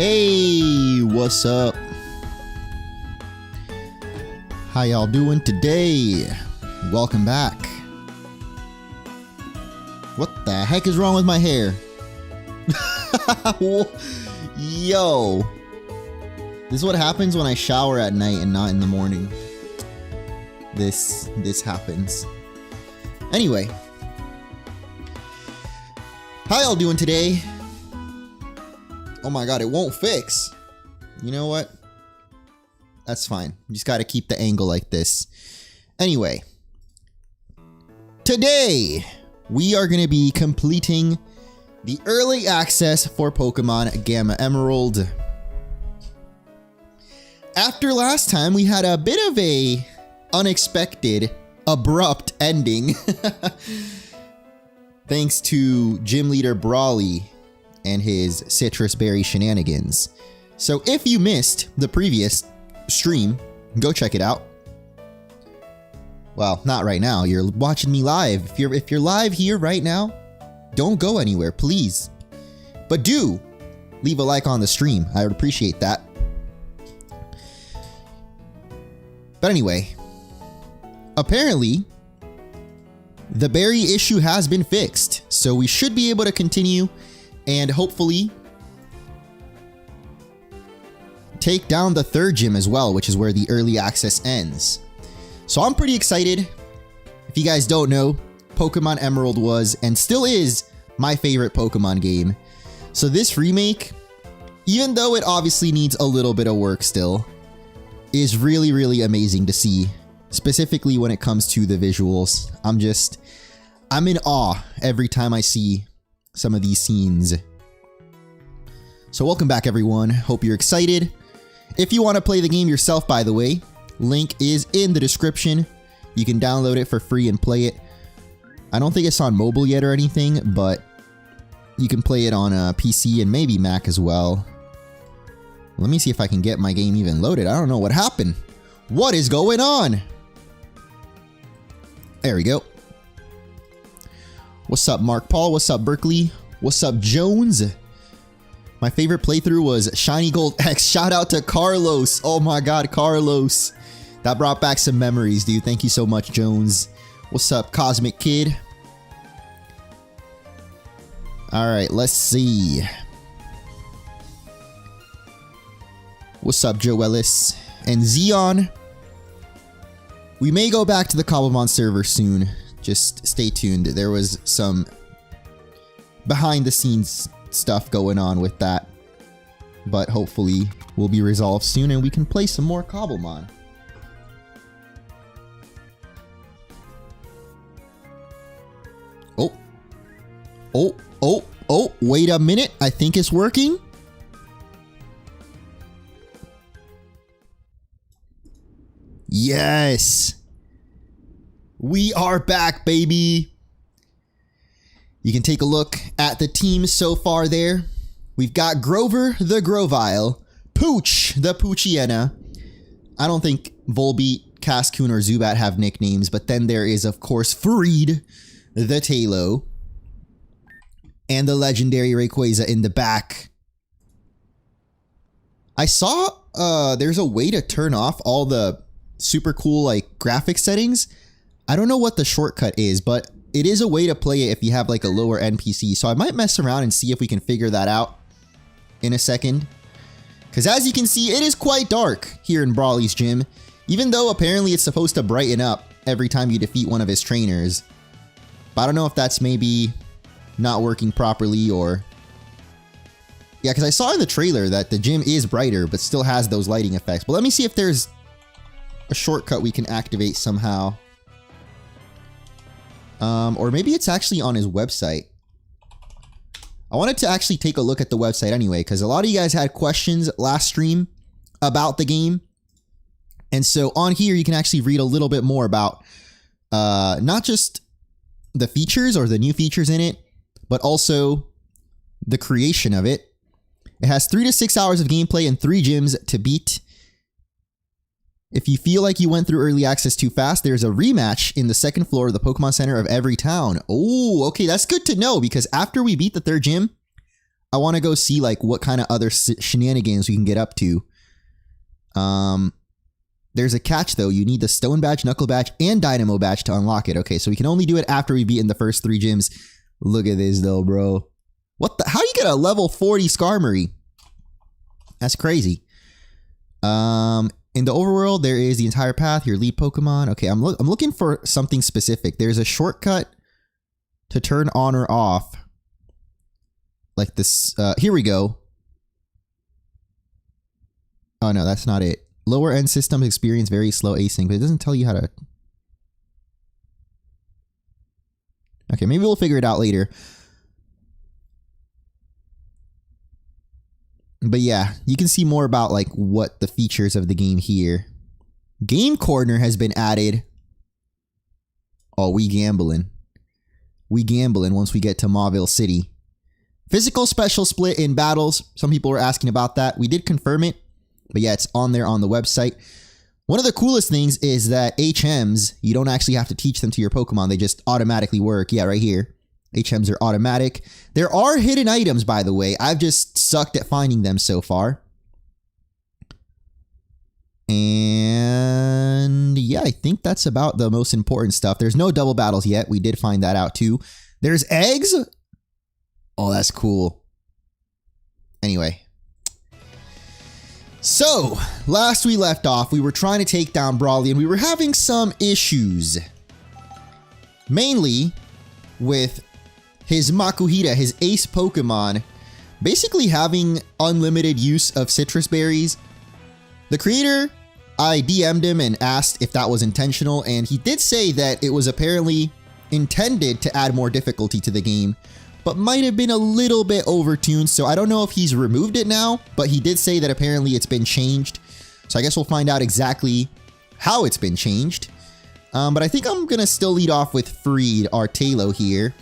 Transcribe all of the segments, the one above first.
Hey, what's up? How y'all doing today? Welcome back. What the heck is wrong with my hair? Yo. This is what happens when I shower at night and not in the morning. This happens. Anyway. How y'all doing today? Oh my god, it won't fix. You know what? That's fine. You just gotta keep the angle like this. Anyway. Today, we are gonna be completing the early access for Pokémon Gamma Emerald. After last time, we had a bit of a unexpected, abrupt ending. Thanks to Gym Leader Brawly and his citrus berry shenanigans. So if you missed the previous stream, go check it out. Well, not right now. You're watching me live. If you're live here right now, don't go anywhere, please. But do leave a like on the stream. I would appreciate that. But anyway, apparently the berry issue has been fixed, so we should be able to continue and hopefully take down the third gym as well, which is where the early access ends. So I'm pretty excited. If you guys don't know, Pokémon Emerald was and still is my favorite Pokémon game. So this remake, even though it obviously needs a little bit of work still, is really, really amazing to see. Specifically when it comes to the visuals. I'm in awe every time I see some of these scenes. So welcome back everyone, hope you're excited. If you want to play the game yourself, by the way, link is in the description. You can download it for free and play it. I don't think it's on mobile yet or anything, but you can play it on a PC and maybe Mac as well. Let me see if I can get my game even loaded. I don't know what happened. What is going on? There we go. What's up, Mark Paul? What's up, Berkeley? What's up, Jones? My favorite playthrough was Shiny Gold X. Shout out to Carlos. Oh my god, Carlos. That brought back some memories, dude. Thank you so much, Jones. What's up, Cosmic Kid? Alright, let's see. What's up, Joe Ellis? And Xeon. We may go back to the Cobblemon server soon. Just stay tuned. There was some behind the scenes stuff going on with that. But hopefully will be resolved soon and we can play some more Cobblemon. Oh, wait a minute. I think it's working. Yes. We are back, baby. You can take a look at the team so far there. We've got Grover the Grovyle, Pooch the Poochiena. I don't think Volbeat, Cascoon, or Zubat have nicknames, but then there is, of course, Freed the Talo. And the legendary Rayquaza in the back. I saw there's a way to turn off all the super cool like graphic settings. I don't know what the shortcut is, but it is a way to play it if you have like a lower NPC. So I might mess around and see if we can figure that out in a second. Because as you can see, it is quite dark here in Brawly's gym. Even though apparently it's supposed to brighten up every time you defeat one of his trainers. But I don't know if that's maybe not working properly or... Yeah, because I saw in the trailer that the gym is brighter but still has those lighting effects. But let me see if there's a shortcut we can activate somehow. Or maybe it's actually on his website. I wanted to actually take a look at the website anyway, because a lot of you guys had questions last stream about the game. And so on here, you can actually read a little bit more about not just the features or the new features in it, but also the creation of it. It has 3 to 6 hours of gameplay and 3 gyms to beat. If you feel like you went through early access too fast, there's a rematch in the second floor of the Pokemon Center of every town. Oh, okay, that's good to know because after we beat the third gym, I want to go see like what kind of other shenanigans we can get up to. There's a catch though. You need the Stone Badge, Knuckle Badge, and Dynamo Badge to unlock it. Okay, so we can only do it after we've beaten the first 3 gyms. Look at this though, bro. What the? How do you get a level 40 Skarmory? That's crazy. In the overworld, there is the entire path, your lead Pokemon. Okay, I'm looking for something specific. There's a shortcut to turn on or off. Like this, here we go. Oh no, that's not it. Lower end systems experience very slow async, but it doesn't tell you how to... Okay, maybe we'll figure it out later. But yeah, you can see more about like what the features of the game here. Game Corner has been added. Oh, we gambling. We gambling once we get to Mauville City. Physical special split in battles. Some people were asking about that. We did confirm it. But yeah, it's on there on the website. One of the coolest things is that HMs, you don't actually have to teach them to your Pokemon. They just automatically work. Yeah, right here. HMs are automatic. There are hidden items, by the way. I've just sucked at finding them so far. And yeah, I think that's about the most important stuff. There's no double battles yet. We did find that out too. There's eggs. Oh, that's cool. Anyway. So, last we left off, we were trying to take down Brawly and we were having some issues. Mainly with his Makuhita, his ace Pokemon, basically having unlimited use of citrus berries. The creator, I DM'd him and asked if that was intentional, and he did say that it was apparently intended to add more difficulty to the game, but might have been a little bit overtuned, so I don't know if he's removed it now, but he did say that apparently it's been changed. So I guess we'll find out exactly how it's been changed. But I think I'm gonna still lead off with Freed, our Talo here.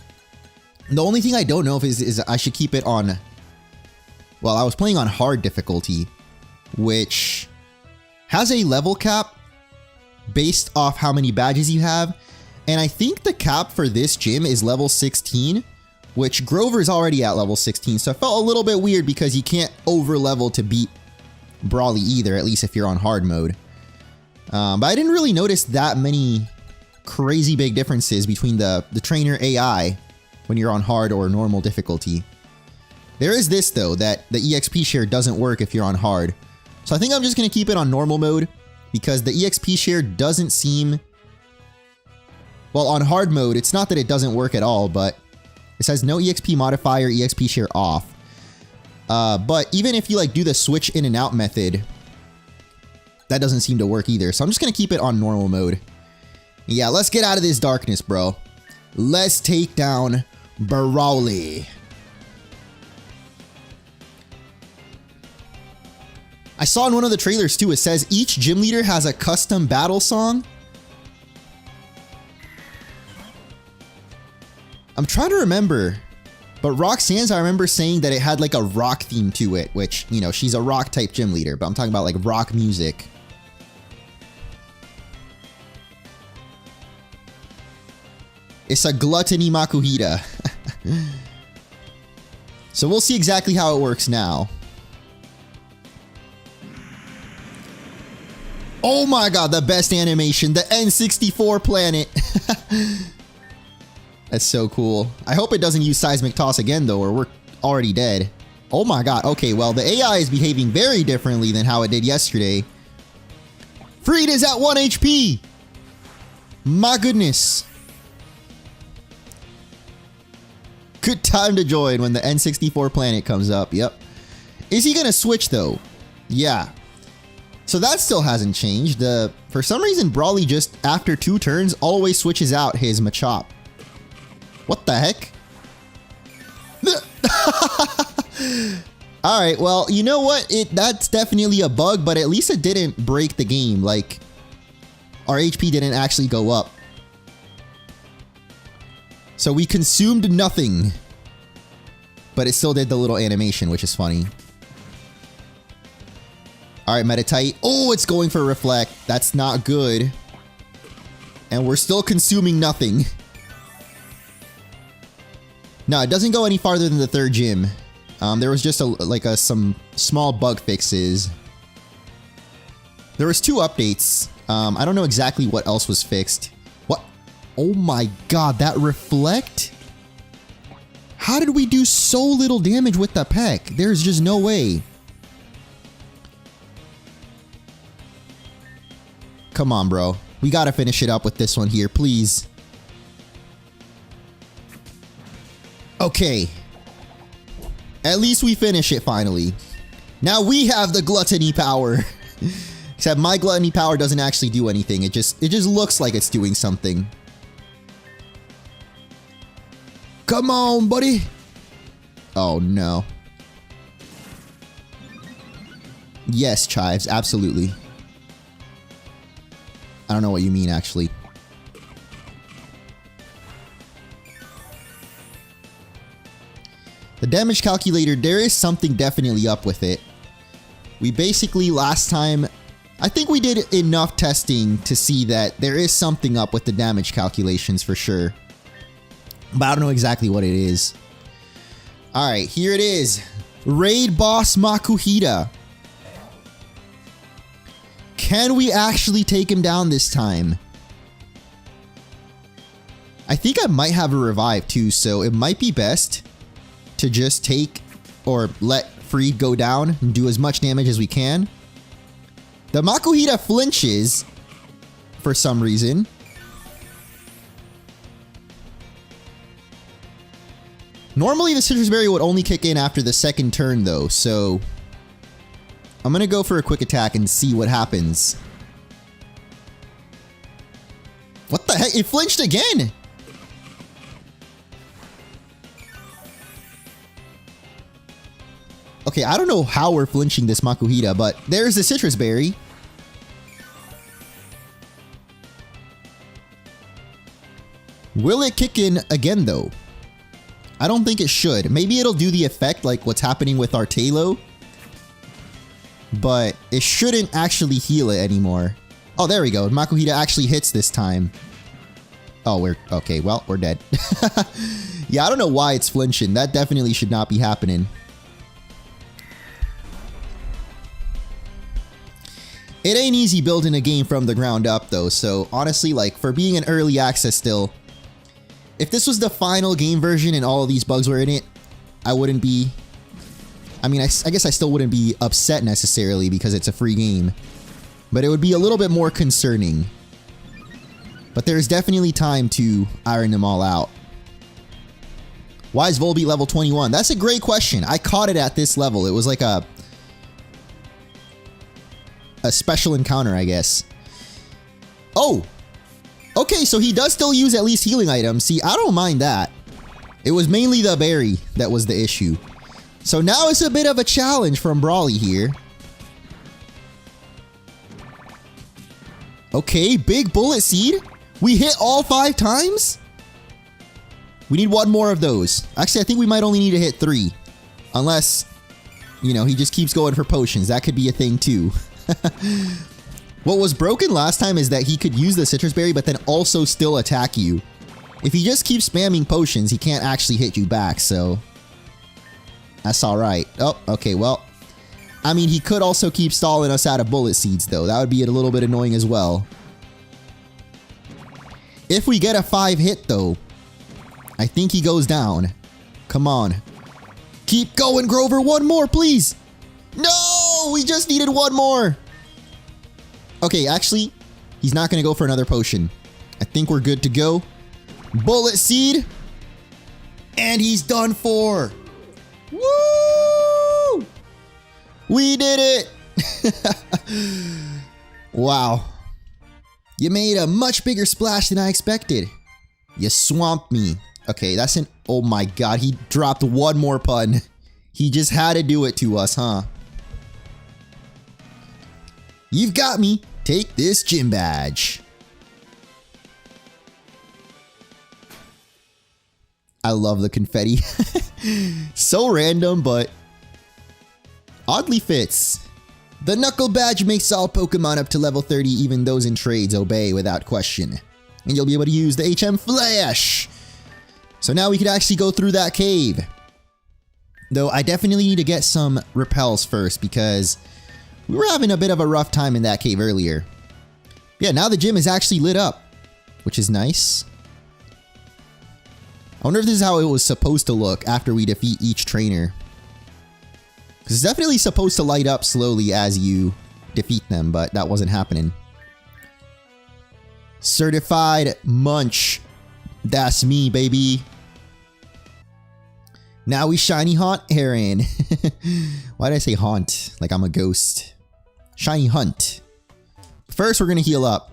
The only thing I don't know if is I should keep it on... Well, I was playing on hard difficulty, which has a level cap based off how many badges you have. And I think the cap for this gym is level 16, which Grover's already at level 16. So I felt a little bit weird because you can't over level to beat Brawly either, at least if you're on hard mode. But I didn't really notice that many crazy big differences between the trainer AI when you're on hard or normal difficulty. There is this though, that the EXP share doesn't work if you're on hard. So I think I'm just going to keep it on normal mode because the EXP share doesn't seem... Well, on hard mode, it's not that it doesn't work at all, but it says no EXP modifier, EXP share off. But even if you like do the switch in and out method, that doesn't seem to work either. So I'm just going to keep it on normal mode. Yeah, let's get out of this darkness, bro. Let's take down Brawly. I saw in one of the trailers too, it says each gym leader has a custom battle song. I'm trying to remember, but Roxanne's, I remember saying that it had like a rock theme to it, which, you know, she's a rock type gym leader, but I'm talking about like rock music. It's a gluttony Makuhita. So we'll see exactly how it works now. Oh my god, the best animation, the N64 planet. That's so cool. I hope it doesn't use Seismic Toss again though, or we're already dead. Oh my god, okay, well the AI is behaving very differently than how it did yesterday. Freed is at 1 HP! My goodness. Good time to join when the N64 planet comes up, yep. Is he gonna switch though? Yeah. So that still hasn't changed. For some reason, Brawly just, after 2 turns, always switches out his Machop. What the heck? Alright, well, you know what? That's definitely a bug, but at least it didn't break the game. Like, our HP didn't actually go up. So we consumed nothing. But it still did the little animation, which is funny. Alright, Meditite. Oh, it's going for Reflect. That's not good. And we're still consuming nothing. No, it doesn't go any farther than the 3rd gym. There was just some small bug fixes. There was 2 updates. I don't know exactly what else was fixed. What? Oh my god, that reflect? How did we do so little damage with the peck? There's just no way. Come on, bro. We gotta finish it up with this one here, please. Okay. At least we finish it finally. Now we have the gluttony power. Except my gluttony power doesn't actually do anything. It just looks like it's doing something. Come on, buddy. Oh, no. Yes, Chives, absolutely. I don't know what you mean, actually. The damage calculator, there is something definitely up with it. We basically, last time, I think we did enough testing to see that there is something up with the damage calculations for sure. But I don't know exactly what it is. Alright, here it is. Raid Boss Makuhita. Can we actually take him down this time? I think I might have a revive too, so it might be best to just take or let Freed go down and do as much damage as we can. The Makuhita flinches for some reason. Normally the Citrus Berry would only kick in after the second turn though, so I'm gonna go for a quick attack and see what happens. What the heck? It flinched again! Okay, I don't know how we're flinching this Makuhita, but there's the Citrus Berry. Will it kick in again though? I don't think it should. Maybe it'll do the effect like what's happening with our Talo. But it shouldn't actually heal it anymore. Oh, there we go. Makuhita actually hits this time. Oh, we're... Okay, well, we're dead. Yeah, I don't know why it's flinching. That definitely should not be happening. It ain't easy building a game from the ground up, though. So, honestly, like, for being an early access still... If this was the final game version and all of these bugs were in it, I wouldn't be... I mean, I guess I still wouldn't be upset necessarily because it's a free game. But it would be a little bit more concerning. But there's definitely time to iron them all out. Why is Volbeat level 21? That's a great question. I caught it at this level. It was like a special encounter, I guess. Oh! Okay, so he does still use at least healing items. See, I don't mind that. It was mainly the berry that was the issue. So now it's a bit of a challenge from Brawly here. Okay, big bullet seed. We hit all 5 times? We need 1 more of those. Actually, I think we might only need to hit 3. Unless, you know, he just keeps going for potions. That could be a thing too. What was broken last time is that he could use the Citrus Berry but then also still attack you. If he just keeps spamming potions, he can't actually hit you back, so... That's alright. Oh, okay, well... I mean, he could also keep stalling us out of bullet seeds, though. That would be a little bit annoying as well. If we get a 5 hit, though, I think he goes down. Come on. Keep going, Grover! 1 more, please! No! We just needed 1 more! Okay, actually, he's not going to go for another potion. I think we're good to go. Bullet seed! And he's done for! Woo! We did it! Wow. You made a much bigger splash than I expected. You swamped me. Okay, that's an... Oh my god, he dropped 1 more pun. He just had to do it to us, huh? You've got me. Take this gym badge. I love the confetti. So random, but oddly fits. The Knuckle Badge makes all Pokemon up to level 30, even those in trades, obey without question. And you'll be able to use the HM Flash. So now we could actually go through that cave. Though I definitely need to get some repels first because we were having a bit of a rough time in that cave earlier. Yeah, now the gym is actually lit up, which is nice. I wonder if this is how it was supposed to look after we defeat each trainer. Because it's definitely supposed to light up slowly as you defeat them, but that wasn't happening. Certified Munch. That's me, baby. Now we shiny haunt Aaron. Why did I say haunt? Like I'm a ghost. Shiny hunt. First, we're going to heal up.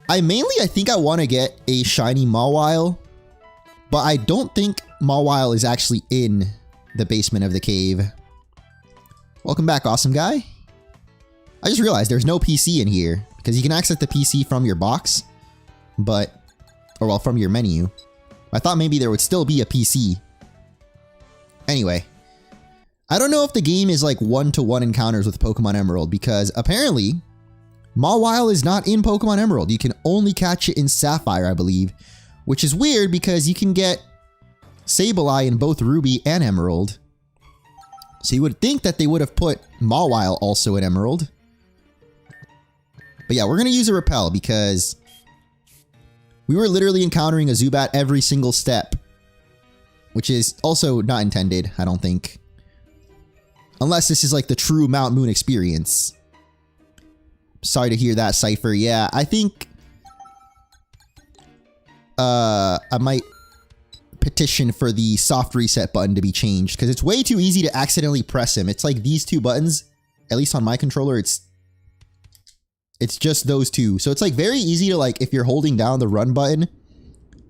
I think I want to get a shiny Mawile. But I don't think Mawile is actually in the basement of the cave. Welcome back, awesome guy. I just realized there's no PC in here. Because you can access the PC from your box. But, or well, from your menu. I thought maybe there would still be a PC. Anyway. I don't know if the game is like one-to-one encounters with Pokemon Emerald. Because apparently, Mawile is not in Pokemon Emerald. You can only catch it in Sapphire, I believe. Which is weird because you can get Sableye in both Ruby and Emerald. So you would think that they would have put Mawile also in Emerald. But yeah, we're going to use a repel because we were literally encountering a Zubat every single step. Which is also not intended, I don't think. Unless this is like the true Mount Moon experience. Sorry to hear that, Cypher. Yeah, I think I might petition for the soft reset button to be changed because it's way too easy to accidentally press him. It's like these two buttons, at least on my controller, it's just those two. So it's like very easy to like if you're holding down the run button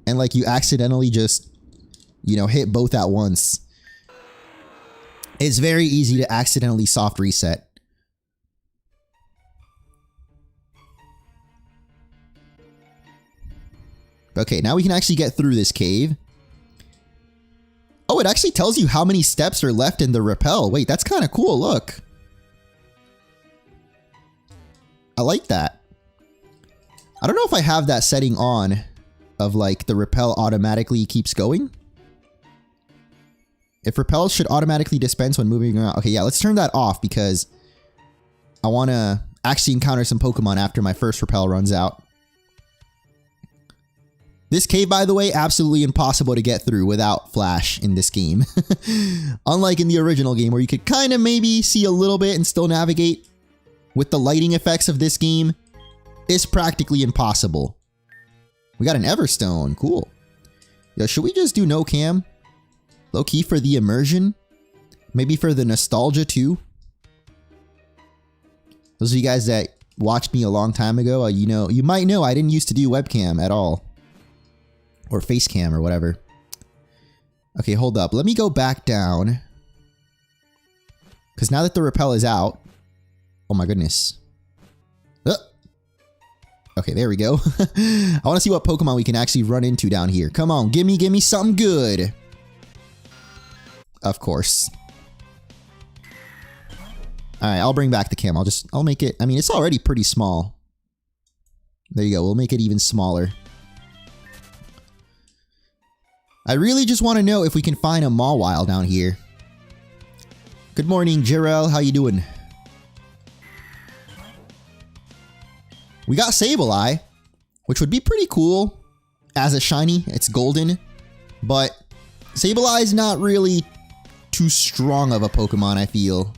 and like you accidentally just, you know, hit both at once. It's very easy to accidentally soft reset. Okay, now we can actually get through this cave. Oh, it actually tells you how many steps are left in the repel. Wait, that's kind of cool, look. I like that. I don't know if I have that setting on of like the repel automatically keeps going. If repels should automatically dispense when moving around. Okay, yeah, let's turn that off because I want to actually encounter some Pokemon after my first repel runs out. This cave, by the way, absolutely impossible to get through without Flash in this game. Unlike in the original game where you could kind of maybe see a little bit and still navigate. With the lighting effects of this game, it's practically impossible. We got an Everstone. Cool. Yo, should we just do no cam? Low key for the immersion? Maybe for the nostalgia too? Those of you guys that watched me a long time ago, you might know I didn't used to do webcam at all. Or face cam or whatever. Okay, hold up. Let me go back down. Because now that the repel is out... Oh my goodness. Okay, there we go. I want to see what Pokemon we can actually run into down here. Come on, gimme something good. Of course. Alright, I'll bring back the cam. I'll make it... I mean, it's already pretty small. There you go. We'll make it even smaller. I really just want to know if we can find a Mawile down here. Good morning, Jirel. How you doing? We got Sableye, which would be pretty cool as a shiny. It's golden, but Sableye is not really too strong of a Pokemon, I feel.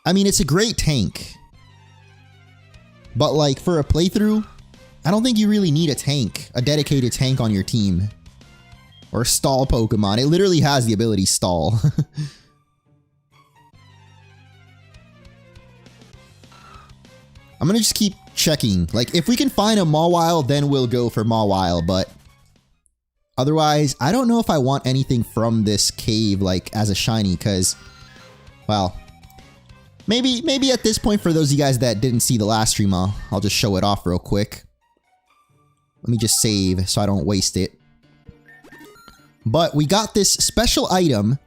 I mean, it's a great tank, but like for a playthrough, I don't think you really need a tank, a dedicated tank on your team. Or stall Pokemon. It literally has the ability stall. I'm gonna just keep checking. Like, if we can find a Mawile, then we'll go for Mawile, but... Otherwise, I don't know if I want anything from this cave, like, as a shiny, because... Well... Maybe at this point, for those of you guys that didn't see the last stream, I'll just show it off real quick. Let me just save so I don't waste it. But we got this special item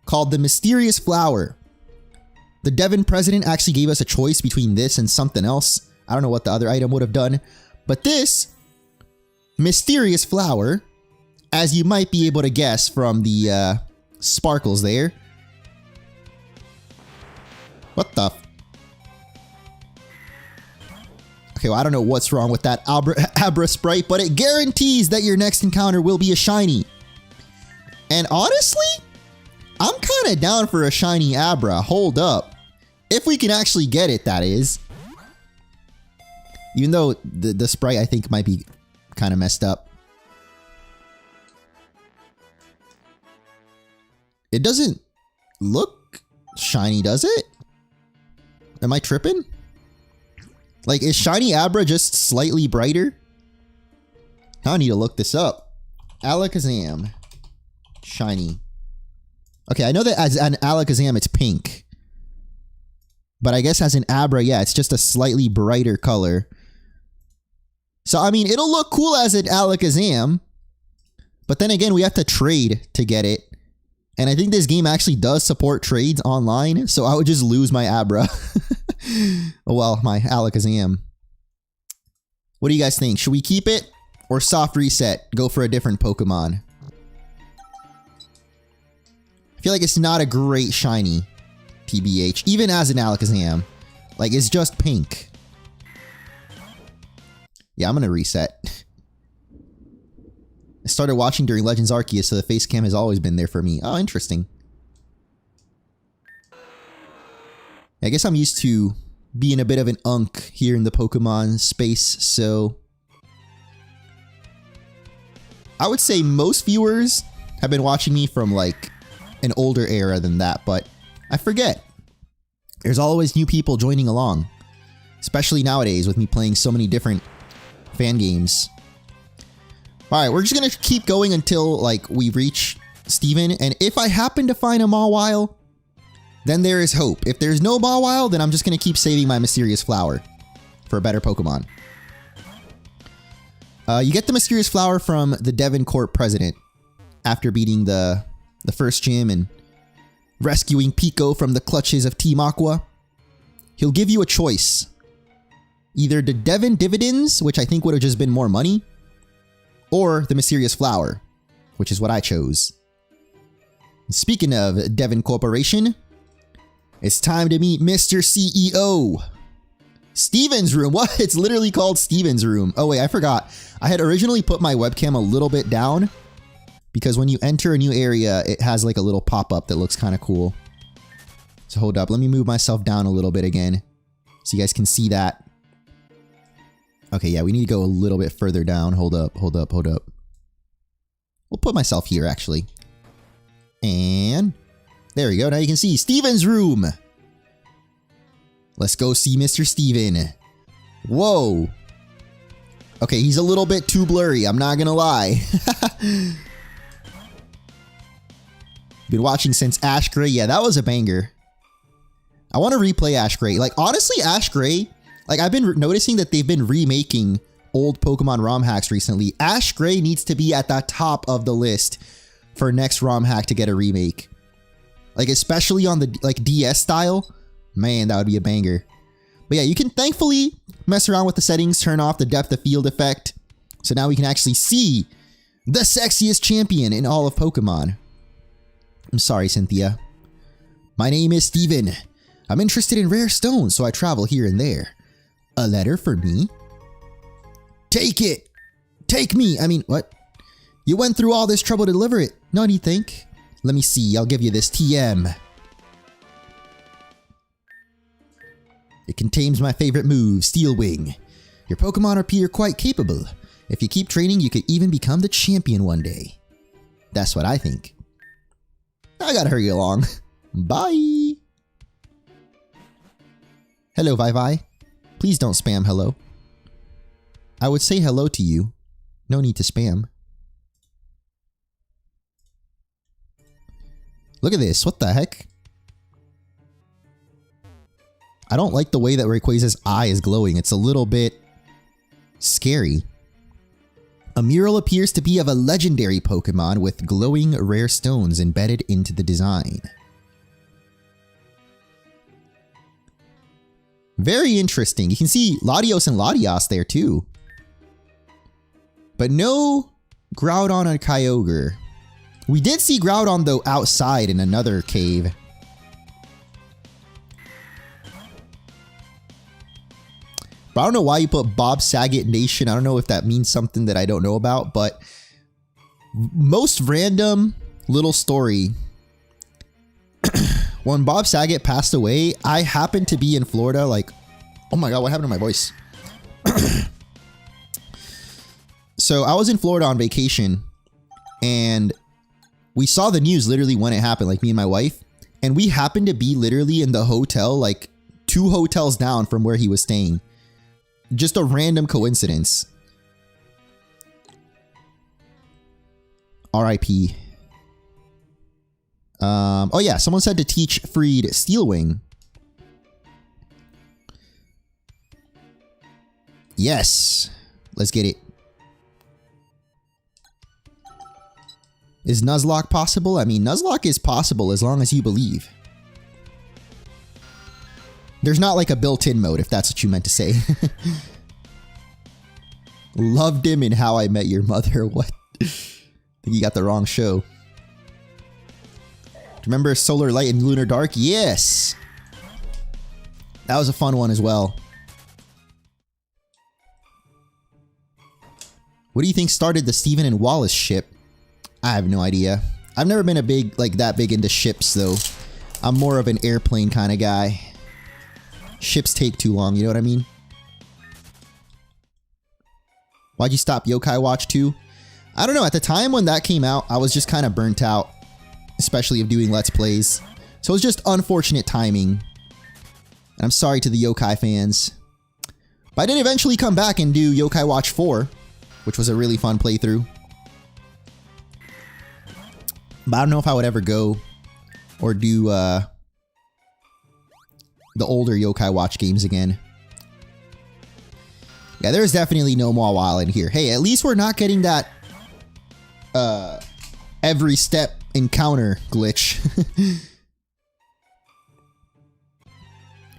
called the Mysterious Flower. The Devon president actually gave us a choice between this and something else. I don't know what the other item would have done. But this Mysterious Flower as you might be able to guess from the sparkles there. What the? Okay, well, I don't know what's wrong with that Abra sprite, but it guarantees that your next encounter will be a shiny. And honestly, I'm kind of down for a shiny Abra. Hold up. If we can actually get it, that is. Even though the sprite, I think, might be kind of messed up. It doesn't look shiny, does it? Am I tripping? Like, is shiny Abra just slightly brighter? Now I need to look this up. Alakazam. Shiny. Okay, I know that as an Alakazam, it's pink. But I guess as an Abra, yeah, it's just a slightly brighter color. So, I mean, it'll look cool as an Alakazam. But then again, we have to trade to get it. And I think this game actually does support trades online. So I would just lose my Abra. Oh, well, my Alakazam. What do you guys think? Should we keep it or soft reset? Go for a different Pokemon. I feel like it's not a great shiny, TBH, even as an Alakazam. Like, it's just pink. Yeah, I'm gonna reset. I started watching during Legends Arceus, so the face cam has always been there for me. Oh, interesting. I guess I'm used to being a bit of an unk here in the Pokemon space, so I would say most viewers have been watching me from like an older era than that, but I forget. There's always new people joining along, especially nowadays with me playing so many different fan games. Alright, we're just gonna keep going until like we reach Steven, and if I happen to find a Mawile, then there is hope. If there's no Mawile, then I'm just gonna keep saving my Mysterious Flower for a better Pokemon. You get the Mysterious Flower from the Devon Court President after beating the first gym and rescuing Pico from the clutches of Team Aqua. He'll give you a choice. Either the Devon Dividends, which I think would have just been more money, or the Mysterious Flower, which is what I chose. Speaking of Devon Corporation, it's time to meet Mr. CEO. Steven's room. What? It's literally called Steven's room. Oh wait, I forgot. I had originally put my webcam a little bit down because when you enter a new area, it has like a little pop-up that looks kind of cool. So hold up. Let me move myself down a little bit again so you guys can see that. Okay, yeah, we need to go a little bit further down. Hold up, hold up, hold up. We'll put myself here, actually. And there we go. Now you can see Steven's room. Let's go see Mr. Steven. Whoa. Okay, he's a little bit too blurry. I'm not gonna lie. Been watching since Ash Gray. Yeah, that was a banger. I want to replay Ash Gray. Like, honestly, Ash Gray, like, I've been noticing that they've been remaking old Pokemon ROM hacks recently. Ash Gray needs to be at the top of the list for next ROM hack to get a remake. Like, especially on the, like, DS style. Man, that would be a banger. But yeah, you can thankfully mess around with the settings, turn off the depth of field effect. So now we can actually see the sexiest champion in all of Pokemon. I'm sorry, Cynthia. My name is Steven. I'm interested in rare stones, so I travel here and there. A letter for me? Take it! Take me! I mean, what? You went through all this trouble to deliver it. No, do you think? Let me see. I'll give you this TM. It contains my favorite move, Steel Wing. Your Pokemon appear quite capable. If you keep training, you could even become the champion one day. That's what I think. I gotta hurry along. Bye! Hello, Vi. Please don't spam hello. I would say hello to you. No need to spam. Look at this. What the heck? I don't like the way that Rayquaza's eye is glowing. It's a little bit scary. A mural appears to be of a legendary Pokemon with glowing rare stones embedded into the design. Very interesting. You can see Latios and Latias there too. But no Groudon and Kyogre. We did see Groudon though outside in another cave. But I don't know why you put Bob Saget Nation. I don't know if that means something that I don't know about, but most random little story. When Bob Saget passed away, I happened to be in Florida. Like, oh my God, what happened to my voice? So I was in Florida on vacation and we saw the news literally when it happened, like me and my wife, and we happened to be literally in the hotel, like 2 hotels down from where he was staying. Just a random coincidence. R.I.P. Oh yeah, someone said to teach Freed Steelwing. Yes. Let's get it. Is Nuzlocke possible? I mean, Nuzlocke is possible as long as you believe. There's not like a built-in mode, if that's what you meant to say. Loved him in How I Met Your Mother. What? I think you got the wrong show. Remember Solar Light and Lunar Dark? Yes! That was a fun one as well. What do you think started the Steven and Wallace ship? I have no idea. I've never been a big, like that big into ships though. I'm more of an airplane kind of guy. Ships take too long, you know what I mean? Why'd you stop Yokai Watch 2? I don't know, at the time when that came out, I was just kind of burnt out. Especially of doing Let's Plays. So it was just unfortunate timing. And I'm sorry to the Yokai fans. But I did eventually come back and do Yokai Watch 4. Which was a really fun playthrough. But I don't know if I would ever go or do the older Yokai Watch games again. Yeah, there's definitely no Maw Island here. Hey, at least we're not getting that every step encounter glitch.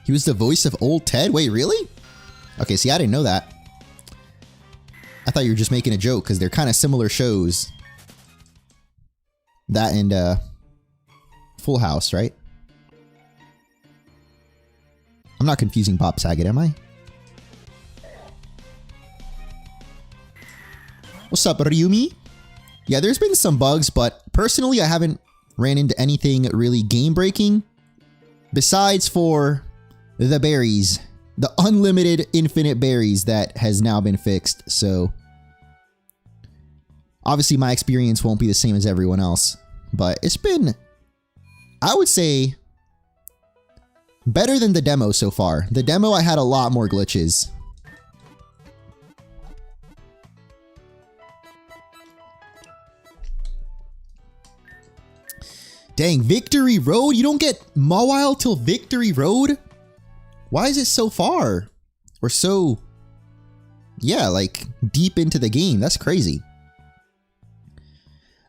He was the voice of Old Ted? Wait, really? Okay, see, I didn't know that. I thought you were just making a joke because they're kind of similar shows. That and Full House, right? I'm not confusing Bob Saget, am I? What's up, Ryumi? Yeah, there's been some bugs, but personally I haven't ran into anything really game-breaking. Besides for the berries. The unlimited infinite berries that has now been fixed, so... Obviously my experience won't be the same as everyone else. But it's been, I would say, better than the demo so far. The demo I had a lot more glitches. Dang, Victory Road? You don't get Mawile till Victory Road? Why is it so far? Or so, yeah, like deep into the game. That's crazy.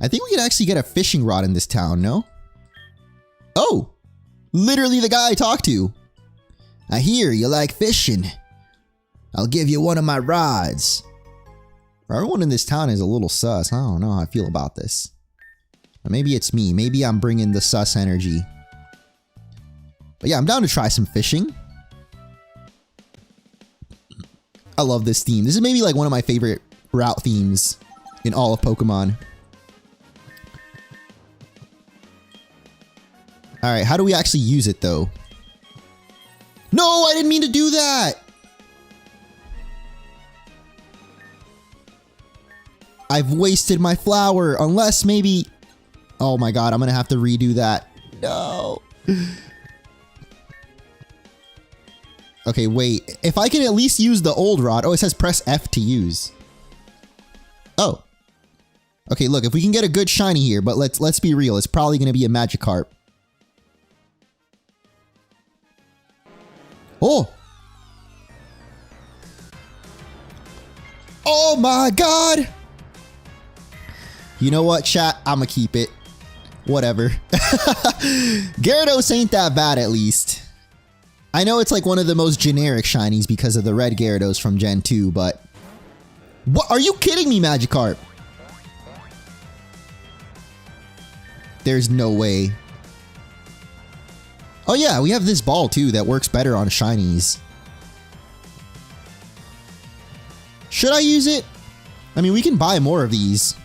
I think we could actually get a fishing rod in this town, no? Oh! Literally the guy I talked to. I hear you like fishing. I'll give you one of my rods. Everyone in this town is a little sus. I don't know how I feel about this. Or maybe it's me. Maybe I'm bringing the sus energy. But yeah, I'm down to try some fishing. I love this theme. This is maybe like one of my favorite route themes in all of Pokemon. Alright, how do we actually use it though? No, I didn't mean to do that! I've wasted my flower, unless maybe... Oh my god, I'm gonna have to redo that. No. Okay, wait. If I can at least use the old rod... Oh, it says press F to use. Oh. Okay, look, if we can get a good shiny here, but let's be real, it's probably gonna be a Magikarp. Oh! Oh my god! You know what, chat? I'ma keep it. Whatever. Gyarados ain't that bad, at least. I know it's like one of the most generic shinies because of the red Gyarados from Gen 2, but... What? Are you kidding me, Magikarp? There's no way. Oh yeah, we have this ball too that works better on shinies. Should I use it? I mean, we can buy more of these.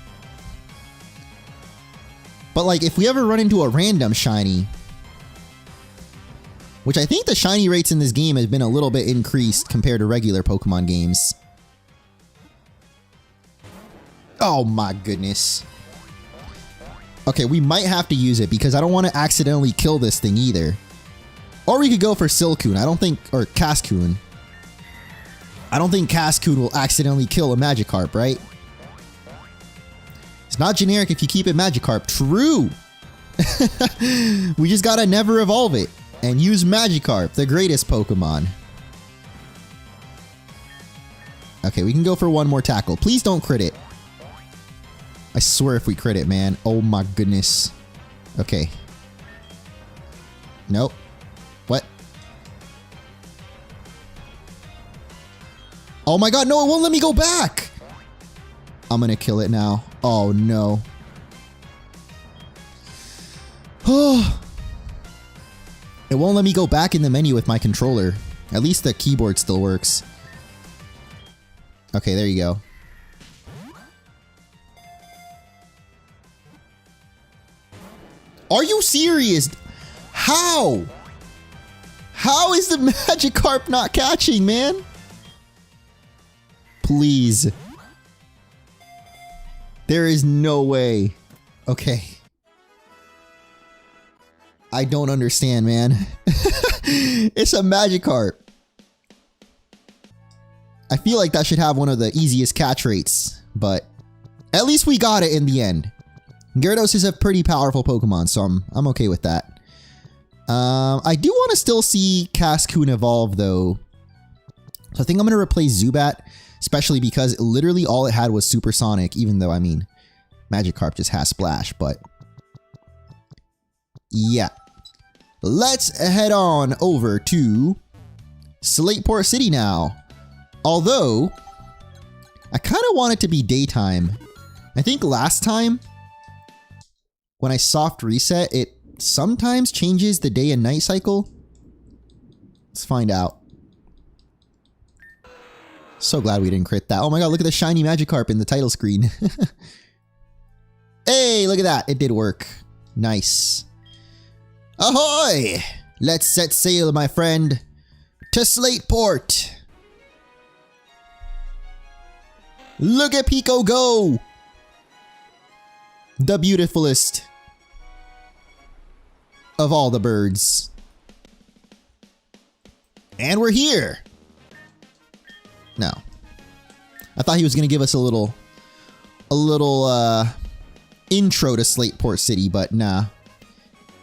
But like, if we ever run into a random shiny, which I think the shiny rates in this game has been a little bit increased compared to regular Pokemon games. Oh my goodness. Okay, we might have to use it because I don't want to accidentally kill this thing either. Or we could go for Silcoon. I don't think, or Cascoon. I don't think Cascoon will accidentally kill a Magikarp, right? It's not generic if you keep it Magikarp. True! We just gotta never evolve it and use Magikarp, the greatest Pokemon. Okay, we can go for one more tackle. Please don't crit it. I swear if we crit it, man. Oh my goodness. Okay. Nope. What? Oh my god, no, it won't let me go back! I'm gonna kill it now. Oh no. Oh. It won't let me go back in the menu with my controller. At least the keyboard still works. Okay, there you go. Are you serious? How? How is the Magikarp not catching, man? Please. There is no way. Okay. I don't understand, man. It's a Magikarp. I feel like that should have one of the easiest catch rates, but at least we got it in the end. Gyarados is a pretty powerful Pokemon, so I'm okay with that. I do want to still see Cascoon evolve, though. So I think I'm going to replace Zubat, especially because literally all it had was Supersonic, even though, I mean, Magikarp just has Splash, but yeah. Let's head on over to Slateport City now. Although, I kind of want it to be daytime. I think last time, when I soft reset, it sometimes changes the day and night cycle. Let's find out. So glad we didn't crit that. Oh my god, look at the shiny Magikarp in the title screen. Hey, look at that. It did work. Nice. Ahoy! Let's set sail, my friend, to Slateport. Look at Pico go! The beautifulest of all the birds. And we're here! No. I thought he was gonna give us a little intro to Slateport City, but nah.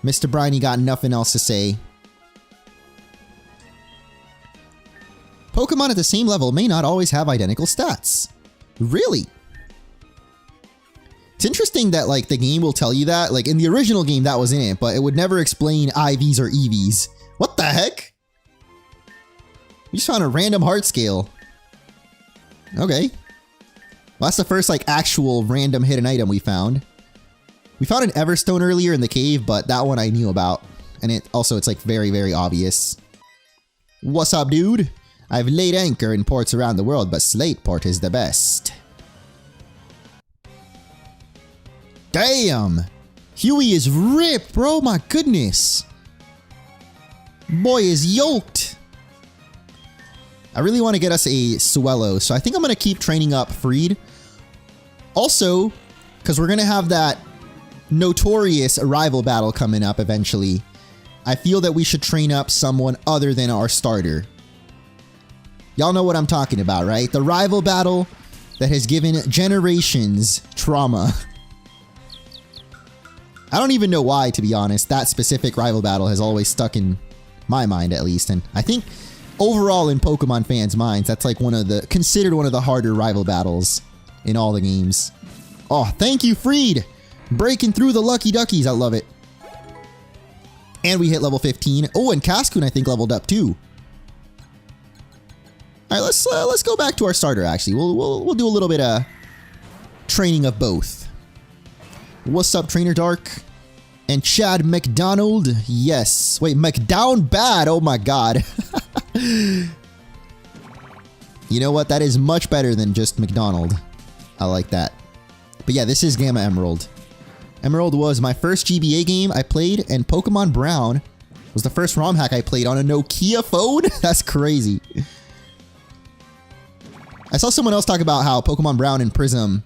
Mr. Briny got nothing else to say. Pokemon at the same level may not always have identical stats. Really? It's interesting that, like, the game will tell you that. Like, in the original game, that was in it, but it would never explain IVs or EVs. What the heck? We just found a random heart scale. Okay. Well, that's the first, like, actual random hidden item we found. We found an Everstone earlier in the cave, but that one I knew about. And it's like very, very obvious. What's up, dude? I've laid anchor in ports around the world, but Slateport is the best. Damn! Huey is ripped, bro. My goodness. Boy is yoked. I really want to get us a Swellow, so I think I'm going to keep training up Freed. Also, because we're going to have that notorious rival battle coming up eventually, I feel that we should train up someone other than our starter. Y'all know what I'm talking about, right? The rival battle that has given generations trauma. I don't even know why, to be honest. That specific rival battle has always stuck in my mind, at least. And I think overall in Pokemon fans' minds, that's like considered one of the harder rival battles in all the games. Oh, thank you, Freed! Breaking through the Lucky Duckies. I love it. And we hit level 15. Oh, and Cascoon, I think, leveled up too. All right, let's go back to our starter. Actually, we'll do a little bit of training of both. What's up, Trainer Dark? And Chad McDonald, yes. Wait, McDown bad, oh my god. You know what, that is much better than just McDonald. I like that. But yeah, this is Gamma Emerald. Emerald was my first GBA game I played, and Pokemon Brown was the first ROM hack I played on a Nokia phone? That's crazy. I saw someone else talk about how Pokemon Brown and Prism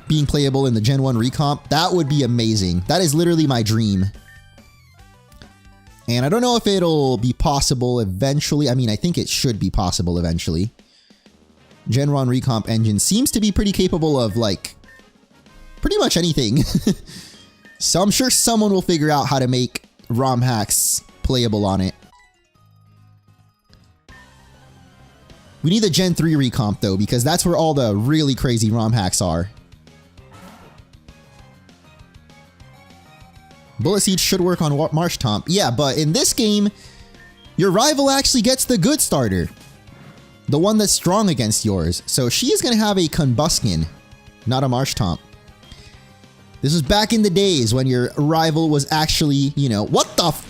being playable in the Gen 1 recomp. That would be amazing. That is literally my dream. And I don't know if it'll be possible eventually. I mean, I think it should be possible eventually. Gen 1 recomp engine seems to be pretty capable of, like, pretty much anything. So I'm sure someone will figure out how to make ROM hacks playable on it. We need the Gen 3 recomp though, because that's where all the really crazy ROM hacks are. Bullet Seed should work on Marshtomp. Yeah, but in this game, your rival actually gets the good starter. The one that's strong against yours. So she is going to have a Combuskin, not a Marshtomp. This was back in the days when your rival was actually, you know, what the f—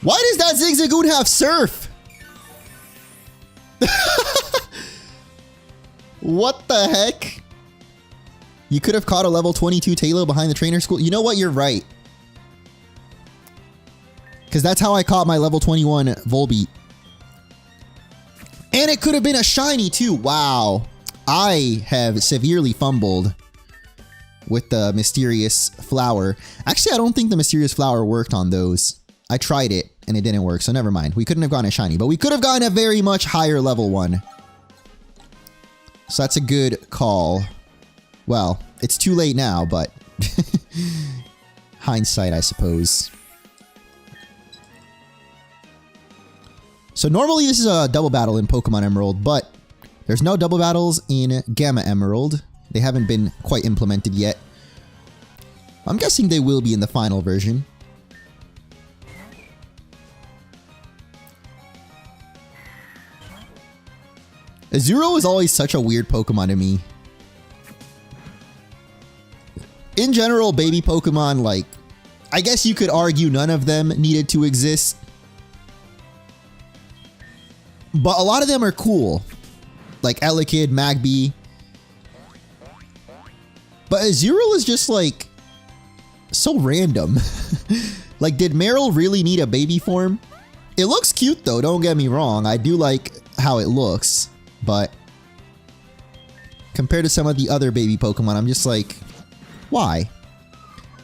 Why does that Zigzagoon have Surf? What the heck? You could have caught a level 22 Tailo behind the trainer school. You know what? You're right. Because that's how I caught my level 21 Volbeat. And it could have been a shiny too. Wow. I have severely fumbled with the Mysterious Flower. Actually, I don't think the Mysterious Flower worked on those. I tried it and it didn't work, so never mind. We couldn't have gotten a shiny, but we could have gotten a very much higher level one. So that's a good call. Well, it's too late now, but hindsight, I suppose. So normally this is a double battle in Pokemon Emerald, but there's no double battles in Gamma Emerald. They haven't been quite implemented yet. I'm guessing they will be in the final version. Azuro is always such a weird Pokemon to me. In general, baby Pokemon, like, I guess you could argue none of them needed to exist. But a lot of them are cool. Like Elekid, Magby. But Azurill is just like so random. Like, did Meryl really need a baby form? It looks cute though, don't get me wrong. I do like how it looks, but compared to some of the other baby Pokemon, I'm just like, why?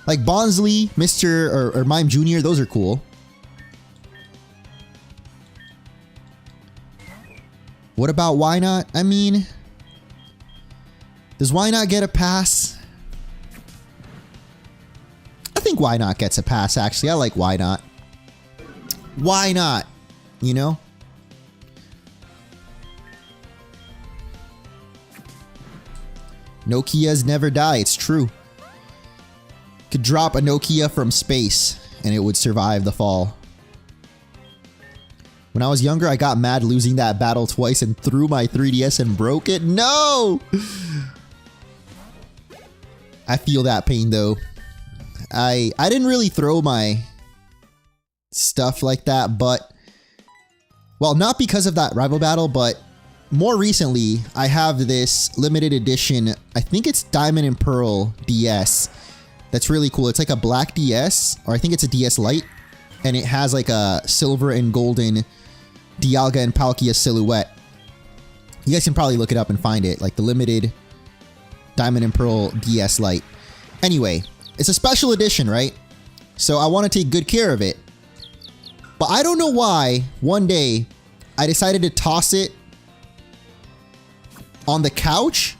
Like Bonsley, Mr. or Mime Jr., those are cool. What about Why Not? I mean, does Why Not get a pass? I think Why Not gets a pass, actually. I like Why Not. Why not? You know? Nokias never die, it's true. Could drop a Nokia from space and it would survive the fall. When I was younger, I got mad losing that battle twice and threw my 3DS and broke it. No! I feel that pain though. I didn't really throw my stuff like that, but, well, not because of that rival battle, but more recently, I have this limited edition, I think it's Diamond and Pearl DS. That's really cool. It's like a black DS, or I think it's a DS Lite, and it has like a silver and golden Dialga and Palkia silhouette. You guys can probably look it up and find it, like the limited Diamond and Pearl DS Lite. Anyway, it's a special edition, right? So I want to take good care of it. But I don't know why, one day, I decided to toss it on the couch.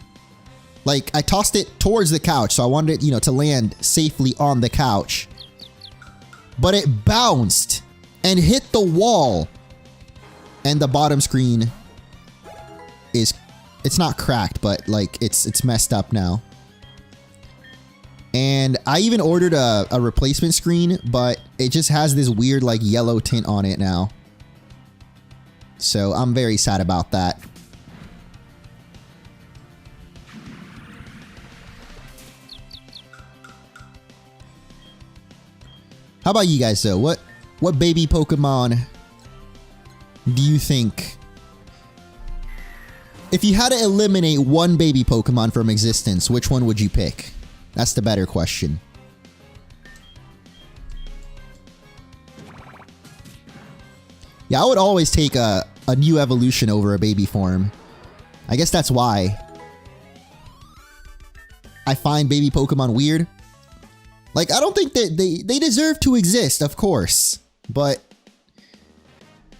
Like, I tossed it towards the couch, so I wanted it, you know, to land safely on the couch. But it bounced and hit the wall. And the bottom screen is, it's not cracked, but like, it's messed up now. And I even ordered a replacement screen, but it just has this weird like yellow tint on it now. So I'm very sad about that. How about you guys though? What baby Pokemon do you think? If you had to eliminate one baby Pokemon from existence, which one would you pick? That's the better question. Yeah, I would always take a new evolution over a baby form. I guess that's why I find baby Pokemon weird. Like, I don't think that they deserve to exist, of course. But,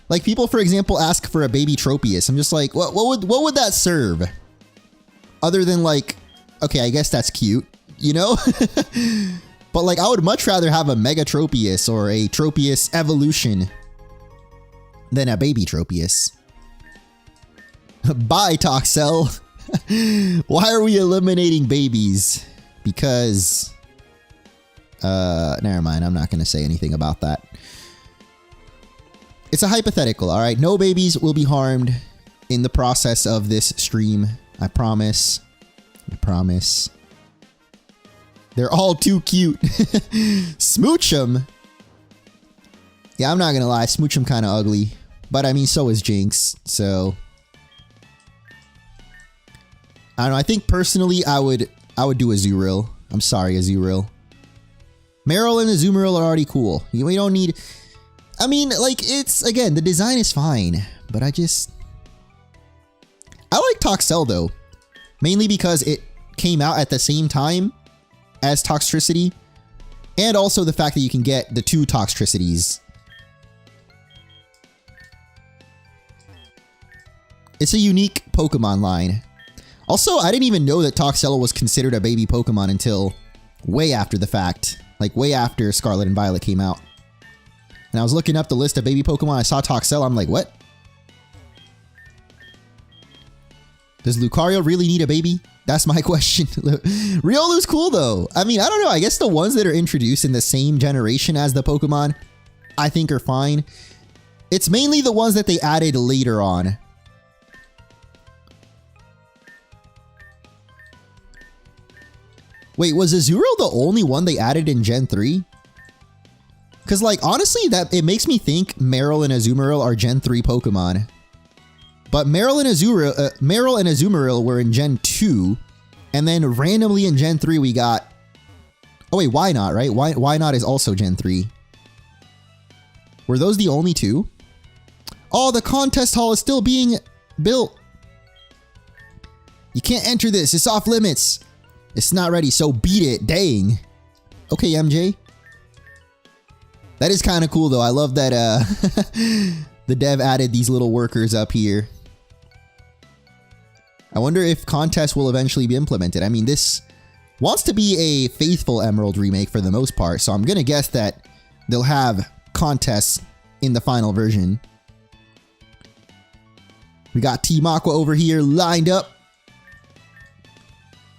like, people, for example, ask for a baby Tropius. I'm just like, what would that serve? Other than, like, okay, I guess that's cute, you know? But, like, I would much rather have a Mega Tropius or a Tropius evolution than a baby Tropius. Bye, Toxel. Why are we eliminating babies? Because... never mind. I'm not going to say anything about that. It's a hypothetical, alright? No babies will be harmed in the process of this stream. I promise. I promise. They're all too cute. Smooch 'em. Yeah, I'm not going to lie. Smooch 'em kind of ugly. But I mean, so is Jinx, so... I don't know, I think personally I would do Azurill. I'm sorry, Azurill. Meryl and Azumarill are already cool. We don't need... I mean, like, it's... Again, the design is fine, but I like Toxel, though. Mainly because it came out at the same time as Toxtricity. And also the fact that you can get the 2 Toxtricities. It's a unique Pokemon line. Also, I didn't even know that Toxel was considered a baby Pokemon until way after the fact. Like, way after Scarlet and Violet came out. And I was looking up the list of baby Pokemon. I saw Toxel. I'm like, what? Does Lucario really need a baby? That's my question. Riolu's cool, though. I mean, I don't know. I guess the ones that are introduced in the same generation as the Pokemon, I think are fine. It's mainly the ones that they added later on. Wait, was Azurill the only one they added in Gen 3? Because, like, honestly, it makes me think Meryl and Azumarill are Gen 3 Pokemon. But Meryl and Azumarill were in Gen 2. And then randomly in Gen 3 we got... Oh wait, why not, right? Why not is also Gen 3. Were those the only 2? Oh, the contest hall is still being built. You can't enter this. It's off limits. It's not ready, so beat it. Dang. Okay, MJ. That is kind of cool, though. I love that the dev added these little workers up here. I wonder if contests will eventually be implemented. I mean, this wants to be a faithful Emerald remake for the most part, so I'm going to guess that they'll have contests in the final version. We got Team Aqua over here lined up.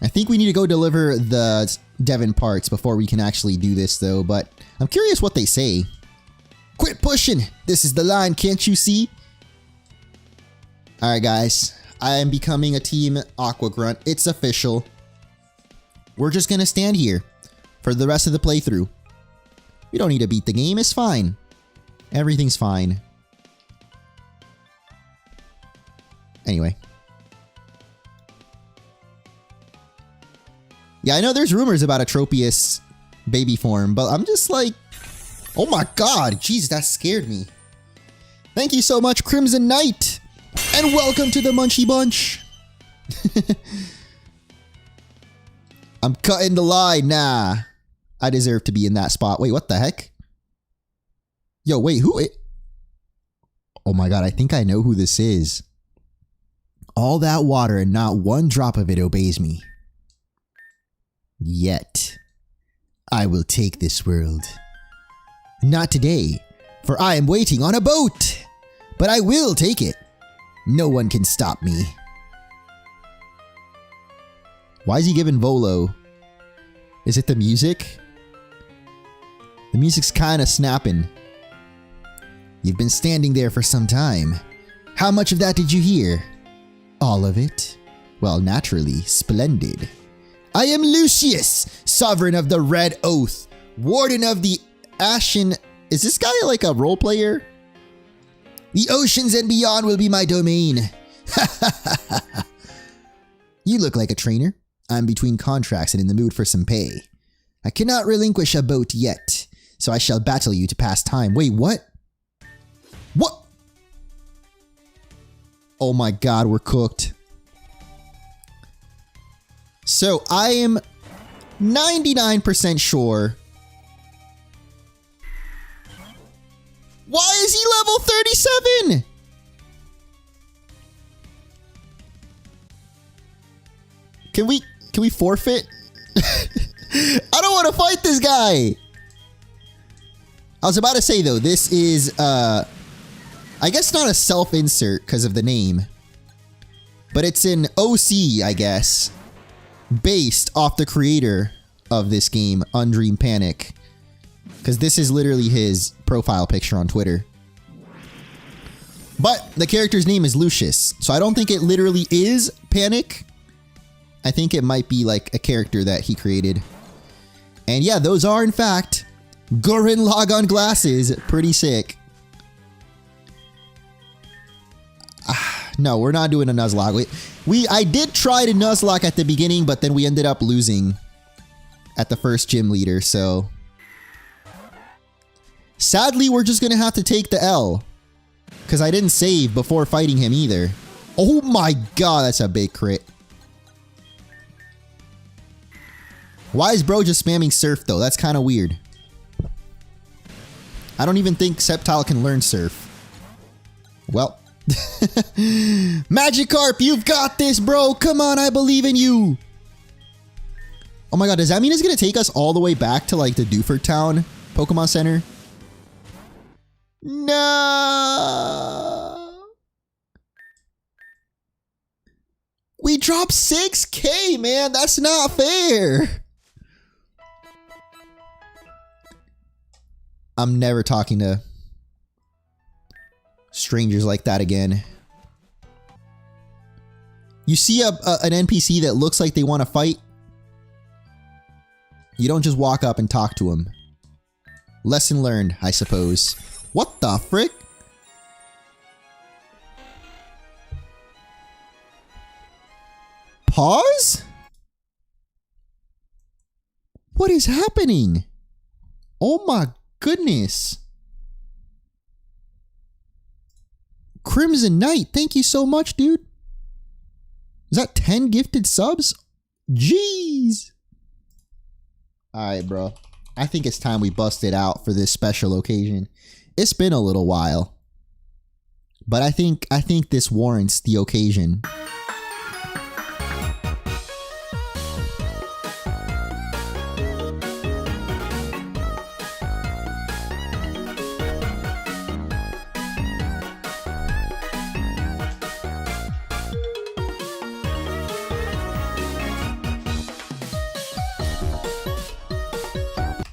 I think we need to go deliver the Devon parts before we can actually do this, though, but I'm curious what they say. Quit pushing! This is the line, can't you see? Alright, guys. I am becoming a Team Aqua Grunt. It's official. We're just gonna stand here for the rest of the playthrough. We don't need to beat the game, it's fine. Everything's fine. Anyway. Yeah, I know there's rumors about a Tropius baby form, but I'm just like... Oh my god, jeez, that scared me. Thank you so much, Crimson Knight! And welcome to the Munchie Bunch! I'm cutting the line, nah. I deserve to be in that spot. Wait, what the heck? Yo, wait, who it? Oh my god, I think I know who this is. All that water and not one drop of it obeys me. Yet, I will take this world. Not today, for I am waiting on a boat. But I will take it. No one can stop me. Why is he giving Volo? Is it the music? The music's kinda snapping. You've been standing there for some time. How much of that did you hear? All of it? Well, naturally, splendid. I am Lucius, sovereign of the Red Oath, warden of the Ashen, is this guy like a role player? The oceans and beyond will be my domain. You look like a trainer. I'm between contracts and in the mood for some pay. I cannot relinquish a boat yet, so I shall battle you to pass time. Wait, what? What? Oh my god, we're cooked. So I am 99% sure. Why is he level 37? Can we forfeit? I don't want to fight this guy. I was about to say though, this is I guess not a self-insert because of the name, but it's an OC, I guess, based off the creator of this game, Undream Panic, because this is literally his profile picture on Twitter. But the character's name is Lucius, so I don't think it literally is Panic. I think it might be like a character that he created. And yeah, those are in fact Gurren Lagann glasses. Pretty sick. No, we're not doing a Nuzlocke. I did try to Nuzlocke at the beginning, but then we ended up losing at the first gym leader, so sadly we're just gonna have to take the L, because I didn't save before fighting him either. Oh my god, that's a big crit. Why is bro just spamming Surf though? That's kind of weird. I don't even think Sceptile can learn Surf. Well. Magikarp, you've got this, bro. Come on, I believe in you. Oh my god, does that mean it's gonna take us all the way back to like the Dewford Town Pokemon Center? No. We dropped 6K, man. That's not fair. I'm never talking to strangers like that again. You see an NPC that looks like they want to fight, you don't just walk up and talk to them. Lesson learned, I suppose. What the frick? Pause? What is happening? Oh my goodness. Crimson Knight, thank you so much, dude. Is that 10 gifted subs? Jeez. Alright, bro. I think it's time we bust it out for this special occasion. It's been a little while, but I think this warrants the occasion.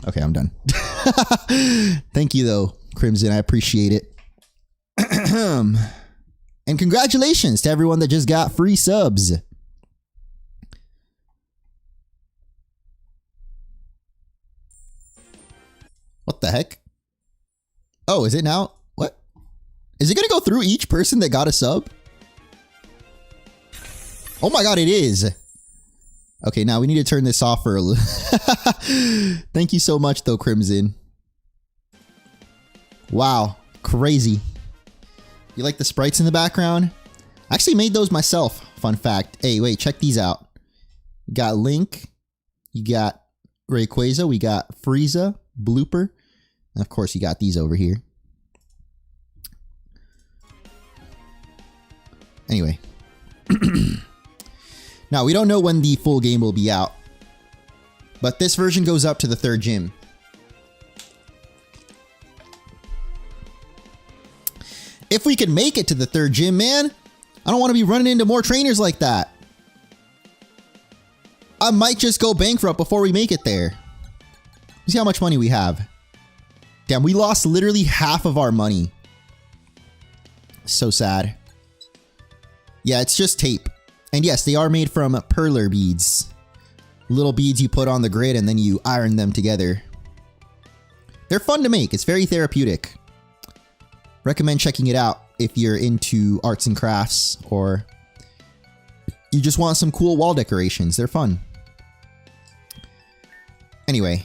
Okay, I'm done. Thank you, though, Crimson. I appreciate it. And congratulations to everyone that just got free subs. What the heck? Oh, is it now? What? Is it going to go through each person that got a sub? Oh my god, it is. Okay, now we need to turn this off for a little. Thank you so much, though, Crimson. Wow, crazy. You like the sprites in the background? I actually made those myself, fun fact. Hey, wait, check these out. You got Link, you got Rayquaza, we got Frieza, Blooper, and of course you got these over here. Anyway. Now, we don't know when the full game will be out, but this version goes up to the 3rd gym. If we can make it to the 3rd gym, man, I don't want to be running into more trainers like that. I might just go bankrupt before we make it there. See how much money we have. Damn, we lost literally half of our money. So sad. Yeah, it's just tape. And yes, they are made from perler beads. Little beads you put on the grid and then you iron them together. They're fun to make. It's very therapeutic. Recommend checking it out if you're into arts and crafts or you just want some cool wall decorations. They're fun. Anyway,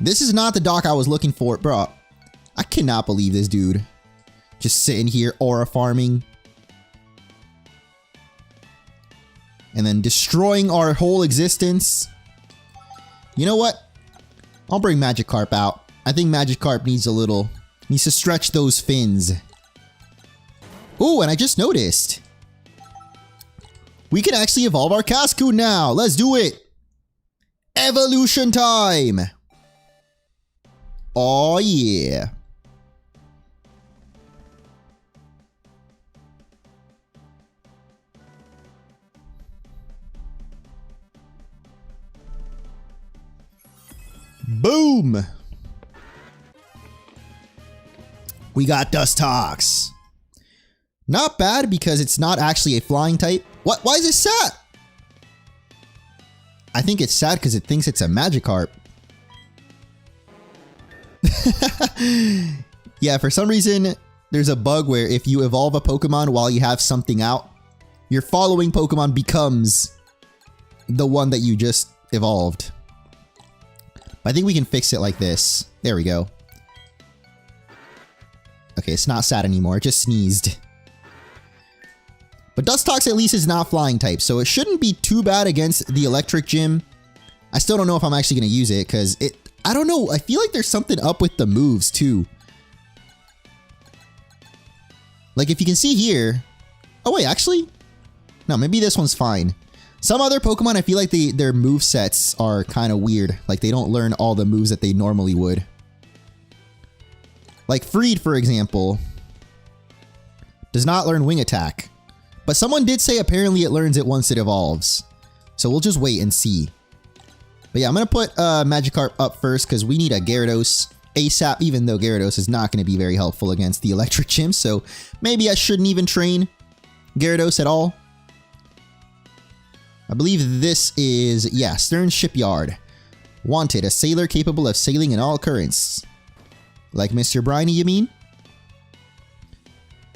this is not the dock I was looking for. Bro, I cannot believe this dude. Just sitting here aura farming. And then destroying our whole existence. You know what? I'll bring Magikarp out. I think Magikarp needs needs to stretch those fins. Ooh, and I just noticed. We can actually evolve our Cascoon now. Let's do it. Evolution time. Oh yeah. Boom! We got Dustox. Not bad because it's not actually a flying type. What? Why is it sad? I think it's sad because it thinks it's a Magikarp. Yeah, for some reason, there's a bug where if you evolve a Pokemon while you have something out, your following Pokemon becomes the one that you just evolved. I think we can fix it like this. There we go. Okay, it's not sad anymore. It just sneezed. But Dustox at least is not flying type, so it shouldn't be too bad against the electric gym. I still don't know if I'm actually going to use it because I don't know. I feel like there's something up with the moves too. Like if you can see here. Oh wait, actually? No, maybe this one's fine. Some other Pokemon, I feel like their move sets are kind of weird. Like they don't learn all the moves that they normally would. Like Freed, for example, does not learn Wing Attack. But someone did say apparently it learns it once it evolves. So we'll just wait and see. But yeah, I'm going to put Magikarp up first because we need a Gyarados ASAP, even though Gyarados is not going to be very helpful against the electric gym. So maybe I shouldn't even train Gyarados at all. I believe this is, yeah, Stern Shipyard. Wanted, a sailor capable of sailing in all currents. Like Mr. Briny, you mean?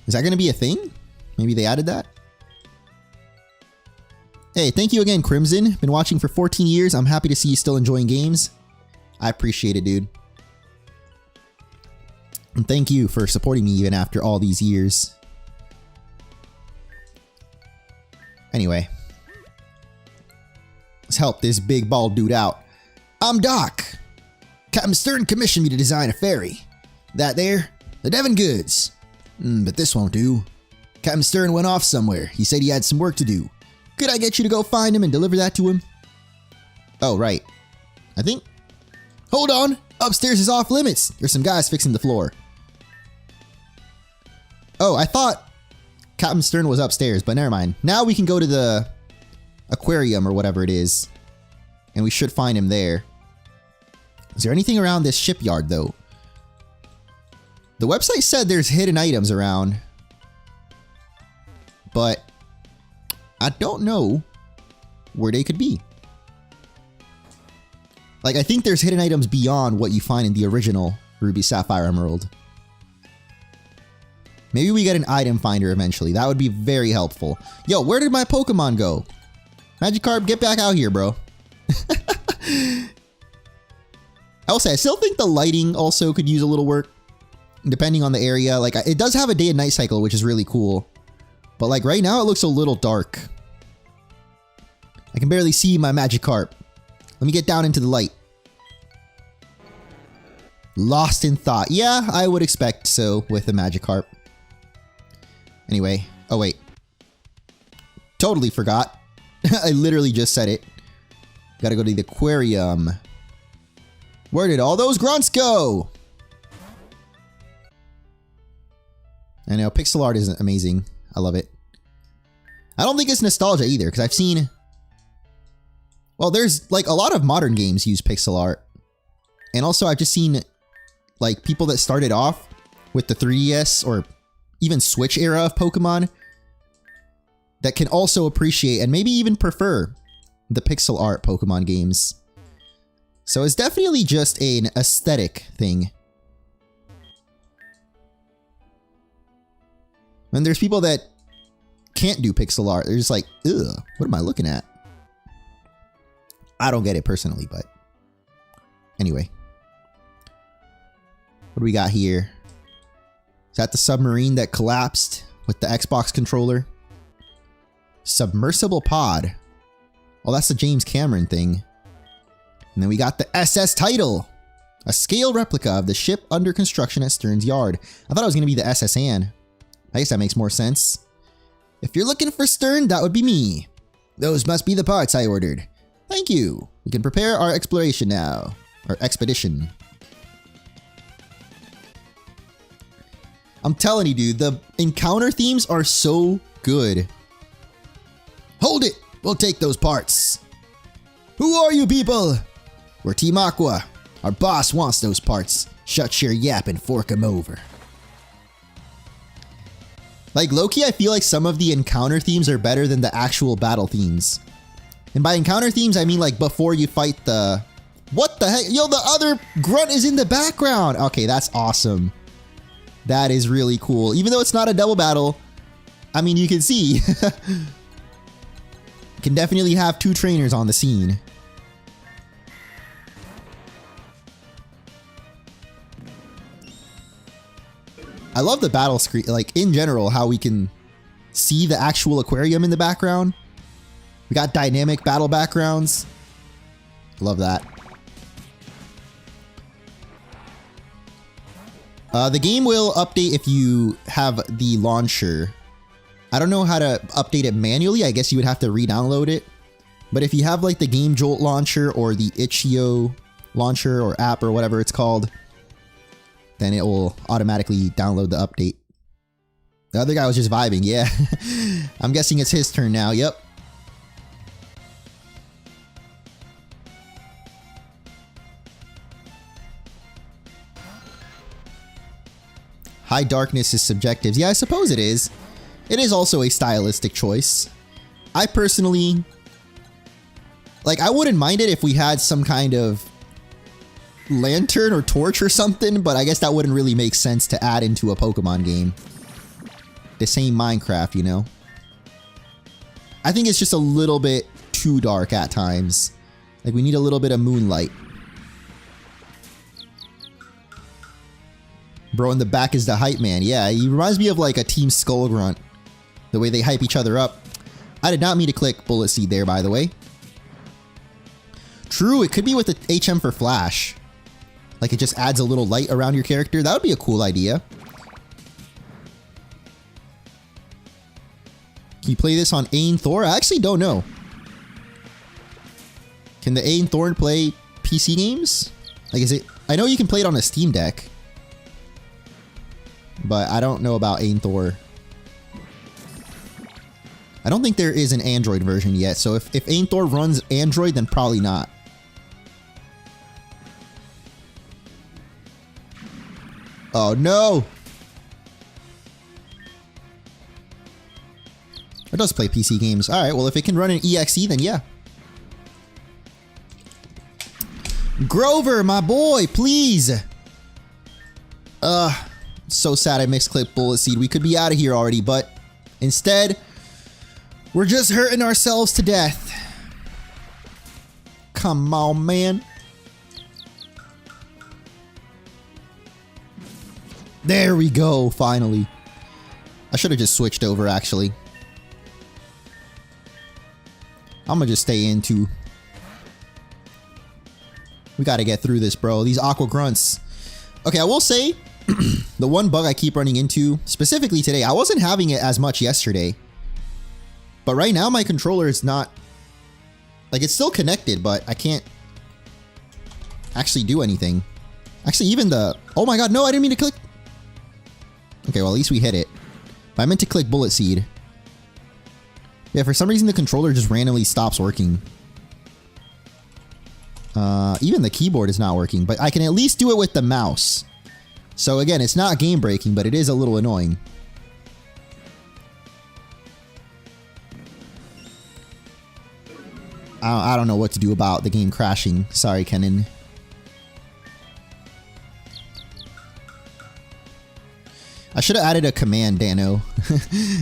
Is that going to be a thing? Maybe they added that? Hey, thank you again, Crimson. Been watching for 14 years. I'm happy to see you still enjoying games. I appreciate it, dude. And thank you for supporting me even after all these years. Anyway. Let's help this big bald dude out. I'm Doc. Captain Stern commissioned me to design a ferry. That there, the Devon goods. But this won't do. Captain Stern went off somewhere. He said he had some work to do. Could I get you to go find him and deliver that to him? Oh, right. I think... Hold on! Upstairs is off limits! There's some guys fixing the floor. Oh, I thought Captain Stern was upstairs, but never mind. Now we can go to the aquarium or whatever it is. And we should find him there. Is there anything around this shipyard, though? The website said there's hidden items around. But I don't know where they could be. Like, I think there's hidden items beyond what you find in the original Ruby Sapphire Emerald. Maybe we get an item finder eventually. That would be very helpful. Yo, where did my Pokemon go? Magikarp, get back out here, bro. I'll say, I still think the lighting also could use a little work. Depending on the area. Like, it does have a day and night cycle, which is really cool. But like right now, it looks a little dark. I can barely see my Magikarp. Let me get down into the light. Lost in thought. Yeah, I would expect so with the Magikarp. Anyway. Oh, wait. Totally forgot. I literally just said it. Gotta go to the aquarium. Where did all those grunts go? I know, pixel art is amazing. I love it. I don't think it's nostalgia either, because I've seen... Well, there's, like, a lot of modern games use pixel art. And also, I've just seen, like, people that started off with the 3DS or even Switch era of Pokemon that can also appreciate and maybe even prefer the pixel art Pokemon games. So it's definitely just an aesthetic thing And there's people that can't do pixel art. They're just like, ugh, what am I looking at? I don't get it personally, but anyway. What do we got here? Is that the submarine that collapsed with the Xbox controller? Submersible pod. Oh, that's the James Cameron thing. And then we got the SS title. A scale replica of the ship under construction at Stern's Yard. I thought it was going to be the SS Anne. I guess that makes more sense. If you're looking for Stern, that would be me. Those must be the parts I ordered. Thank you. We can prepare our exploration now. Or expedition. I'm telling you, dude, the encounter themes are so good. Hold it! We'll take those parts. Who are you people? We're Team Aqua. Our boss wants those parts. Shut your yap and fork him over. Like, low-key, I feel like some of the encounter themes are better than the actual battle themes. And by encounter themes, I mean like before you fight the... What the heck? Yo, the other grunt is in the background. Okay, that's awesome. That is really cool. Even though it's not a double battle, I mean, you can see. Can definitely have two trainers on the scene. I love the battle screen, like in general, how we can see the actual aquarium in the background. We got dynamic battle backgrounds. Love that. The game will update if you have the launcher. I don't know how to update it manually. I guess you would have to re-download it. But if you have like the Game Jolt launcher or the Itch.io launcher or app or whatever it's called, then it will automatically download the update. The other guy was just vibing, yeah. I'm guessing it's his turn now, yep. High darkness is subjective. Yeah, I suppose it is. It is also a stylistic choice. I personally... Like, I wouldn't mind it if we had some kind of lantern or torch or something, but I guess that wouldn't really make sense to add into a Pokemon game. The same Minecraft, you know? I think it's just a little bit too dark at times. Like, we need a little bit of moonlight. Bro in the back is the hype man. Yeah, he reminds me of like a Team Skull Grunt. The way they hype each other up. I did not mean to click Bullet Seed there, by the way. True, it could be with the HM for Flash. Like it just adds a little light around your character. That would be a cool idea. Can you play this on Ain Thor? I actually don't know. Can the Ain Thorn play PC games? Like, is it... I know you can play it on a Steam Deck. But I don't know about Ain Thor. I don't think there is an Android version yet, so if Ain Thor runs Android, then probably not. Oh no! It does play PC games. Alright, well if it can run an EXE, then yeah. Grover, my boy, please! So sad I misclicked Bullet Seed. We could be out of here already, but instead, we're just hurting ourselves to death. Come on, man. There we go, finally. I should have just switched over, actually. I'm gonna just stay in, too. We gotta get through this, bro. These Aqua Grunts. Okay, I will say... the one bug I keep running into, specifically today, I wasn't having it as much yesterday. But right now my controller is not... Like, it's still connected, but I can't actually do anything. Actually, even the... Oh my god, no, I didn't mean to click... Okay, well, at least we hit it. But I meant to click Bullet Seed. Yeah, for some reason the controller just randomly stops working. Even the keyboard is not working, but I can at least do it with the mouse. So again, it's not game breaking, but it is a little annoying. I don't know what to do about the game crashing. Sorry, Kenan. I should have added a command, Dano,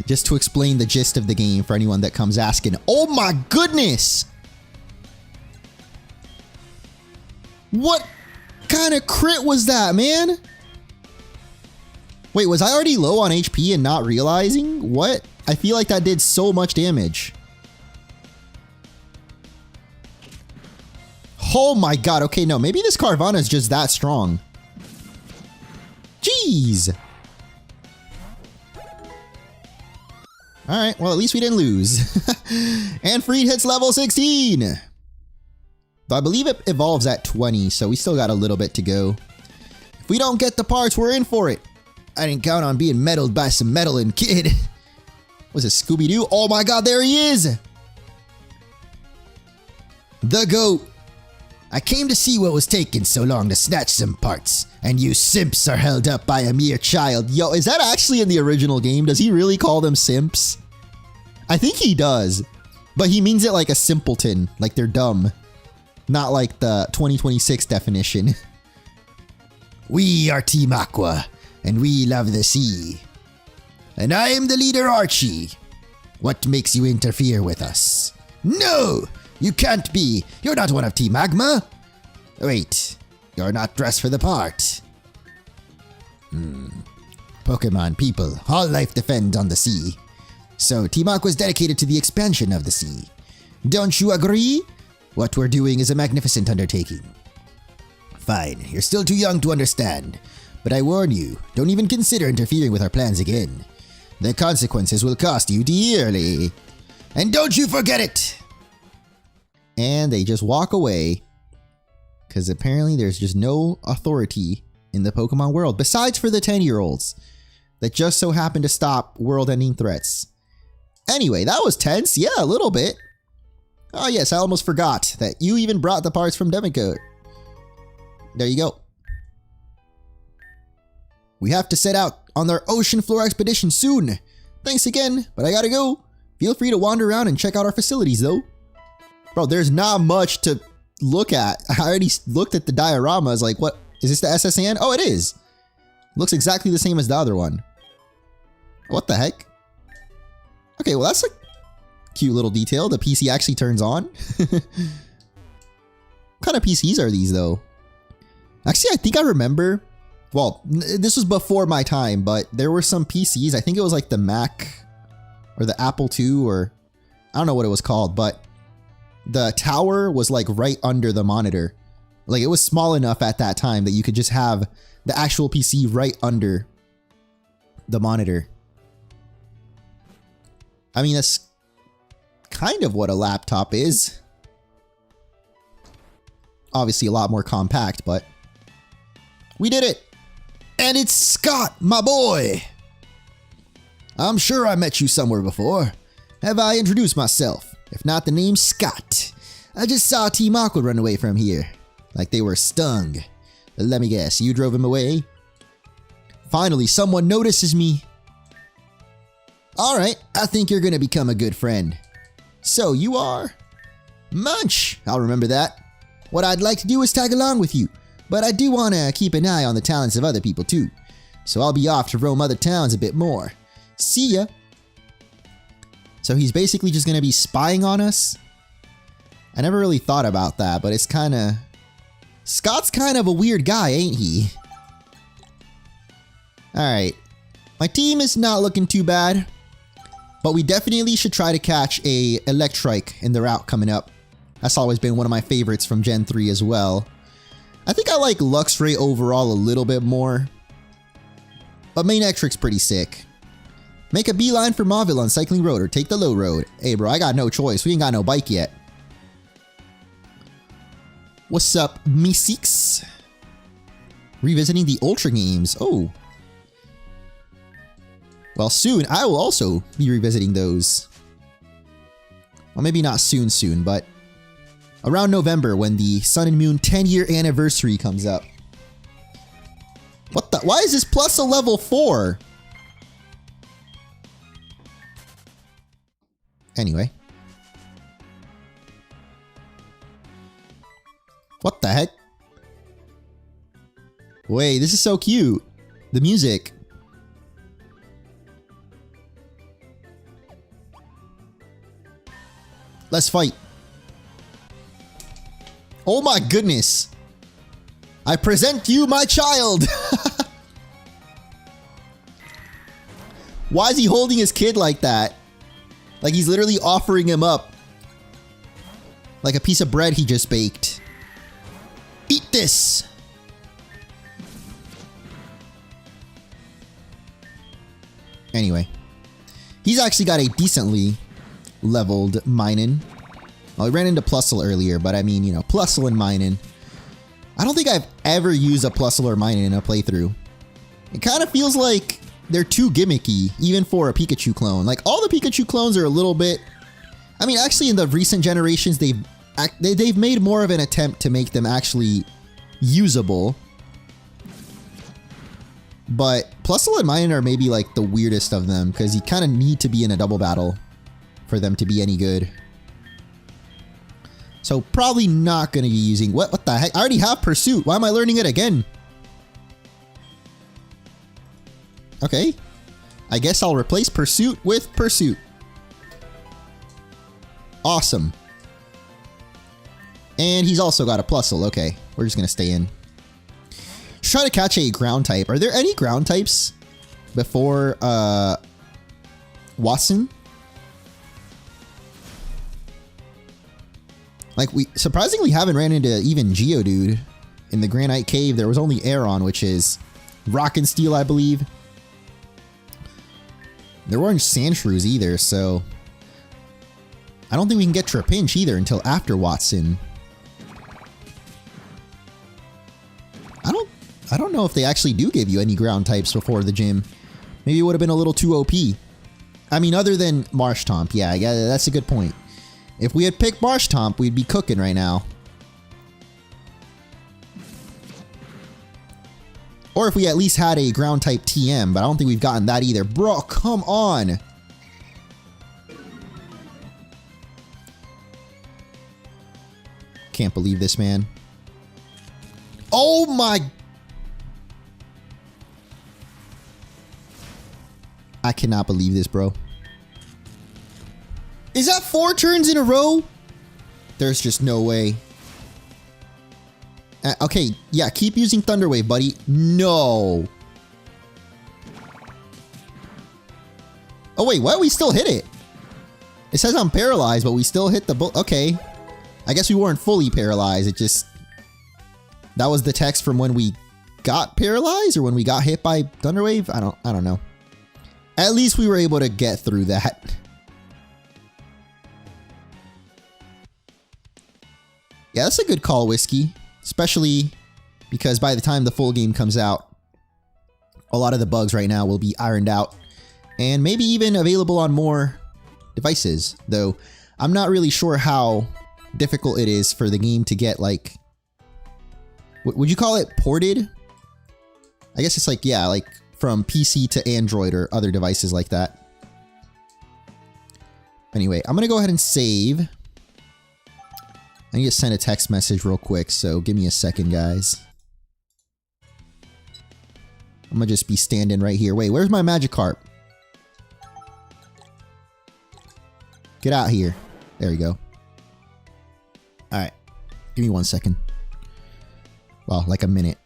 just to explain the gist of the game for anyone that comes asking. Oh my goodness! What kind of crit was that, man? Wait, was I already low on HP and not realizing? What? I feel like that did so much damage. Oh my god, okay, no, maybe this Carvana is just that strong. Jeez! Alright, well at least we didn't lose. And Freed hits level 16! Though I believe it evolves at 20, so we still got a little bit to go. If we don't get the parts, we're in for it. I didn't count on being meddled by some meddling kid. Was it Scooby-Doo? Oh my god, there he is! The GOAT! I came to see what was taking so long to snatch some parts, and you simps are held up by a mere child. Yo, is that actually in the original game? Does he really call them simps? I think he does, but he means it like a simpleton, like they're dumb. Not like the 2026 definition. We are Team Aqua, and we love the sea. And I am the leader, Archie. What makes you interfere with us? No! You can't be! You're not one of Team Magma! Wait, you're not dressed for the part. Pokemon people, all life depends on the sea. So Team Aqua is dedicated to the expansion of the sea. Don't you agree? What we're doing is a magnificent undertaking. Fine, you're still too young to understand. But I warn you, don't even consider interfering with our plans again. The consequences will cost you dearly. And don't you forget it! And they just walk away. Because apparently there's just no authority in the Pokemon world. Besides for the 10-year-olds. That just so happen to stop world-ending threats. Anyway, that was tense. Yeah, a little bit. Oh yes, I almost forgot that you even brought the parts from Demigod. There you go. We have to set out on our ocean floor expedition soon. Thanks again, but I gotta go. Feel free to wander around and check out our facilities though. Bro, there's not much to look at. I already looked at the dioramas. Like, what? Is this the SSN? Oh, it is. Looks exactly the same as the other one. What the heck? Okay, well, that's a cute little detail. The PC actually turns on. What kind of PCs are these, though? Actually, I think I remember. Well, this was before my time, but there were some PCs. I think it was like the Mac or the Apple II, or I don't know what it was called, but the tower was like right under the monitor. Like it was small enough at that time that you could just have the actual PC right under the monitor. I mean, that's kind of what a laptop is. Obviously a lot more compact, but we did it. And it's Scott, my boy. I'm sure I met you somewhere before. Have I introduced myself? If not, the name's Scott. I just saw Team Aqua run away from here. Like they were stung. Let me guess, you drove him away? Finally, someone notices me. Alright, I think you're gonna become a good friend. So, you are? Munch! I'll remember that. What I'd like to do is tag along with you, but I do want to keep an eye on the talents of other people too. So I'll be off to roam other towns a bit more. See ya! So he's basically just gonna be spying on us? I never really thought about that, but it's kinda... Scott's kind of a weird guy, ain't he? Alright. My team is not looking too bad, but we definitely should try to catch a Electrike in the route coming up. That's always been one of my favorites from Gen 3 as well. I think I like Luxray overall a little bit more, but Manectric's pretty sick. Make a beeline for Mauville on Cycling Road or take the low road. Hey bro, I got no choice. We ain't got no bike yet. What's up, Meeseeks? Revisiting the Ultra games. Oh. Well, soon I will also be revisiting those. Well, maybe not soon, but around November when the Sun and Moon 10-year anniversary comes up. What the? Why is this plus a level 4? Anyway. What the heck? Wait, this is so cute. The music. Let's fight. Oh my goodness. I present you my child. Why is he holding his kid like that? Like he's literally offering him up. Like a piece of bread he just baked. Eat this. Anyway. He's actually got a decently leveled Minin. Well, I ran into Plusle earlier, but I mean, you know, Plusle and Minin. I don't think I've ever used a Plusle or Minin in a playthrough. It kind of feels like they're too gimmicky, even for a Pikachu clone. Like, all the Pikachu clones are a little bit... I mean, actually, in the recent generations, they've made more of an attempt to make them actually usable. But Plusle and Minin are maybe, like, the weirdest of them, because you kind of need to be in a double battle for them to be any good. So, probably not going to be using... What the heck? I already have Pursuit. Why am I learning it again? Okay. I guess I'll replace Pursuit with Pursuit. Awesome. And he's also got a Plusle. Okay. We're just going to stay in. Let's try to catch a ground type. Are there any ground types before Wattson? Like, we surprisingly haven't ran into even Geodude. In the Granite Cave, there was only Aeron, which is Rock and Steel, I believe. There weren't Sandshrews either, so... I don't think we can get Trapinch either until after Wattson. I don't know if they actually do give you any ground types before the gym. Maybe it would have been a little too OP. I mean, other than Marshtomp. Yeah, that's a good point. If we had picked Marshtomp, we'd be cooking right now. Or if we at least had a ground type TM, but I don't think we've gotten that either. Bro, come on! Can't believe this, man. Oh my... I cannot believe this, bro. Is that 4 turns in a row? There's just no way. Okay, yeah, keep using Thunder Wave, buddy. No. Oh wait, what? We still hit it. It says I'm paralyzed, but we still hit the bull. Okay. I guess we weren't fully paralyzed. It just... That was the text from when we got paralyzed or when we got hit by Thunder Wave? I don't know. At least we were able to get through that. Yeah, that's a good call, Whiskey. Especially because by the time the full game comes out, a lot of the bugs right now will be ironed out. And maybe even available on more devices. Though, I'm not really sure how difficult it is for the game to get, like... Would you call it ported? I guess it's like, yeah, like from PC to Android or other devices like that. Anyway, I'm going to go ahead and save. I need to send a text message real quick, so give me a second, guys. I'm going to just be standing right here. Wait, where's my Magikarp? Get out here. There we go. Alright. Give me 1 second. Well, like a minute.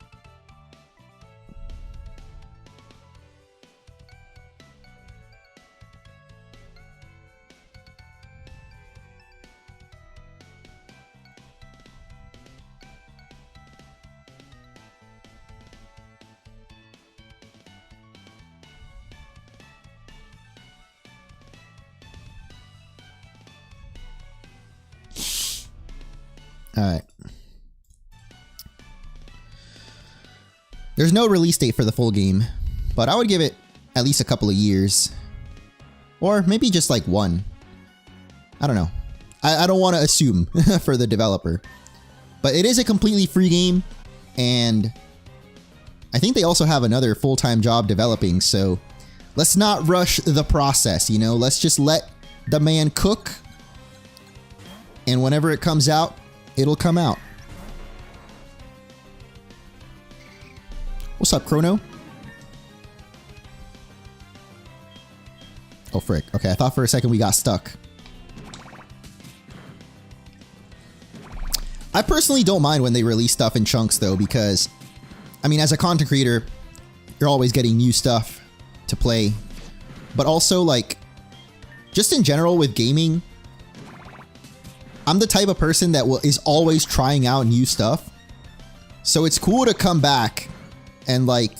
Alright. There's no release date for the full game, but I would give it at least a couple of years. Or maybe just like 1. I don't know. I don't want to assume for the developer. But it is a completely free game, and I think they also have another full-time job developing, so let's not rush the process, you know? Let's just let the man cook, and whenever it comes out, it'll come out. What's up, Chrono? Oh, frick. Okay, I thought for a second we got stuck. I personally don't mind when they release stuff in chunks though, because, I mean, as a content creator, you're always getting new stuff to play. But also, like, just in general with gaming, I'm the type of person that is always trying out new stuff. So it's cool to come back and, like,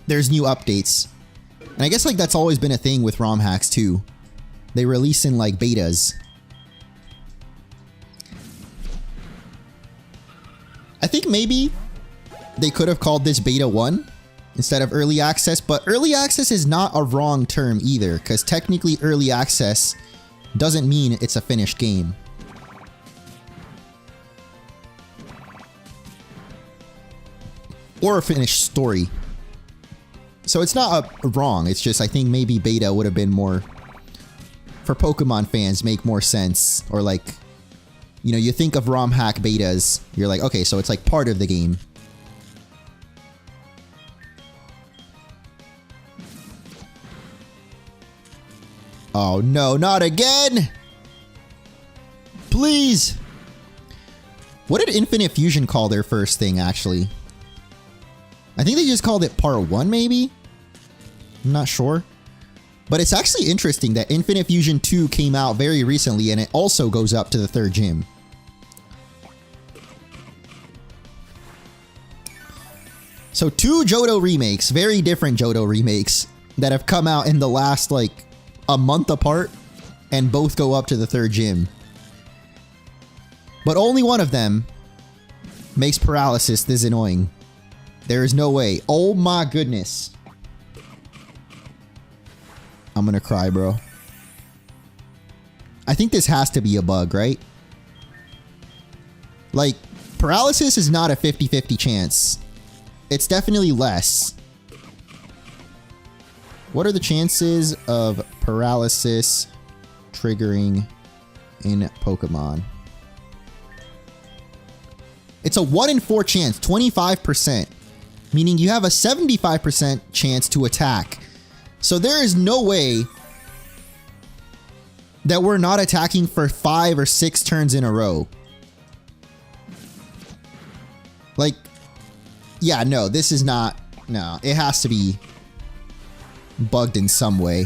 there's new updates. And I guess, like, that's always been a thing with ROM hacks too. They release in, like, betas. I think maybe they could have called this beta 1 instead of early access, but early access is not a wrong term either, because technically early access doesn't mean it's a finished game. Or a finished story. So it's not wrong, it's just I think maybe beta would have been more, for Pokemon fans, make more sense. Or like, you know, you think of ROM hack betas, you're like, okay, so it's like part of the game. Oh no, not again! Please! What did Infinite Fusion call their first thing, actually? I think they just called it Part 1, maybe? I'm not sure. But it's actually interesting that Infinite Fusion 2 came out very recently, and it also goes up to the 3rd gym. So 2 Johto remakes, very different Johto remakes, that have come out in the last, like, a month apart, and both go up to the 3rd gym. But only one of them makes paralysis this annoying. There is no way. Oh my goodness. I'm gonna cry, bro. I think this has to be a bug, right? Like, paralysis is not a 50-50 chance. It's definitely less. What are the chances of paralysis triggering in Pokemon? It's a 1 in 4 chance, 25%. Meaning you have a 75% chance to attack. So there is no way that we're not attacking for 5 or 6 turns in a row. Like, yeah, no, this is not, no, it has to be bugged in some way.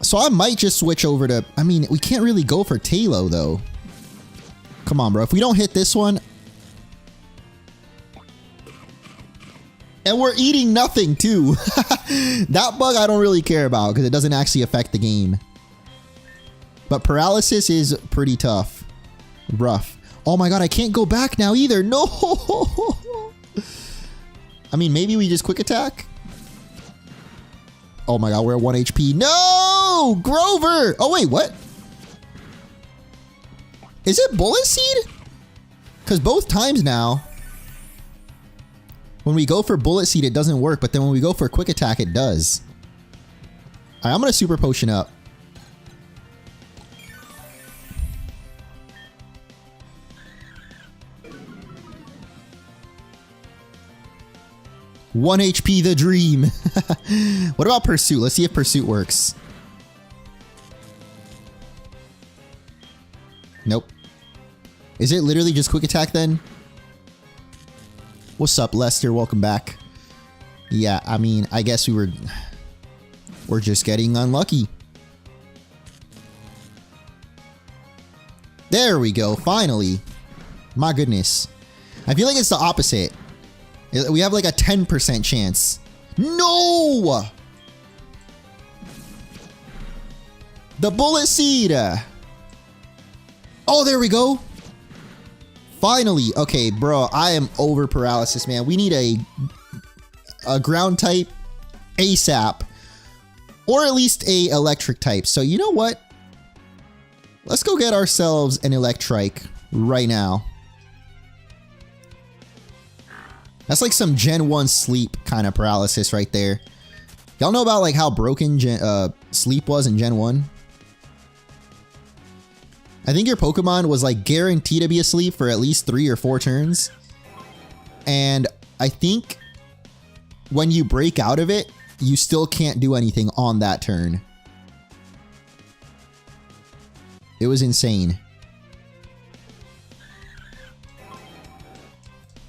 So I might just switch over to, I mean, we can't really go for Talo though. Come on, bro. If we don't hit this one, and we're eating nothing too. That bug I don't really care about because it doesn't actually affect the game. But paralysis is pretty tough. Rough. Oh my god, I can't go back now either. No! I mean, maybe we just quick attack? Oh my god, we're at 1 HP. No! Grover! Oh wait, what? Is it Bullet Seed? Because both times now, when we go for Bullet Seed, it doesn't work, but then when we go for Quick Attack, it does. Alright, I'm gonna Super Potion up. One HP, the dream. What about Pursuit? Let's see if Pursuit works. Nope. Is it literally just Quick Attack then? What's up, Lester? Welcome back. Yeah, I mean, I guess we're just getting unlucky. There we go, finally. My goodness. I feel like it's the opposite. We have like a 10% chance. No! The Bullet Seed! Oh, there we go. Finally. Okay, bro, I am over paralysis, man. We need a ground type ASAP. Or at least a electric type. So you know what? Let's go get ourselves an Electrike right now. That's like some Gen 1 sleep kind of paralysis right there. Y'all know about like how broken sleep was in Gen 1? I think your Pokemon was like guaranteed to be asleep for at least 3 or 4 turns. And I think when you break out of it, you still can't do anything on that turn. It was insane.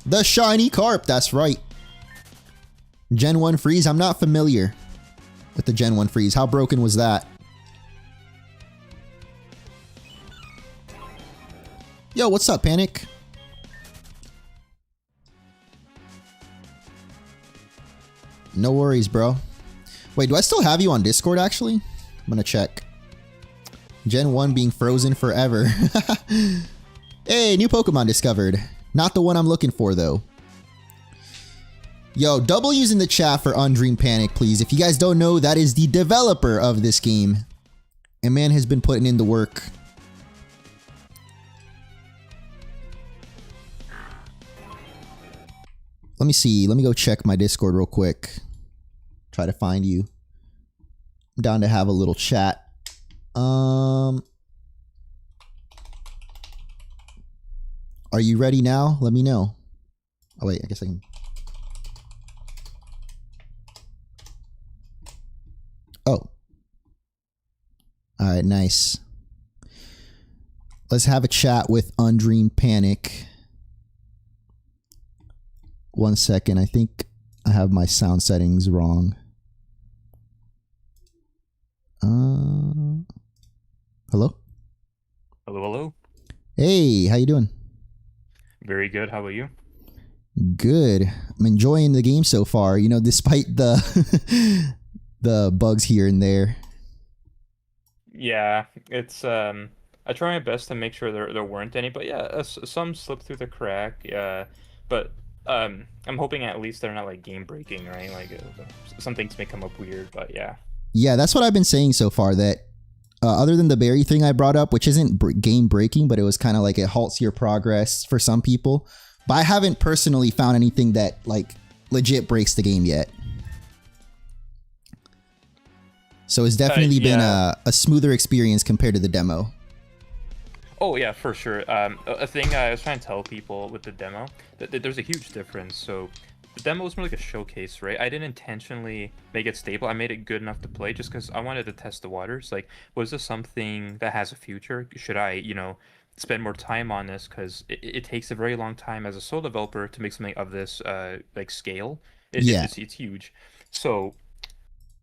The shiny carp, that's right. Gen 1 freeze, I'm not familiar with the Gen 1 freeze. How broken was that? Yo, what's up, Panic? No worries, bro. Wait, do I still have you on Discord, actually? I'm gonna check. Gen 1 being frozen forever. Hey, new Pokemon discovered. Not the one I'm looking for, though. Yo, W's in the chat for Undream Panic, please. If you guys don't know, that is the developer of this game. And man has been putting in the work. Let me see. Let me go check my Discord real quick. Try to find you. I'm down to have a little chat. Are you ready now? Let me know. Oh wait, I guess I can. Oh. Alright, nice. Let's have a chat with Undream Panic. 1 second, I think I have my sound settings wrong. Hello? Hello, hello. Hey, how you doing? Very good. How about you? Good. I'm enjoying the game so far, you know, despite the the bugs here and there. Yeah, it's I try my best to make sure there weren't any, but yeah, some slipped through the crack. Yeah, but I'm hoping at least they're not like game breaking, right? Like some things may come up weird, but yeah. Yeah, that's what I've been saying so far, that other than the berry thing I brought up, which isn't game breaking, but it was kind of like it halts your progress for some people. But I haven't personally found anything that like legit breaks the game yet. So it's definitely been a smoother experience compared to the demo. Oh yeah, for sure. A thing I was trying to tell people with the demo, that there's a huge difference. So the demo was more like a showcase, right? I didn't intentionally make it stable. I made it good enough to play just because I wanted to test the waters. Like, was this something that has a future? Should I, you know, spend more time on this? Because it takes a very long time as a sole developer to make something of this like scale. It's huge. So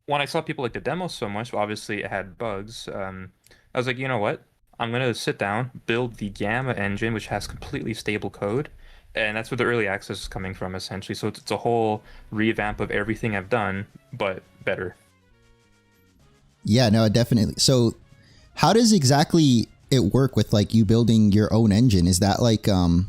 when I saw people like the demo so much, obviously it had bugs. I was like, you know what? I'm gonna sit down, build the Gamma engine, which has completely stable code, and that's where the early access is coming from, essentially. So it's a whole revamp of everything I've done, but better. Yeah, no, definitely. So how does exactly it work with like you building your own engine? Is that like I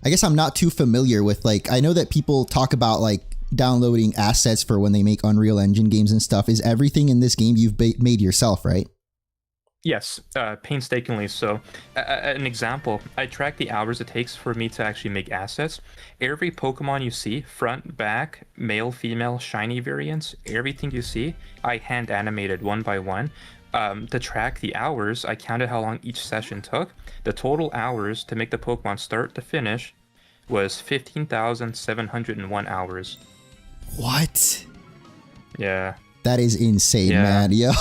guess I'm not too familiar with, like, I know that people talk about like downloading assets for when they make Unreal Engine games and stuff. Is everything in this game you've made yourself, right? Yes, painstakingly. So, an example, I track the hours it takes for me to actually make assets. Every Pokemon you see, front, back, male, female, shiny variants, everything you see, I hand animated one by one. To track the hours, I counted how long each session took. The total hours to make the Pokemon start to finish was 15,701 hours. What? Yeah. That is insane, man. Yeah.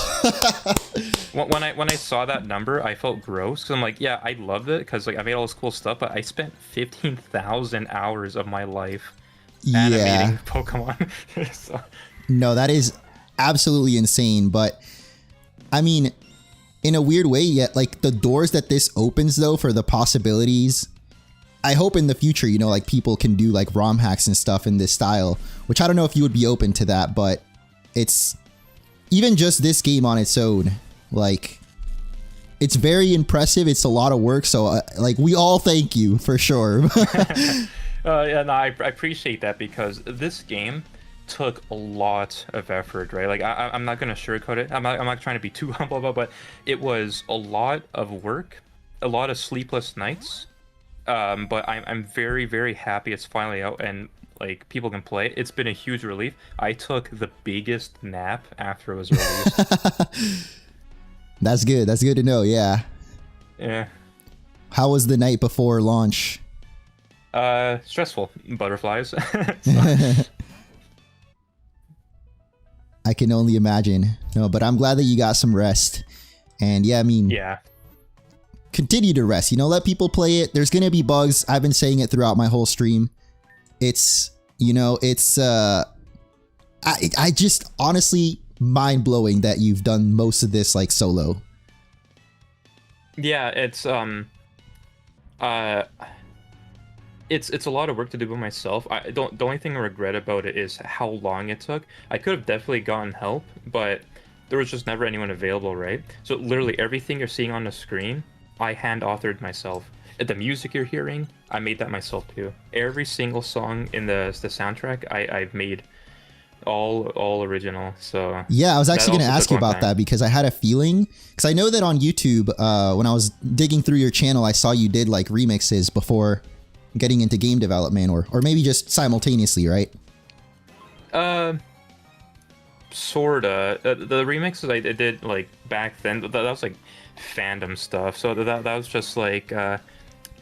When I saw that number, I felt gross because I'm like, yeah, I loved it because like I made all this cool stuff, but I spent 15,000 hours of my life animating Pokemon. So. No, that is absolutely insane. But I mean, in a weird way, yet like the doors that this opens though for the possibilities, I hope in the future, you know, like people can do like ROM hacks and stuff in this style, which I don't know if you would be open to that, but it's even just this game on its own, like it's very impressive. It's a lot of work. So like we all thank you for sure. Yeah, no, I appreciate that because this game took a lot of effort, right? Like I'm not going to sugarcoat it. I'm not trying to be too humble, but it was a lot of work, a lot of sleepless nights. But I'm very, very happy it's finally out and like people can play it. It's been a huge relief. I took the biggest nap after it was released. That's good. That's good to know. Yeah. Yeah. How was the night before launch? Stressful. Butterflies. I can only imagine. No, but I'm glad that you got some rest. And yeah, I mean, Yeah. continue to rest. You know, let people play it. There's gonna be bugs. I've been saying it throughout my whole stream. It's, you know, it's I just honestly mind blowing that you've done most of this like solo. Yeah, it's a lot of work to do by myself. The only thing I regret about it is how long it took. I could have definitely gotten help, but there was just never anyone available, right? So literally everything you're seeing on the screen, I hand authored myself. The music you're hearing, I made that myself too. Every single song in the soundtrack, I've made all original. So yeah, I was actually going to ask you about that because I had a feeling, because I know that on YouTube, when I was digging through your channel, I saw you did like remixes before getting into game development, or maybe just simultaneously, right? Sorta. The remixes I did like back then, that was like fandom stuff. So that was just like I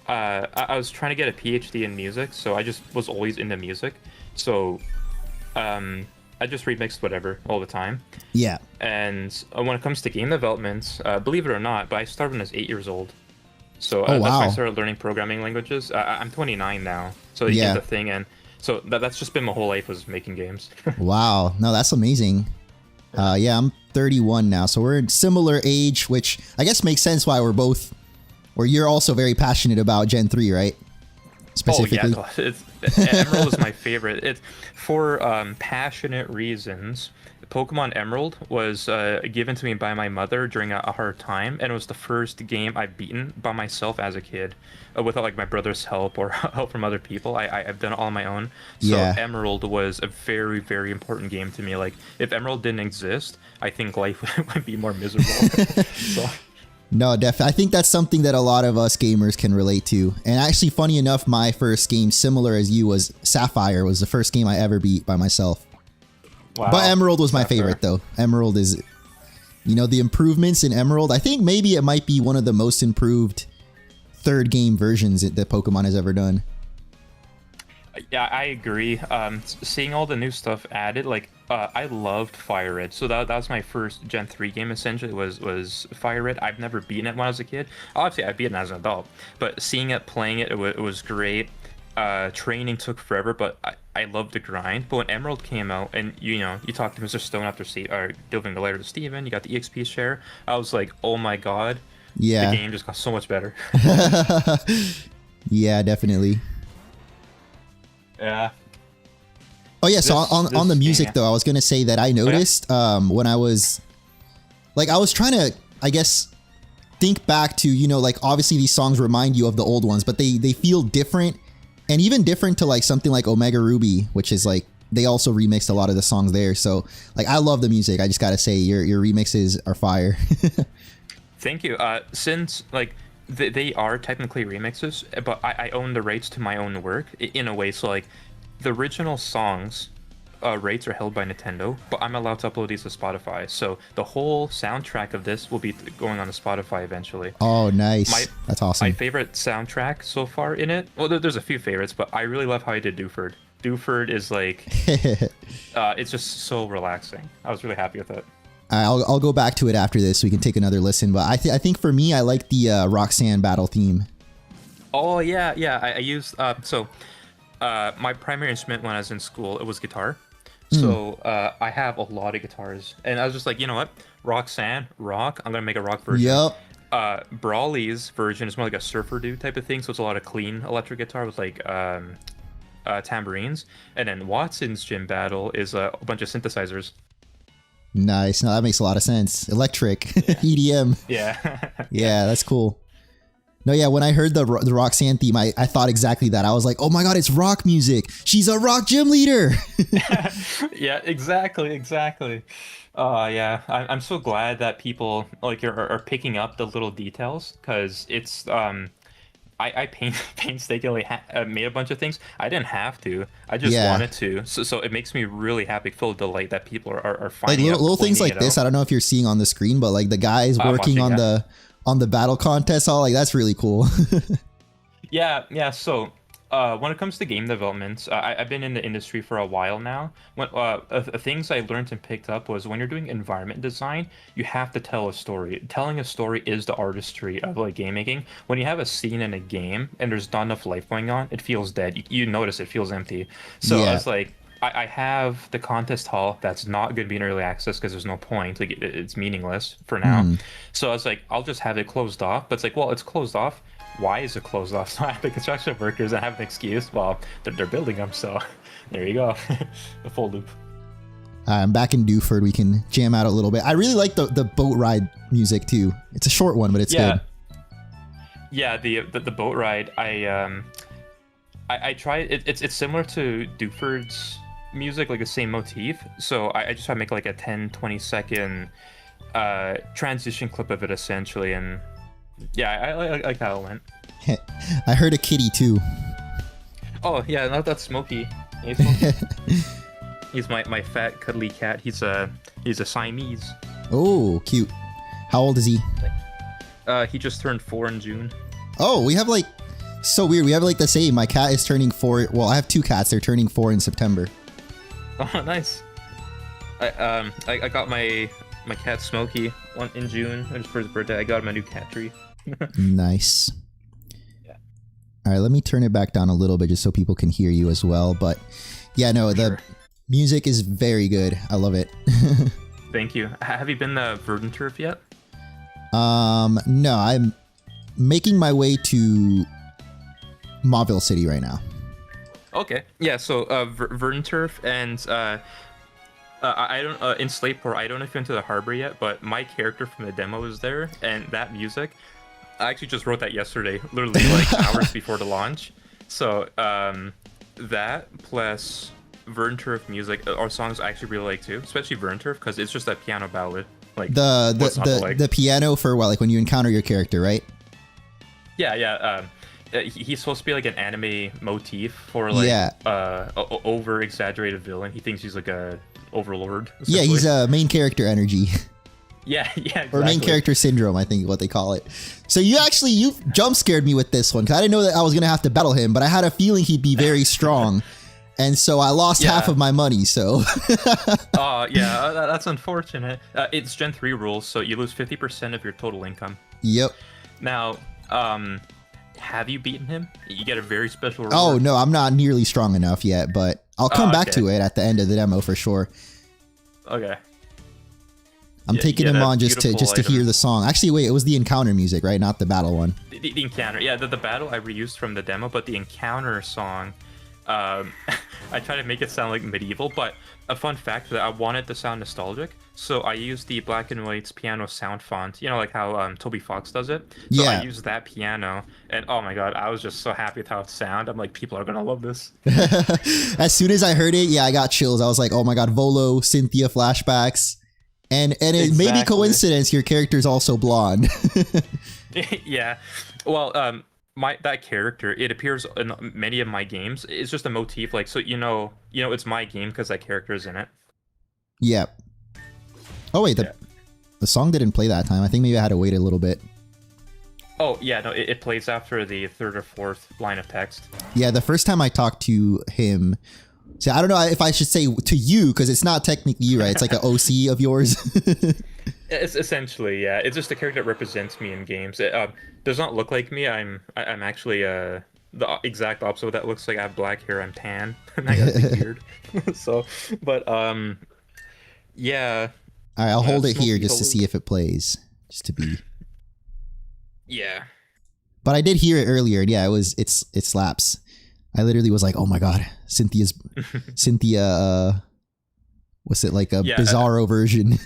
was trying to get a PhD in music, so I just was always into music. So I just remixed whatever all the time. Yeah. And when it comes to game development, believe it or not, but I started when I was 8 years old. So oh, that's wow. when I started learning programming languages. I'm 29 now, so you get the thing, and so that's just been my whole life, was making games. Wow, no, that's amazing. Yeah, I'm 31 now, so we're in similar age, which I guess makes sense why we're both, or you're also very passionate about Gen 3, right? Specifically. Oh yeah, Emerald is my favorite. It's for passionate reasons. Pokemon Emerald was given to me by my mother during a hard time, and it was the first game I've beaten by myself as a kid, without like my brother's help or help from other people. I've done it all on my own. So yeah. Emerald was a very, very important game to me. Like if Emerald didn't exist, I think life would be more miserable. So. No, definitely. I think that's something that a lot of us gamers can relate to. And actually, funny enough, my first game, similar as you, was Sapphire. Was the first game I ever beat by myself. Wow. But Emerald was my favorite, though. Emerald is, you know, the improvements in Emerald. I think maybe it might be one of the most improved third game versions that Pokemon has ever done. Yeah, I agree. Seeing all the new stuff added, like I loved Fire Red. So that was my first Gen 3 game. Essentially, was Fire Red. I've never beaten it when I was a kid. Obviously, I beat it as an adult. But seeing it, playing it, it was great. Training took forever, but I loved the grind. But when Emerald came out, and you know, you talked to Mr. Stone after delivering the letter to Steven, you got the EXP share. I was like, oh my god, yeah, the game just got so much better. Yeah, definitely. Yeah. Oh yeah, so on the music though, I was gonna say that I noticed when I was trying to, I guess, think back to, you know, like obviously these songs remind you of the old ones, but they feel different, and even different to like something like Omega Ruby, which is like they also remixed a lot of the songs there. So like I love the music. I just gotta say your remixes are fire. Thank you. Since like they are technically remixes, but I own the rights to my own work in a way. So like the original songs rights are held by Nintendo, but I'm allowed to upload these to Spotify. So the whole soundtrack of this will be going on to Spotify eventually. Oh, nice. That's awesome. My favorite soundtrack so far in it, well, there's a few favorites, but I really love how I did Dewford. Dewford is like, it's just so relaxing. I was really happy with it. I'll go back to it after this so we can take another listen, but I think for me, I like the Roxanne battle theme. Oh, yeah. I used, my primary instrument when I was in school, it was guitar. So I have a lot of guitars, and I was just like, you know what, Roxanne, rock. I'm gonna make a rock version. Yep. Brawly's version is more like a surfer dude type of thing, so it's a lot of clean electric guitar with like tambourines. And then Wattson's gym battle is a bunch of synthesizers. Nice. No, that makes a lot of sense. Electric, yeah. EDM. Yeah. Yeah, that's cool. No, yeah, when I heard the Roxanne theme, I thought exactly that. I was like, oh my god, it's rock music. She's a rock gym leader. Yeah, exactly. Yeah, I'm so glad that people like are picking up the little details, because it's I painstakingly made a bunch of things. I didn't have to. I just wanted to. So it makes me really happy, full of delight that people are finding like little things like this. I don't know if you're seeing on the screen, but like the guys working on the battle contest, all like that's really cool. Yeah. So When it comes to game development, I've been in the industry for a while now. Things I learned and picked up was when you're doing environment design, you have to tell a story. Telling a story is the artistry of like game making. When you have a scene in a game and there's not enough life going on, it feels dead. You notice it feels empty. So I Yeah. was like, I have the contest hall that's not going to be in early access because there's no point. Like it's meaningless for now. So I was like, I'll just have it closed off. But it's like, well, it's closed off. Why is it closed off? So I have the construction workers and have an excuse. Well, they're building them, so there you go. The full loop. I'm back in Dewford. We can jam out a little bit. I really like the boat ride music too. It's a short one, but it's good. Yeah, the boat ride. I tried. It's similar to Dewford's music, like the same motif. So I just try to make like a 10-20 second transition clip of it essentially, and yeah, I like how it went. I heard a kitty too. Oh yeah, no, that's Smokey. Hey, Smokey. He's my fat cuddly cat. He's a Siamese. Oh, cute. How old is he? He just turned 4 in June. Oh, we have like, so weird. We have like the same. My cat is turning 4. Well, I have 2 cats. They're turning 4 in September. Oh, nice. I got my cat Smokey in June for his birthday. I got him a new cat tree. Nice. Yeah. All right, let me turn it back down a little bit just so people can hear you as well. But yeah, no, the music is very good. I love it. Thank you. Have you been to Verdant Turf yet? No, I'm making my way to Mauville City right now. Okay. Yeah. So Verdant Turf and I don't in Slateport. I don't know if you're into the harbor yet, but my character from the demo is there, and that music. I actually just wrote that yesterday, literally like hours before the launch. So that plus Verdant Turf music or songs I actually really like too, especially Verdant Turf because it's just that piano ballad. Like the piano for what, like when you encounter your character, right? Yeah. He's supposed to be like an anime motif for like over exaggerated villain. He thinks he's like a overlord. Yeah, he's a main character energy. Yeah, exactly. Or main character syndrome, I think what they call it. So you jump scared me with this one because I didn't know that I was gonna have to battle him, but I had a feeling he'd be very strong, and so I lost half of my money. So. Oh yeah, that's unfortunate. It's Gen 3 rules, so you lose 50% of your total income. Yep. Now, have you beaten him? You get a very special reward. Oh no, I'm not nearly strong enough yet, but I'll come back to it at the end of the demo for sure. Okay. I'm taking him on just to hear the song. Actually, wait, it was the encounter music, right? Not the battle one. The encounter, yeah. The battle I reused from the demo, but the encounter song, I tried to make it sound like medieval. But a fun fact that I wanted to sound nostalgic, so I used the black and white piano sound font. You know, like how Toby Fox does it. So I used that piano, and oh my god, I was just so happy with how it sounded. I'm like, people are gonna love this. As soon as I heard it, I got chills. I was like, oh my god, Volo, Cynthia flashbacks. And it may be coincidence your character's also blonde. Yeah. Well, that character, it appears in many of my games. It's just a motif, like, so you know it's my game because that character is in it. Yeah. Oh wait, the song didn't play that time. I think maybe I had to wait a little bit. Oh yeah, no, it plays after the 3rd or 4th line of text. Yeah, the first time I talked to him. See, I don't know if I should say to you because it's not technically you, right? It's like an OC of yours. It's essentially, yeah. It's just a character that represents me in games. It does not look like me. I'm actually the exact opposite of what that looks like. I have black hair. I'm tan. And I got a big beard. So, but yeah. All right, I'll hold it here just to see if it plays, just to be. Yeah. But I did hear it earlier, and yeah, it slaps. I literally was like, oh my god, Cynthia, what's it, like a Bizarro version?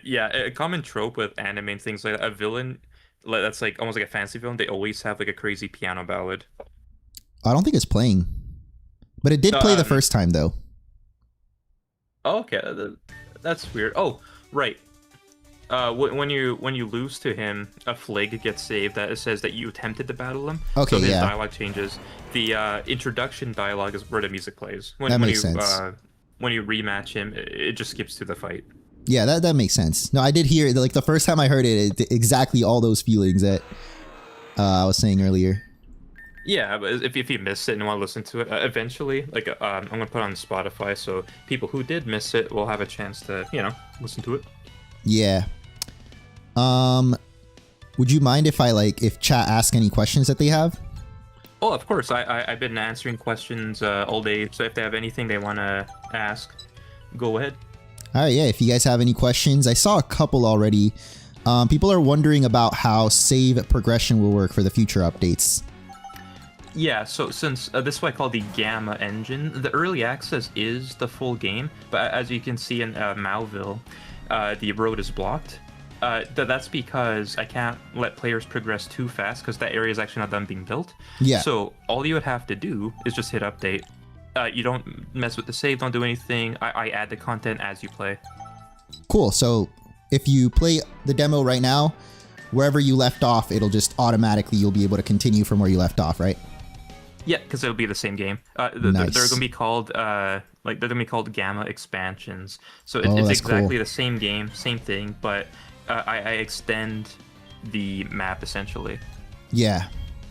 Yeah, a common trope with anime and things like that, a villain that's like almost like a fantasy villain, they always have like a crazy piano ballad. I don't think it's playing. But it did play the first time though. Oh, okay, that's weird. Oh, right. When you lose to him, a flag gets saved that it says that you attempted to battle him. Okay, so his dialogue changes. The introduction dialogue is where the music plays. That makes sense. When you rematch him, it just skips to the fight. Yeah, that makes sense. No, I did hear like the first time I heard it exactly all those feelings that I was saying earlier. Yeah, but if you miss it and want to listen to it, eventually, like I'm gonna put it on Spotify, so people who did miss it will have a chance to, listen to it. Yeah. Would you mind if if chat ask any questions that they have? Oh, of course. I've been answering questions all day, so if they have anything they want to ask, go ahead. All right, yeah. If you guys have any questions, I saw a couple already. People are wondering about how save progression will work for the future updates. Yeah, so since this is what I call the Gamma engine, the early access is the full game, but as you can see in Mauville, the road is blocked. That's because I can't let players progress too fast because that area is actually not done being built. Yeah. So all you would have to do is just hit update. You don't mess with the save, don't do anything. I add the content as you play. Cool. So if you play the demo right now, wherever you left off, it'll just automatically, you'll be able to continue from where you left off, right? Yeah, because it'll be the same game. Nice. They're gonna be called they're gonna be called Gamma expansions. So it's that's exactly cool. the same game, same thing, but I extend the map essentially. Yeah.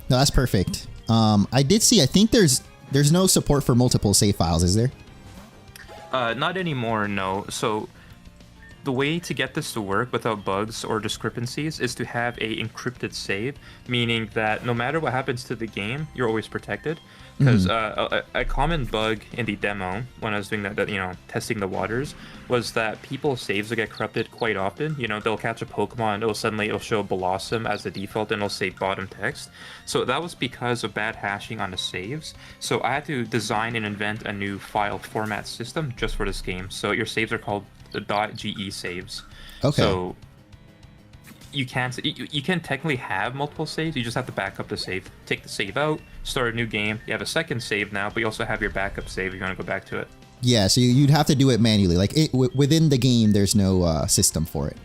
No, that's perfect. I did see, I think there's no support for multiple save files, is there? Not anymore, no. So the way to get this to work without bugs or discrepancies is to have a encrypted save, meaning that no matter what happens to the game, you're always protected. Because a common bug in the demo, when I was doing that, testing the waters, was that people's saves will get corrupted quite often. They'll catch a Pokemon, it'll show Blossom as the default, and it'll say bottom text. So that was because of bad hashing on the saves. So I had to design and invent a new file format system just for this game. So your saves are called the .ge saves. Okay. So you can technically have multiple saves. You just have to back up the save. Take the save out, start a new game. You have a second save now, but you also have your backup save if you want to go back to it. Yeah, so you'd have to do it manually. Like within the game, there's no system for it.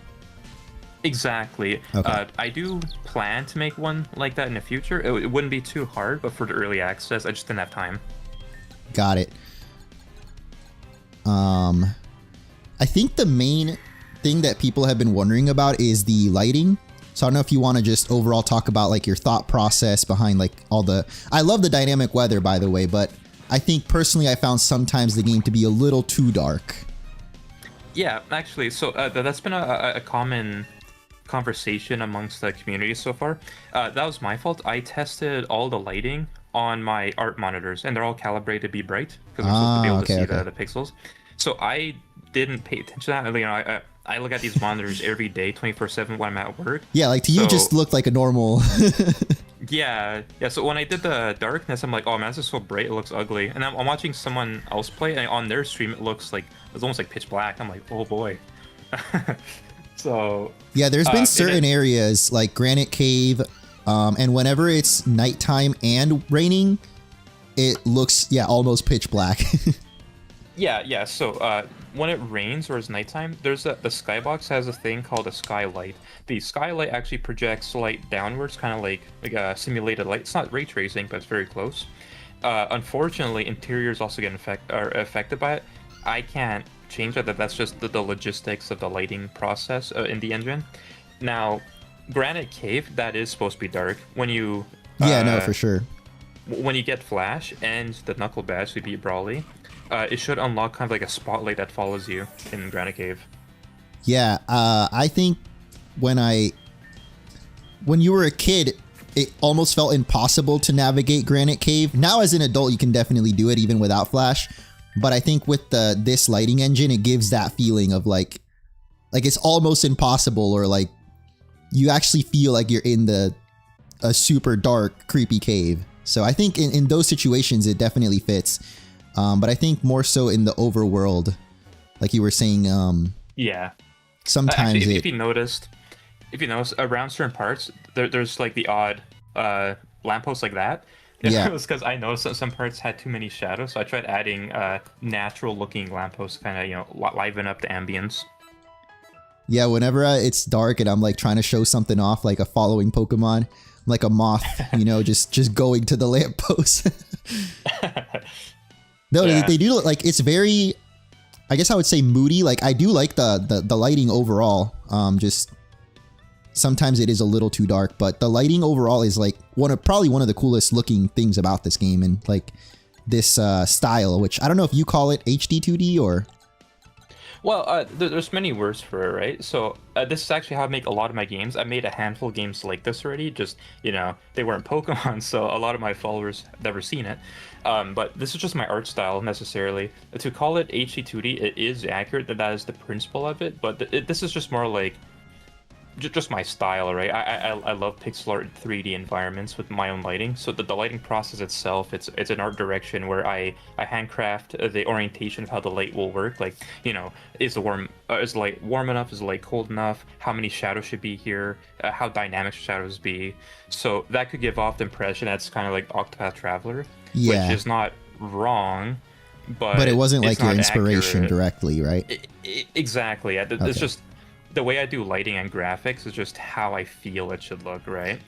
Exactly. Okay. I do plan to make one like that in the future. It wouldn't be too hard, but for the early access, I just didn't have time. Got it. I think the main thing that people have been wondering about is the lighting. So I don't know if you want to just overall talk about like your thought process behind like all the... I love the dynamic weather, by the way, but I think personally I found sometimes the game to be a little too dark. Yeah, actually, so that's been a common conversation amongst the community so far. That was my fault. I tested all the lighting on my art monitors, and they're all calibrated to be bright because I'm supposed to be able to see the pixels. So I didn't pay attention to that. I look at these monitors every day, 24/7 when I'm at work. Yeah, like to you, it just looked like a normal. Yeah. So when I did the darkness, I'm like, oh man, this is so bright, it looks ugly. And then I'm watching someone else play, and on their stream, it looks like it's almost like pitch black. I'm like, oh boy. So yeah, there's been certain areas like Granite Cave, and whenever it's nighttime and raining, it looks almost pitch black. Yeah. So when it rains or it's nighttime, there's the skybox has a thing called a skylight. The skylight actually projects light downwards, kind of like a simulated light. It's not ray tracing, but it's very close. Unfortunately, interiors also get affected by it. I can't change that. That's just the logistics of the lighting process in the engine. Now, Granite Cave, that is supposed to be dark. When you no, for sure. When you get Flash and the Knuckle Badge to beat Brawly, it should unlock kind of like a spotlight that follows you in Granite Cave. Yeah, I think when you were a kid, it almost felt impossible to navigate Granite Cave. Now as an adult, you can definitely do it even without Flash. But I think with this lighting engine, it gives that feeling of like it's almost impossible, or like you actually feel like you're in a super dark, creepy cave. So I think in those situations, it definitely fits. But I think more so in the overworld, like you were saying. Yeah. Sometimes actually, if you notice around certain parts, there's like the odd lampposts like that. Yeah. It was because I noticed that some parts had too many shadows, so I tried adding natural-looking lampposts, kind of liven up the ambience. Yeah, whenever it's dark and I'm like trying to show something off, like a following Pokemon, I'm like a moth, just going to the lamppost. No, yeah. they do like, it's very, I guess I would say moody. Like I do like the lighting overall. Just sometimes it is a little too dark, but the lighting overall is like probably one of the coolest looking things about this game, and like this style, which I don't know if you call it HD 2D or. Well, there's many words for it, right? So this is actually how I make a lot of my games. I made a handful of games like this already. Just, you know, they weren't Pokemon, so a lot of my followers have never seen it. But this is just my art style necessarily. To call it HD 2D, it is accurate that is the principle of it. But this is just more like just my style, right? I love pixel art 3D environments with my own lighting. So the lighting process itself, it's an art direction where I handcraft the orientation of how the light will work. Like, you know, is the light warm enough? Is the light cold enough? How many shadows should be here? How dynamic should shadows be? So that could give off the impression that's kind of like Octopath Traveler, which is not wrong. But it wasn't like your inspiration accurate. directly, right? Exactly. It's just the way I do lighting and graphics is just how I feel it should look, right?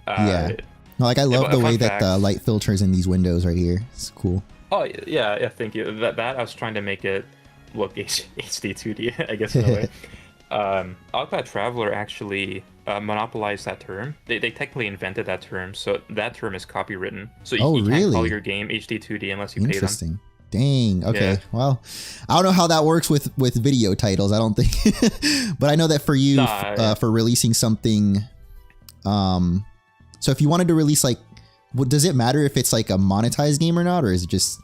No, like I love the way that the light filters in these windows right here. It's cool. Oh yeah, thank you. That I was trying to make it look HD 2D, I guess in a way. Octopath Traveler actually monopolized that term. They technically invented that term, so that term is copywritten. So you can't call your game HD 2D unless you pay them. Interesting. Dang. Okay. Yeah. Well, I don't know how that works with video titles. I don't think, but I know that for you, for releasing something, so if you wanted to release like, does it matter if it's like a monetized game or not, or is it just?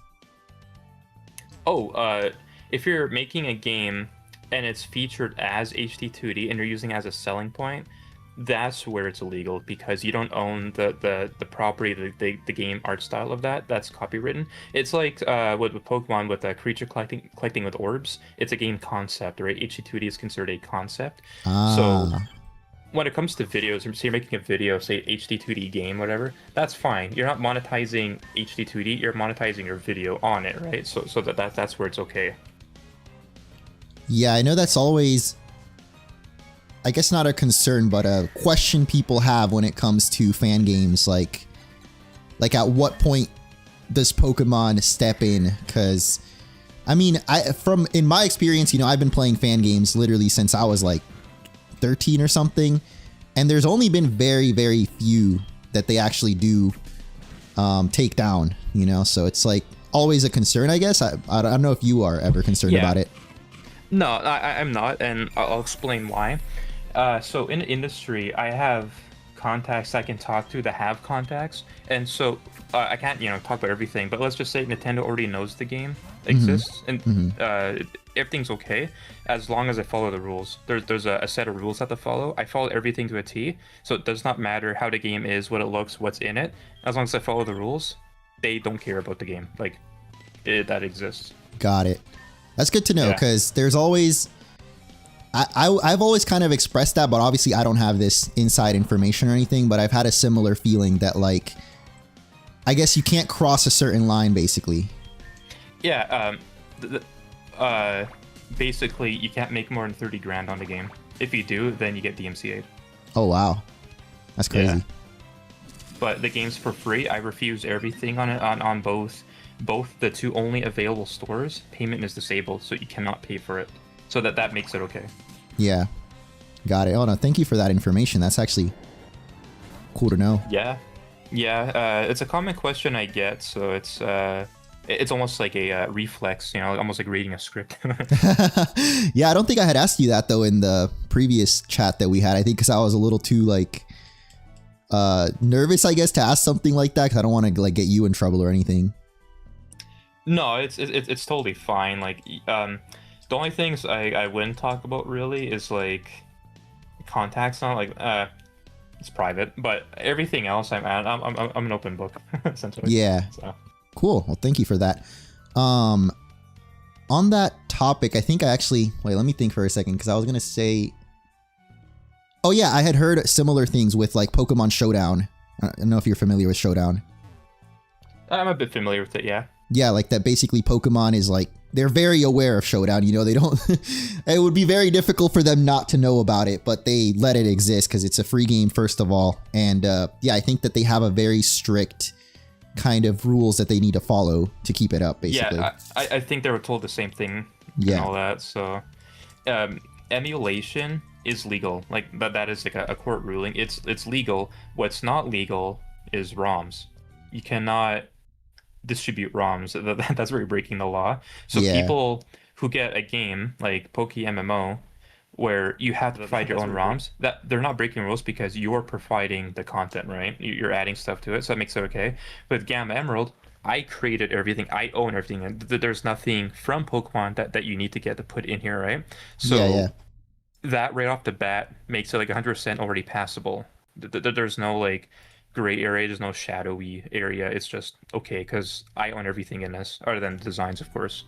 If you're making a game and it's featured as HD 2D and you're using it as a selling point, that's where it's illegal, because you don't own the property, the game art style of that's copywritten. It's like with Pokemon, with creature collecting with orbs. It's a game concept, right? HD 2D is considered a concept. So when it comes to videos, so you're making a video, say HD 2D game, whatever, that's fine. You're not monetizing HD 2D, you're monetizing your video on it, right? So that's where it's okay. Yeah, I know that's always, I guess not a concern, but a question people have when it comes to fan games. Like at what point does Pokemon step in? Because, I mean, in my experience, you know, I've been playing fan games literally since I was like 13 or something, and there's only been very, very few that they actually do take down, you know? So it's like always a concern, I guess. I don't know if you are ever concerned about it. No, I'm not, and I'll explain why. So in the industry, I have contacts I can talk to that have contacts, and so I can't, you know, talk about everything, but let's just say Nintendo already knows the game exists, and everything's okay as long as I follow the rules. There's a set of rules I have to follow. I follow everything to a T, so it does not matter how the game is, what it looks, what's in it. As long as I follow the rules, they don't care about the game. Like, that exists. Got it. That's good to know, because there's always... I've always kind of expressed that, but obviously I don't have this inside information or anything, but I've had a similar feeling that, like, I guess you can't cross a certain line, basically. Yeah, basically you can't make more than 30 grand on the game. If you do, then you get DMCA'd. Oh, wow. That's crazy. Yeah. But the game's for free. I refuse everything on it, on both the two only available stores. Payment is disabled, so you cannot pay for it. So that makes it okay. Yeah. Got it. Oh, no, thank you for that information. That's actually cool to know. Yeah. It's a common question I get, so it's almost like a reflex, you know, almost like reading a script. Yeah, I don't think I had asked you that, though, in the previous chat that we had. I think because I was a little too, like, nervous, I guess, to ask something like that, because I don't want to, like, get you in trouble or anything. No, it's totally fine. Like, the only things I wouldn't talk about really is like contacts on, like it's private, but everything else I'm an open book essentially. Yeah. So. Cool. Well, thank you for that. On that topic, I think I actually wait. Let me think for a second, because I was gonna say. Oh yeah, I had heard similar things with like Pokemon Showdown. I don't know if you're familiar with Showdown. I'm a bit familiar with it. Yeah. Yeah, like that basically Pokemon is like, they're very aware of Showdown, you know, they don't, it would be very difficult for them not to know about it, but they let it exist because it's a free game, first of all. And yeah, I think that they have a very strict kind of rules that they need to follow to keep it up, basically. Yeah, I think they were told the same thing and all that. So emulation is legal. Like that is like a court ruling. It's legal. What's not legal is ROMs. You cannot distribute ROMs. That's where you're breaking the law. So Yeah. people who get a game like Poke MMO, where you have to provide your own ROMs, that they're not breaking rules because you're providing the content, right? You're adding stuff to it, so that makes it okay. With Gamma Emerald, I created everything. I own everything, and there's nothing from Pokemon that you need to get to put in here, right? Yeah, So yeah. that right off the bat makes it like 100% already passable. There's no like gray area, there's no shadowy area. It's just okay because I own everything in this, other than the designs, of course.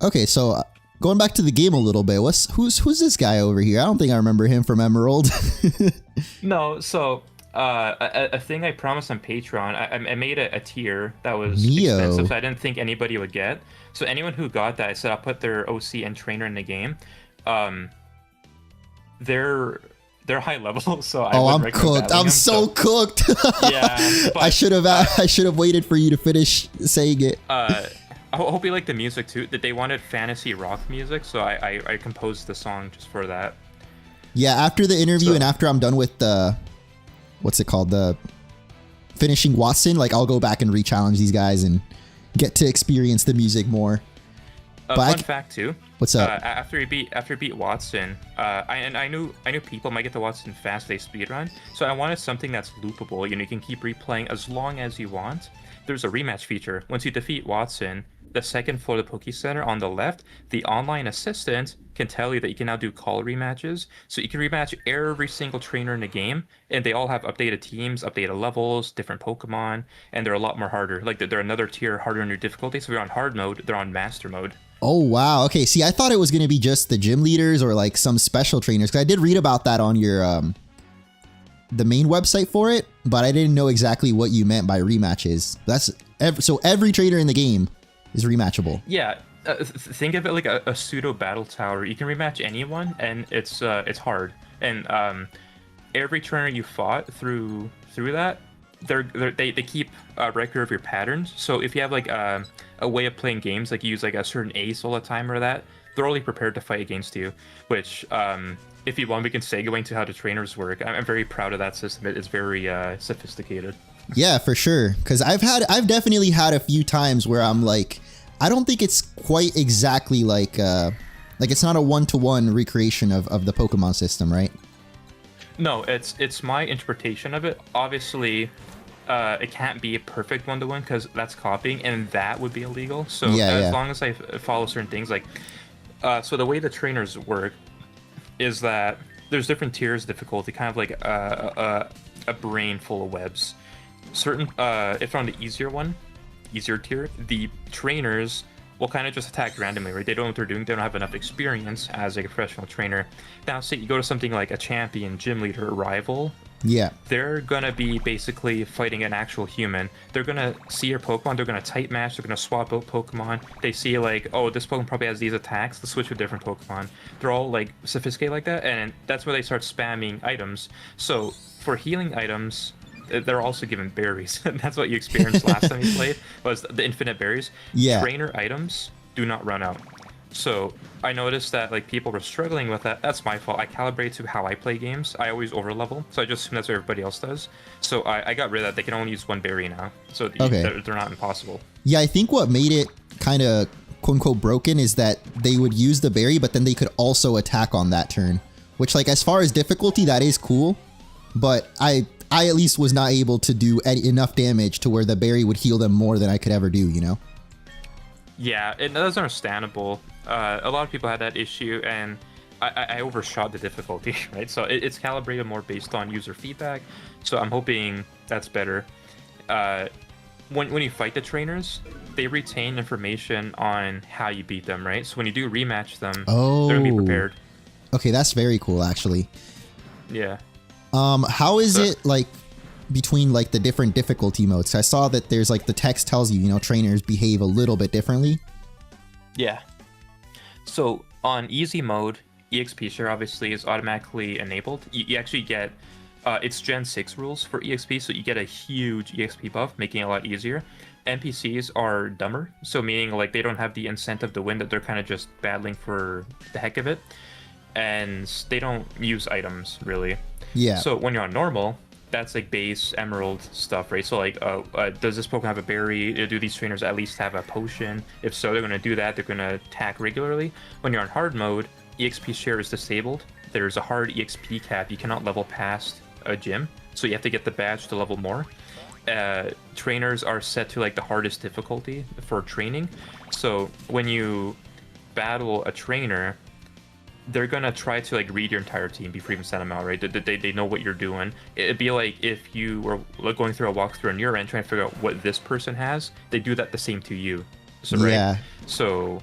Okay, so going back to the game a little bit, who's this guy over here? I don't think I remember him from Emerald. No, so a thing I promised on Patreon, I made a tier that was Neo. expensive, so I didn't think anybody would get. So anyone who got that, I said I'll put their OC and trainer in the game. Um, they're high level, so I Oh, wouldn't I'm recommend cooked. battling I'm them, so cooked. yeah. I But should have I should have waited for you to finish saying it. I hope you like the music too. That they wanted fantasy rock music, so I composed the song just for that. Yeah, after the interview So- and after I'm done with the what's it called? The finishing Wattson, like I'll go back and re-challenge these guys and get to experience the music more. But Fun fact too. What's up? After you beat Wattson, I knew people might get to Wattson fast. They speedrun, so I wanted something that's loopable. You know, you can keep replaying as long as you want. There's a rematch feature. Once you defeat Wattson, the second floor of the Poke Center on the left, the online assistant can tell you that you can now do call rematches. So you can rematch every single trainer in the game, and they all have updated teams, updated levels, different Pokemon, and they're a lot more harder. Like they're another tier harder in your difficulty. So if you're on hard mode, they're on master mode. Oh wow. Okay, see, I thought it was gonna be just the gym leaders or like some special trainers, because I did read about that on your the main website for it, but I didn't know exactly what you meant by rematches. So every trainer in the game is rematchable. Yeah, think of it like a pseudo battle tower. You can rematch anyone, and it's hard. And every trainer you fought through that, they keep a record of your patterns. So if you have like a way of playing games, like you use like a certain ace all the time or that, they're already prepared to fight against you. Which if you want, we can segue into how the trainers work. I'm very proud of that system. It's very sophisticated. Yeah, for sure. Because I've definitely had a few times where I'm like, I don't think it's quite exactly like it's not a one-to-one recreation of the Pokemon system, right? No, it's my interpretation of it. Obviously, it can't be a perfect one-to-one because that's copying, and that would be illegal. So as long as I follow certain things, like so the way the trainers work is that there's different tiers of difficulty, kind of like a brain full of webs. Certain if on the easier tier, the trainers will kind of just attack randomly, right? They don't know what they're doing. They don't have enough experience as a professional trainer. Now, say you go to something like a champion, gym leader, or rival. Yeah. They're gonna be basically fighting an actual human. They're gonna see your Pokemon. They're gonna type match. They're gonna swap out Pokemon. They see like, oh, this Pokemon probably has these attacks. Let's switch to a different Pokemon. They're all like sophisticated like that, and that's where they start spamming items. So for healing items, they're also given berries. That's what you experienced last time you played, was the infinite berries. Yeah. Trainer items do not run out. So I noticed that like people were struggling with that. That's my fault. I calibrate to how I play games. I always overlevel, so I just assume that's what everybody else does. So I got rid of that. They can only use one berry now, so they're not impossible. Yeah, I think what made it kind of quote unquote broken is that they would use the berry, but then they could also attack on that turn. Which, like, as far as difficulty, that is cool, but I at least was not able to do enough damage to where the berry would heal them more than I could ever do, you know? Yeah, that's understandable. A lot of people had that issue, and I overshot the difficulty, right? So it's calibrated more based on user feedback. So I'm hoping that's better. When you fight the trainers, they retain information on how you beat them, right? So when you do rematch them, they're gonna be prepared. Okay, that's very cool, actually. Yeah. How is it like between like the different difficulty modes? I saw that there's like the text tells you, you know, trainers behave a little bit differently. Yeah. So on easy mode, EXP share obviously is automatically enabled. You actually get it's Gen 6 rules for EXP, so you get a huge EXP buff, making it a lot easier. NPCs are dumber, so meaning like they don't have the incentive to win, that they're kind of just battling for the heck of it. And they don't use items, really. Yeah. So when you're on normal, that's like base Emerald stuff, right? So like, does this Pokemon have a berry? Do these trainers at least have a potion? If so, they're gonna do that. They're gonna attack regularly. When you're on hard mode, EXP share is disabled. There's a hard EXP cap. You cannot level past a gym, so you have to get the badge to level more. Trainers are set to like the hardest difficulty for training. So when you battle a trainer, they're gonna try to like read your entire team before you even send them out, right? They know what you're doing. It'd be like if you were going through a walkthrough on your end trying to figure out what this person has. They do that the same to you. So right. Yeah. So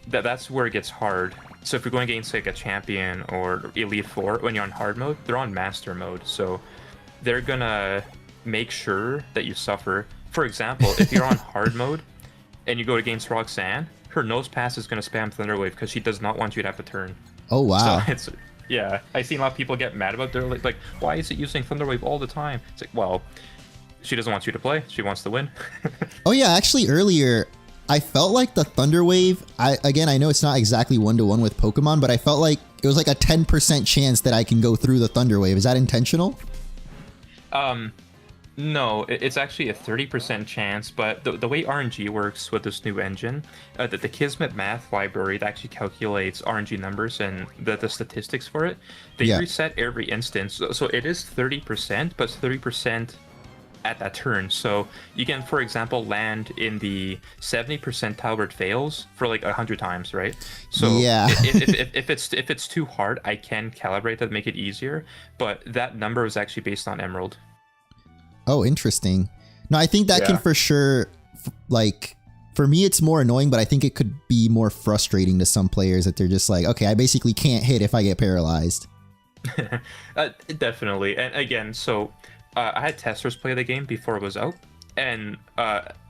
that's where it gets hard. So if you're going against like a champion or Elite Four, when you're on hard mode, they're on master mode. So they're gonna make sure that you suffer. For example, if you're on hard mode and you go against Roxanne, her nose pass is going to spam Thunder Wave because she does not want you to have a turn. Oh, wow. So yeah, I've seen a lot of people get mad about it. Like, why is it using Thunder Wave all the time? It's like, well, she doesn't want you to play. She wants to win. Oh, yeah. Actually, earlier, I felt like the Thunder Wave, again, I know it's not exactly 1-to-1 with Pokemon, but I felt like it was like a 10% chance that I can go through the Thunder Wave. Is that intentional? No, it's actually a 30% chance, but the way RNG works with this new engine, the Kismet math library that actually calculates RNG numbers and the statistics for it, they reset every instance. So it is 30%, but it's 30% at that turn. So you can, for example, land in the 70 percentile where it fails for like 100 times, right? So yeah. if it's too hard, I can calibrate that, make it easier, but that number is actually based on Emerald. Oh, interesting. No, I think that can for sure, like, for me, it's more annoying, but I think it could be more frustrating to some players that they're just like, okay, I basically can't hit if I get paralyzed. Definitely. And again, so I had testers play the game before it was out, and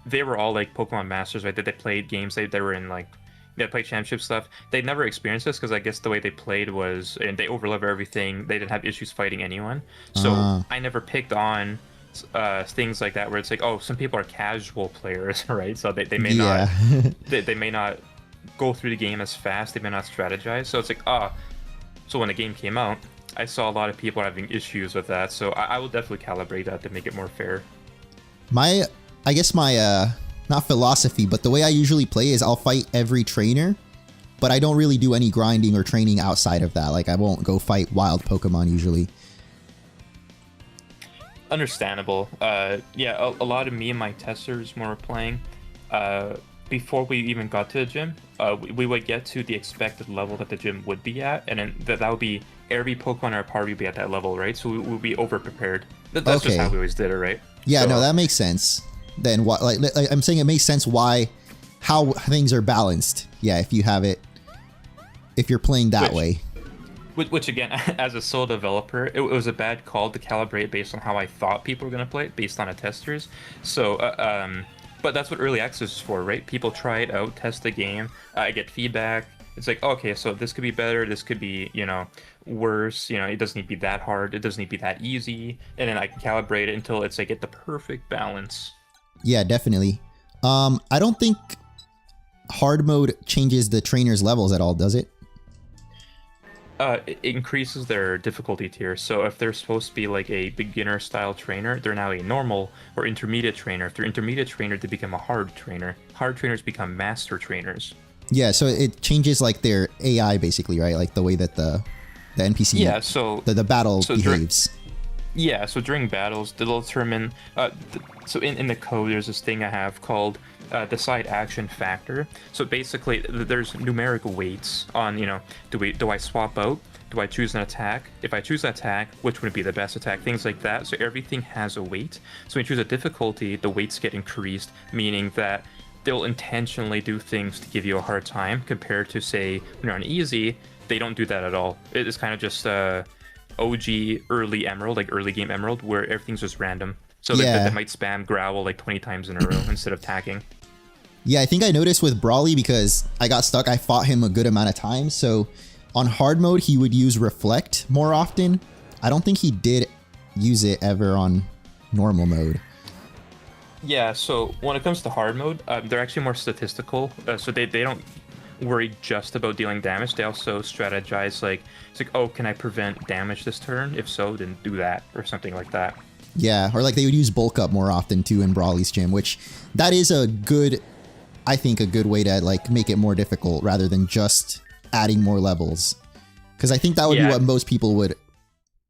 they were all like Pokemon Masters, right? They played games, they were in like, they played championship stuff. They never experienced this because I guess the way they played was, and they overlevel everything. They didn't have issues fighting anyone. So I never picked on things like that where it's like, oh, some people are casual players, right? So they may not they may not go through the game as fast, they may not strategize. So it's like, so when the game came out, I saw a lot of people having issues with that. So I will definitely calibrate that to make it more fair. I guess my not philosophy, but the way I usually play is I'll fight every trainer, but I don't really do any grinding or training outside of that. Like, I won't go fight wild Pokemon usually. Understandable. Yeah, a lot of me and my testers when we're playing, before we even got to the gym, we would get to the expected level that the gym would be at, and then that would be every Pokemon in our party would be at that level, right? So we would be over prepared. That's just how we always did it, right? Yeah, so, no, that makes sense. Then what? Like I'm saying, it makes sense how things are balanced. Yeah, if you have it, if you're playing that way. Which again, as a sole developer, it was a bad call to calibrate based on how I thought people were going to play it, based on a testers. So, but that's what early access is for, right? People try it out, test the game, I get feedback. It's like, okay, so this could be better, this could be, worse. It doesn't need to be that hard, it doesn't need to be that easy, and then I can calibrate it until it's like at the perfect balance. Yeah, definitely. I don't think hard mode changes the trainer's levels at all, does it? It increases their difficulty tier. So if they're supposed to be like a beginner style trainer, they're now a normal or intermediate trainer. If they're intermediate trainer, they become a hard trainer. Hard trainers become master trainers. Yeah, so it changes like their AI basically, right? Like the way that the NPC, so the battle behaves. So during battles, they'll determine. So in the code, there's this thing I have called decide action factor. So basically, there's numeric weights on, do I swap out? Do I choose an attack? If I choose an attack, which would be the best attack? Things like that. So everything has a weight. So when you choose a difficulty, the weights get increased, meaning that they'll intentionally do things to give you a hard time compared to, say, when you're on easy, they don't do that at all. It's kind of just OG early Emerald, like early game Emerald, where everything's just random. So they might spam Growl like 20 times in a row instead of attacking. Yeah, I think I noticed with Brawly, because I got stuck, I fought him a good amount of times. So on hard mode, he would use Reflect more often. I don't think he did use it ever on normal mode. Yeah, so when it comes to hard mode, they're actually more statistical. So they don't... worry just about dealing damage. They also strategize like, it's like, oh, can I prevent damage this turn? If so, then do that or something like that. Yeah, or like they would use bulk up more often too in Brawly's gym, which that is a good, I think a good way to like make it more difficult rather than just adding more levels. Because I think that would be what most people would,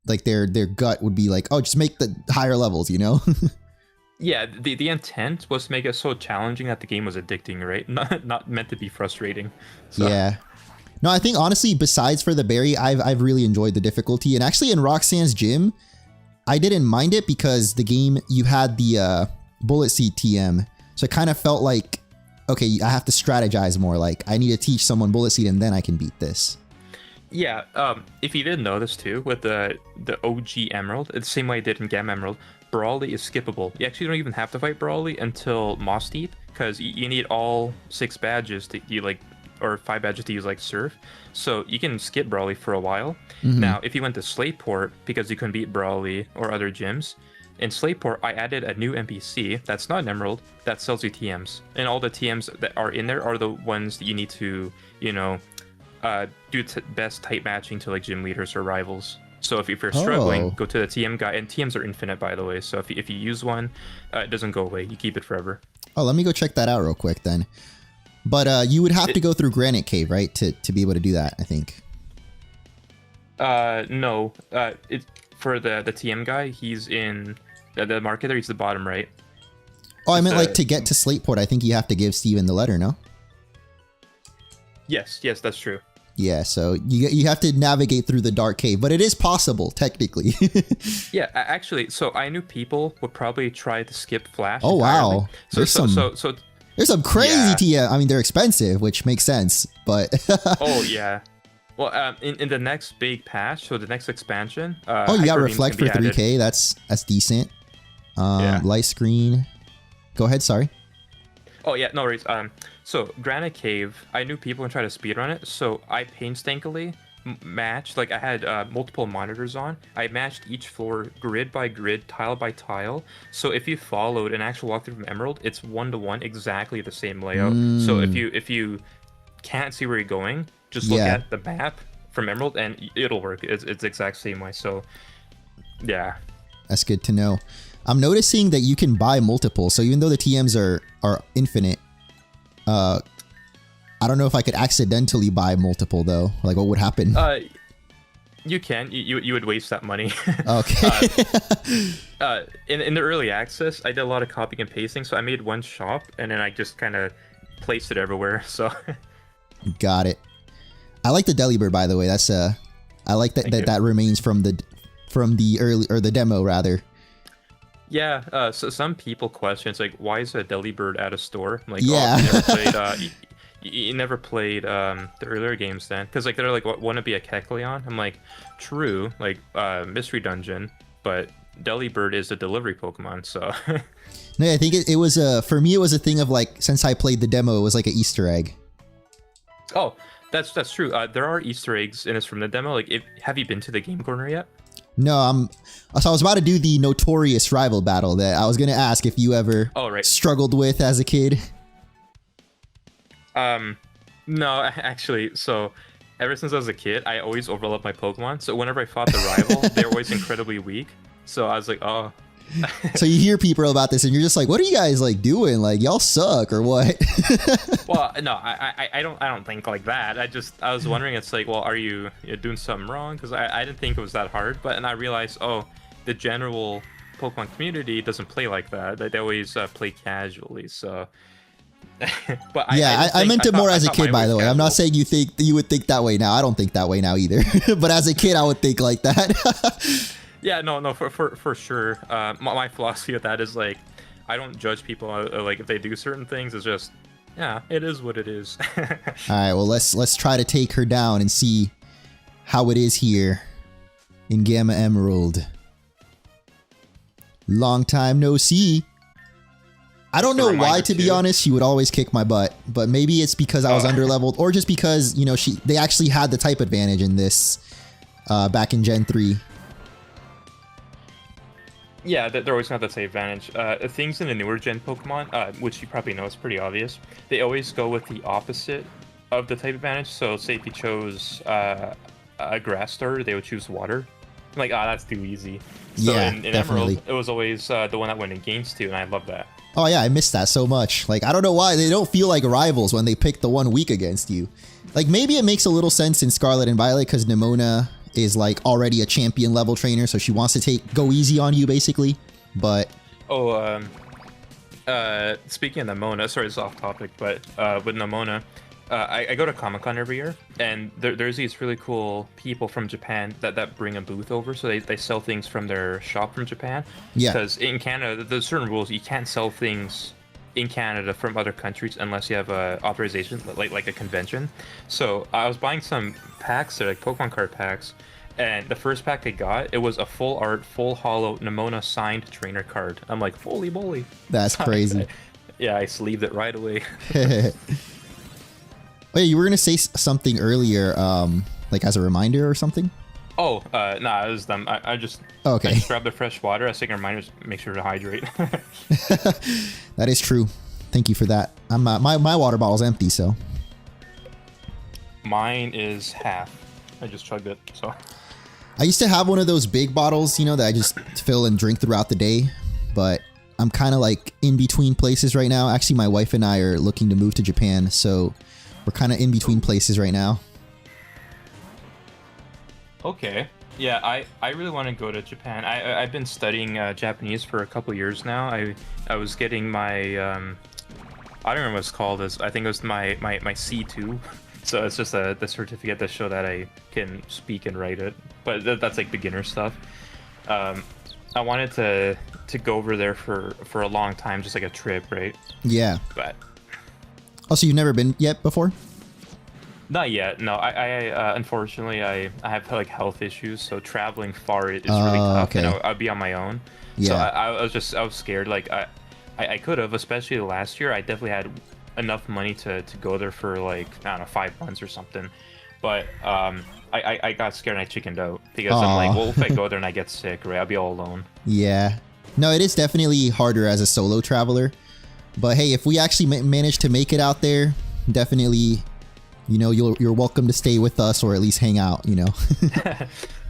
like their gut would be like, oh, just make the higher levels, you know? Yeah, the intent was to make it so challenging that the game was addicting, right? Not meant to be frustrating. So. Yeah. No, I think honestly, besides for the berry, I've really enjoyed the difficulty. And actually in Roxanne's gym, I didn't mind it because the game, you had the bullet seed TM. So it kind of felt like, okay, I have to strategize more. Like I need to teach someone bullet seed and then I can beat this. Yeah, if you didn't notice too, with the OG Emerald, it's the same way I did in Gamma Emerald, Brawly is skippable. You actually don't even have to fight Brawly until Moss Deep, because you need all 6 badges to you like, or 5 badges to use like Surf. So you can skip Brawly for a while. Now, if you went to Slateport, because you couldn't beat Brawly or other gyms, in Slateport, I added a new NPC that's not an Emerald that sells you TMs. And all the TMs that are in there are the ones that you need to, you know, do best type matching to like gym leaders or rivals. So if you're struggling, go to the TM guy, and TMs are infinite, by the way. So if you use one, it doesn't go away. You keep it forever. Oh, let me go check that out real quick then. But you would have to go through Granite Cave, right, to be able to do that, I think. No. For the TM guy, he's in the market there. He's the bottom right. Oh, I meant like to get to Slateport, I think you have to give Steven the letter, no? Yes, that's true. Yeah, so you have to navigate through the dark cave, but it is possible, technically. Yeah, actually, so I knew people would probably try to skip Flash. Oh, entirely. wow. There's some crazy TM. I mean, they're expensive, which makes sense, but... Oh, yeah. Well, in the next big patch, so the next expansion... oh, you got Reflect for 3K. That's decent. Light screen. Go ahead, sorry. Oh, yeah, no worries. So, Granite Cave, I knew people would try to speedrun it, so I painstakingly matched, like I had multiple monitors on. I matched each floor grid by grid, tile by tile. So if you followed an actual walkthrough from Emerald, it's 1-to-1, exactly the same layout. So if you can't see where you're going, just look at the map from Emerald and it'll work. It's the exact same way. So yeah, that's good to know. I'm noticing that you can buy multiple. So even though the TMs are infinite, I don't know if I could accidentally buy multiple though. Like what would happen? You can. You would waste that money. Okay. In the early access, I did a lot of copying and pasting. So I made one shop and then I just kind of placed it everywhere. So. Got it. I like the Delibird, by the way. That's I like that remains from the early, or the demo rather. Yeah, so some people question, it's like, why is a Delibird at a store? I'm like, yeah. Oh, you never played the earlier games then? Because like they're like, want to be a Kecleon? I'm like, true, like Mystery Dungeon, but Delibird is a delivery Pokemon, so. No, I think it was for me it was a thing of like, since I played the demo, it was like an Easter egg. Oh, that's true. There are Easter eggs in this from the demo. Like, have you been to the game corner yet? No, so I was about to do the notorious rival battle that I was gonna ask if you ever struggled with as a kid. No, actually, so ever since I was a kid, I always overleveled my Pokemon. So whenever I fought the rival, they're always incredibly weak. So I was like, oh. So you hear people about this and you're just like, what are you guys like doing? Like y'all suck or what? Well, no, I don't think like that. I was wondering, it's like, well, are you doing something wrong? Because I didn't think it was that hard, and I realized, oh, the general Pokemon community doesn't play like that. They always play casually. So, but yeah, I meant it more as a kid, by the way. I'm not saying you would think that way now. I don't think that way now either. But as a kid, I would think like that. Yeah, no, for sure. My philosophy with that is like, I don't judge people like if they do certain things. It's just, yeah, it is what it is. All right, well let's try to take her down and see how it is here in Gamma Emerald. Long time no see. I don't know why, to be honest, she would always kick my butt, but maybe it's because I was underleveled, or just because, you know, they actually had the type advantage in this back in Gen 3. Yeah, they're always going to have that advantage. Things in the newer gen Pokemon, which you probably know is pretty obvious, they always go with the opposite of the type advantage. So say if you chose a grass starter, they would choose water. I'm like, ah, that's too easy. So Yeah, in definitely. Emerald, it was always the one that went against you, and I love that. Oh yeah, I missed that so much. Like, I don't know why they don't feel like rivals when they pick the one weak against you. Like, maybe it makes a little sense in Scarlet and Violet because Nimona is like already a champion level trainer, so she wants to go easy on you basically. But Oh, speaking of Nimona, sorry, it's off topic, but with Nimona, I go to Comic-Con every year, and there's these really cool people from Japan that bring a booth over, so they sell things from their shop from Japan. yeah. Because in Canada, there's certain rules. You can't sell things in Canada from other countries unless you have a authorization, like a convention. So I was buying some packs, they're like Pokemon card packs, and the first pack I got, it was a full art, full hollow Nimona signed trainer card. I'm like, holy moly. That's crazy. Yeah, I sleeved it right away. Wait, you were gonna say something earlier, like as a reminder or something? Oh, nah, it was them. I just Okay. I just grabbed the fresh water. I was taking reminders, make sure to hydrate. That is true. Thank you for that. I'm my water bottle's empty, so Mine is half. I just chugged it, so. I used to have one of those big bottles, you know, that I just fill and drink throughout the day, but I'm kind of like in between places right now. Actually, my wife and I are looking to move to Japan, so we're kind of in between places right now. Okay. Yeah, I really want to go to Japan. I've been studying Japanese for a couple years now. I was getting my I don't remember what it's called. I think it was my C2. So it's just the certificate that show that I can speak and write it. But that's like beginner stuff. I wanted to go over there for a long time, just like a trip, right? Yeah. But Oh, so you've never been yet before? not yet. No, I unfortunately I have like health issues, so traveling far is really tough. okay. And I'd be on my own. Yeah. So I was scared. Like I could have, especially last year. I definitely had enough money to go there for like, I don't know, 5 months or something. But I got scared and I chickened out because I'm like, well, if I go there and I get sick, right, I'll be all alone. Yeah. No, it is definitely harder as a solo traveler. But hey, if we actually manage to make it out there, definitely, you know, you're welcome to stay with us or at least hang out, you know.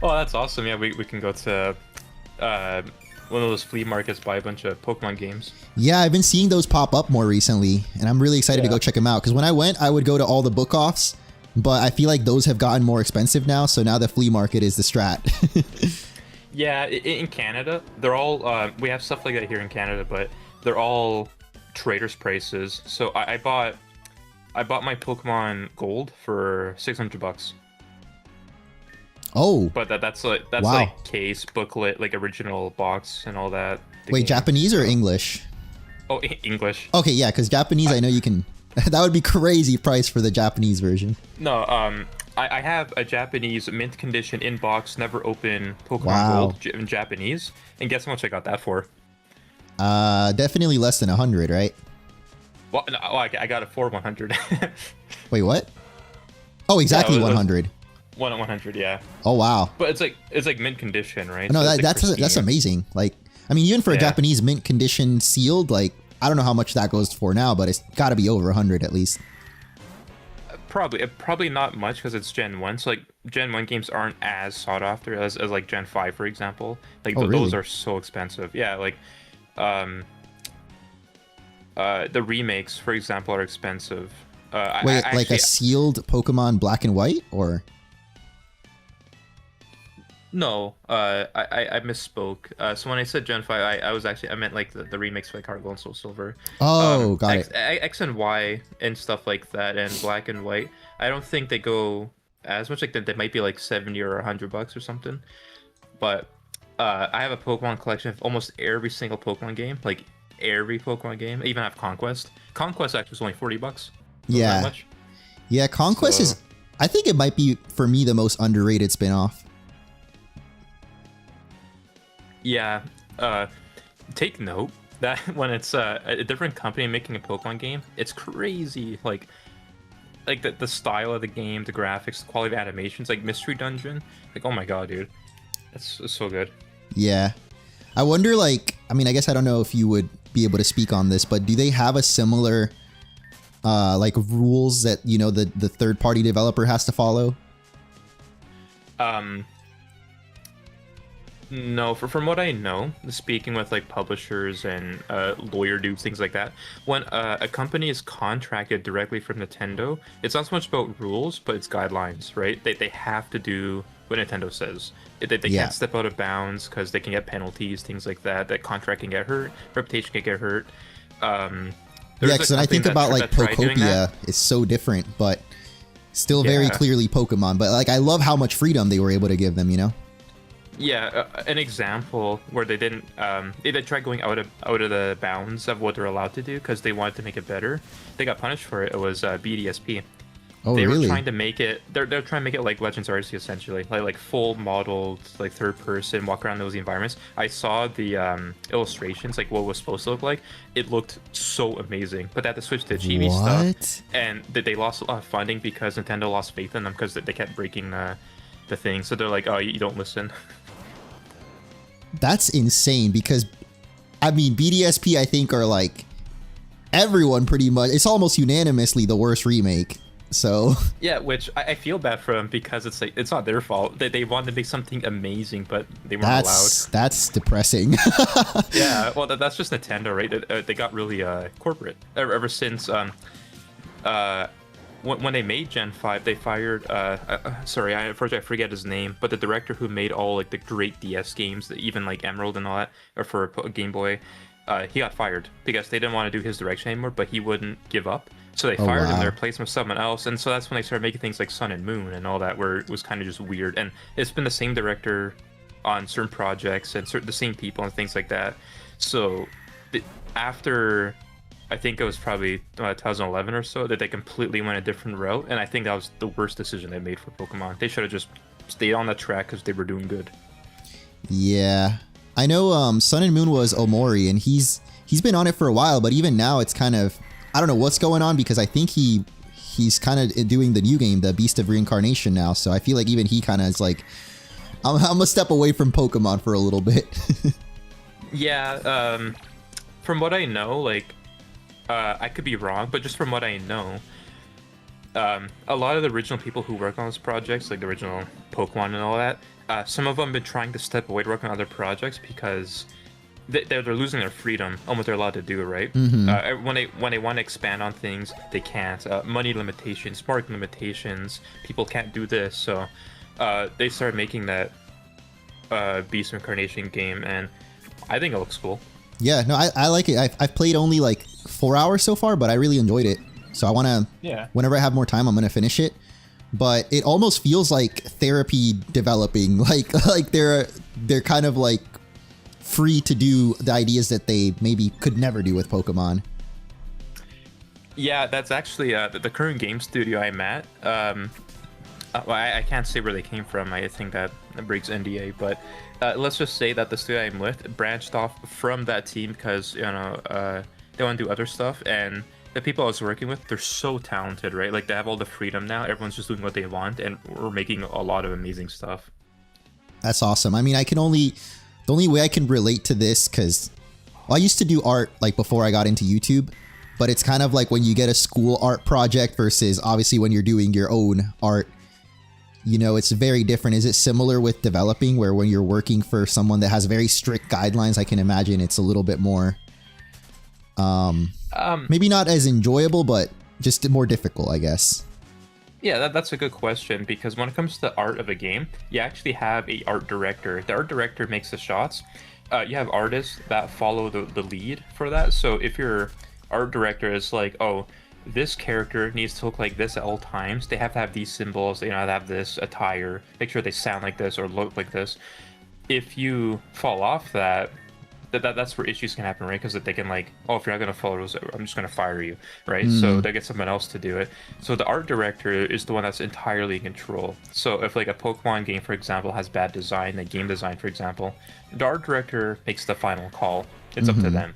Oh, that's awesome. Yeah, we can go to one of those flea markets, buy a bunch of Pokemon games. Yeah, I've been seeing those pop up more recently, and I'm really excited to Yeah. go check them out. Because when I went, I would go to all the book offs, but I feel like those have gotten more expensive now. So now the flea market is the strat. Yeah, in Canada, they're all we have stuff like that here in Canada, but they're all traders prices. So I bought my Pokemon Gold for $600. Oh, But that's Wow. like case, booklet, like original box and all that. The wait, game. Japanese or English? Oh, English. Okay, yeah, because Japanese, I know you can. That would be crazy price for the Japanese version. No, I have a Japanese mint condition in box, never open Pokemon Wow. Gold in Japanese, and guess how much I got that for? Definitely less than 100, right? Well, no, I got it for 100. Wait, what? Oh, exactly it was- 100. 100, yeah. Oh wow. But it's like mint condition, right? No, So it's, like, that's pristine. amazing. Like, I mean, even for a Yeah. Japanese mint condition sealed, like, I don't know how much that goes for now, but it's got to be over 100 at least. Probably not much because it's Gen 1. So like Gen 1 games aren't as sought after as like Gen 5, for example. Like Oh, really? those are so expensive. Yeah, like the remakes, for example, are expensive. Wait, I like a actually, sealed Pokemon Black and White, or? no, I misspoke. So when I said Gen 5, I meant like the remakes for like Heart Gold and Soul Silver. Oh, got X, it. X and Y and stuff like that, and Black and White. I don't think they go as much. Like they might be like $70 or $100 or something. But I have a Pokemon collection of almost every single Pokemon game, like every Pokemon game. I even have Conquest. Conquest actually was only $40. Wasn't that Yeah. much? Yeah, Conquest So- is. I think it might be for me the most underrated spin-off. Yeah. Take note that when it's a different company making a Pokemon game, it's crazy. Like the style of the game, the graphics, the quality of animations, like Mystery Dungeon. Like, oh my god, dude, it's so good. Yeah. I wonder, like, I mean, I guess I don't know if you would be able to speak on this, but do they have a similar like rules that the third party developer has to follow? No, from what I know, speaking with like publishers and lawyer dudes, things like that, when a company is contracted directly from Nintendo, it's not so much about rules, but it's guidelines, right? They have to do what Nintendo says. They can't step out of bounds because they can get penalties, things like that. That contract can get hurt, reputation can get hurt. Because when I think about like Pokopia, it's so different, but still very clearly Pokemon. But like, I love how much freedom they were able to give them, Yeah, an example where they didn't, they tried going out of the bounds of what they're allowed to do because they wanted to make it better. They got punished for it. It was BDSP. Oh, they really? were trying to make it. They're trying to make it like Legends Arceus essentially, like full modeled, like third person, walk around those environments. I saw the illustrations, like what it was supposed to look like. It looked so amazing, but they had to switch to chibi stuff, and they lost a lot of funding because Nintendo lost faith in them because they kept breaking the thing. So they're like, oh, you don't listen. That's insane because, I mean, BDSP I think are like everyone pretty much. It's almost unanimously the worst remake. So yeah, which I feel bad for them because it's like it's not their fault. They wanted to make something amazing, but they weren't allowed. That's depressing. Yeah, well that's just Nintendo, right? They got really corporate ever since when they made Gen 5, they fired sorry, I forget his name, but the director who made all like the great DS games, even like Emerald and all that, or for Game Boy, he got fired because they didn't want to do his direction anymore, but he wouldn't give up. So they fired him, they replaced him with someone else, and so that's when they started making things like Sun and Moon and all that, where it was kind of just weird. And it's been the same director on certain projects and the same people and things like that. So after, I think it was probably 2011 or so, that they completely went a different route, and I think that was the worst decision they made for Pokemon. They should have just stayed on that track because they were doing good. Yeah, I know. Sun and Moon was Omori, and he's been on it for a while, but even now it's kind of, I don't know what's going on because I think he's kind of doing the new game, the Beast of Reincarnation now. So I feel like even he kind of is like, I'm gonna step away from Pokemon for a little bit. Yeah, from what I know, like, I could be wrong, but just from what I know, a lot of the original people who work on those projects, like the original Pokemon and all that, some of them have been trying to step away to work on other projects because they're losing their freedom on what they're allowed to do, right? Mm-hmm. When they want to expand on things, they can't. Money limitations, market limitations, people can't do this, so they started making that Beast Incarnation game, and I think it looks cool. Yeah, no, I like it. I've played only like 4 hours so far, but I really enjoyed it. So I want to, whenever I have more time, I'm going to finish it. But it almost feels like therapy developing, like they're kind of like free to do the ideas that they maybe could never do with Pokemon. Yeah, that's actually the current game studio I'm at. I can't say where they came from. I think that breaks NDA, but let's just say that the studio I'm with branched off from that team because they want to do other stuff, and the people I was working with, they're so talented, right? Like they have all the freedom now. Everyone's just doing what they want, and we're making a lot of amazing stuff. That's awesome. I mean, the only way I can relate to this, because I used to do art like before I got into YouTube, but it's kind of like when you get a school art project versus obviously when you're doing your own art, it's very different. Is it similar with developing where when you're working for someone that has very strict guidelines, I can imagine it's a little bit more, maybe not as enjoyable, but just more difficult, I guess. Yeah, that's a good question, because when it comes to the art of a game, you actually have a art director. The art director makes the shots. You have artists that follow the lead for that. So if your art director is like, oh, this character needs to look like this at all times, they have to have these symbols, they have this attire, make sure they sound like this or look like this. If you fall off that's where issues can happen, right? Because they can like, oh, if you're not going to follow those, I'm just going to fire you, right? So they get someone else to do it. So the art director is the one that's entirely in control. So if like a Pokemon game, for example, has bad design, like game design, for example, the art director makes the final call. It's up to them.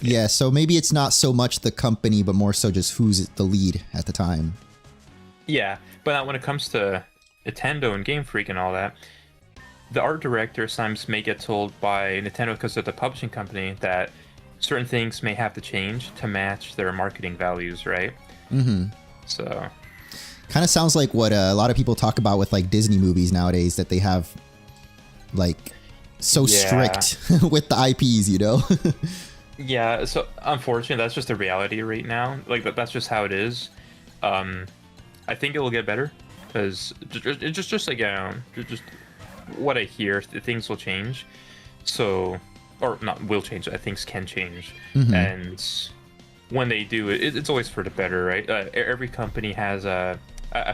Yeah, so maybe it's not so much the company, but more so just who's the lead at the time. Yeah, but when it comes to Nintendo and Game Freak and all that, the art director sometimes may get told by Nintendo, because they're the publishing company, that certain things may have to change to match their marketing values, right? Mm-hmm. So Kind of sounds like what a lot of people talk about with like Disney movies nowadays, that they have like so yeah. strict with the IPs, you know? Yeah, so unfortunately, that's just the reality right now. Like that's just how it is. I think it will get better because just like just what I hear, things will change. So, or not will change. Things can change, Mm-hmm. and when they do, it's always for the better, right? Every company has a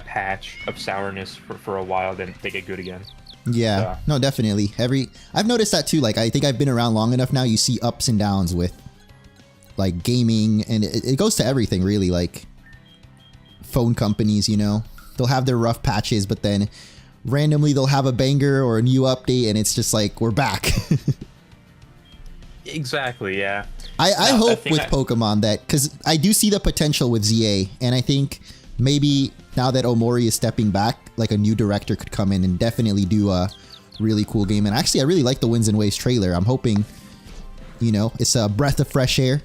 patch of sourness for a while, then they get good again. Yeah, So no, definitely. I've noticed that too. Like, I think I've been around long enough now. You see ups and downs with like gaming, and it goes to everything really. Like phone companies, you know, they'll have their rough patches, but then randomly they'll have a banger or a new update, and it's just like we're back. exactly, yeah. I Now, hope with Pokemon that, because I do see the potential with ZA, and I think maybe now that Omori is stepping back, like a new director could come in and definitely do a really cool game. And actually, I really like the Winds and Waves trailer. I'm hoping, you know, it's a breath of fresh air.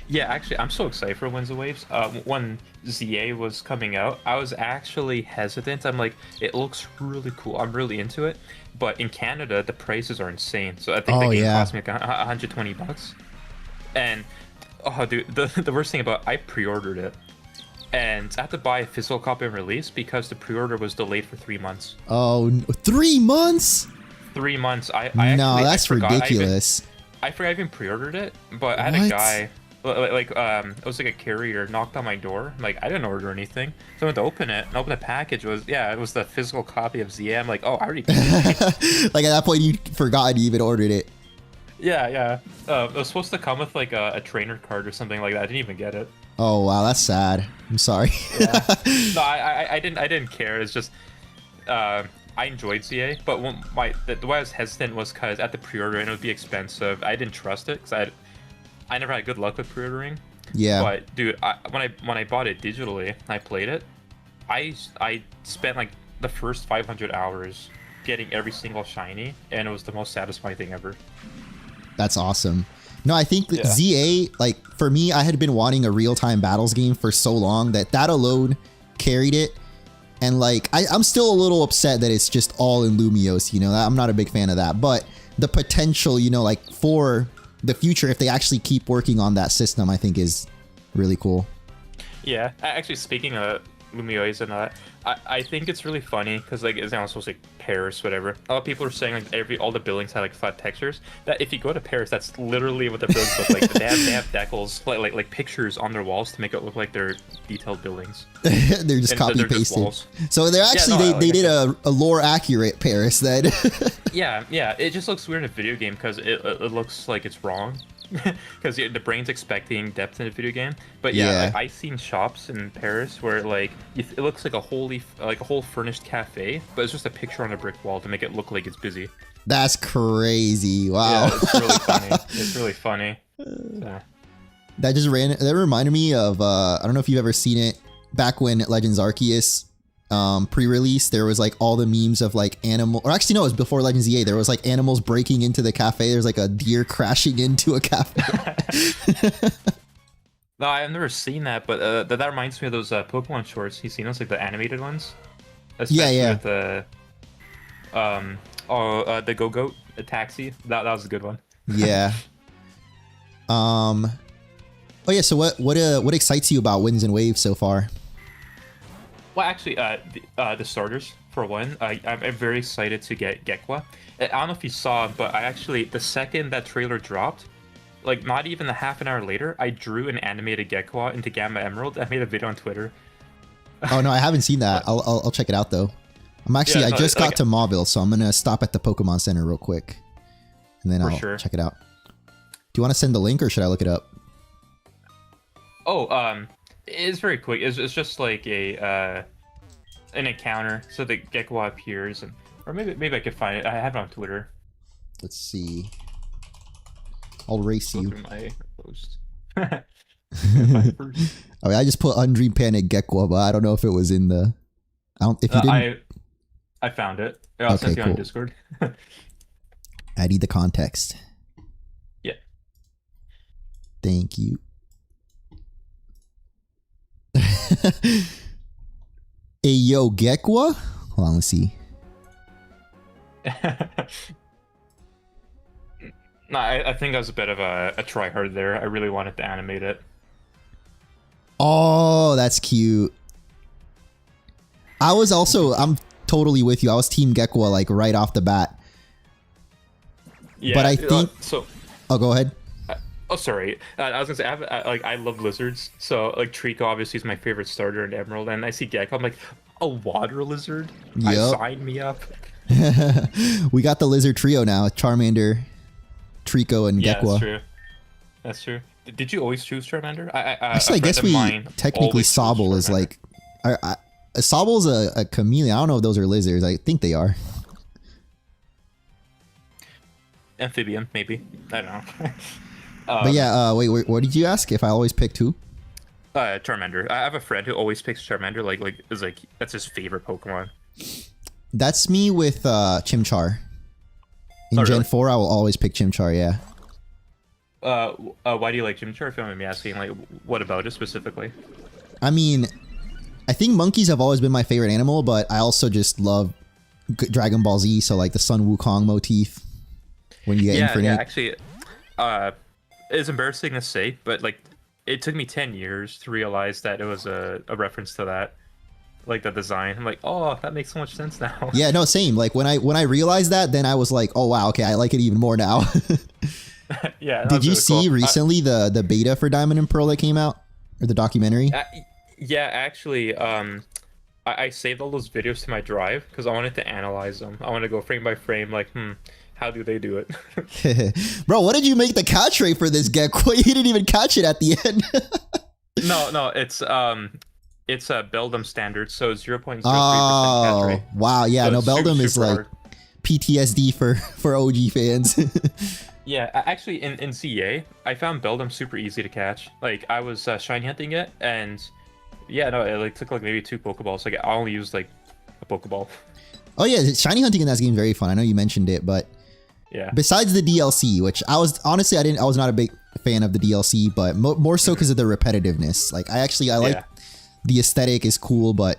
Yeah, actually, I'm so excited for Winds and Waves. When ZA was coming out, I was actually hesitant. I'm like, it looks really cool. I'm really into it. But in Canada, the prices are insane. So I think the Oh game yeah. cost me like $120. And oh, dude, the worst thing about I pre-ordered it, and I had to buy a physical copy and release because the pre-order was delayed for 3 months. Oh, 3 months? 3 months. No, I that's forgot. ridiculous. I forgot I even pre-ordered it, but I had a What? guy, it was like a carrier knocked on my door. Like I didn't order anything, so I went to open it, and open the package it was the physical copy of ZM. I'm like, oh, I already beat it. Like at that point, you forgot you even ordered it. Yeah, yeah. It was supposed to come with like a trainer card or something like that. I didn't even get it. Oh wow, that's sad. I'm sorry. Yeah. No, I didn't care. It's just I enjoyed ZA, but the way I was hesitant was because at the pre-order and it would be expensive. I didn't trust it because I never had good luck with pre-ordering. Yeah. But dude, when I bought it digitally, I played it. I spent like the first 500 hours getting every single shiny, and it was the most satisfying thing ever. That's awesome. No, I think Yeah. ZA, like for me, I had been wanting a real-time battles game for so long that alone carried it. And like, I'm still a little upset that it's just all in Lumiose, you know, I'm not a big fan of that, but the potential, you know, like for the future, if they actually keep working on that system, I think is really cool. Yeah, actually, speaking of Lumio's and all that, I think it's really funny because like it's not supposed to like Paris, whatever. A lot of people are saying like all the buildings have like flat textures. That if you go to Paris, that's literally what the buildings look like. They have decals, like pictures on their walls to make it look like they're detailed buildings. They're just And copy they're just pasted. walls. So they're actually Yeah, no, they like I did said. a lore accurate Paris then. Yeah, yeah. It just looks weird in a video game because it looks like it's wrong. Because the brain's expecting depth in a video game, but yeah, like, I've seen shops in Paris where like it looks like a whole furnished cafe, but it's just a picture on a brick wall to make it look like it's busy. That's crazy. Wow. Yeah, it's really funny. It's really funny. So. That reminded me of I don't know if you've ever seen it back when Legends Arceus pre-release. There was like all the memes of like animal, or actually no, it was before Legends EA. There was like animals breaking into the cafe. There's like a deer crashing into a cafe. No, I've never seen that, but that reminds me of those Pokemon shorts. You seen those, like the animated ones? Especially Yeah. with the the Go-Goat, the taxi. That was a good one. Yeah. Oh yeah. So what excites you about Winds and Waves so far? Well, actually, the starters for one. I'm very excited to get Gekwa. I don't know if you saw, but the second that trailer dropped, like not even a half an hour later, I drew an animated Gekwa into Gamma Emerald. I made a video on Twitter. Oh no, I haven't seen that. I'll check it out though. I just got to Mauville, so I'm gonna stop at the Pokemon Center real quick, and then I'll check it out. Do you want to send the link or should I look it up? Oh, it's very quick. It's just like an encounter, so the Gekwa appears, or maybe I could find it. I have it on Twitter. Let's see. I'll race you. Go through my post. I mean, I just put Undream Panic Gekwa, but I don't know if it was in the. If you didn't. I found it. I'll send you on Discord. I need the context. Yeah. Thank you. Hey, yo, Gekwa? Hold on, let's see. No, I think that was a bit of a try hard there. I really wanted to animate it. Oh, that's cute. I'm totally with you. I was Team Gekwa like right off the bat. Yeah, but I think... Oh, go ahead. Oh, sorry. I was gonna say, I love lizards. So, like, Trico obviously is my favorite starter in Emerald, and I see Gecko. I'm like, a water lizard? Yep. Sign me up. We got the lizard trio now: Charmander, Trico, and Yeah, Gekwa. that's true. That's true. Did you always choose Charmander? Actually, I guess we technically Sobble is like... Sobble's a chameleon. I don't know if those are lizards. I think they are. Amphibian, maybe. I don't know. But yeah, wait, what did you ask? If I always picked who? Charmander. I have a friend who always picks Charmander. That's his favorite Pokemon. That's me with Chimchar. In Gen 4, I will always pick Chimchar. Yeah. Why do you like Chimchar? If you don't mind me asking, like, what about it specifically? I mean, I think monkeys have always been my favorite animal, but I also just love Dragon Ball Z. So like the Sun Wukong motif when you get Infinite. Yeah, actually, it's embarrassing to say, but like it took me 10 years to realize that it was a reference to that, like the design. I'm like, oh, that makes so much sense now. Yeah, no, same. Like when I realized that, then I was like, oh wow, okay, I like it even more now. Yeah. Did you really see recently the beta for Diamond and Pearl that came out, or the documentary? Yeah, actually, I saved all those videos to my drive because I wanted to analyze them. I want to go frame by frame, like, how do they do it? Bro, what did you make the catch rate for this Gekko? You didn't even catch it at the end. No, it's Beldum standard, so 0.03% catch rate. Wow, yeah, So no, it's Beldum is like hard. PTSD for OG fans. Yeah, actually, in CA, I found Beldum super easy to catch. Like, I was shiny hunting it, and yeah, no, it like took like maybe 2 Pokeballs. Like, I only used like a Pokeball. Oh yeah, shiny hunting in that game is very fun. I know you mentioned it, but yeah. Besides the DLC, which I was not a big fan of the DLC, but more so because of the repetitiveness. Like, I like the aesthetic is cool, but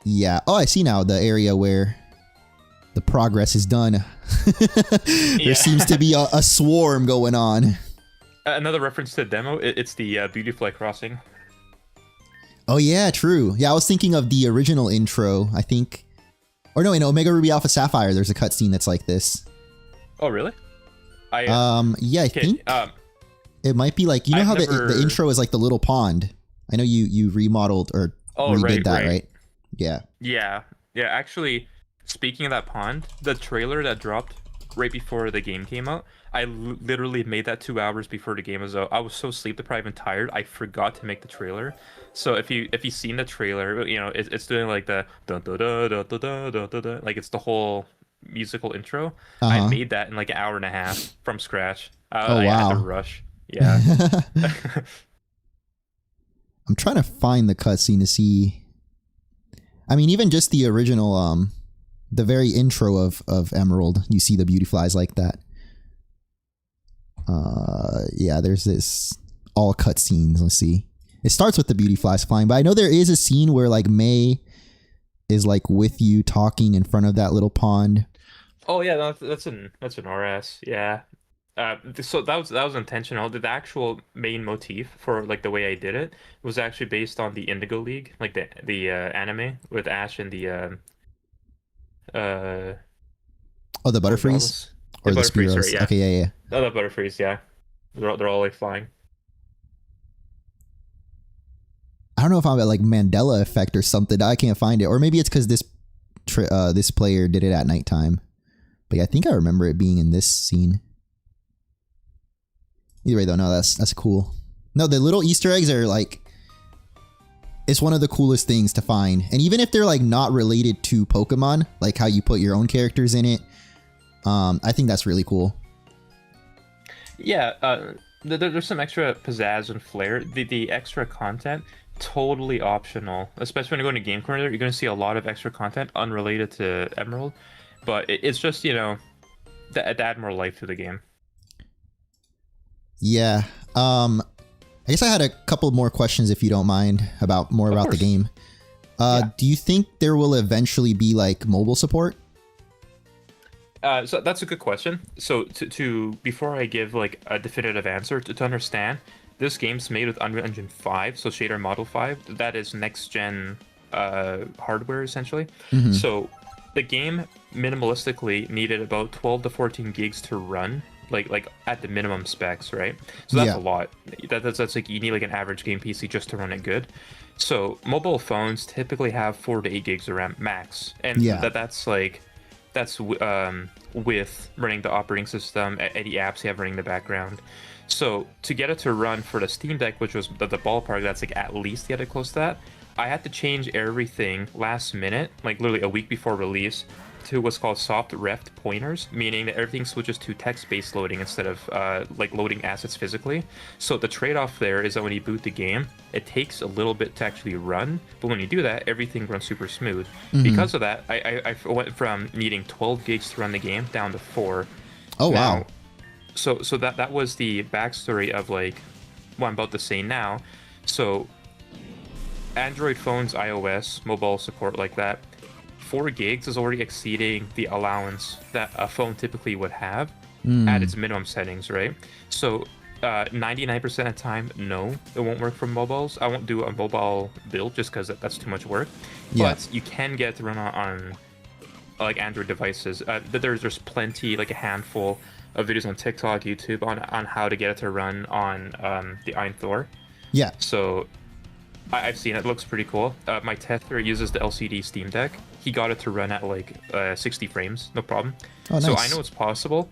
yeah. Oh, I see now the area where the progress is done. There seems to be a swarm going on. Another reference to the demo, it's the Beautyfly crossing. Oh yeah, true. Yeah, I was thinking of the original intro, I think. Or no, in Omega Ruby Alpha Sapphire, there's a cutscene that's like this. Oh, really? Yeah, I think it might be like, you know how the intro is like the little pond. I know you remodeled or redid that, right? Yeah. Yeah. Actually, speaking of that pond, the trailer that dropped right before the game came out, I literally made that 2 hours before the game was out. I was so sleep deprived and tired, I forgot to make the trailer. So if you've seen the trailer, you know it's doing like the dun da da da da da da da da, like it's the whole musical intro. I made that in like an hour and a half from scratch. I had to rush. Yeah. I'm trying to find the cutscene to see. I mean, even just the original, the very intro of Emerald, you see the beauty flies like that. Yeah, there's this all cutscenes. Let's see. It starts with the beauty flies flying, but I know there is a scene where like May is like with you talking in front of that little pond. Oh yeah, that's an RS. Yeah. So that was intentional. The actual main motif for like the way I did it was actually based on the Indigo League, like the anime with Ash and the the Butterfrees or the Butterfrees, Spearows. right, yeah. Okay, yeah. Oh, the Butterfrees, yeah. They're all like flying. I don't know if I'm at like Mandela effect or something. I can't find it, or maybe it's because this player did it at nighttime. But yeah, I think I remember it being in this scene. Either way, though, no, that's cool. No, the little Easter eggs are like, it's one of the coolest things to find. And even if they're like not related to Pokemon, like how you put your own characters in it, I think that's really cool. Yeah, there's some extra pizzazz and flair. The extra content, totally optional. Especially when you go into Game Corner, you're going to see a lot of extra content unrelated to Emerald. But it's just, you know, to add more life to the game. Yeah. I guess I had a couple more questions if you don't mind about the game. Do you think there will eventually be like mobile support? So that's a good question. So to before I give like a definitive answer, to understand, this game's made with Unreal Engine 5, so shader model 5. That is next gen hardware essentially. So the game minimalistically needed about 12 to 14 gigs to run, like at the minimum specs, right? So that's a lot. That's like you need like an average game PC just to run it good. So mobile phones typically have 4 to 8 gigs of RAM max, and that's with running the operating system, any apps you have running in the background. So to get it to run for the Steam Deck, which was the ballpark, that's like at least get it close to that. I had to change everything last minute, like literally a week before release, to what's called soft ref pointers, meaning that everything switches to text-based loading instead of like loading assets physically. So the trade-off there is that when you boot the game, it takes a little bit to actually run, but when you do that, everything runs super smooth. Because of that, I went from needing 12 gigs to run the game down to 4. Oh, wow. So that was the backstory of like what I'm about to say now. So Android phones, iOS, mobile support like that, 4 gigs is already exceeding the allowance that a phone typically would have at its minimum settings, right? So 99% of the time, no, it won't work for mobiles. I won't do a mobile build just because that's too much work. But you can get it to run on like Android devices. There's plenty, like a handful of videos on TikTok, YouTube on how to get it to run on the Iron Thor. Yeah. So I've seen it. It looks pretty cool. My tester uses the LCD Steam Deck. He got it to run at like 60 frames, no problem. Oh, nice. So I know it's possible.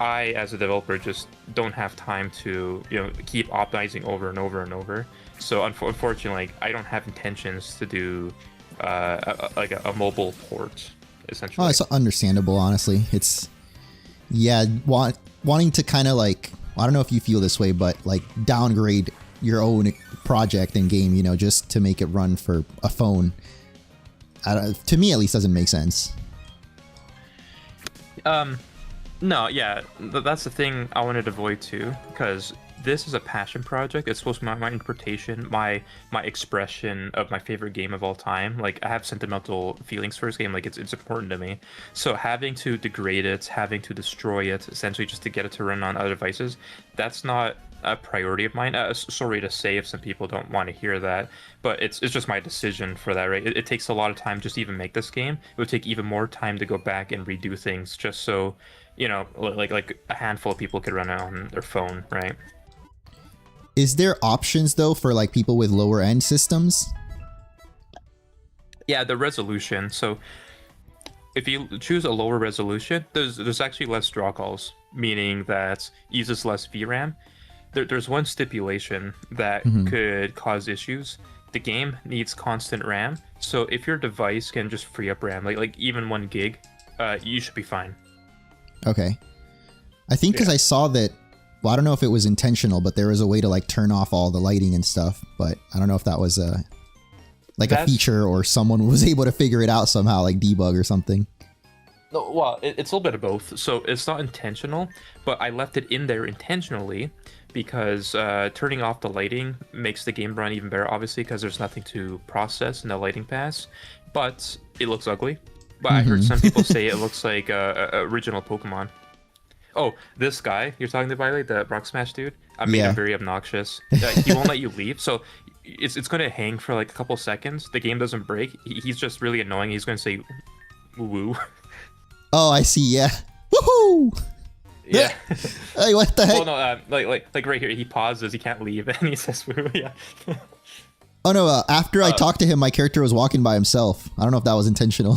I, as a developer, just don't have time to keep optimizing over and over and over. So unfortunately, like, I don't have intentions to do a mobile port, essentially. Oh, it's understandable, honestly. It's wanting to kind of like, I don't know if you feel this way, but like downgrade your own project and game, just to make it run for a phone. To me, at least, doesn't make sense. No, yeah, that's the thing I wanted to avoid too, because this is a passion project. It's supposed to be my interpretation, my expression of my favorite game of all time. Like, I have sentimental feelings for this game. Like, it's important to me. So having to degrade it, having to destroy it, essentially just to get it to run on other devices, that's not a priority of mine. Sorry to say if some people don't want to hear that, but it's just my decision for that, right? It takes a lot of time just to even make this game. It would take even more time to go back and redo things just so, like a handful of people could run it on their phone, right? Is there options though for like people with lower end systems? Yeah, the resolution. So if you choose a lower resolution, there's actually less draw calls, meaning that uses less VRAM. There's one stipulation that could cause issues. The game needs constant RAM, so if your device can just free up RAM, like even 1 gig, you should be fine. Okay. I think because I saw that, well, I don't know if it was intentional, but there was a way to like turn off all the lighting and stuff, but I don't know if that was a feature or someone was able to figure it out somehow, like debug or something. No, well, it's a little bit of both. So it's not intentional, but I left it in there intentionally because turning off the lighting makes the game run even better, obviously, because there's nothing to process in the lighting pass, but it looks ugly. But I heard some people say it looks like original Pokemon. Oh, this guy you're talking about, like the Rock Smash dude, I made him very obnoxious. He won't let you leave, so it's going to hang for like a couple seconds. The game doesn't break. He's just really annoying. He's going to say woo. Oh, I see. Yeah. Woohoo! Yeah. Hey, what the heck? Oh no, like right here, he pauses. He can't leave, and he says woo. Yeah. Oh no! After I talked to him, my character was walking by himself. I don't know if that was intentional.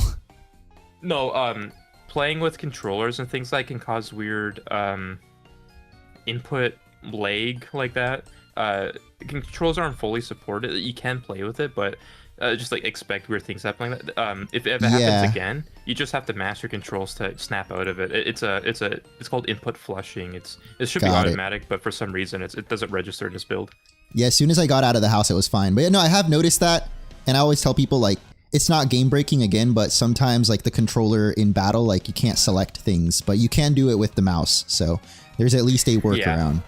No. Playing with controllers and things like can cause weird input lag like that. Controls aren't fully supported. You can play with it, but just like expect weird things happening. If it happens again, you just have to mash your controls to snap out of it. It's called input flushing. It should be automatic, but for some reason it doesn't register in this build. Yeah, as soon as I got out of the house, it was fine. But yeah, no, I have noticed that, and I always tell people like it's not game breaking again, but sometimes like the controller in battle, like you can't select things, but you can do it with the mouse. So there's at least a workaround.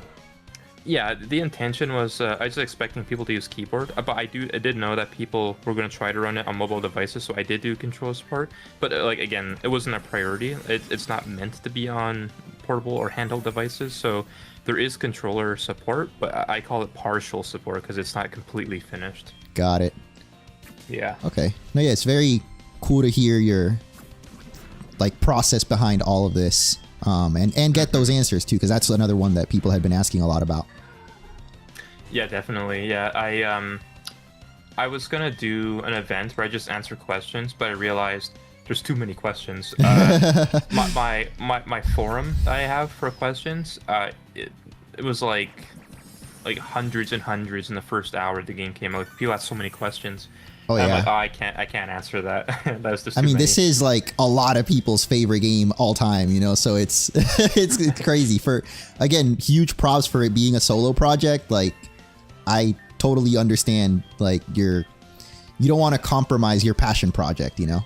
Yeah, the intention was I was expecting people to use keyboard, but I did know that people were going to try to run it on mobile devices, so I did do controller support. But like again, it wasn't a priority. It's not meant to be on portable or handheld devices, so there is controller support, but I call it partial support because it's not completely finished. Got it. Yeah. Okay. No, yeah, it's very cool to hear your like process behind all of this, and get those answers too, because that's another one that people had been asking a lot about. Yeah, definitely. Yeah, I was gonna do an event where I just answer questions, but I realized there's too many questions. My forum that I have for questions, it was like hundreds and hundreds in the first hour the game came out. People asked so many questions. Oh yeah. I'm like, oh, I can't answer that. That's just. I mean, many. this is like a lot of people's favorite game all time, you know. So it's it's crazy. For again, huge props for it being a solo project. Like, I totally understand. Like, you don't want to compromise your passion project, you know.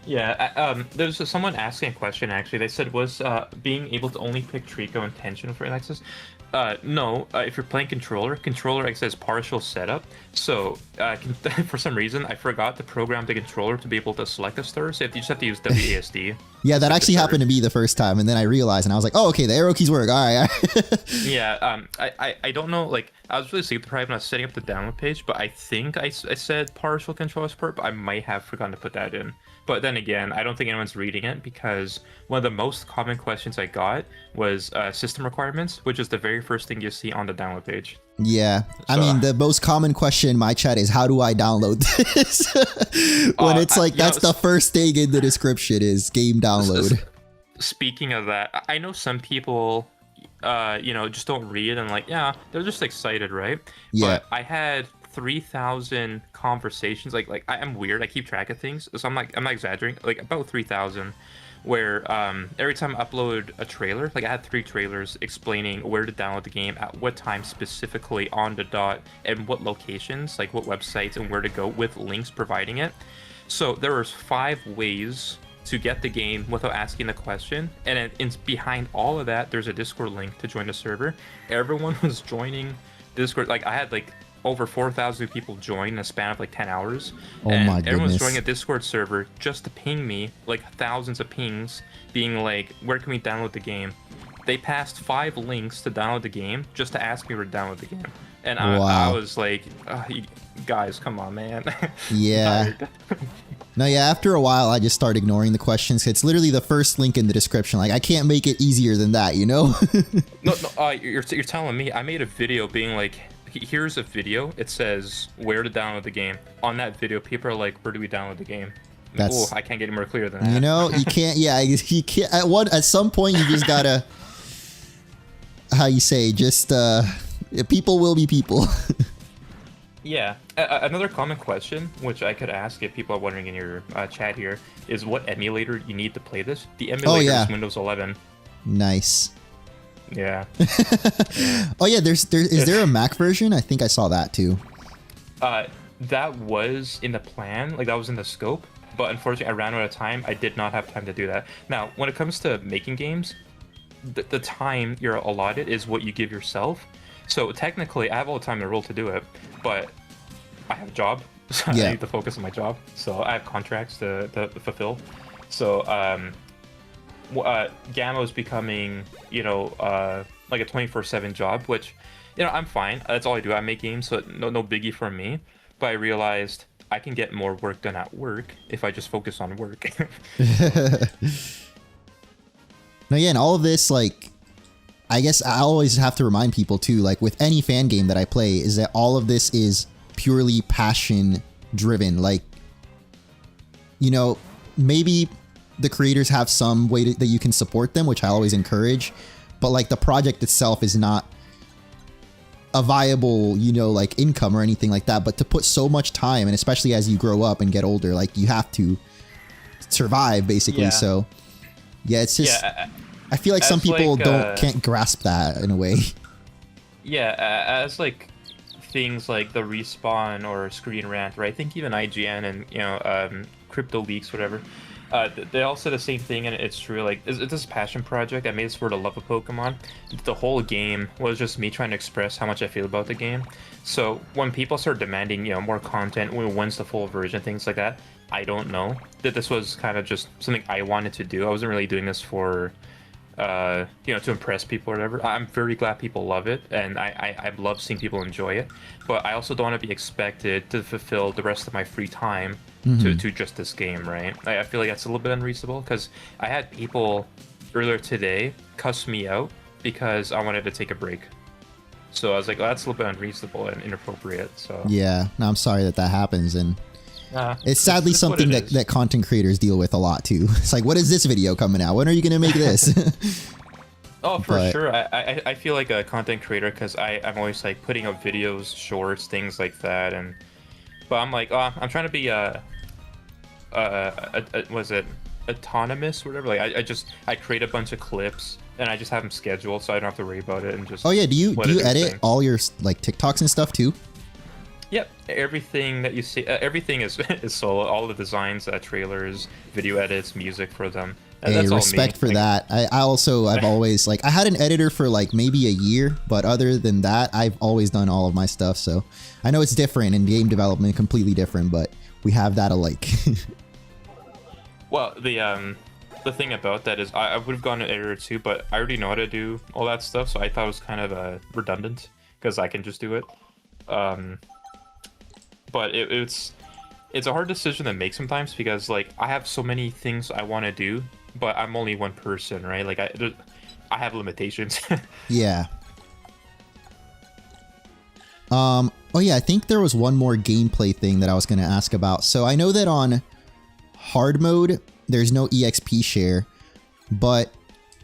Yeah, there's someone asking a question actually. They said, was being able to only pick Trico intentional for access? No, if you're playing controller access partial setup. So for some reason I forgot to program the controller to be able to select a star. So you just have to use WASD. Yeah, that actually happened to me the first time, and then I realized, and I was like, oh, okay, the arrow keys work. All right. Yeah, I don't know. Like, I was really sleep deprived when I was setting up the download page, but I think I said partial controller support, but I might have forgotten to put that in. But then again, I don't think anyone's reading it because one of the most common questions I got was system requirements, which is the very first thing you see on the download page. Yeah. I mean, the most common question in my chat is, how do I download this? When it's like, that's the first thing in the description is game download. Speaking of that, I know some people, just don't read and like, yeah, they're just excited, right? Yeah. But I had 3,000 conversations. Like I'm weird. I keep track of things, so I'm not exaggerating. Like about 3,000, where every time I upload a trailer, like I had 3 trailers explaining where to download the game, at what time specifically on the dot, and what locations, like what websites and where to go with links providing it. So there was 5 ways to get the game without asking the question, and behind all of that, there's a Discord link to join the server. Everyone was joining Discord. Like I had like over 4,000 people join in a span of like 10 hours. Oh and my goodness. Everyone's joining a Discord server just to ping me, like thousands of pings, being like, where can we download the game? They passed 5 links to download the game just to ask me where to download the game. And I was like, oh, you guys, come on, man. Yeah. No, yeah, after a while, I just start ignoring the questions. It's literally the first link in the description. Like, I can't make it easier than that, you know? No, you're telling me. I made a video being like, here's a video. It says where to download the game. On that video, people are like, where do we download the game? Oh, I can't get any more clear than that. You know, you can't, yeah, you can't, at some point, you just gotta, how you say, just, people will be people. Yeah. Another common question, which I could ask if people are wondering in your chat here, is what emulator you need to play this. The emulator is Windows 11. Nice. Yeah. Oh yeah, is there a Mac version? I think I saw that too. That was in the plan, like that was in the scope, but unfortunately I ran out of time. I did not have time to do that. Now, when it comes to making games, the time you're allotted is what you give yourself. So technically, I have all the time in the world to do it, but I have a job, so I need to focus on my job. So I have contracts to fulfill. So Gamma is becoming, like a 24/7 job, which, I'm fine. That's all I do. I make games, so no biggie for me. But I realized I can get more work done at work if I just focus on work. Now, yeah, and all of this, like, I guess I always have to remind people too, like with any fan game that I play, is that all of this is purely passion driven. Like, maybe the creators have some way that you can support them, which I always encourage, but like the project itself is not a viable, like income or anything like that. But to put so much time, and especially as you grow up and get older, like you have to survive basically. Yeah. So yeah, it's just, I feel like some people can't grasp that in a way. Yeah, as like things like the Respawn or Screen Rant, right? I think even IGN and Crypto Leaks, whatever. They all said the same thing, and it's true. Like, it's this passion project. I made this for the love of Pokemon. The whole game was just me trying to express how much I feel about the game. So when people start demanding, more content, when's the full version, things like that, I don't know. That this was kind of just something I wanted to do. I wasn't really doing this for, to impress people or whatever. I'm very glad people love it, and I love seeing people enjoy it. But I also don't want to be expected to fulfill the rest of my free time to just this game, right? I feel like that's a little bit unreasonable, because I had people earlier today cuss me out because I wanted to take a break. So I was like, well, that's a little bit unreasonable and inappropriate. So Yeah, no, I'm sorry that happens, and it's sadly it's something what it that content creators deal with a lot too. It's like, what is this video coming out? When are you gonna make this? Oh, for But- sure. I feel like a content creator because I'm always like putting up videos, shorts, things like that, but I'm like, I'm trying to be was it autonomous or whatever? Like I create a bunch of clips and I just have them scheduled so I don't have to worry about it and just. Oh yeah, do you let it do its edit thing. all your like TikToks and stuff too? Yep, everything that you see, everything is is solo. All the designs, trailers, video edits, music for them. Hey, That's all respect me. for Like, that. I've always like I had an editor for like maybe a year, but other than that, I've always done all of my stuff. So I know it's different in game development, completely different, but we have that alike. Well, the thing about that is I would have gone an editor too, but I already know how to do all that stuff, so I thought it was kind of redundant because I can just do it. But it's a hard decision to make sometimes because like I have so many things I want to do, but I'm only one person, right? Like I have limitations. Yeah. Oh yeah, I think there was one more gameplay thing that I was going to ask about. So I know that on hard mode, there's no EXP share, but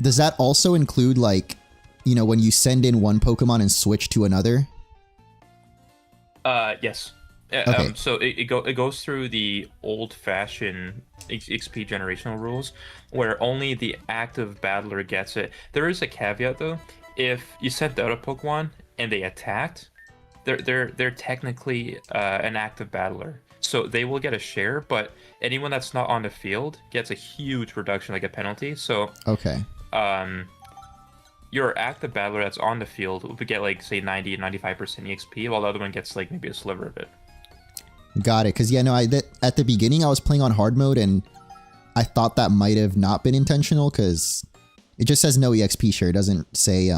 does that also include like, when you send in one Pokemon and switch to another? Yes. Okay. So it goes through the old-fashioned XP generational rules, where only the active battler gets it. There is a caveat though. If you sent out a Pokemon and they attacked, they're technically an active battler, so they will get a share. But anyone that's not on the field gets a huge reduction, like a penalty. So Okay. your active battler that's on the field would get like say 90-95% EXP, while the other one gets like maybe a sliver of it. Got it. Because, yeah, no, at the beginning I was playing on hard mode and I thought that might have not been intentional because it just says no EXP share. It doesn't say,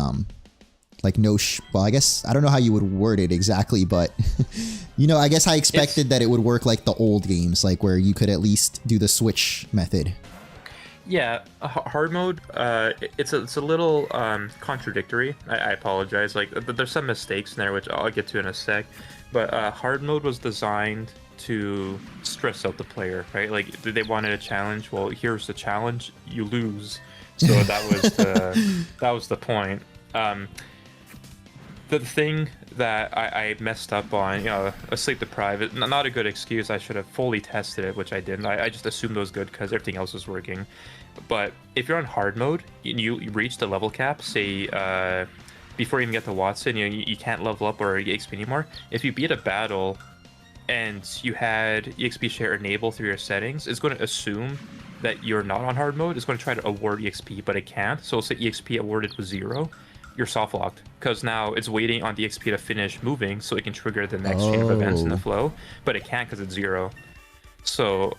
like, no, well, I guess, I don't know how you would word it exactly, but, I guess I expected that it would work like the old games, like where you could at least do the switch method. Yeah, hard mode. It's a little contradictory. I apologize. Like there's some mistakes in there, which I'll get to in a sec. But hard mode was designed to stress out the player, right? Like they wanted a challenge. Well, here's the challenge. You lose. So that was the point. The thing that I messed up on, sleep deprived, not a good excuse. I should have fully tested it, which I didn't. I just assumed it was good because everything else was working. But if you're on hard mode, you reach the level cap, say, before you even get to Wattson, you can't level up or get XP anymore. If you beat a battle and you had EXP share enabled through your settings, it's going to assume that you're not on hard mode. It's going to try to award EXP, but it can't. So it'll say EXP awarded was 0. You're soft locked because now it's waiting on the XP to finish moving so it can trigger the next chain of events in the flow, but it can't because it's 0. So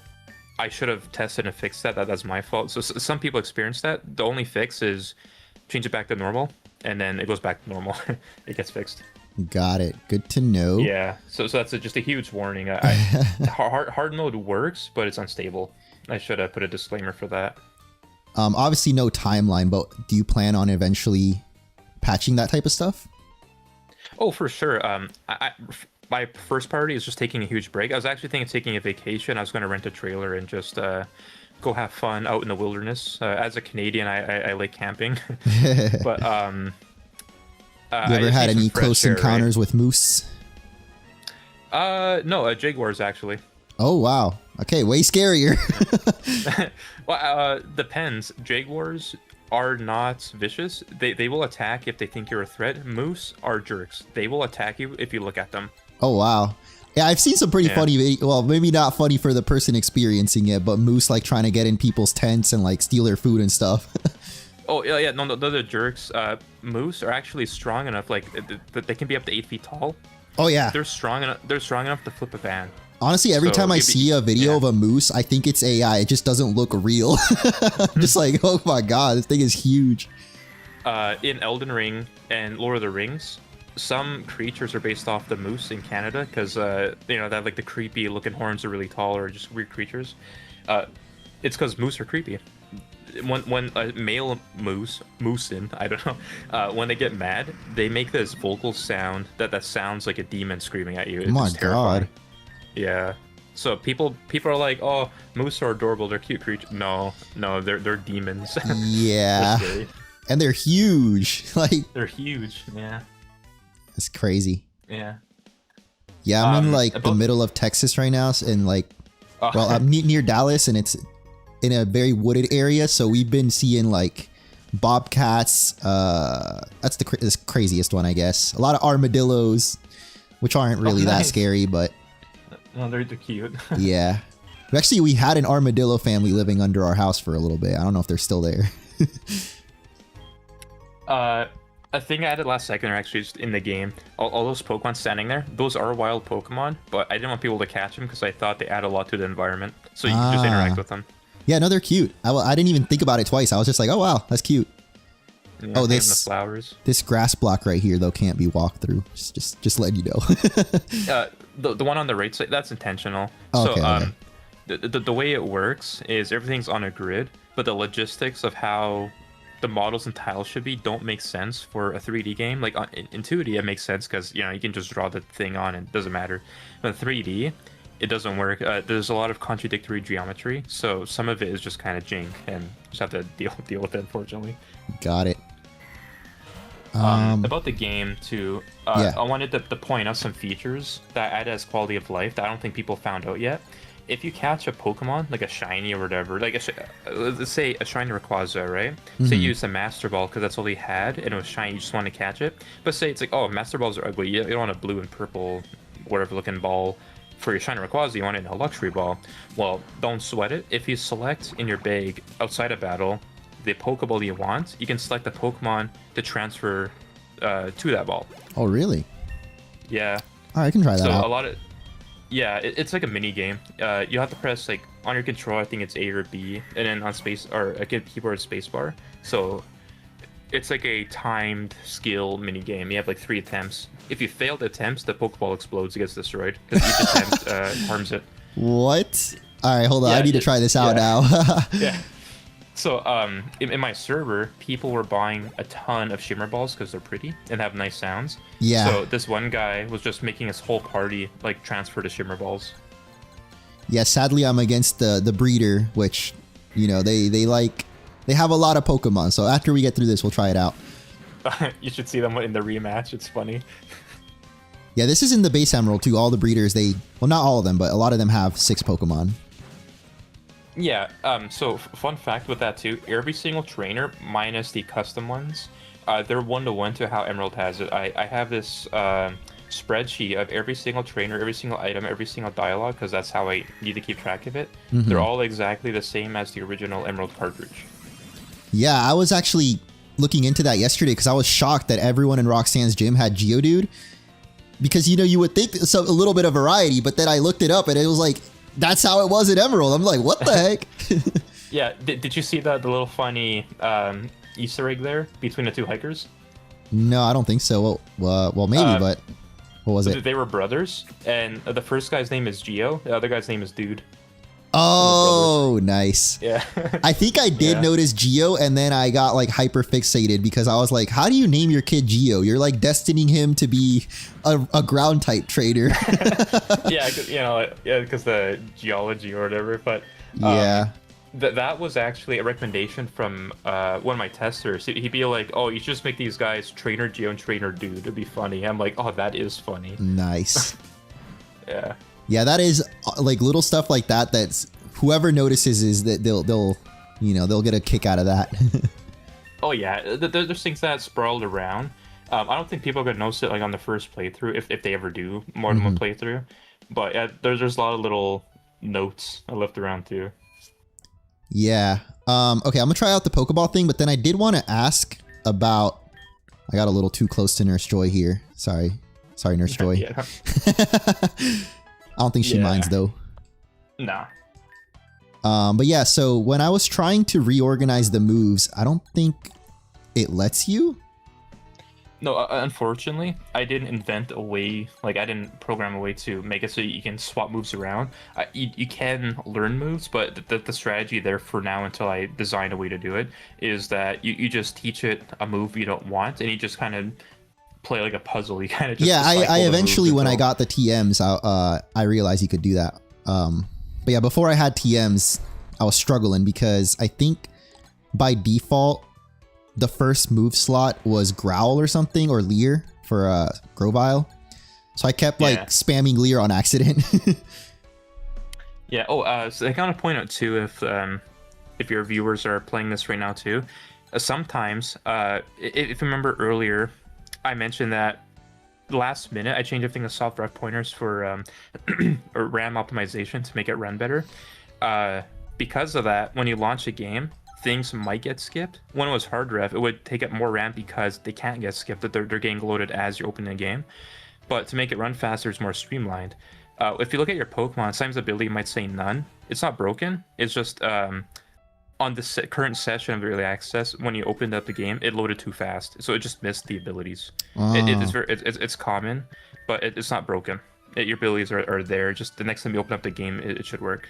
I should have tested and fixed that. That's my fault. So some people experience that. The only fix is change it back to normal, and then it goes back to normal. It gets fixed. Got it. Good to know. Yeah. So that's just a huge warning. Hard mode works, but it's unstable. I should have put a disclaimer for that. Obviously no timeline, but do you plan on eventually patching that type of stuff? Oh, for sure. My first priority is just taking a huge break. I was actually thinking of taking a vacation. I was going to rent a trailer and just go have fun out in the wilderness. As a Canadian, I like camping. But you ever had any close encounters with moose? No, jaguars actually. Oh wow. Okay, way scarier. Well, depends. Jaguars are not vicious. They will attack if they think you're a threat. Moose are jerks. They will attack you if you look at them. Oh wow. Yeah, I've seen some pretty funny video. Well, maybe not funny for the person experiencing it, but moose like trying to get in people's tents and like steal their food and stuff. Oh yeah, no, they're jerks. Moose are actually strong enough, like they can be up to 8 feet tall. Oh yeah, they're strong enough. They're strong enough to flip a van. Honestly, every time I see a video of a moose, I think it's AI. It just doesn't look real. I'm just like, oh my god, this thing is huge. In Elden Ring and Lord of the Rings, some creatures are based off the moose in Canada because you know that like the creepy looking horns are really tall or just weird creatures. It's because moose are creepy. When a male moosin, I don't know, when they get mad, they make this vocal sound that sounds like a demon screaming at you. It's my terrifying. god. Yeah. So people are like, oh, moose are adorable, they're cute creatures. No, they're demons. Yeah. And they're huge. Like they're huge. Yeah. It's crazy. Yeah. Yeah, I'm in like the middle of Texas right now, and like, well, I'm near Dallas, and it's in a very wooded area. So we've been seeing like bobcats. That's the craziest one, I guess. A lot of armadillos, which aren't really that scary, but no, they're cute. Yeah. Actually, we had an armadillo family living under our house for a little bit. I don't know if they're still there. A thing I added last second, or actually just in the game, all those Pokemon standing there, those are wild Pokemon, but I didn't want people to catch them because I thought they add a lot to the environment. So you can just interact with them. Yeah, no, they're cute. I didn't even think about it twice. I was just like, oh wow, that's cute. Yeah, oh, the flowers. This grass block right here though can't be walked through. Just letting you know. The one on the right side, that's intentional. Okay, so the way it works is everything's on a grid, but the logistics of how the models and tiles should be don't make sense for a 3D game. Like in 2D, it makes sense because you can just draw the thing on and it doesn't matter. But 3D, it doesn't work. There's a lot of contradictory geometry, so some of it is just kind of jank, and just have to deal with it, unfortunately. Got it. About the game too, yeah. I wanted to point out some features that add as quality of life that I don't think people found out yet. If you catch a Pokemon, like a shiny or whatever, like let's say a shiny Rayquaza, right? Say you use a Master Ball because that's all he had, and it was shiny, you just want to catch it. But say it's like, oh, Master Balls are ugly, you don't want a blue and purple, whatever looking ball for your shiny Rayquaza, you want it in a luxury ball. Well, don't sweat it. If you select in your bag, outside of battle, the Pokeball you want, you can select the Pokemon to transfer to that ball. Oh, really? Yeah. All right, I can try that out. So a lot of... Yeah, it's like a mini game. You have to press like on your control, I think it's A or B, and then on space or a keyboard spacebar. So it's like a timed skill mini game. You have like 3 attempts. If you fail the attempts, the Pokeball explodes, it gets destroyed because each attempt harms it. What? All right, hold on. I need to try this out now. Yeah. So in my server, people were buying a ton of Shimmer Balls because they're pretty and have nice sounds. Yeah. So this one guy was just making his whole party like transfer to Shimmer Balls. Yeah, sadly I'm against the breeder, which, they have a lot of Pokemon. So after we get through this, we'll try it out. You should see them in the rematch. It's funny. Yeah, this is in the base Emerald too. All the breeders, well, not all of them, but a lot of them have 6 Pokemon. Yeah, so fun fact with that too, every single trainer, minus the custom ones, they're 1-to-1 to how Emerald has it. I have this spreadsheet of every single trainer, every single item, every single dialogue, because that's how I need to keep track of it. They're all exactly the same as the original Emerald cartridge. Yeah, I was actually looking into that yesterday because I was shocked that everyone in Roxanne's gym had Geodude. Because, you would think a little bit of variety, but then I looked it up and it was like, that's how it was in Emerald. I'm like, what the heck? Yeah, did you see the little funny Easter egg there between the 2 hikers? No, I don't think so. Well, maybe, but what was it? They were brothers, and the first guy's name is Geo, the other guy's name is Dude. Oh, nice. Yeah. I think I did notice Geo, and then I got like hyper fixated because I was like, how do you name your kid Geo? You're like destining him to be a ground type trader. Yeah, because the geology or whatever. But yeah, that was actually a recommendation from one of my testers. He'd be like, oh, you should just make these guys Trainer Geo and Trainer Dude. It'd be funny. I'm like, oh, that is funny. Nice. Yeah. Yeah, that is like little stuff like that. That's whoever notices is that they'll get a kick out of that. Oh yeah, there's things that sprawled around. I don't think people are gonna notice it like on the first playthrough if they ever do more than one playthrough. But yeah, there's a lot of little notes I left around too. Yeah. Okay, I'm gonna try out the Pokeball thing, but then I did want to ask about. I got a little too close to Nurse Joy here. Sorry, Nurse Joy. Yeah. I don't think she minds though. Nah. But yeah, so when I was trying to reorganize the moves, I don't think it lets you. No, unfortunately, I didn't invent a way, like I didn't program a way to make it so you can swap moves around. You can learn moves, but the strategy there for now until I design a way to do it is that you just teach it a move you don't want and you just kind of play like a puzzle. You kind of just I eventually, when I got the TMs, I realized you could do that. But yeah, before I had TMs, I was struggling because I think by default, the first move slot was Growl or something, or Leer for Grovyle. So I kept like spamming Leer on accident. Yeah. Oh, so I kind of point out too, if your viewers are playing this right now too, sometimes if you remember earlier, I mentioned that last minute I changed everything to soft ref pointers for or RAM optimization to make it run better. Because of that, when you launch a game, things might get skipped. When it was hard ref, it would take up more RAM because they can't get skipped, that they're getting loaded as you're opening a game. But to make it run faster, it's more streamlined. If you look at your Pokemon, sometimes ability might say none. It's not broken. It's just on the current session of early access, when you opened up the game, it loaded too fast, so it just missed the abilities. It's common, but it's not broken. Your abilities are there. Just the next time you open up the game, it should work.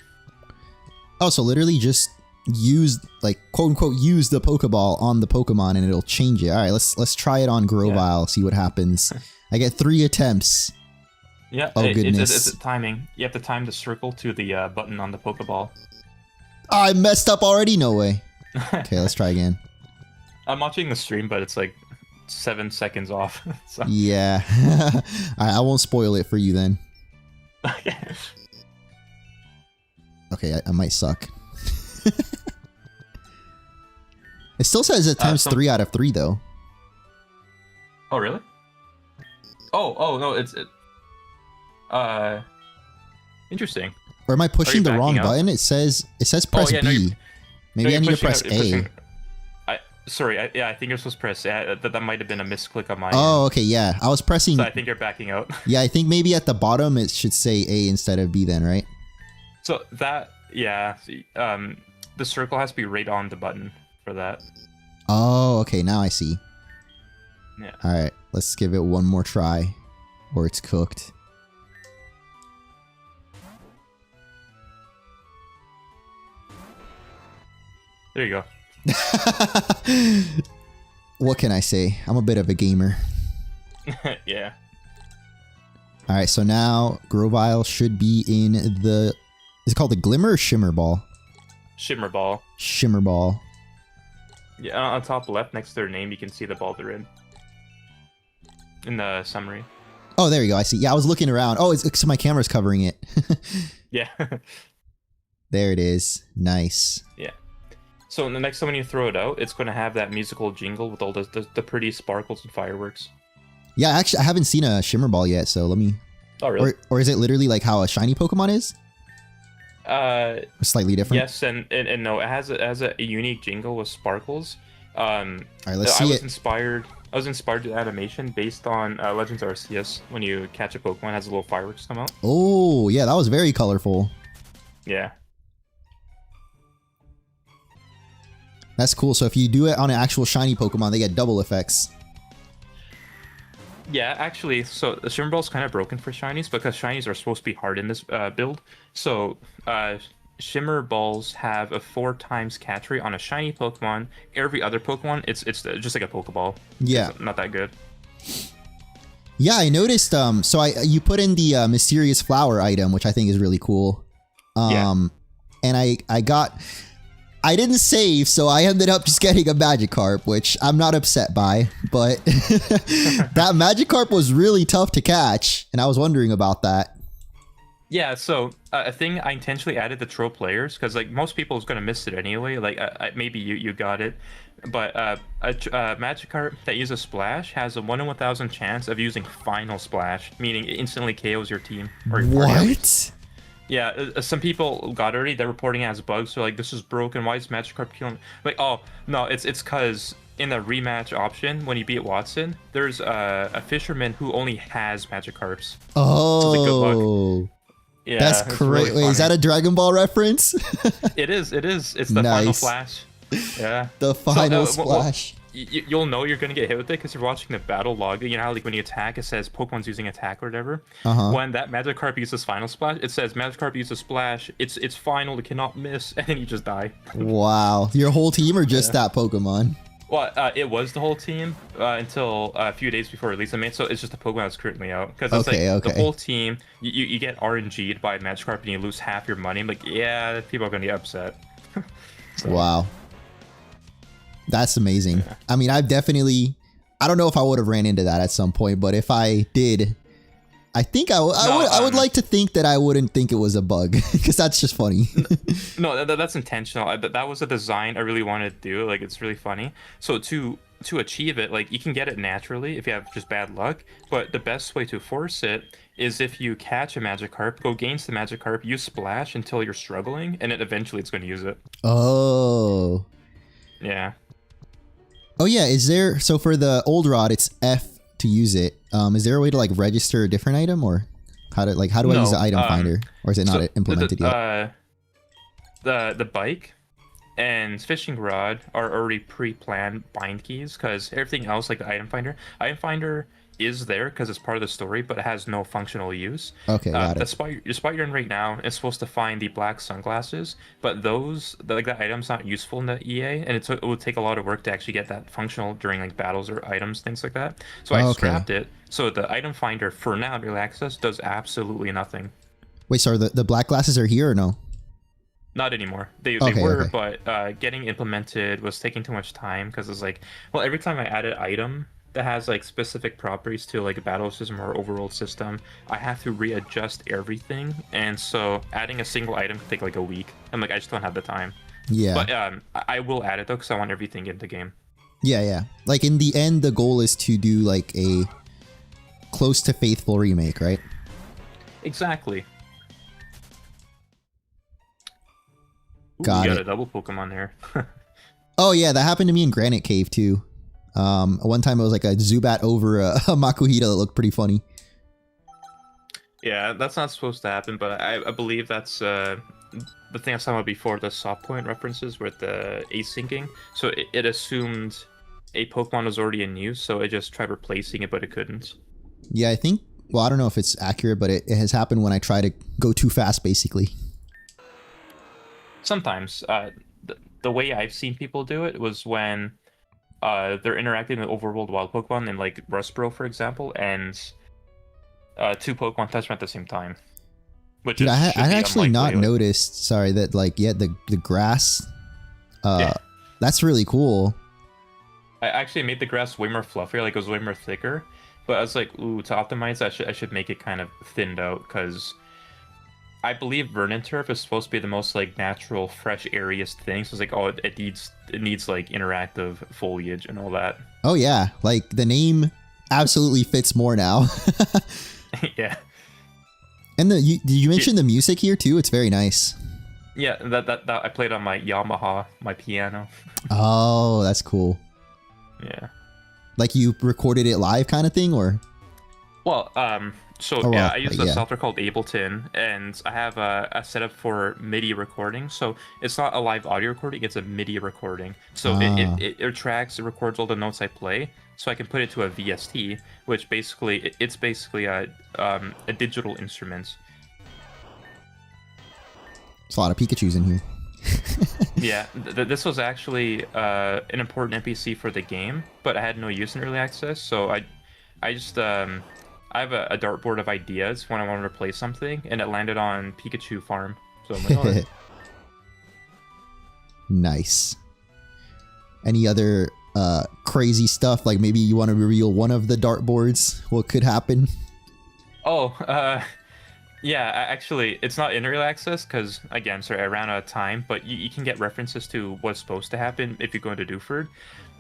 Oh, so literally just use, like, quote unquote, use the Pokeball on the Pokemon and it'll change it. All right, let's try it on Grovyle, see what happens. I get 3 attempts. Yeah. Oh goodness. It's timing. You have to time the circle to the button on the Pokeball. Oh, I messed up already. No way. Okay, let's try again. I'm watching the stream, but it's like 7 seconds off. So. Yeah. I won't spoil it for you then. Okay, I might suck. It still says it times 3 out of 3 though. Oh really? Oh no, it's interesting. Or am I pushing the wrong button? It says press B. No, Maybe I need to press A. Sorry, I think you're supposed to press A. That might have been a misclick on my end. Oh, okay, yeah. I was pressing... So I think you're backing out. Yeah, I think maybe at the bottom it should say A instead of B then, right? So that, yeah. The circle has to be right on the button for that. Oh, okay, now I see. Yeah. Alright, let's give it one more try. Or it's cooked. There you go. What can I say? I'm a bit of a gamer. Yeah. Alright, so now Grovyle should be in the... Is it called the Glimmer or Shimmer Ball? Shimmer Ball. Shimmer Ball. Yeah, on top left next to their name, you can see the ball they're in the summary. Oh, there you go. I see. Yeah, I was looking around. Oh, so my camera's covering it. Yeah. There it is. Nice. Yeah. So the next time when you throw it out, it's going to have that musical jingle with all the pretty sparkles and fireworks. Yeah, actually, I haven't seen a Shimmer Ball yet, so let me... Oh, really? Or is it literally like how a shiny Pokemon is? Slightly different? Yes, and no, it has a unique jingle with sparkles. Alright, let's see I was inspired to the animation based on Legends Arceus. When you catch a Pokemon, it has a little fireworks come out. Oh, yeah, that was very colorful. Yeah. That's cool. So if you do it on an actual shiny Pokemon, they get double effects. Yeah, actually, so the Shimmer Ball's kind of broken for shinies because shinies are supposed to be hard in this build. So Shimmer Balls have a 4x catch rate on a shiny Pokemon. Every other Pokemon, it's just like a Pokeball. Yeah. It's not that good. Yeah, I noticed. So you put in the mysterious flower item, which I think is really cool. And I didn't save, so I ended up just getting a Magikarp, which I'm not upset by, but that Magikarp was really tough to catch, and I was wondering about that. Yeah, so a thing I intentionally added the troll players because like most people is gonna miss it anyway. Like maybe you got it, but a Magikarp that uses Splash has a 1 in 1,000 chance of using Final Splash, meaning it instantly KOs your team or your party. What? Yeah, some people got it already. They're reporting it as bugs. So like, this is broken. Why is Magikarp killing? Like, oh no, it's because in the rematch option when you beat Wattson, there's a fisherman who only has Magikarps. Oh. So like, good luck. Yeah, that's it's great. really Wait, is funny. that a Dragon Ball reference? It is. It is. It's the Final Nice. Flash. Yeah. The final So, well, splash. you'll know you're gonna get hit with it because you're watching the battle log. You know how like when you attack, it says Pokemon's using attack or whatever. When that Magikarp uses Final Splash, it says Magikarp uses Splash. It's final. It cannot miss, and then you just die. Wow. Your whole team or just that Pokemon? Well, it was the whole team until a few days before release. I mean, so it's just the Pokemon that's currently out. Because it's like the whole team, you get RNG'd by Magikarp and you lose half your money. I'm like, yeah, people are going to get upset. So, wow. That's amazing. Yeah. I mean, I don't know if I would have ran into that at some point, but if I did, I think I would like to think that I wouldn't think it was a bug because that's just funny. No, that's intentional. That was a design I really wanted to do. Like, it's really funny. So to achieve it, like, you can get it naturally if you have just bad luck, but the best way to force it is if you catch a Magikarp, go against the Magikarp, use Splash until you're struggling, and then eventually it's going to use it. Oh. Yeah. Oh yeah, so for the old rod, it's F to use it. Is there a way to like register a different item, or how do I use the item finder, or is it not implemented yet? The bike and fishing rod are already pre-planned bind keys because everything else, like the item finder is there because it's part of the story, but it has no functional use. Okay, got it. The spot you're in right now is supposed to find the black sunglasses, but that item's not useful in the EA, and it would take a lot of work to actually get that functional during like battles or items, things like that. So I scrapped it. So the item finder for now in early access does absolutely nothing. Wait, sorry, the black glasses are here or no? Not anymore. They were, but getting implemented was taking too much time because it's like, well, every time I add an item that has like specific properties to like a battle system or overall system, I have to readjust everything, and so adding a single item can take like a week. I'm like, I just don't have the time. Yeah. But I will add it though because I want everything in the game. Yeah. Like in the end, the goal is to do like a close to faithful remake, right? Exactly. Ooh, got a double Pokemon there. Oh yeah, that happened to me in Granite Cave too. One time it was like a Zubat over a Makuhita that looked pretty funny. Yeah, that's not supposed to happen, but I believe that's the thing I was talking about before, the soft point references with the asyncing. So it assumed a Pokemon was already in use, so it just tried replacing it, but it couldn't. Yeah, I think, well, I don't know if it's accurate, but it has happened when I try to go too fast, basically. Sometimes. The way I've seen people do it was when they're interacting with overworld wild Pokemon in like Rustboro, for example, and two Pokemon touch them at the same time. Which Dude, I actually not unlikely. noticed, sorry, that like, yeah, the grass, Yeah. that's really cool. I actually made the grass way more fluffier, like it was way more thicker. But I was like, ooh, to optimize, I should make it kind of thinned out, because I believe Vernon Turf is supposed to be the most like natural, fresh, airiest thing. So it's like, oh, it needs like interactive foliage and all that. Oh yeah, like the name absolutely fits more now. Yeah. And did you mention the music here too? It's very nice. Yeah, that I played on my Yamaha, my piano. Oh, that's cool. Yeah. Like you recorded it live kind of thing, or? Well, I use a software called Ableton, and I have a setup for MIDI recording. So it's not a live audio recording; it's a MIDI recording. So it records all the notes I play, so I can put it to a VST, which basically it's basically a digital instrument. There's a lot of Pikachus in here. Yeah, this was actually an important NPC for the game, but I had no use in early access, so I just I have a dartboard of ideas when I want to replace something, and it landed on Pikachu Farm. So I'm like, oh, nice. Any other crazy stuff? Like maybe you want to reveal one of the dartboards? What could happen? Yeah, actually, it's not in early access because, again, sorry, I ran out of time, but you can get references to what's supposed to happen if you go into Dewford.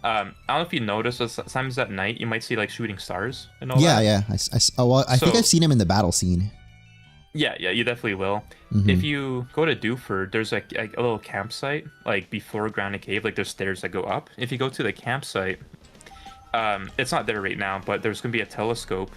I don't know if you notice, but sometimes at night you might see like shooting stars and all Yeah, that. yeah. Oh, well, I think So, I've seen him in the battle scene. yeah, you definitely will. Hmm. If you go to Dewford, there's like a little campsite, like before Grounded Cave, like there's stairs that go up. If you go to the campsite, it's not there right now, but there's gonna be a telescope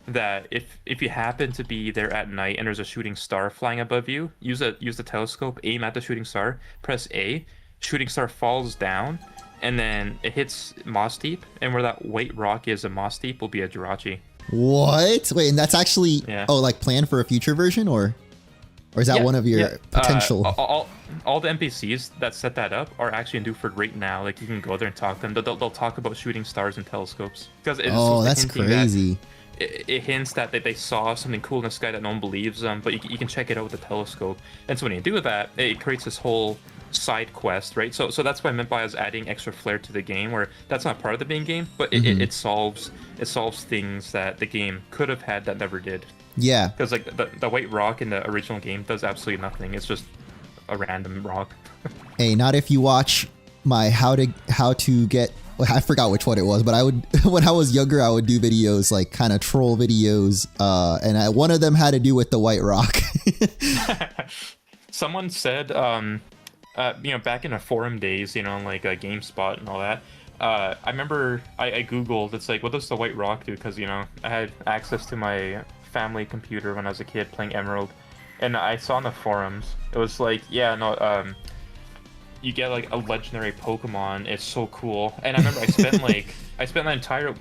that if you happen to be there at night and there's a shooting star flying above you, use the telescope, aim at the shooting star, press A, shooting star falls down, and then it hits Moss Deep, and where that white rock is, a Moss Deep will be a Jirachi. What? Wait, and that's actually Yeah. like planned for a future version, or is that Yeah, one of your yeah. potential? All the NPCs that set that up are actually in Dewford right now. Like you can go there and talk to them. They'll talk about shooting stars and telescopes because it's Oh, supposed to that's hinting that crazy. it hints that they saw something cool in the sky that no one believes them, but you can check it out with the telescope. And so when you do that, it creates this whole side quest, right? So that's what I meant by us adding extra flair to the game, where that's not part of the main game, but it solves things that the game could have had that never did. Yeah. Because like the white rock in the original game does absolutely nothing. It's just a random rock. Hey, not if you watch my how to get. Well, I forgot which one it was, but I would when I was younger, I would do videos like kind of troll videos, and one of them had to do with the White Rock. Someone said, back in the forum days, like GameSpot and all that. I remember I Googled, it's like, what does the White Rock do? Because, I had access to my family computer when I was a kid playing Emerald. And I saw on the forums, it was like, yeah, no, you get like a legendary Pokemon. It's so cool. And I remember I spent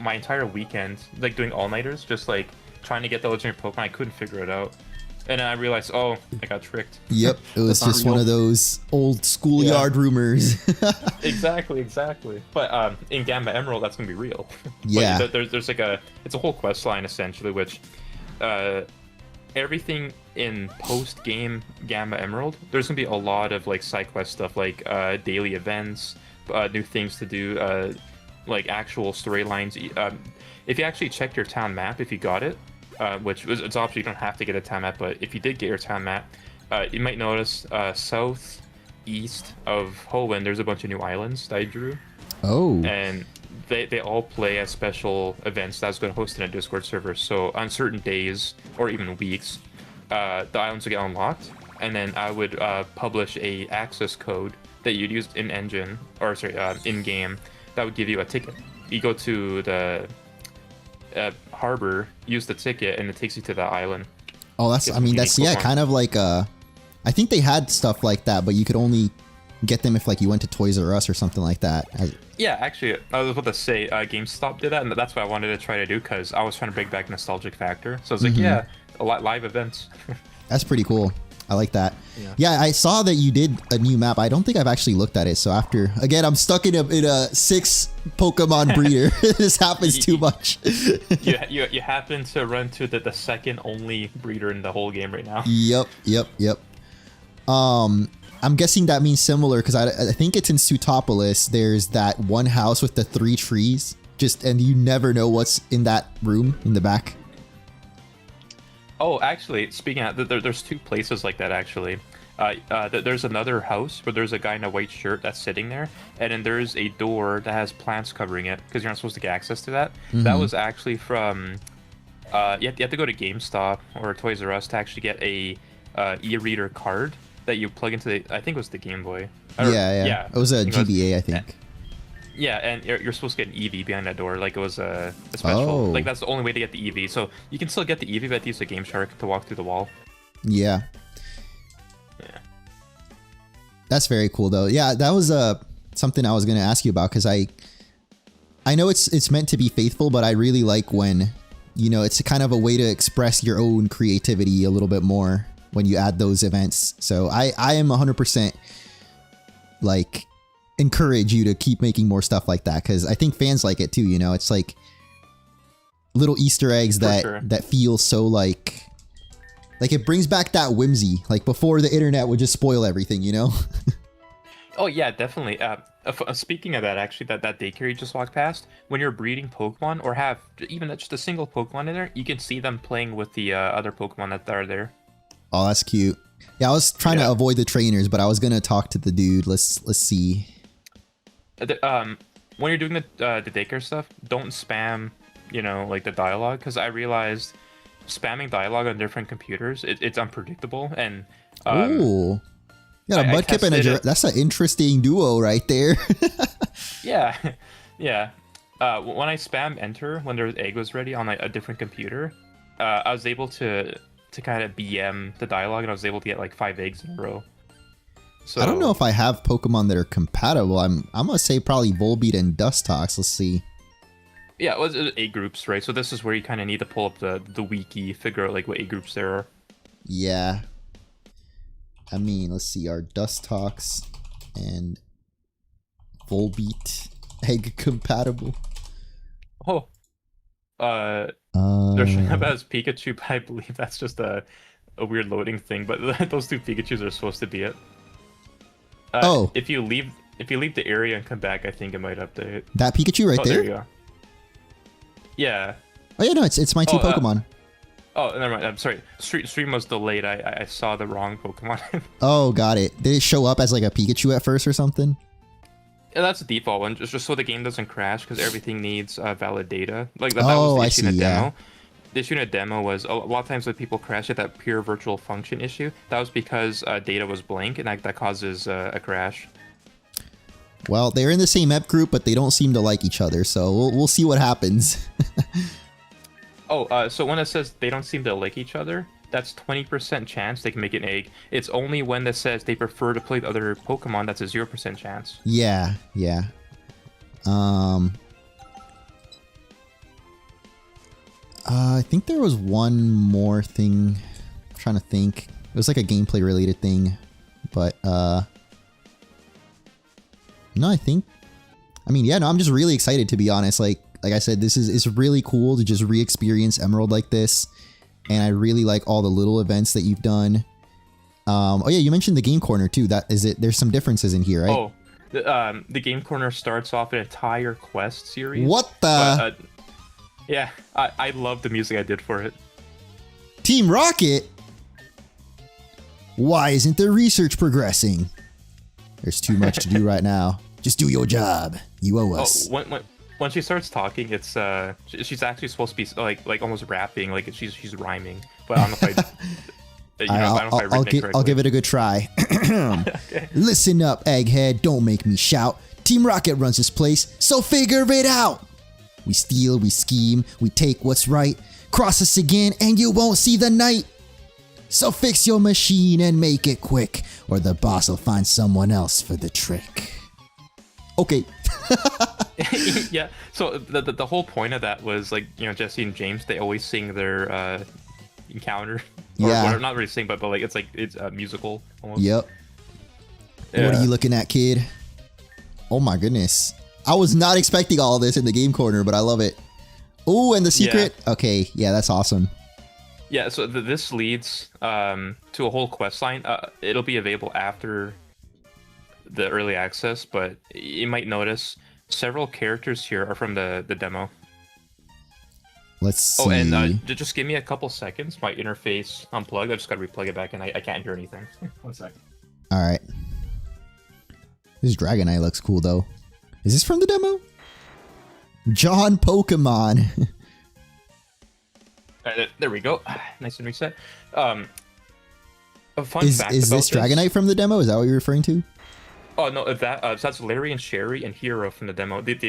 my entire weekend like doing all-nighters, just like trying to get the legendary Pokemon. I couldn't figure it out. And then I realized, oh, I got tricked. Yep, it was just one of those old schoolyard rumors. Exactly. But in Gamma Emerald, that's gonna be real. Yeah. But there's like it's a whole quest line essentially, which everything in post-game Gamma Emerald, there's gonna be a lot of like side quest stuff, like daily events, new things to do, like actual storylines. If you actually check your town map, if you got it, it's optional, you don't have to get a town map, but if you did get your town map, you might notice southeast of Hoenn, there's a bunch of new islands that I drew. Oh. And they all play as special events that's going to host in a Discord server. So on certain days or even weeks, the islands will get unlocked, and then I would publish a access code that you'd use in engine, or sorry, in game, that would give you a ticket. You go to the harbor, use the ticket, and it takes you to the island. Oh, that's. I mean, that's kind of like I think they had stuff like that, but you could only get them if like you went to Toys R Us or something like that. Yeah, actually, I was about to say GameStop did that, and that's what I wanted to try to do because I was trying to bring back nostalgic factor. So I was like, yeah, a lot live events. That's pretty cool. I like that. Yeah, I saw that you did a new map. I don't think I've actually looked at it. So again, I'm stuck in a 6 Pokemon breeder. This happens too much. you happen to run to the second only breeder in the whole game right now. Yep. I'm guessing that means similar because I think it's in Sutopolis. There's that one house with the 3 trees, and you never know what's in that room in the back. Oh, actually, speaking of, there's 2 places like that actually. There's another house where there's a guy in a white shirt that's sitting there, and then there's a door that has plants covering it because you're not supposed to get access to that. That was actually from you have to go to GameStop or Toys R Us to actually get a e-reader card that you plug into I think it was the Game Boy. Yeah. It was a GBA, I think. Yeah, and you're supposed to get an EV behind that door, like it was a special. Oh. Like that's the only way to get the EV. So you can still get the EV, but you have to use a Game Shark to walk through the wall. Yeah. That's very cool, though. Yeah, that was something I was going to ask you about because I know it's meant to be faithful, but I really like when it's kind of a way to express your own creativity a little bit more when you add those events. So I am 100% like encourage you to keep making more stuff like that because I think fans like it too. It's like little Easter eggs that feel so like it brings back that whimsy, like before the internet would just spoil everything. Oh yeah, definitely. Speaking of that, actually, that daycare you just walked past, when you're breeding Pokemon or have even just a single Pokemon in there, you can see them playing with the other Pokemon that are there. Oh, that's cute. Yeah, I was trying to avoid the trainers, but I was gonna talk to the dude. Let's see. When you're doing the daycare stuff, don't spam, you know, like the dialogue, because I realized spamming dialogue on different computers, it's unpredictable. And Ooh, yeah, a Mudkip and a that's an interesting duo right there. Yeah, yeah. When I spam enter when their egg was ready on like a different computer, I was able to kind of BM the dialogue, and I was able to get like 5 eggs in a row. So I don't know if I have Pokemon that are compatible. I'm gonna say probably Volbeat and Dustox. Let's see. Yeah, it was A groups, right? So this is where you kind of need to pull up the wiki, figure out like what A groups there are. Yeah. I mean, let's see. Are Dustox and Volbeat egg compatible? Oh. They're showing up as Pikachu, but I believe that's just a weird loading thing. But those 2 Pikachus are supposed to be it. If you leave the area and come back, I think it might update. That Pikachu right there? There you go. Yeah. Oh yeah, no, it's my 2 Pokemon. Never mind. I'm sorry. Stream was delayed. I saw the wrong Pokemon. Oh, got it. Did it show up as like a Pikachu at first or something? Yeah, that's the default one, just so the game doesn't crash, because everything needs valid data. Like that Oh, was the issue in a demo. Yeah. The issue in a demo was a lot of times when people crash at that pure virtual function issue. That was because data was blank, and that causes a crash. Well, they're in the same ep group, but they don't seem to like each other, so we'll see what happens. So when it says they don't seem to like each other, that's 20% chance they can make an egg. It's only when it says they prefer to play with other Pokemon that's a 0% chance. Yeah, yeah. I think there was one more thing. I'm trying to think. It was like a gameplay related thing, but no, I mean, yeah, no, I'm just really excited, to be honest. Like I said, it's really cool to just re-experience Emerald like this, and I really like all the little events that you've done. Oh yeah, you mentioned the game corner too. That is it. There's some differences in here, right? Oh, the game corner starts off an entire quest series. What the? Yeah, I love the music I did for it. Team Rocket? Why isn't the research progressing? There's too much to do right now. Just do your job. You owe us. When she starts talking, it's she's actually supposed to be like almost rapping, like she's rhyming. But I don't know if I'll give it a good try. Okay. Listen up, Egghead. Don't make me shout. Team Rocket runs this place, so figure it out. We steal, we scheme, we take what's right. Cross us again and you won't see the night. So fix your machine and make it quick, or the boss will find someone else for the trick. Okay. Yeah, so the whole point of that was, like, you know, Jesse and James, they always sing their encounter. Or yeah. Not really sing, but like it's musical almost. Yep. Yeah. What are you looking at, kid? Oh my goodness. I was not expecting all of this in the game corner, but I love it. Oh, and the secret? Yeah. Okay, yeah, that's awesome. Yeah, so this leads to a whole quest line. It'll be available after the early access, but you might notice several characters here are from the demo. Let's see. Oh, and just give me a couple seconds. My interface unplugged. I just got to replug it back, and I can't hear anything. 1 second. All right. This Dragonite looks cool, though. Is this from the demo? John Pokemon. There we go. Nice and reset. A fun fact is about this Dragonite from the demo? Is that what you're referring to? Oh no, that's Larry and Sherry and Hero from the demo. The 2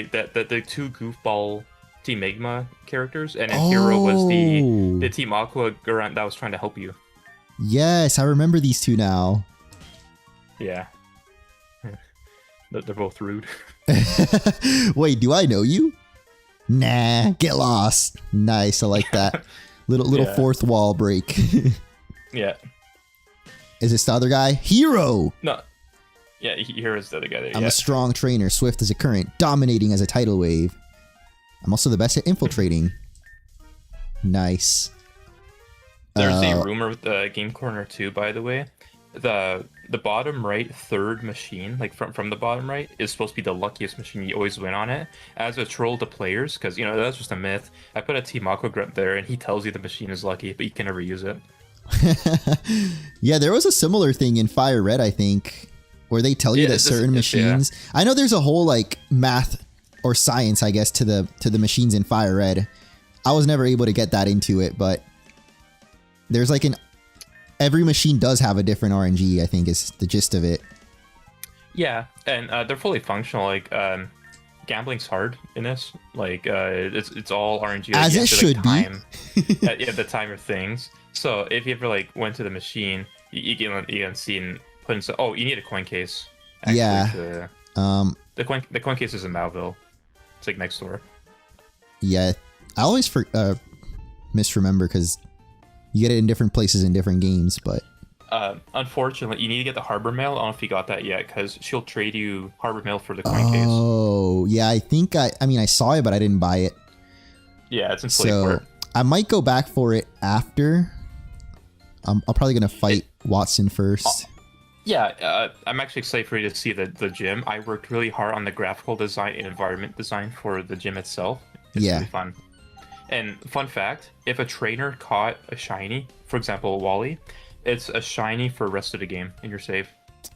goofball Team Magma characters, and then Hero was the Team Aqua Garant that was trying to help you. Yes, I remember these 2 now. Yeah. They're both rude. Wait, do I know you? Nah, get lost. Nice, I like that. Little fourth wall break. Yeah. Is this the other guy? Hero! No. Yeah, Hero's the other guy there. I'm a strong trainer, swift as a current, dominating as a tidal wave. I'm also the best at infiltrating. Nice. There's a rumor with the Game Corner too, by the way. The bottom right third machine, like from the bottom right, is supposed to be the luckiest machine. You always win on it. As a troll to players, because, you know, that's just a myth. I put a Team Aqua Grunt there, and he tells you the machine is lucky, but you can never use it. Yeah, there was a similar thing in Fire Red, I think, where they tell you that certain machines. I know there's a whole like math or science, I guess, to the machines in Fire Red. I was never able to get that into it, but there's like every machine does have a different RNG, I think is the gist of it. Yeah, and they're fully functional. Like gambling's hard in this. Like it's all RNG. Like, as it should be. You have to timer things. So if you ever like went to the machine, you can see and put in. Oh, you need a coin case. Actually, Yeah. the coin case is in Malville. It's like next door. Yeah, I always misremember because you get it in different places in different games, but unfortunately, you need to get the Harbor Mail. I don't know if you got that yet, because she'll trade you Harbor Mail for the coin case. Oh, yeah, I think I mean, I saw it, but I didn't buy it. Yeah, it's in Slateport. So I might go back for it after. I'm probably gonna fight Wattson first. Yeah, I'm actually excited for you to see the gym. I worked really hard on the graphical design and environment design for the gym itself. It's really fun. And fun fact, if a trainer caught a shiny, for example, Wally, it's a shiny for the rest of the game in your save.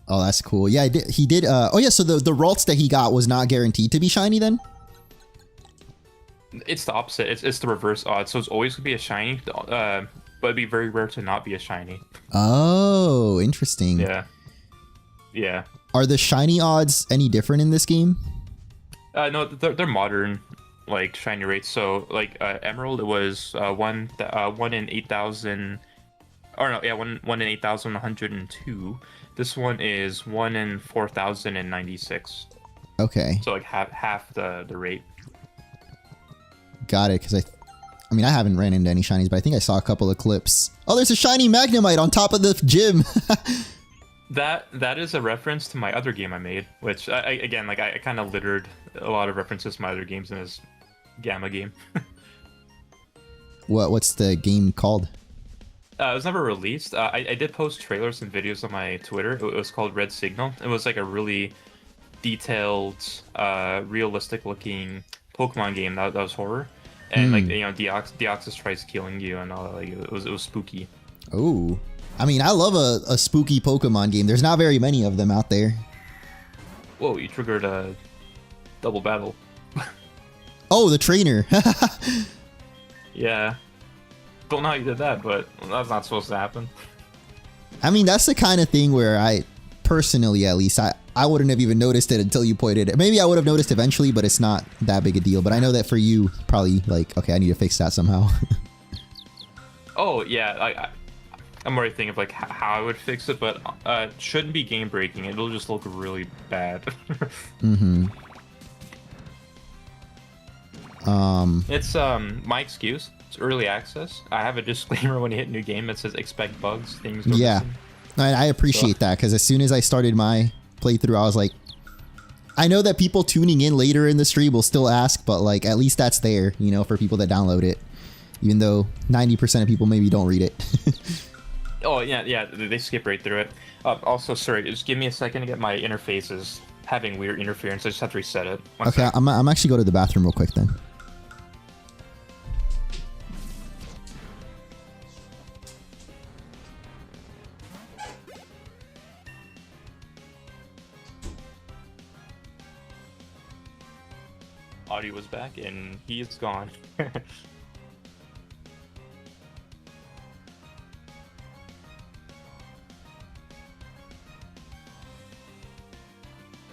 Oh, that's cool. Yeah, he did. Oh, yeah, so the Ralts that he got was not guaranteed to be shiny then? It's the opposite. It's the reverse odds. So it's always going to be a shiny, but it'd be very rare to not be a shiny. Oh, interesting. Yeah. Yeah. Are the shiny odds any different in this game? No, they're modern, like shiny rates. So like Emerald, it was one in 8,000. Or no, yeah, one in 8,102. This one is 1 in 4,096. Okay. So like half the rate. Got it. Because I mean, I haven't ran into any shinies, but I think I saw a couple of clips. Oh, there's a shiny Magnemite on top of the gym. That is a reference to my other game I made, which I kind of littered a lot of references to my other games in this Gamma game. What's the game called? It was never released. I did post trailers and videos on my Twitter. It was called Red Signal. It was like a really detailed, realistic looking Pokemon game that was horror, and like Deoxys tries killing you and all that. Like it was spooky. Oh. I mean, I love a spooky Pokemon game. There's not very many of them out there. Whoa, you triggered a double battle. Oh, the trainer. Yeah. Don't know how you did that, but that's not supposed to happen. I mean, that's the kind of thing where I, personally at least, I wouldn't have even noticed it until you pointed it. Maybe I would have noticed eventually, but it's not that big a deal. But I know that for you, probably like, okay, I need to fix that somehow. Oh, yeah. I'm already thinking of like how I would fix it, but it shouldn't be game breaking. It'll just look really bad. Mm-hmm. It's my excuse. It's early access. I have a disclaimer when you hit a new game that says expect bugs, things go missing. I appreciate that, because as soon as I started my playthrough, I was like, I know that people tuning in later in the stream will still ask, but like at least that's there, you know, for people that download it, even though 90% of people maybe don't read it. Oh yeah, they skip right through it. Also, sorry, just give me a second to get my interfaces having weird interference. I just have to reset it. Okay, I'm actually go to the bathroom real quick then. Audio was back and he is gone.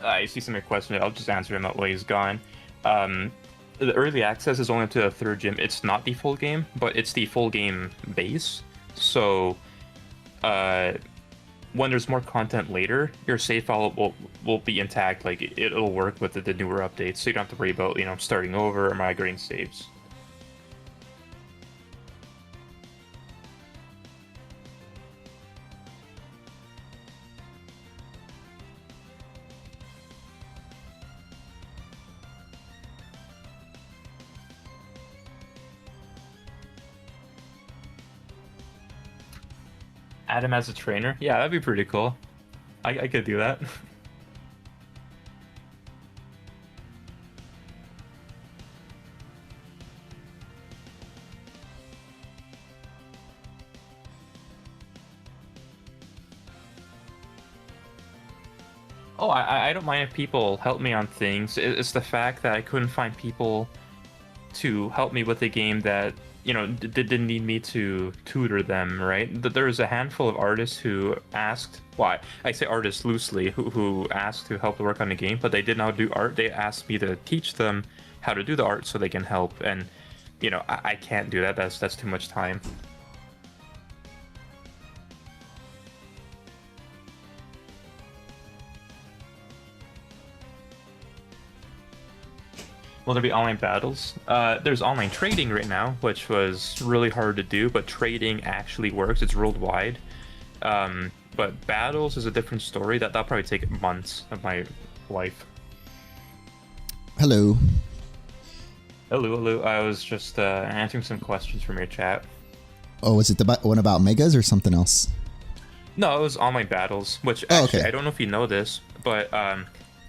I see some of your questions. I'll just answer him while he's gone. The early access is only up to the third gym. It's not the full game, but it's the full game base. So when there's more content later, your save file will be intact. Like it'll work with the newer updates, so you don't have to worry about starting over or migrating saves. Add him as a trainer? Yeah, that'd be pretty cool. I could do that. Oh, I don't mind if people help me on things. It's the fact that I couldn't find people to help me with a game that, you know, didn't need me to tutor them, right? There's a handful of artists who asked, well, I say artists loosely, who asked to help work on the game, but they did not do art. They asked me to teach them how to do the art so they can help. And, you know, I can't do that. That's too much time. Will there be online battles? There's online trading right now, which was really hard to do, but trading actually works. It's worldwide. But battles is a different story. That'll probably take months of my life. Hello. Hello. I was just answering some questions from your chat. Oh, was it the one about megas or something else? No, it was online battles, which actually, okay. I don't know if you know this, but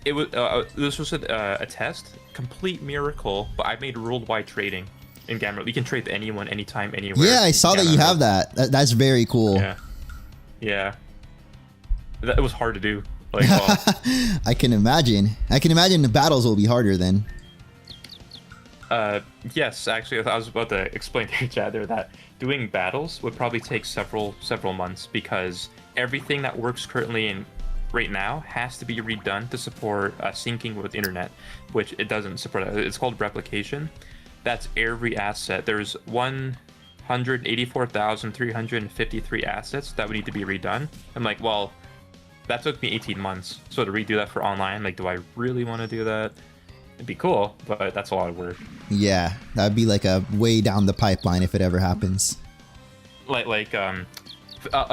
it was this was a test, complete miracle. But I made worldwide trading in Gamma Emerald. You can trade with anyone, anytime, anywhere. Yeah, I saw that you have that. That's very cool. Yeah. It was hard to do. Like, well, I can imagine. The battles will be harder then. yes, actually, I was about to explain to your chat there that doing battles would probably take several months, because everything that works currently in right now has to be redone to support syncing with internet, which it doesn't support. It's called replication. That's every asset. There's 184,353 assets that would need to be redone. I'm like, well, that took me 18 months. So to redo that for online, like, do I really want to do that? It'd be cool, but that's a lot of work. Yeah, that'd be like a way down the pipeline if it ever happens. Like a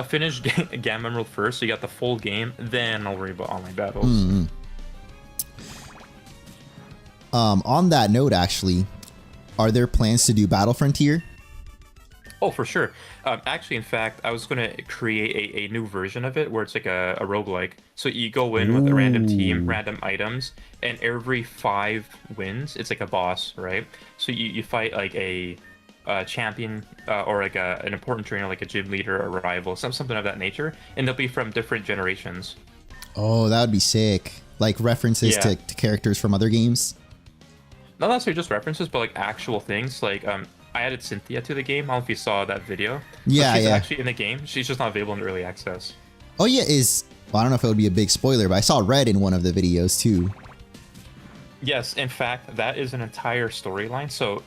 finished Gamma Emerald first, so you got the full game, then I'll worry about online battles. On that note, actually, are there plans to do Battle Frontier? Oh, for sure. Actually, in fact, I was going to create a new version of it where it's like a roguelike. So you go in with a random team, random items, and every 5 wins, it's like a boss, right? So you fight like a champion or like an important trainer, like a gym leader or rival, something of that nature, and they'll be from different generations. Oh, that would be sick. Like references to characters from other games? Not necessarily just references, but like actual things. Like I added Cynthia to the game. I don't know if you saw that video. Yeah, she's actually in the game. She's just not available in early access. Oh yeah, well, I don't know if it would be a big spoiler, but I saw Red in one of the videos too. Yes, in fact, that is an entire storyline. So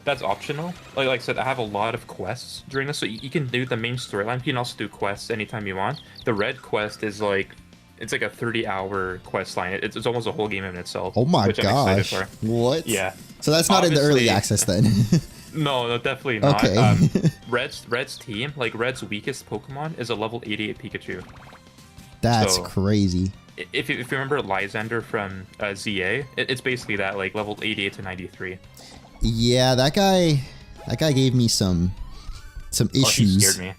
that's optional. Like I said, I have a lot of quests during this, so you can do the main storyline. You can also do quests anytime you want. The Red quest is like, it's like a 30-hour quest line. It's almost a whole game in itself. Oh my which gosh! I'm excited for. What? Yeah. So that's not in the early access then. No, definitely not. Okay. Red's team, like Red's weakest Pokemon, is a level 88 Pikachu. That's So, crazy. If you remember Lysander from ZA, it's basically that, like level 88 to 93. Yeah, that guy gave me some issues. Oh, he scared me.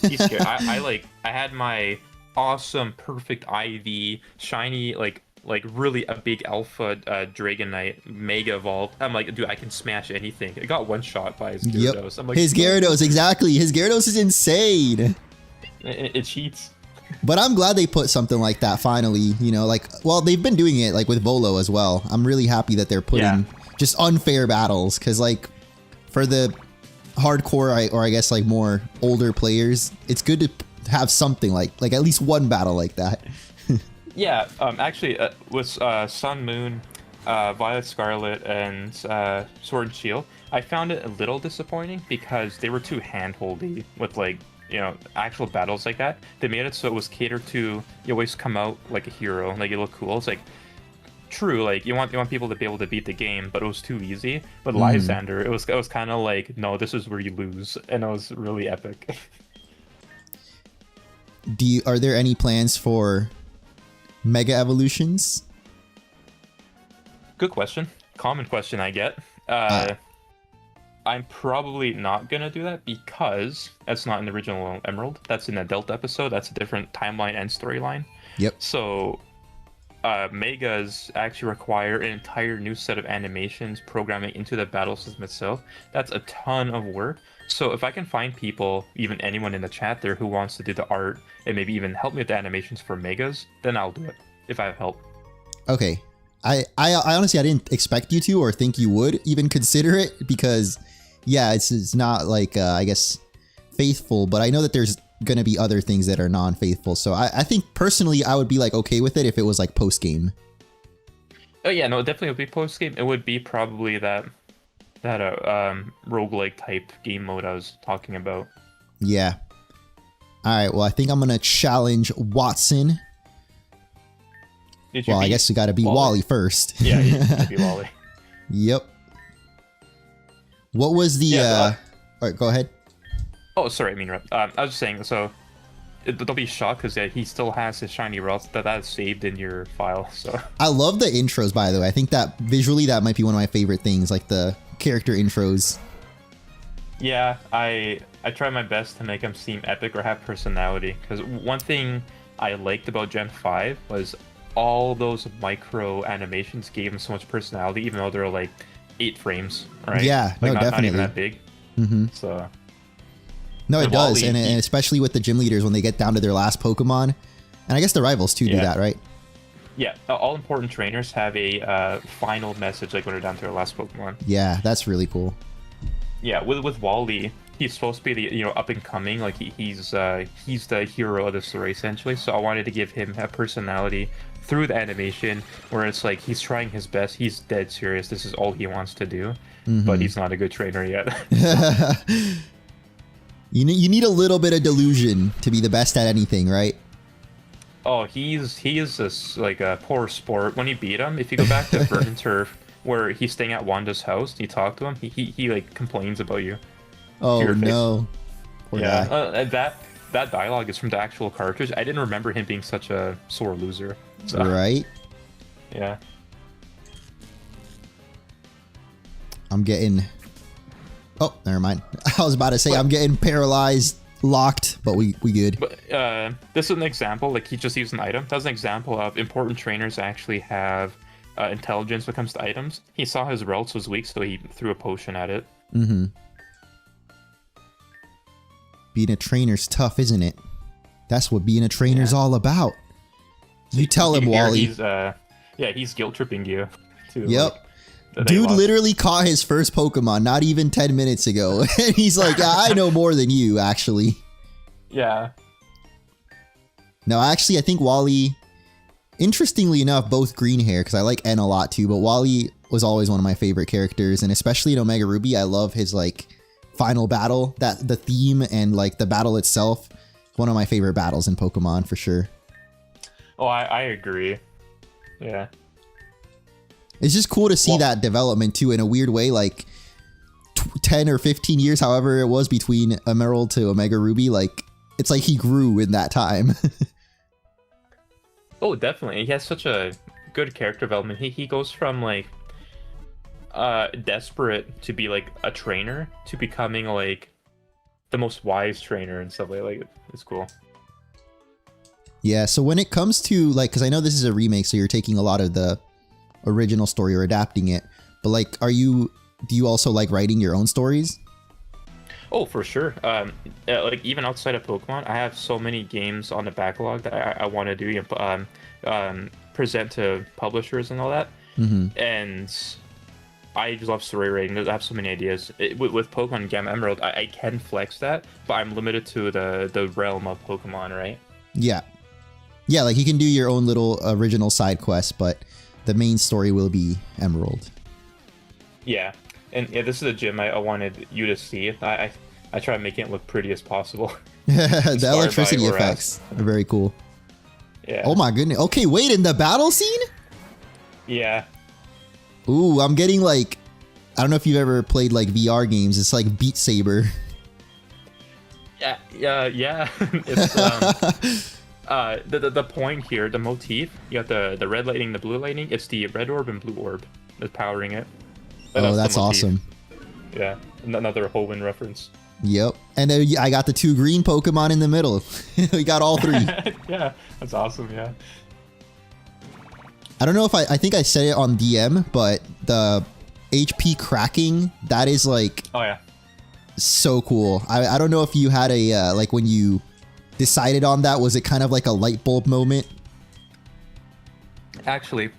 He scared. I had my awesome, perfect IV, shiny, like really a big alpha Dragonite Mega Evolved. I'm like, dude, I can smash anything. It got one shot by his Gyarados. Yep. I'm like, His Gyarados, exactly. His Gyarados is insane. It cheats. But I'm glad they put something like that finally, you know, like, well, they've been doing it like with Volo as well. I'm really happy that they're putting just unfair battles, because like for the hardcore or I guess like more older players, it's good to have something like at least one battle like that. Yeah, actually, with Sun, Moon, Violet, Scarlet, and Sword and Shield, I found it a little disappointing because they were too hand-holdy with, like, you know, actual battles like that. They made it so it was catered to, you always come out like a hero, like you look cool. It's like, true, like you want people to be able to beat the game, but it was too easy. But Lysander, it was kind of like, no, this is where you lose, and it was really epic. Are there any plans for Mega Evolutions? Good question. Common question I get. I'm probably not gonna do that because that's not in the original Emerald. That's in the Delta episode. That's a different timeline and storyline. Yep. So Megas actually require an entire new set of animations programming into the battle system itself. That's a ton of work. So if I can find people, even anyone in the chat there who wants to do the art and maybe even help me with the animations for Megas, then I'll do it. if I have help. Okay. I honestly, I didn't expect you to or think you would even consider it because, yeah, it's not like, I guess, faithful, but I know that there's going to be other things that are non-faithful. So I think personally, I would be like okay with it if it was like post-game. Oh yeah, no, it definitely would be post-game. It would be probably that roguelike type game mode I was talking about. Yeah. All right, well, I think I'm going to challenge Wattson. Well, I guess we got to beat Wally first. Yeah, you got to beat Wally. Yep. What was the... all right, go ahead. Oh, sorry, I mean, I was just saying, so don't be shocked because he still has his shiny relics that's saved in your file. So I love the intros, by the way. I think that visually that might be one of my favorite things, like the character intros. Yeah, I try my best to make them seem epic or have personality. Because one thing I liked about Gen 5 was all those micro animations gave them so much personality, even though they're like 8 frames, right? Yeah, like no, definitely. Not even that big. Mm-hmm. So. No, it does, and especially with the gym leaders when they get down to their last Pokemon, and I guess the rivals too do that, right? Yeah, all important trainers have a final message like when they're down to their last Pokemon. Yeah, that's really cool. Yeah, with Wally, he's supposed to be the up and coming, like he's the hero of the story essentially. So I wanted to give him a personality through the animation where it's like he's trying his best, he's dead serious. This is all he wants to do, but he's not a good trainer yet. You need a little bit of delusion to be the best at anything, right? Oh, he is this like a poor sport. When you beat him, if you go back to Burn and Turf, where he's staying at Wanda's house, and you talk to him, he like complains about you. Oh no! Poor guy. That dialogue is from the actual cartridge. I didn't remember him being such a sore loser. So. Right? Yeah. I'm getting. Oh, never mind. I was about to say I'm getting paralyzed, locked, but we good. But this is an example. Like he just used an item. That's an example of important trainers actually have intelligence when it comes to items. He saw his relics was weak, so he threw a potion at it. Mm-hmm. Being a trainer's tough, isn't it? That's what being a trainer's all about. You tell him, Wally. He's guilt tripping you. Too, yep. Like, dude literally caught his first Pokemon not even 10 minutes ago. And he's like, yeah, I know more than you, actually. Yeah. No, actually, I think Wally, interestingly enough, both green hair, because I like N a lot too, but Wally was always one of my favorite characters. And especially in Omega Ruby, I love his like final battle, the theme and like the battle itself. One of my favorite battles in Pokemon for sure. Oh, I agree. Yeah. It's just cool to see that development too in a weird way, like 10 or 15 years, however it was between Emerald to Omega Ruby, like it's like he grew in that time. Oh, definitely. He has such a good character development. He goes from like desperate to be like a trainer to becoming like the most wise trainer and stuff like it's cool. Yeah, so when it comes to like, because I know this is a remake, so you're taking a lot of the original story or adapting it, but like do you also like writing your own stories? Oh, for sure. Like even outside of Pokemon, I have so many games on the backlog that I want to do, present to publishers and all that. And I just love story writing. I have so many ideas. With Pokemon Gamma Emerald, I can flex that, but I'm limited to the realm of Pokemon, right? Yeah, like you can do your own little original side quest, but the main story will be Emerald. Yeah. And yeah, this is a gym I wanted you to see. I try making it look pretty as possible. The electricity effects are very cool. Yeah. Oh my goodness. Okay, wait, in the battle scene? Yeah. Ooh, I'm getting like, I don't know if you've ever played like VR games. It's like Beat Saber. Yeah. It's the point here, the motif. You got the red lightning, the blue lightning. It's the red orb and blue orb that's powering it. Oh, that's awesome. Yeah, another Hoenn reference. Yep. And then I got the 2 green Pokemon in the middle. We got all 3. Yeah, that's awesome, yeah. I don't know if I think I said it on DM, but the HP cracking, that is like... Oh, yeah. So cool. I don't know if you had a, like when you decided on that, was it kind of like a light bulb moment? Actually,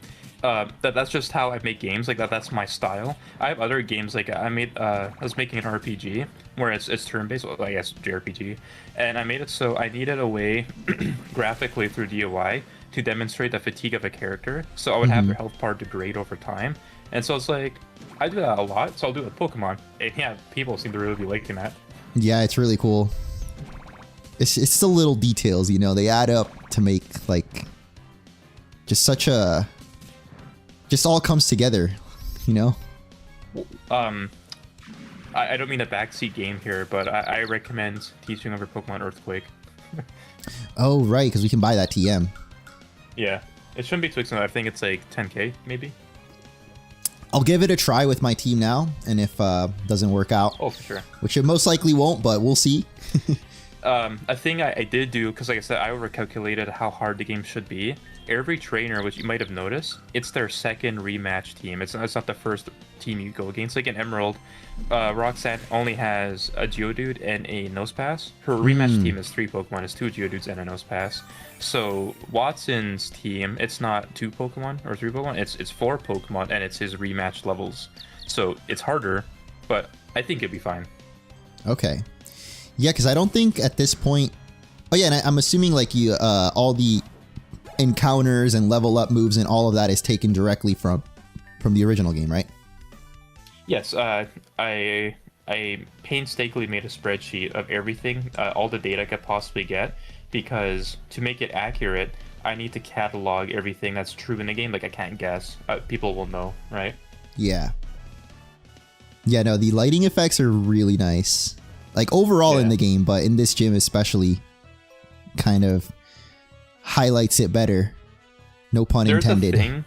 that's just how I make games. Like that's my style. I have other games like I was making an RPG where it's turn-based, well, I guess JRPG, and I made it so I needed a way graphically through DIY to demonstrate the fatigue of a character. So I would have their health bar degrade over time, and so it's like I do that a lot. So I'll do it with Pokemon, and yeah, people seem to really be liking that. Yeah, it's really cool. It's the little details, you know, they add up to make like just such a just all comes together, you know. I don't mean a backseat game here, but I recommend teaching over Pokemon Earthquake. Oh right, because we can buy that TM. Yeah, it shouldn't be too expensive. I think it's like 10K maybe. I'll give it a try with my team now, and if doesn't work out, oh for sure, which it most likely won't, but we'll see. A thing I did do, because like I said, I overcalculated how hard the game should be. Every trainer, which you might have noticed, it's their second rematch team. It's not the first team you go against. Like in Emerald, Roxanne only has a Geodude and a Nosepass. Her rematch team is 3 Pokemon. It's 2 Geodudes and a Nosepass. So Wattson's team, it's not 2 Pokemon or 3 Pokemon. It's 4 Pokemon, and it's his rematch levels. So it's harder, but I think it'd be fine. Okay. Yeah, because I don't think at this point... Oh yeah, and I'm assuming like you all the encounters and level up moves and all of that is taken directly from the original game, right? Yes, I painstakingly made a spreadsheet of everything, all the data I could possibly get, because to make it accurate, I need to catalog everything that's true in the game. Like I can't guess. People will know, right? Yeah. Yeah, no, the lighting effects are really nice. Like overall in the game, but in this gym especially, kind of highlights it better. No pun intended.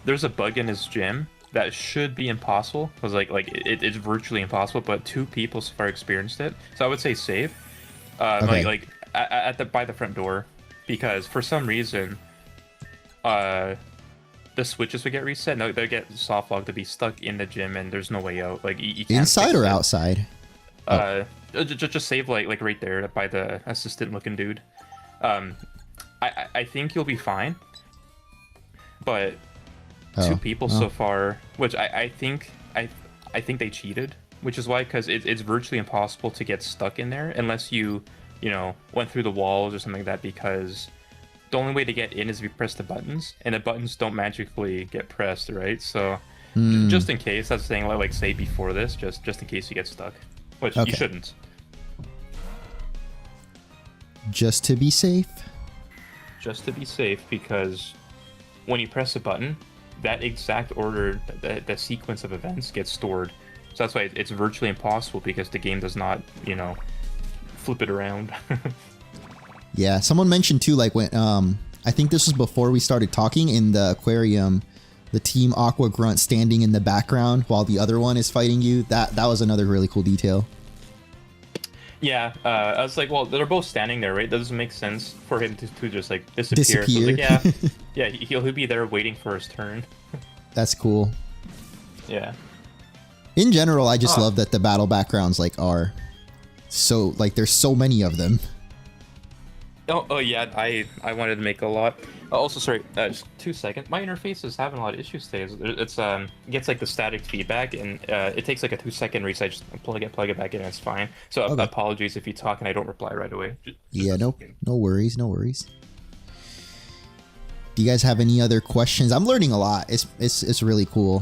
There's a bug in his gym that should be impossible, because it's virtually impossible, but 2 people so far experienced it. So I would say save, by the front door, because for some reason, the switches would get reset. No, they get soft locked to be stuck in the gym, and there's no way out. Like you can't inside or outside. Just save like right there by the assistant looking dude. I think you'll be fine, but 2 people so far, which I think they cheated, which is why, because it's virtually impossible to get stuck in there unless you went through the walls or something like that, because the only way to get in is if you press the buttons, and the buttons don't magically get pressed, right? So just in case, that's the thing, like say before this, just in case you get stuck, which you shouldn't. Just to be safe? Just to be safe, because when you press a button, that exact order, the sequence of events gets stored. So that's why it's virtually impossible, because the game does not, flip it around. Yeah, someone mentioned too, like when, I think this was before we started talking, in the aquarium, the Team Aqua Grunt standing in the background while the other one is fighting you. That was another really cool detail. Yeah, I was like, well, they're both standing there, right? That doesn't make sense for him to just like disappear. So like, yeah, he'll be there waiting for his turn. That's cool. Yeah. In general, I just love that the battle backgrounds are so there's so many of them. Oh yeah, I wanted to make a lot. Also, sorry, just 2 seconds. My interface is having a lot of issues today. It's it gets like the static feedback, and it takes like a 2-second reset. Just plug it back in, and it's fine. So apologies if you talk and I don't reply right away. Yeah, no worries, no worries. Do you guys have any other questions? I'm learning a lot. It's really cool.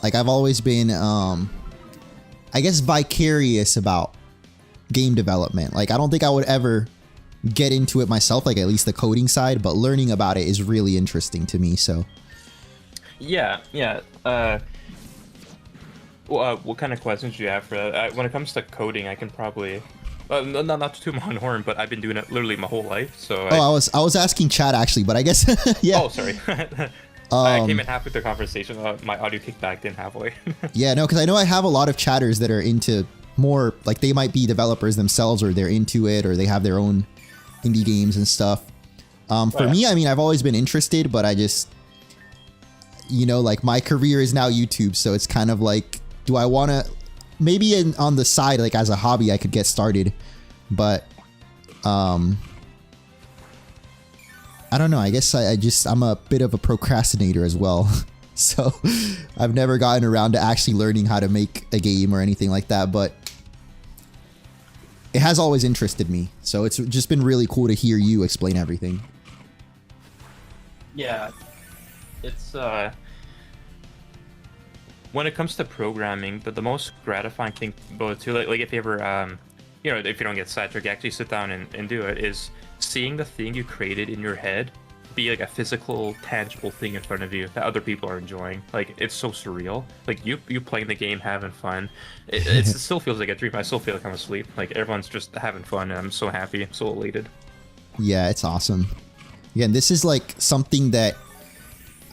Like I've always been, I guess, vicarious about game development. Like I don't think I would ever get into it myself, like at least the coding side, but learning about it is really interesting to me. So yeah. What kind of questions do you have for that? When it comes to coding, I can probably not to toot my own horn, but I've been doing it literally my whole life. So I was asking chat actually, but I guess yeah. Oh, sorry. I came in halfway through the conversation. My audio kicked back in halfway. Yeah, no, because I know I have a lot of chatters that are into more, like they might be developers themselves, or they're into it, or they have their own indie games and stuff. For me, I mean, I've always been interested, but I just, like my career is now YouTube, so it's kind of like, do I want to, maybe on the side, like as a hobby, I could get started, but I don't know. I guess I'm a bit of a procrastinator as well. So I've never gotten around to actually learning how to make a game or anything like that, but it has always interested me. So it's just been really cool to hear you explain everything. Yeah, it's when it comes to programming, the most gratifying thing both too, like if you ever you know, if you don't get sidetracked, you actually sit down and do it, is seeing the thing you created in your head be like a physical, tangible thing in front of you that other people are enjoying. Like, it's so surreal. Like, you playing the game, having fun. It still feels like a dream. I still feel like I'm asleep. Like, everyone's just having fun, and I'm so happy, I'm so elated. Yeah, it's awesome. Again, this is like something that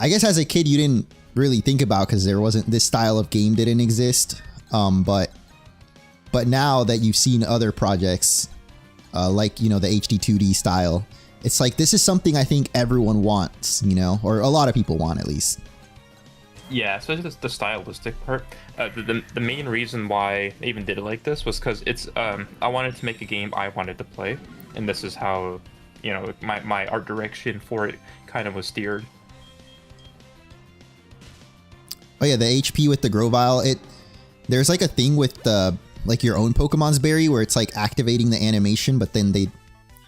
I guess as a kid you didn't really think about because there wasn't this style of game didn't exist. But now that you've seen other projects, like, you know, the HD 2D style, it's like, this is something I think everyone wants, you know, or a lot of people want at least. Yeah, especially the stylistic part. The main reason why I even did it like this was because it's I wanted to make a game I wanted to play, and this is how, you know, my art direction for it kind of was steered. Oh yeah, the HP with the Grovyle, there's like a thing with the like your own Pokemon's berry where it's like activating the animation, but then they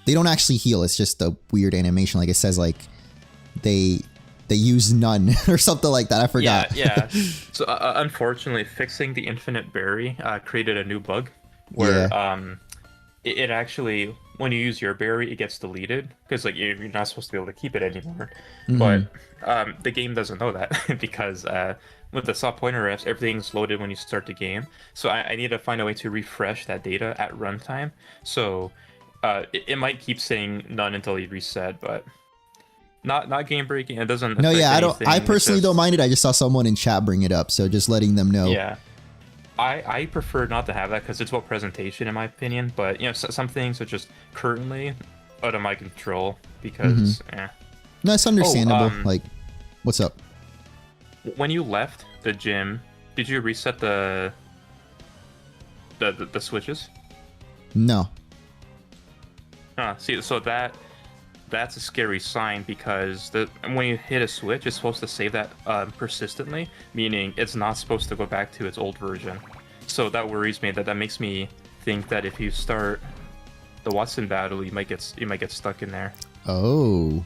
don't actually heal. It's just a weird animation. Like it says like they use none or something like that. I forgot. Yeah. So unfortunately, fixing the infinite berry created a new bug where it actually, when you use your berry, it gets deleted because like you're not supposed to be able to keep it anymore. But the game doesn't know that because with the soft pointer refs, everything's loaded when you start the game. So I need to find a way to refresh that data at runtime. So it might keep saying none until you reset, but not game breaking. It doesn't. No, yeah, anything. I personally don't mind it. I just saw someone in chat bring it up, so just letting them know. Yeah, I prefer not to have that because it's about presentation, in my opinion. But you know, some things are just currently out of my control because. No, it's understandable. Like, what's up? When you left the gym, did you reset the switches? No. See, so that's a scary sign because when you hit a switch, it's supposed to save that persistently, meaning it's not supposed to go back to its old version. So that worries me. That makes me think that if you start the Wattson battle, you might get stuck in there. Oh.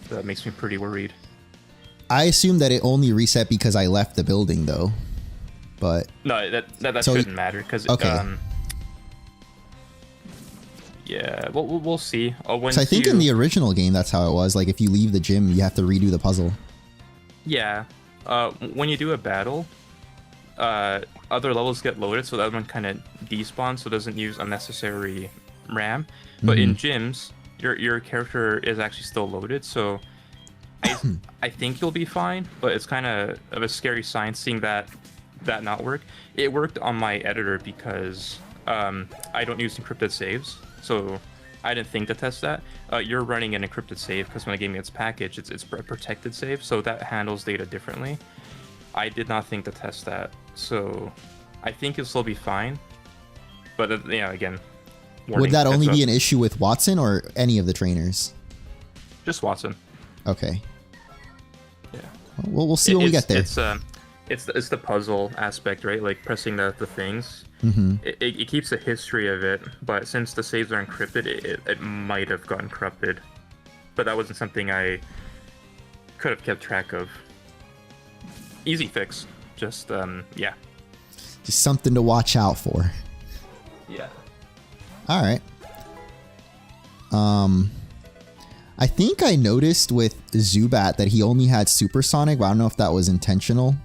That makes me pretty worried. I assume that it only reset because I left the building, though. But no, that shouldn't matter because yeah, we'll see. So I think in the original game, that's how it was. Like, if you leave the gym, you have to redo the puzzle. Yeah. When you do a battle, other levels get loaded, so that one kind of despawns, so it doesn't use unnecessary RAM. But in gyms, your character is actually still loaded, so I think you'll be fine. But it's kind of a scary sign seeing that not work. It worked on my editor because I don't use encrypted saves. So I didn't think to test that. You're running an encrypted save because when the game gets packaged, it's a protected save, so that handles data differently. I did not think to test that, so I think it'll still be fine. But yeah, again, warning, would that only be an issue with Wattson or any of the trainers? Just Wattson. Okay. Yeah. Well, we'll see when we get there. It's the puzzle aspect, right? Like pressing the things. It keeps a history of it, but since the saves are encrypted, it might have gotten corrupted. But that wasn't something I could have kept track of. Easy fix. Just yeah. Just something to watch out for. Yeah. All right. I think I noticed with Zubat that he only had Supersonic, but I don't know if that was intentional.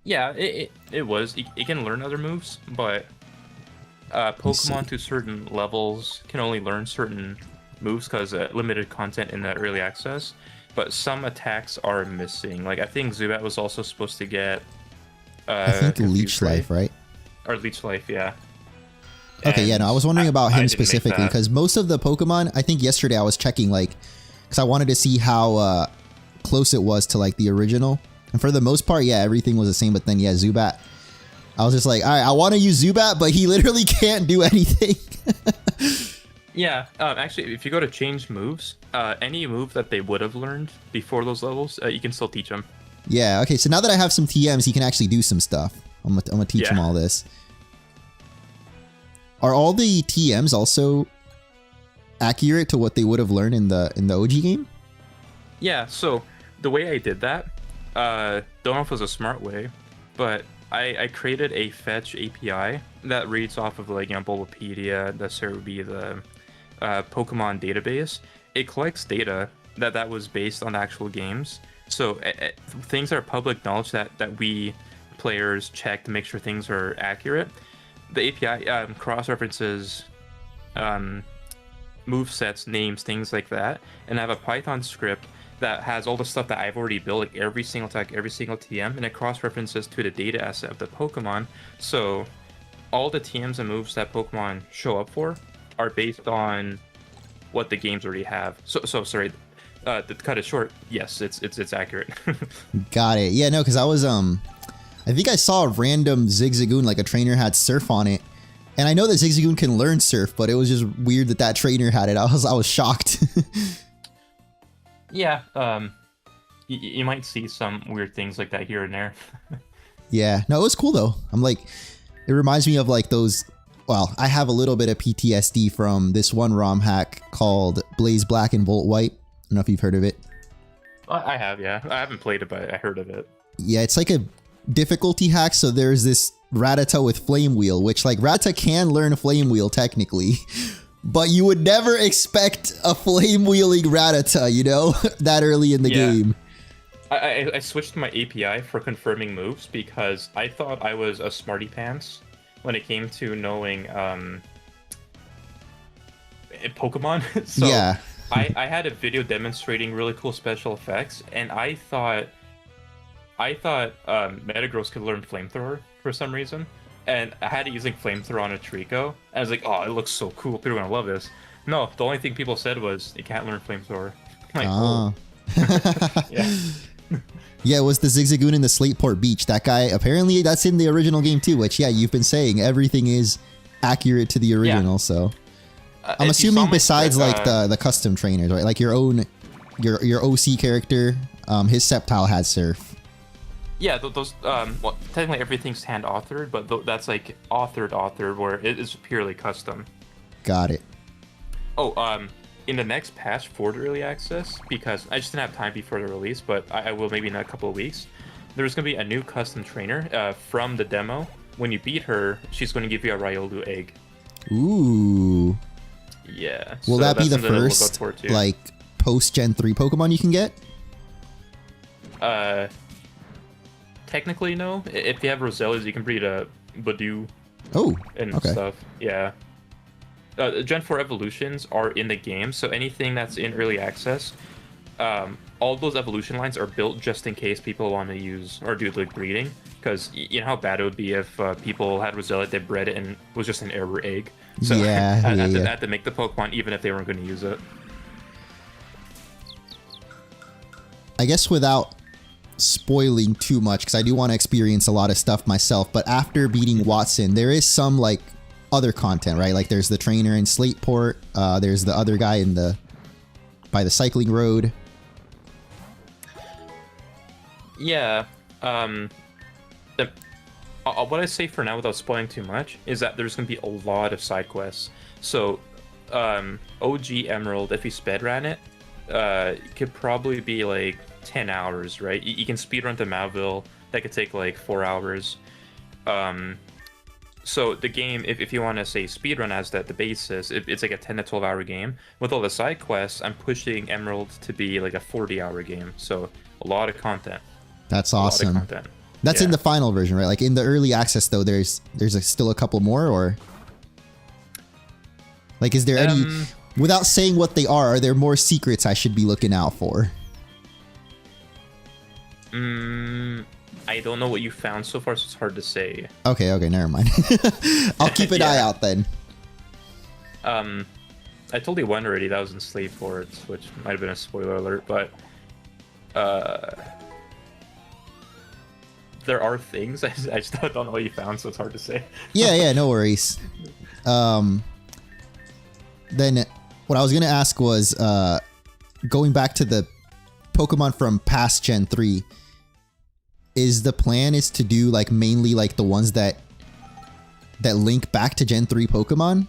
Yeah, it was. It can learn other moves, but Pokemon to certain levels can only learn certain moves because limited content in the early access. But some attacks are missing. Like I think Zubat was also supposed to get. I think Leech Life, right? Or Leech Life, yeah. Okay, yeah, no, I was wondering about him specifically because most of the Pokemon, I think yesterday I was checking like, because I wanted to see how close it was to like the original. And for the most part, yeah, everything was the same. But then, yeah, Zubat, I was just like, all right, I want to use Zubat, but he literally can't do anything. Yeah, actually, if you go to change moves, any move that they would have learned before those levels, you can still teach them. Yeah, okay, so now that I have some TMs, he can actually do some stuff. I'm gonna teach him all this. Are all the TMs also accurate to what they would have learned in the OG game? Yeah, so the way I did that, don't know if it was a smart way, but I created a fetch API that reads off of like, you know, Bulbapedia, that would be the Pokemon database. It collects data that was based on actual games. So things that are public knowledge that we players check to make sure things are accurate. The API cross-references move sets, names, things like that, and I have a Python script that has all the stuff that I've already built, like every single attack, every single TM, and it cross-references to the data asset of the Pokemon. So all the TMs and moves that Pokemon show up for are based on what the games already have. So sorry, to cut it short, yes, it's accurate. Got it. Yeah, no, because I was I think I saw a random Zigzagoon, like a trainer had Surf on it. And I know that Zigzagoon can learn Surf, but it was just weird that that trainer had it. I was shocked. Yeah, you might see some weird things like that here and there. Yeah, no, it was cool though. I'm like, it reminds me of like those, well, I have a little bit of PTSD from this one ROM hack called Blaze Black and Volt White. I don't know if you've heard of it. I have, yeah. I haven't played it, but I heard of it. Yeah, it's like a difficulty hack. So there's this Rattata with Flame Wheel, which like Rattata can learn Flame Wheel technically, but you would never expect a flame wheeling Rattata, you know, that early in the game. I switched my API for confirming moves because I thought I was a smarty pants when it came to knowing Pokemon. So yeah. I had a video demonstrating really cool special effects, and I thought Metagross could learn Flamethrower for some reason, and I had it using Flamethrower on a Trico. I was like, oh, it looks so cool. People are gonna love this. No, the only thing people said was it can't learn Flamethrower. I'm like, oh. Yeah. Yeah, it was the Zigzagoon in the Slateport Beach. That guy, apparently that's in the original game too, which, yeah, you've been saying everything is accurate to the original, so. I'm assuming besides like the custom trainers, right? Like your own, your OC character, his Sceptile has Surf. Yeah, those, well, technically everything's hand-authored, but that's like authored where it is purely custom. Got it. Oh, in the next patch for the early access, because I just didn't have time before the release, but I will maybe in a couple of weeks, there's going to be a new custom trainer from the demo. When you beat her, she's going to give you a Riolu egg. Ooh. Yeah. Will that be the first, like, post-Gen 3 Pokemon you can get? Technically, no. If you have Roselias, you can breed a Badoo. Oh, and stuff. Yeah. Gen 4 evolutions are in the game, so anything that's in early access, all those evolution lines are built just in case people want to use or do like breeding. Because you know how bad it would be if people had Roselia, they bred it, and it was just an error egg. So yeah, I had to make the Pokemon even if they weren't going to use it. I guess without spoiling too much, because I do want to experience a lot of stuff myself, but after beating Wattson, there is some like other content, right? Like there's the trainer in Slateport, there's the other guy in by the cycling road. Yeah, what I say for now without spoiling too much is that there's going to be a lot of side quests. So OG Emerald, if you speedrun it, it could probably be like 10 hours, right? You can speedrun to Mauville, that could take like 4 hours. So the game, if you want to say speedrun as the basis, it's like a 10 to 12 hour game. With all the side quests, I'm pushing Emerald to be like a 40-hour game. So a lot of content. That's awesome. That's in the final version, right? Like in the early access though, there's still a couple more, or like is there any, without saying what they are there more secrets I should be looking out for? I don't know what you found so far, so it's hard to say. Okay, never mind. I'll keep an eye out then. I told you one already, that was in Slateport, which might have been a spoiler alert, but there are things. I just don't know what you found, so it's hard to say. yeah, no worries. then what I was gonna ask was, going back to the Pokemon from past Gen 3, is the plan is to do like mainly like the ones that link back to Gen 3 Pokemon?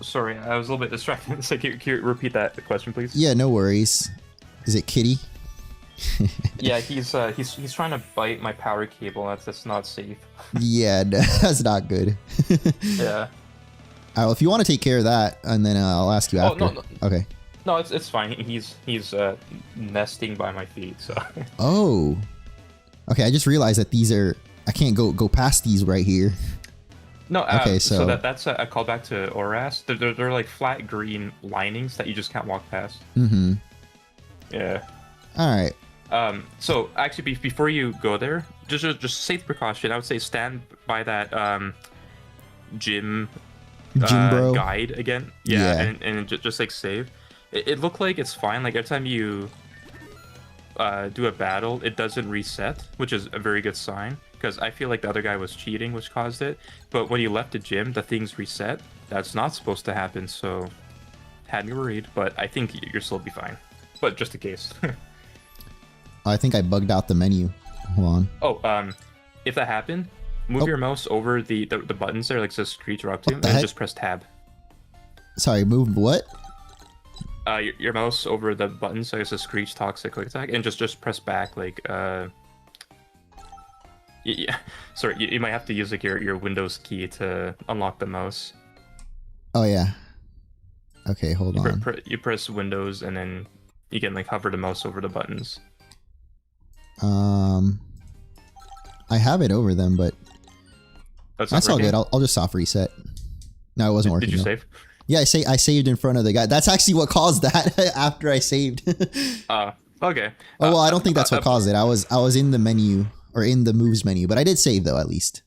Sorry, I was a little bit distracted. So can you repeat that question, please? Yeah, no worries. Is it Kitty? Yeah, he's trying to bite my power cable. That's not safe. Yeah, that's not good. Yeah. Well, if you want to take care of that, and then I'll ask you after. No. Okay. No, it's fine. He's nesting by my feet. So. Oh. Okay, I just realized that these are. I can't go past these right here. No. Okay, so that's a callback to Oras. They're like flat green linings that you just can't walk past. Mm-hmm. Yeah. All right. So actually, before you go there, just safe precaution. I would say stand by that gym bro guide again. Yeah. And just like save. It looked like it's fine. Like every time you do a battle, it doesn't reset, which is a very good sign. Because I feel like the other guy was cheating, which caused it. But when you left the gym, the things reset. That's not supposed to happen. So had me worried, but I think you'll still be fine. But just in case. I think I bugged out the menu. Hold on. Oh, if that happened, move your mouse over the buttons there, like says Screech or Octune, and just press tab. Sorry, move what? Your mouse over the buttons, so it says Screech, Toxic, Quick Attack, and just press back, like, yeah. Sorry, you might have to use like your Windows key to unlock the mouse. Oh yeah. Okay, hold on. You press Windows, and then you can like hover the mouse over the buttons. I have it over them, but that's all good. I'll just soft reset. No, it wasn't working. Did you save? Yeah, I saved in front of the guy. That's actually what caused that. After I saved. Okay. Oh well, I don't think that's what caused it. I was in the menu or in the moves menu, but I did save though at least.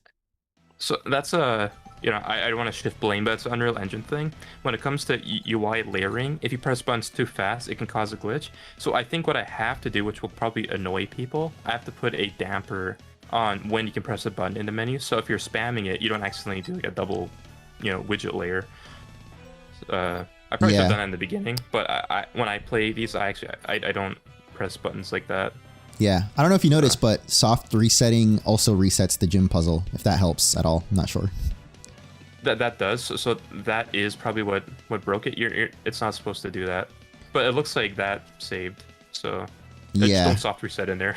So that's I don't want to shift blame, but it's an Unreal Engine thing. When it comes to UI layering, if you press buttons too fast, it can cause a glitch. So I think what I have to do, which will probably annoy people, I have to put a damper on when you can press a button in the menu. So if you're spamming it, you don't accidentally do like a double, widget layer. I probably should have done that in the beginning, but when I play these, I don't press buttons like that. Yeah, I don't know if you noticed, but soft resetting also resets the gym puzzle, if that helps at all. I'm not sure. That does. So that is probably what broke it. It's not supposed to do that, but it looks like that saved. So just don't soft reset in there.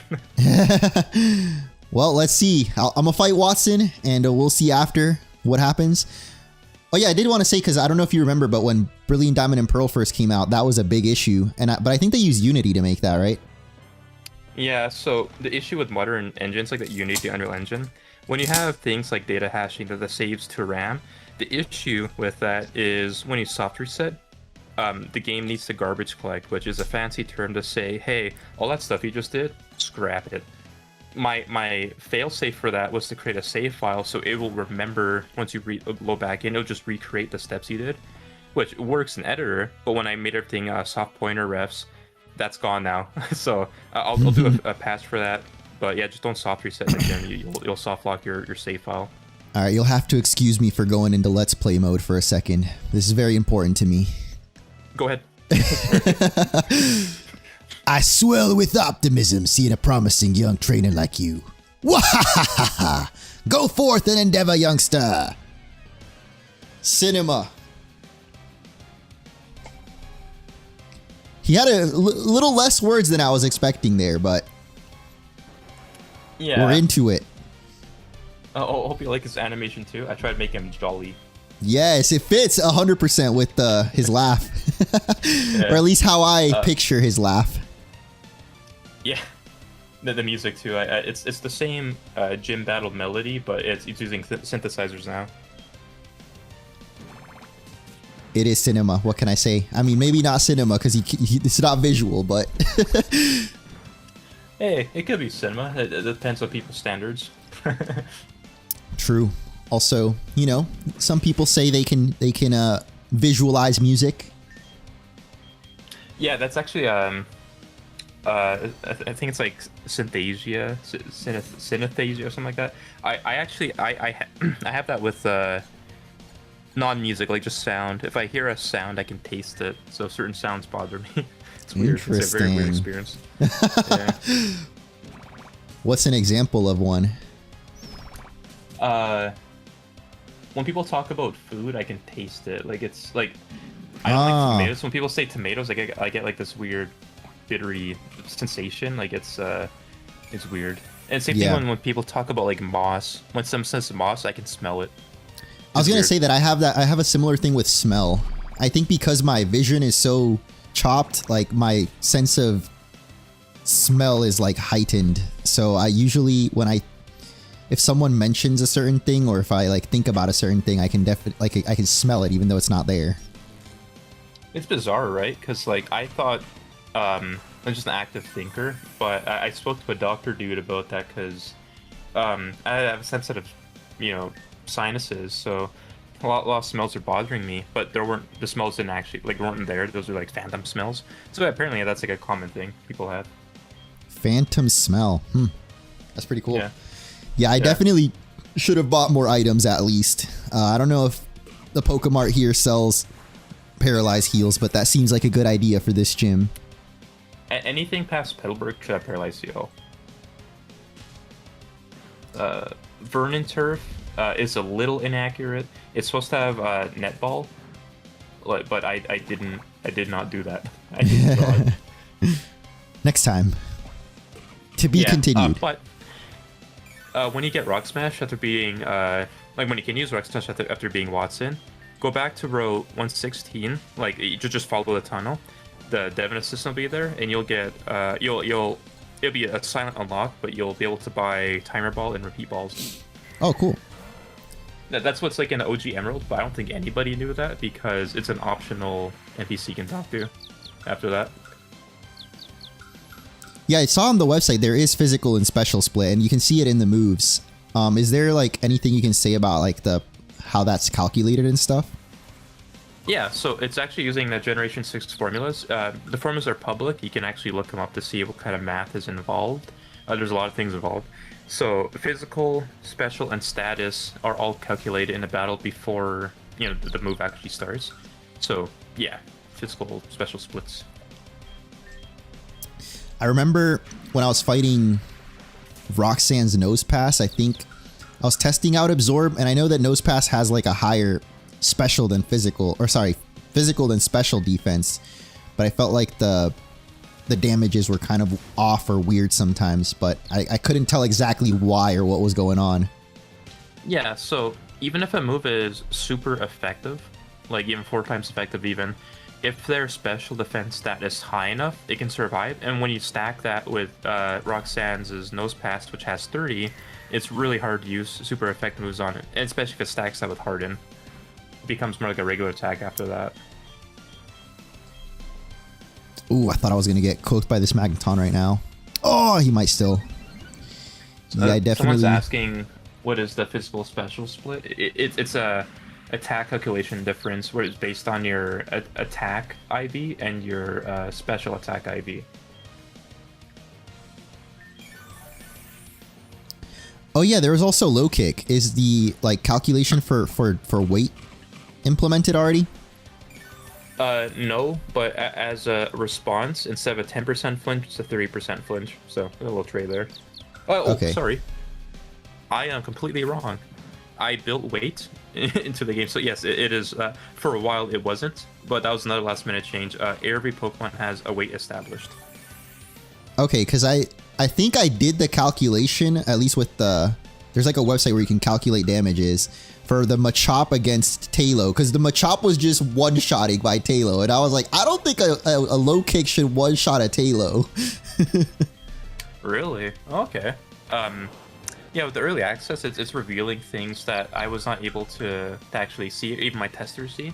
Well, let's see. I'm gonna fight Wattson, and we'll see after what happens. Oh yeah, I did want to say, because I don't know if you remember, but when Brilliant Diamond and Pearl first came out, that was a big issue. But I think they used Unity to make that, right? Yeah, so the issue with modern engines like the Unity, Unreal Engine, when you have things like data hashing that saves to RAM, the issue with that is when you soft reset, the game needs to garbage collect, which is a fancy term to say, hey, all that stuff you just did, scrap it. My failsafe for that was to create a save file, so it will remember once you load back in, it'll just recreate the steps you did, which works in editor. But when I made everything soft pointer refs, that's gone now. So I'll do a patch for that. But yeah, just don't soft reset the gym. You'll soft lock your save file. All right, you'll have to excuse me for going into Let's Play mode for a second. This is very important to me. Go ahead. I swell with optimism seeing a promising young trainer like you. Wahahaha! Go forth and endeavor, youngster! Cinema. He had a little less words than I was expecting there, but yeah, we're into it. I hope you like his animation too. I tried to make him jolly. Yes, it fits 100% with his laugh. Or at least how I picture his laugh. Yeah, the music too. It's the same gym battle melody, but it's using synthesizers now. It is cinema. What can I say? I mean, maybe not cinema because it's not visual, but hey, it could be cinema. It depends on people's standards. True. Also, some people say they can visualize music. Yeah, that's actually I think it's like synesthesia or something like that. I actually I have that with non-music, like just sound. If I hear a sound, I can taste it. So certain sounds bother me. It's weird. It's a very weird experience. Yeah. What's an example of one? When people talk about food, I can taste it. Like it's like I don't like tomatoes. When people say tomatoes, I get like this weird bittery sensation. Like it's weird. And same thing when people talk about like moss. When someone says moss, I can smell it. I was gonna say that I have a similar thing with smell. I think because my vision is so chopped, like my sense of smell is like heightened. So I usually if someone mentions a certain thing or if I like think about a certain thing, I can definitely I can smell it even though it's not there. It's bizarre, right? Because like I thought I'm just an active thinker, but I spoke to a doctor dude about that because I have sensitive, sinuses, so a lot of smells are bothering me. But the smells didn't actually weren't there. Those are like phantom smells. So apparently that's like a common thing people have. Phantom smell. That's pretty cool. Yeah, I definitely should have bought more items at least. I don't know if the Pokemart here sells paralyzed heals, but that seems like a good idea for this gym. Anything past Petalburg should have paralyzed heal. Vernon Turf is a little inaccurate. It's supposed to have Netball, but I did not do that. I didn't draw it. Next time. To be continued. But when you get Rock Smash after being when you can use Rock Smash after being Wattson, go back to row 116. Like you just follow the tunnel. The Devon assistant will be there, and you'll get it'll be a silent unlock, but you'll be able to buy Timer Ball and Repeat Balls. Oh, cool. That's what's like in the OG Emerald, but I don't think anybody knew that because it's an optional NPC you can talk to after that. Yeah, I saw on the website there is physical and special split, and you can see it in the moves. Is there like anything you can say about like how that's calculated and stuff? Yeah, so it's actually using the Generation 6 formulas. The formulas are public. You can actually look them up to see what kind of math is involved. There's a lot of things involved. So physical, special, and status are all calculated in the battle before the move actually starts. So yeah, physical, special splits. I remember when I was fighting Roxanne's Nose Pass, I think I was testing out Absorb, and I know that Nose Pass has like a higher special than physical than special defense, but I felt like the damages were kind of off or weird sometimes, but I couldn't tell exactly why or what was going on. Yeah, so even if a move is super effective, like even 4 times effective even, if their special defense stat is high enough, it can survive. And when you stack that with Roxanne's Nose Pass, which has 30, it's really hard to use super effective moves on it, and especially if it stacks that with Harden. It becomes more like a regular attack after that. Ooh, I thought I was going to get cooked by this Magneton right now. Oh, he might still. Yeah, I definitely... Someone's asking, what is the physical special split? It's a attack calculation difference where it's based on your attack IV and your special attack IV. Oh yeah, there was also low kick. Is the calculation for weight implemented already? No, but as a response, instead of a 10% flinch, it's a 30% flinch. So a little trade there. Oh, okay. Sorry, I am completely wrong. I built weight into the game, so yes, it is. For a while, it wasn't, but that was another last-minute change. Every Pokemon has a weight established. Okay, because I think I did the calculation, at least with there's like a website where you can calculate damages for the Machop against Tailo, because the Machop was just one-shotting by Tailo, and I was like, I don't think a low kick should one-shot a Tailo. Really? Okay. Yeah, with the early access, it's revealing things that I was not able to actually see, even my testers see.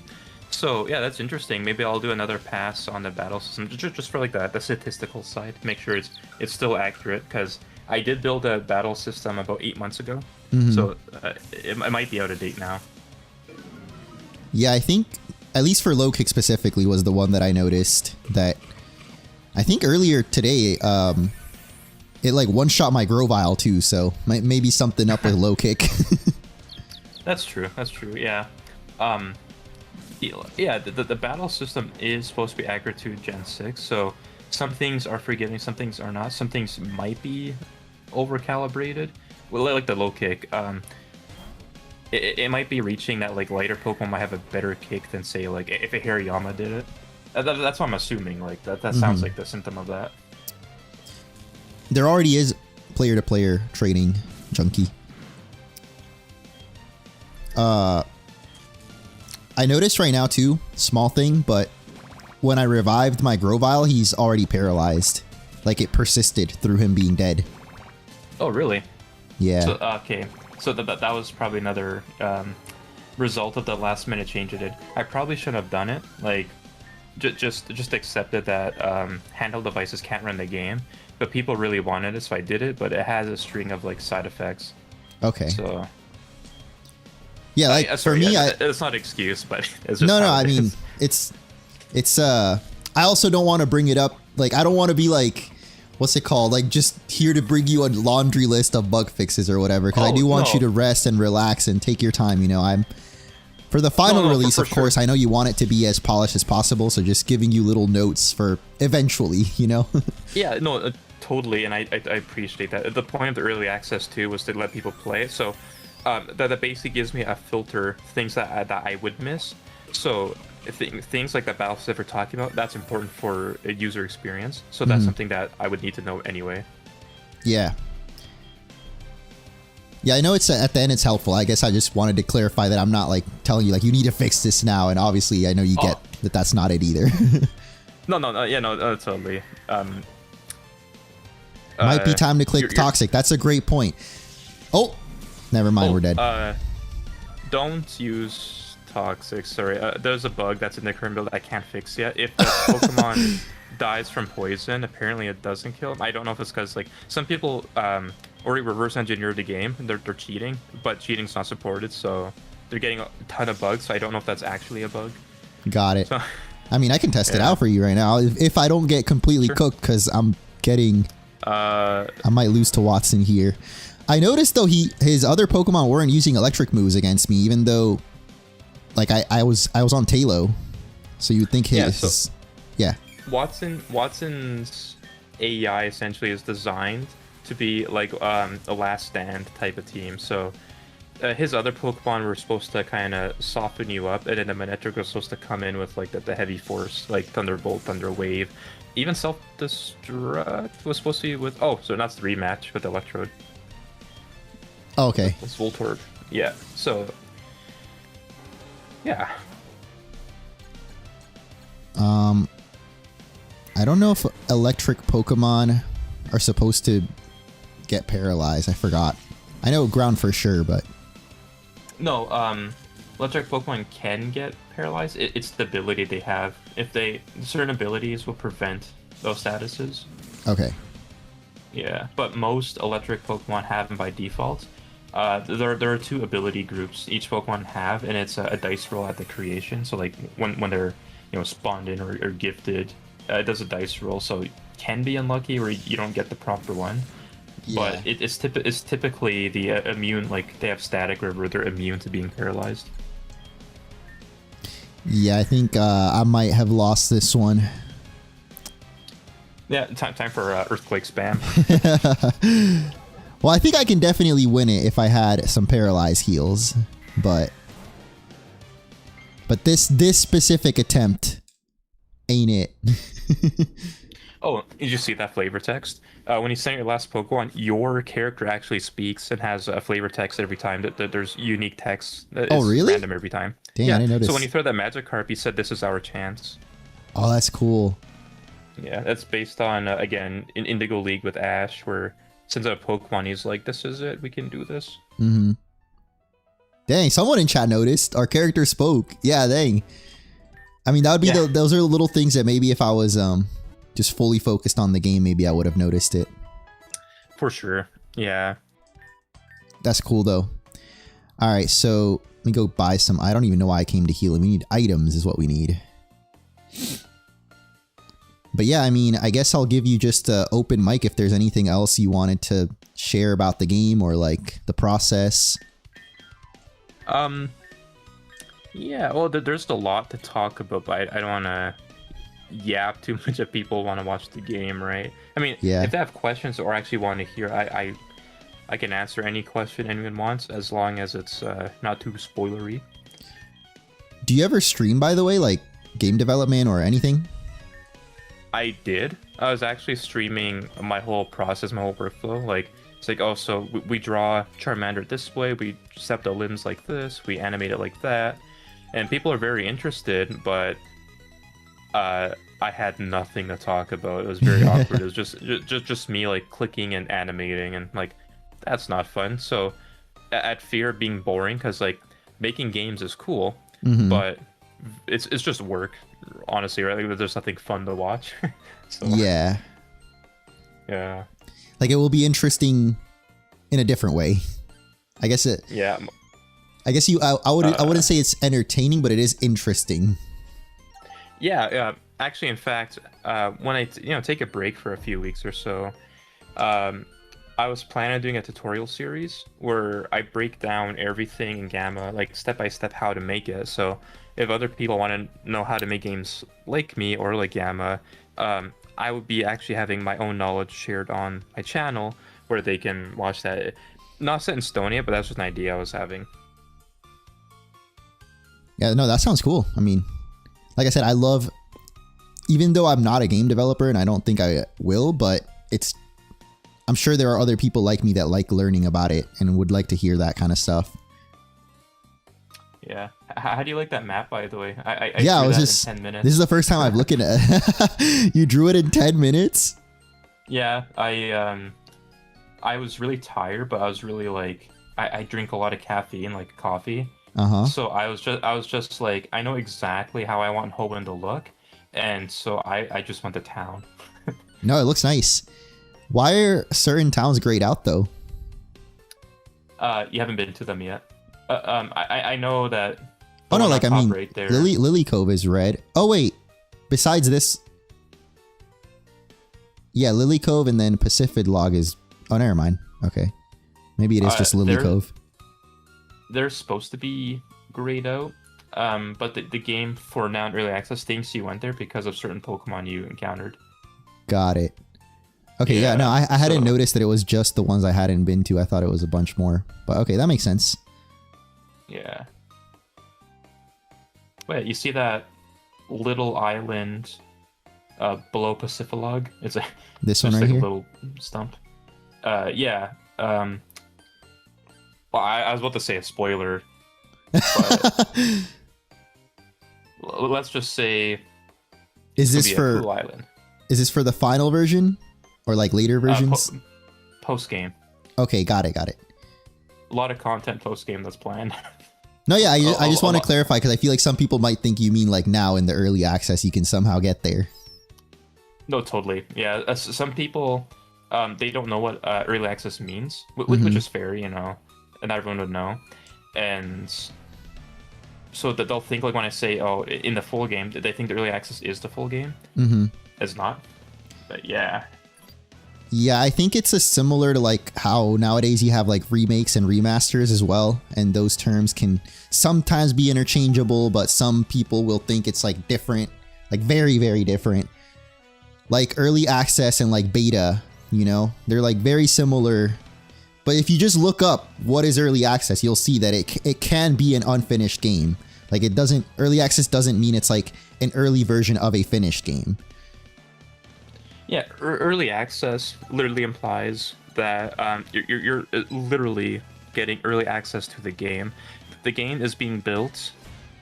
So yeah, that's interesting. Maybe I'll do another pass on the battle system, just for like the statistical side, to make sure it's still accurate, because I did build a battle system about 8 months ago, so it might be out of date now. Yeah, I think, at least for low kick specifically, was the one that I noticed that I think earlier today, it like one-shot my Grovyle too, so maybe something up with low kick. That's true. That's true. Yeah. Yeah. The battle system is supposed to be accurate to Gen 6, so some things are forgiving, some things are not. Some things might be over-calibrated. Well, like the low kick. It might be reaching that like lighter Pokemon might have a better kick than say like if a Hariyama did it. That's what I'm assuming. Like that sounds like the symptom of that. There already is player-to-player trading, Chunky. I noticed right now too, small thing, but when I revived my Grovyle, he's already paralyzed. Like it persisted through him being dead. Oh, really? Yeah. So, okay. So that was probably another result of the last minute change it did. I probably shouldn't have done it. Like, just accepted that handheld devices can't run the game, but people really wanted it, so I did it. But it has a string of like side effects. Okay. So. Yeah, like for me, it's not an excuse, but it's just no. I mean, it's. I also don't want to bring it up. Like, I don't want to be like, what's it called? Like, just here to bring you a laundry list of bug fixes or whatever. Because I do want you to rest and relax and take your time. You know, I'm for the final release, of course. I know you want it to be as polished as possible. So just giving you little notes for eventually, you know. Yeah, no, totally, and I appreciate that. The point of the early access too was to let people play it. So that basically gives me a filter things that I would miss. So things like the battle stuff we're talking about, that's important for a user experience. So that's something that I would need to know anyway. Yeah. Yeah, I know it's at the end it's helpful. I guess I just wanted to clarify that I'm not like telling you like you need to fix this now. And obviously I know you get that that's not it either. No, totally. Might be time to click toxic. That's a great point. Oh, never mind. We're dead. Don't use toxic. Sorry. There's a bug that's in the current build I can't fix yet. If the Pokemon dies from poison, apparently it doesn't kill them. I don't know if it's because like some people already reverse engineered the game. They're cheating, but cheating's not supported, so they're getting a ton of bugs. So I don't know if that's actually a bug. Got it. So, I mean, I can test it out for you right now. If I don't get completely cooked, because I'm getting, I might lose to Wattson here. I noticed though his other Pokemon weren't using electric moves against me, even though, like I was on Talo, so you'd think his Watson's AEI essentially is designed to be like a last stand type of team. So his other Pokemon were supposed to kind of soften you up, and then the Manectric was supposed to come in with like the heavy force, like Thunderbolt, Thunder Wave. Even Self-Destruct was supposed to be with so that's the rematch with Electrode. Oh, okay. It's Voltorb. Yeah. So yeah. I don't know if electric Pokemon are supposed to get paralyzed. I forgot. I know ground for sure, but no. Electric Pokemon can get paralyzed. It's the ability they have. If certain abilities will prevent those statuses. Okay. Yeah, but most electric Pokemon have them by default. There are two ability groups each Pokemon have, and it's a dice roll at the creation. So like when they're spawned in or gifted, it does a dice roll. So it can be unlucky where you don't get the proper one. Yeah. But it's typically the immune, like they have static where they're immune to being paralyzed. Yeah, I think I might have lost this one. Yeah, time for earthquake spam. Well, I think I can definitely win it if I had some paralyzed heals, but this specific attempt ain't it. Oh, did you see that flavor text? When you send your last Pokemon, your character actually speaks and has a flavor text every time. That there's unique text. That is really? Random every time. Dang, I didn't notice. So when you throw that Magikarp, he said, "This is our chance." Oh, that's cool. Yeah, that's based on again in Indigo League with Ash, where sends out a Pokemon. He's like, "This is it. We can do this." Mm-hmm. Dang, someone in chat noticed. Our character spoke. Yeah, dang. I mean, that would be those are the little things that maybe if I was just fully focused on the game, maybe I would have noticed it. For sure. Yeah. That's cool though. All right, so let me go buy some. I don't even know why I came to heal. We need items is what we need. But yeah, I mean, I guess I'll give you just an open mic if there's anything else you wanted to share about the game or like the process. Yeah, well, there's a lot to talk about, but I don't want to yap too much if people want to watch the game, right? I mean, Yeah. if they have questions or actually want to hear, I can answer any question anyone wants as long as it's not too spoilery. Do you ever stream, by the way, like game development or anything? I did. I was actually streaming my whole process, my whole workflow. Like, it's like, oh, so we draw Charmander this way, we set the limbs like this, we animate it like that. And people are very interested, but I had nothing to talk about. It was very awkward. It was just me like clicking and animating, and like that's not fun. So at fear of being boring, because like making games is cool, but it's just work, honestly, right? Like, there's nothing fun to watch. So, yeah. Yeah. Like it will be interesting in a different way. I guess it. Yeah. I guess I wouldn't say it's entertaining, but it is interesting. Yeah. Actually, in fact, when I take a break for a few weeks or so, I was planning on doing a tutorial series where I break down everything in Gamma, like step by step how to make it. So if other people want to know how to make games like me or like Gamma, I would be actually having my own knowledge shared on my channel where they can watch that. Not set in stone yet, but that's just an idea I was having. Yeah, no, that sounds cool. I mean, like I said, I love, even though I'm not a game developer and I don't think I will, but I'm sure there are other people like me that like learning about it and would like to hear that kind of stuff. Yeah. How do you like that map, by the way? I was that just in 10 minutes. This is the first time I've looked at it. You drew it in 10 minutes? Yeah, I was really tired, but I was really like I drink a lot of caffeine, like coffee. So I was just like, I know exactly how I want Hoenn to look, and so I just went to town. No, it looks nice. Why are certain towns grayed out though? You haven't been to them yet. I know that. Oh no, like I mean, right there. Lily Cove is red. Oh wait, besides this, yeah, Lily Cove and then Pacific Log is. Oh, never mind. Okay, maybe it is just Lily Cove. They're supposed to be grayed out, but the game for now in early access thinks you went there because of certain Pokemon you encountered. Got it. Okay, yeah, no, I hadn't noticed that it was just the ones I hadn't been to. I thought it was a bunch more, but okay, that makes sense. Yeah. Wait, you see that little island below Pacificlog? It's this one right like here. A little stump. Yeah. Well, I was about to say a spoiler, but let's just say. Is this for? Blue Island. Is this for the final version, or like later versions? Post game. Okay, got it. A lot of content post game that's planned. No, yeah, I just want to clarify because I feel like some people might think you mean like now in the early access you can somehow get there. No, totally. Yeah, some people they don't know what early access means, which is fair, and not everyone would know, and so that they'll think like when I say, oh, in the full game, they think the early access is the full game. It's not, but yeah. Yeah, I think it's a similar to like how nowadays you have like remakes and remasters as well, and those terms can sometimes be interchangeable, but some people will think it's like different, like very, very different. Like early access and like beta, they're like very similar. But if you just look up what is early access, you'll see that it can be an unfinished game. Like early access doesn't mean it's like an early version of a finished game. Yeah, early access literally implies that you're literally getting early access to the game. The game is being built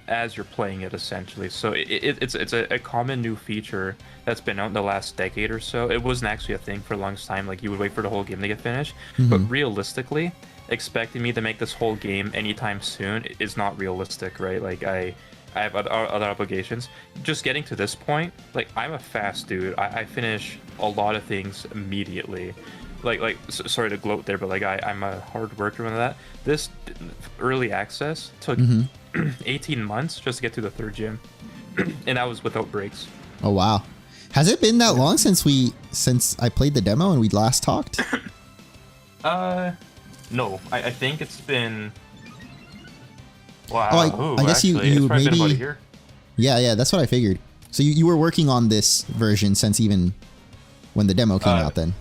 as you're playing it, essentially. So it's a common new feature that's been out in the last decade or so. It wasn't actually a thing for a long time. Like, you would wait for the whole game to get finished. But realistically, expecting me to make this whole game anytime soon is not realistic, right? Like, I have other obligations. Just getting to this point, like, I'm a fast dude. I finish a lot of things immediately. Sorry to gloat there, but like I'm a hard worker on that. This early access took 18 months just to get to the third gym, and that was without breaks. Oh wow! Has it been that long since I played the demo and we last talked? No. I think it's been. Wow. Oh, I guess actually, you it's probably been about a maybe. year. Yeah, that's what I figured. So you were working on this version since even when the demo came out then?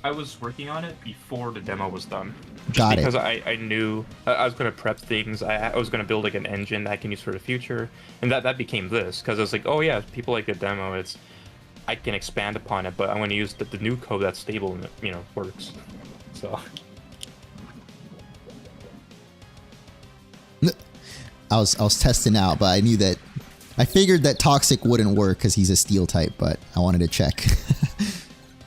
I was working on it before the demo was done. Got it. Because I knew I was going to prep things. I was going to build like an engine that I can use for the future. And that became this. Because I was like, oh yeah, people like the demo. I can expand upon it, but I'm going to use the new code that's stable and it, works. So... I was testing out, but I figured that Toxic wouldn't work because he's a steel type, but I wanted to check.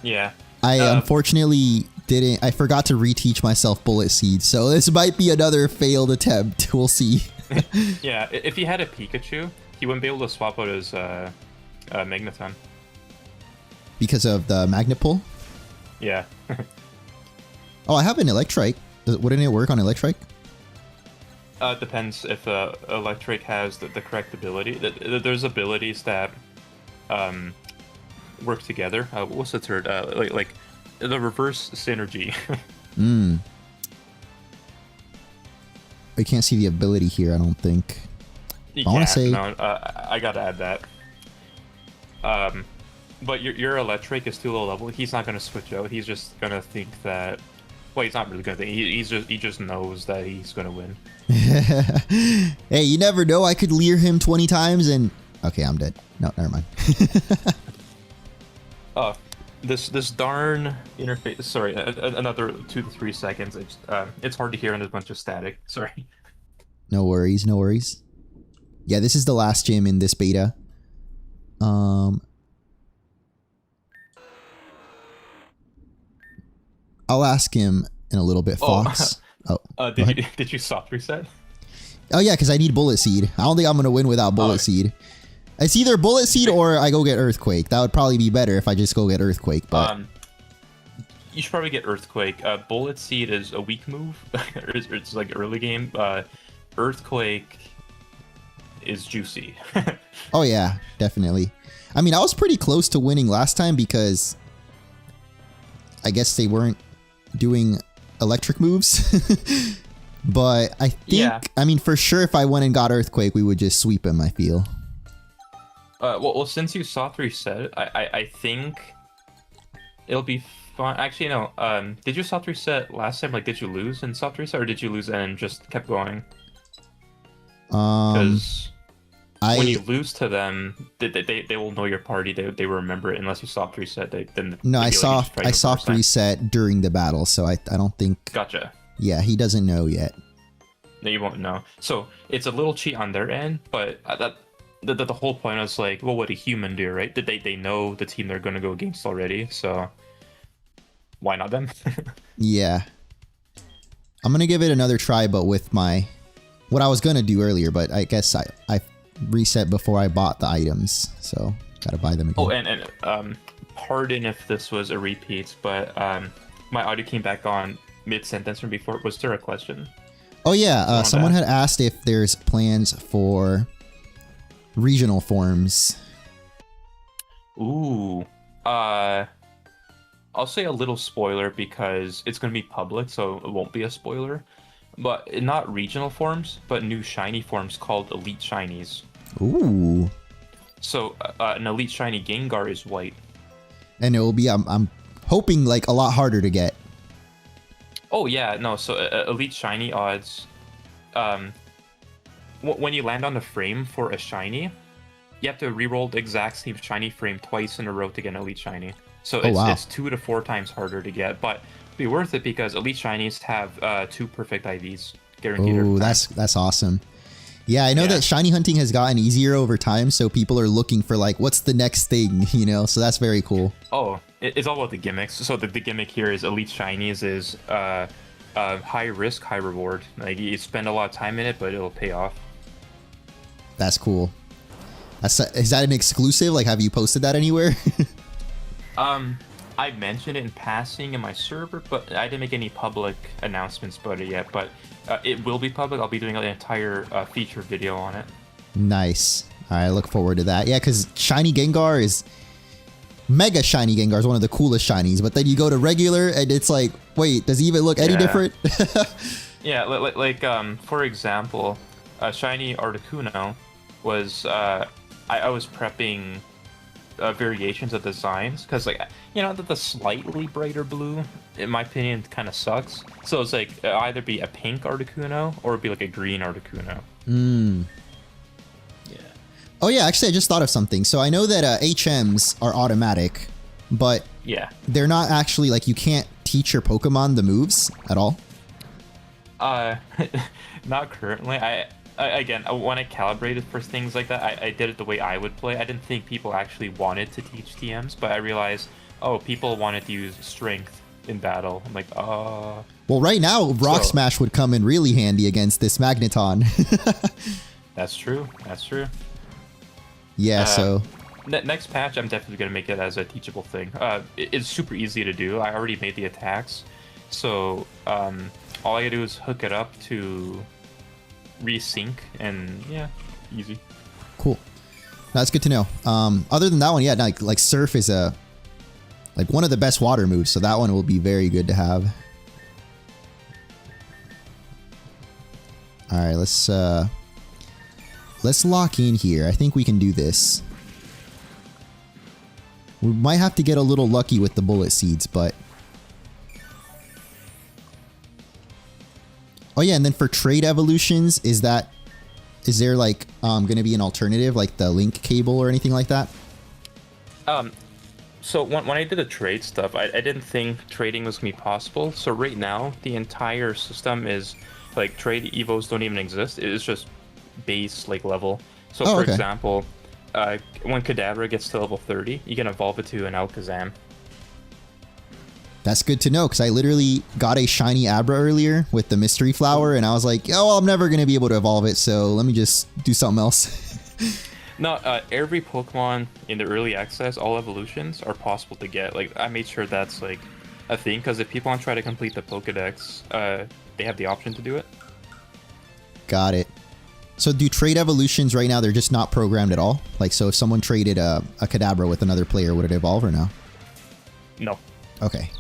Yeah. I unfortunately didn't. I forgot to reteach myself Bullet Seed, so this might be another failed attempt. We'll see. Yeah, if he had a Pikachu, he wouldn't be able to swap out his Magneton. Because of the Magnet Pull? Yeah. Oh, I have an Electrike. Wouldn't it work on Electrike? Depends if Electric has the correct ability. There's abilities that work together. What's the third? Like the reverse synergy. I can't see the ability here, I don't think. I want to say... No, I gotta add that. But your Electric is too low level. He's not gonna switch out. He's just gonna think that... Well, he's not really gonna think. He just knows that he's gonna win. Hey, you never know. I could leer him 20 times and... Okay, I'm dead. No, never mind. This darn interface... Sorry, another 2 to 3 seconds. It's hard to hear and there's a bunch of static. Sorry. No worries, no worries. Yeah, this is the last gym in this beta. I'll ask him in a little bit, Fox. Did you soft reset? Oh yeah, because I need Bullet Seed. I don't think I'm gonna win without Bullet Seed. It's either Bullet Seed or I go get Earthquake. That would probably be better if I just go get Earthquake. But you should probably get Earthquake. Bullet Seed is a weak move. It's like early game. Earthquake is juicy. Oh yeah, definitely. I mean, I was pretty close to winning last time because I guess they weren't doing electric moves. But I think, yeah. I mean, for sure, if I went and got Earthquake, we would just sweep him, I feel. Well, since you soft reset, I think it'll be fun. Actually, no. Did you soft reset last time? Like, did you lose in soft reset, or did you lose and just kept going? Because when you lose to them, they will know your party. They will remember it unless you soft reset. I soft reset during the battle, so I don't think. Gotcha. Yeah, he doesn't know yet. No, you won't know. So it's a little cheat on their end, but the whole point is like, well, what a human do, right? They know the team they're going to go against already, so why not them? Yeah. I'm going to give it another try, but with what I was going to do earlier, but I guess I reset before I bought the items, so got to buy them again. Oh, and pardon if this was a repeat, but my audio came back on mid-sentence from before. Was there a question? Oh yeah, someone had asked if there's plans for regional forms. Ooh. I'll say a little spoiler because it's going to be public, so it won't be a spoiler. But not regional forms, but new shiny forms called Elite Shinies. Ooh. So an Elite Shiny Gengar is white. And it will be, I'm hoping, like, a lot harder to get. Oh yeah, no, so Elite Shiny odds, when you land on the frame for a Shiny, you have to reroll the exact same Shiny frame twice in a row to get an Elite Shiny. So it's 2 to 4 times harder to get, but it'll be worth it because Elite Shinies have 2 perfect IVs guaranteed. Oh, that's awesome. Yeah, I know that shiny hunting has gotten easier over time, so people are looking for, like, what's the next thing, so that's very cool. Oh, it's all about the gimmicks. So the gimmick here is Elite Shinies is high risk, high reward. Like, you spend a lot of time in it, but it'll pay off. That's cool. Is that an exclusive? Like, have you posted that anywhere? I mentioned it in passing in my server, but I didn't make any public announcements about it yet. But it will be public. I'll be doing an entire feature video on it. Nice. I look forward to that. Yeah, because Shiny Gengar Mega Shiny Gengar is one of the coolest shinies, but then you go to regular and it's like, wait, does he even look any different? Yeah, for example, Shiny Articuno was, I was prepping variations of designs, because, like, you know, the slightly brighter blue, in my opinion, kind of sucks. So it's like, either be a pink Articuno, or it'd be like a green Articuno. Oh yeah, actually I just thought of something. So I know that HMs are automatic, but they're not actually, like, you can't teach your Pokemon the moves at all? Not currently. Again, when I calibrated for things like that, I did it the way I would play. I didn't think people actually wanted to teach TMs, but I realized, oh, people wanted to use strength in battle. I'm like, Well, right now, Rock Smash would come in really handy against this Magneton. That's true. That's true. Yeah, so... Next patch, I'm definitely going to make it as a teachable thing. It's super easy to do. I already made the attacks. So, all I gotta do is hook it up to resync, and yeah, easy. Cool. That's good to know. Other than that one, yeah, like Surf is one of the best water moves, so that one will be very good to have. All right, let's lock in here. I think we can do this. We might have to get a little lucky with the bullet seeds, but... Oh yeah, and then for trade evolutions, is there like gonna be an alternative, like the link cable or anything like that? So when I did the trade stuff, I didn't think trading was gonna be possible. So right now, the entire system is like trade evos don't even exist. It is just base like level. So for example, when Kadabra gets to level 30, you can evolve it to an Alakazam. That's good to know, because I literally got a shiny Abra earlier with the mystery flower, and I was like, oh, well, I'm never going to be able to evolve it, so let me just do something else. No, every Pokemon in the early access, all evolutions are possible to get. Like, I made sure that's like a thing, because if people want to try to complete the Pokedex, they have the option to do it. Got it. So do trade evolutions right now, they're just not programmed at all? Like, so if someone traded a Kadabra with another player, would it evolve or no? No. Okay.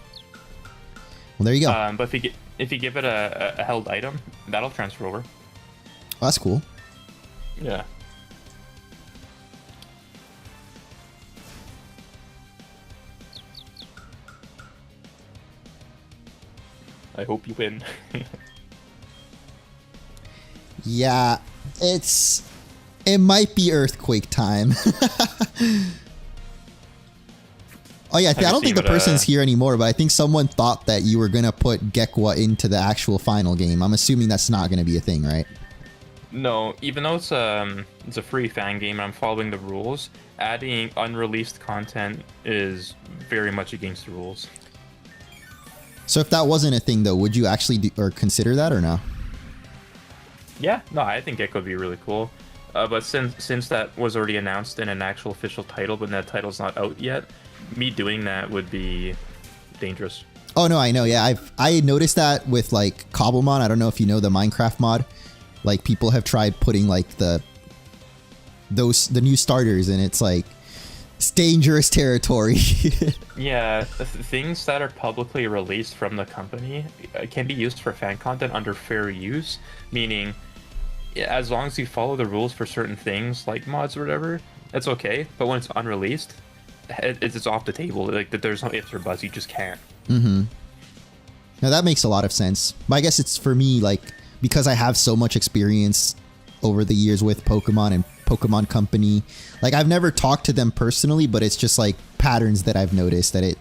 Well, there you go. But if you give it a held item, that'll transfer over. Oh, that's cool. Yeah. I hope you win. Yeah, it might be earthquake time. Oh yeah, I don't think the person's here anymore, but I think someone thought that you were gonna put Gekwa into the actual final game. I'm assuming that's not gonna be a thing, right? No, even though it's a free fan game and I'm following the rules, adding unreleased content is very much against the rules. So if that wasn't a thing though, would you actually do, or consider that or no? Yeah, no, I think Gekko would be really cool. But since that was already announced in an actual official title, but that title's not out yet, me doing that would be dangerous. Oh no, I know. Yeah, I noticed that with like Cobblemon. I don't know if you know the Minecraft mod. Like people have tried putting like the new starters, and it's like it's dangerous territory. Yeah, things that are publicly released from the company can be used for fan content under fair use, meaning as long as you follow the rules for certain things like mods or whatever, it's okay. But when it's unreleased, it's off the table. Like there's no ifs or buts. You just can't. Mm-hmm. Now that makes a lot of sense. But I guess it's for me, like, because I have so much experience over the years with Pokemon and Pokemon Company. Like I've never talked to them personally, but it's just like patterns that I've noticed that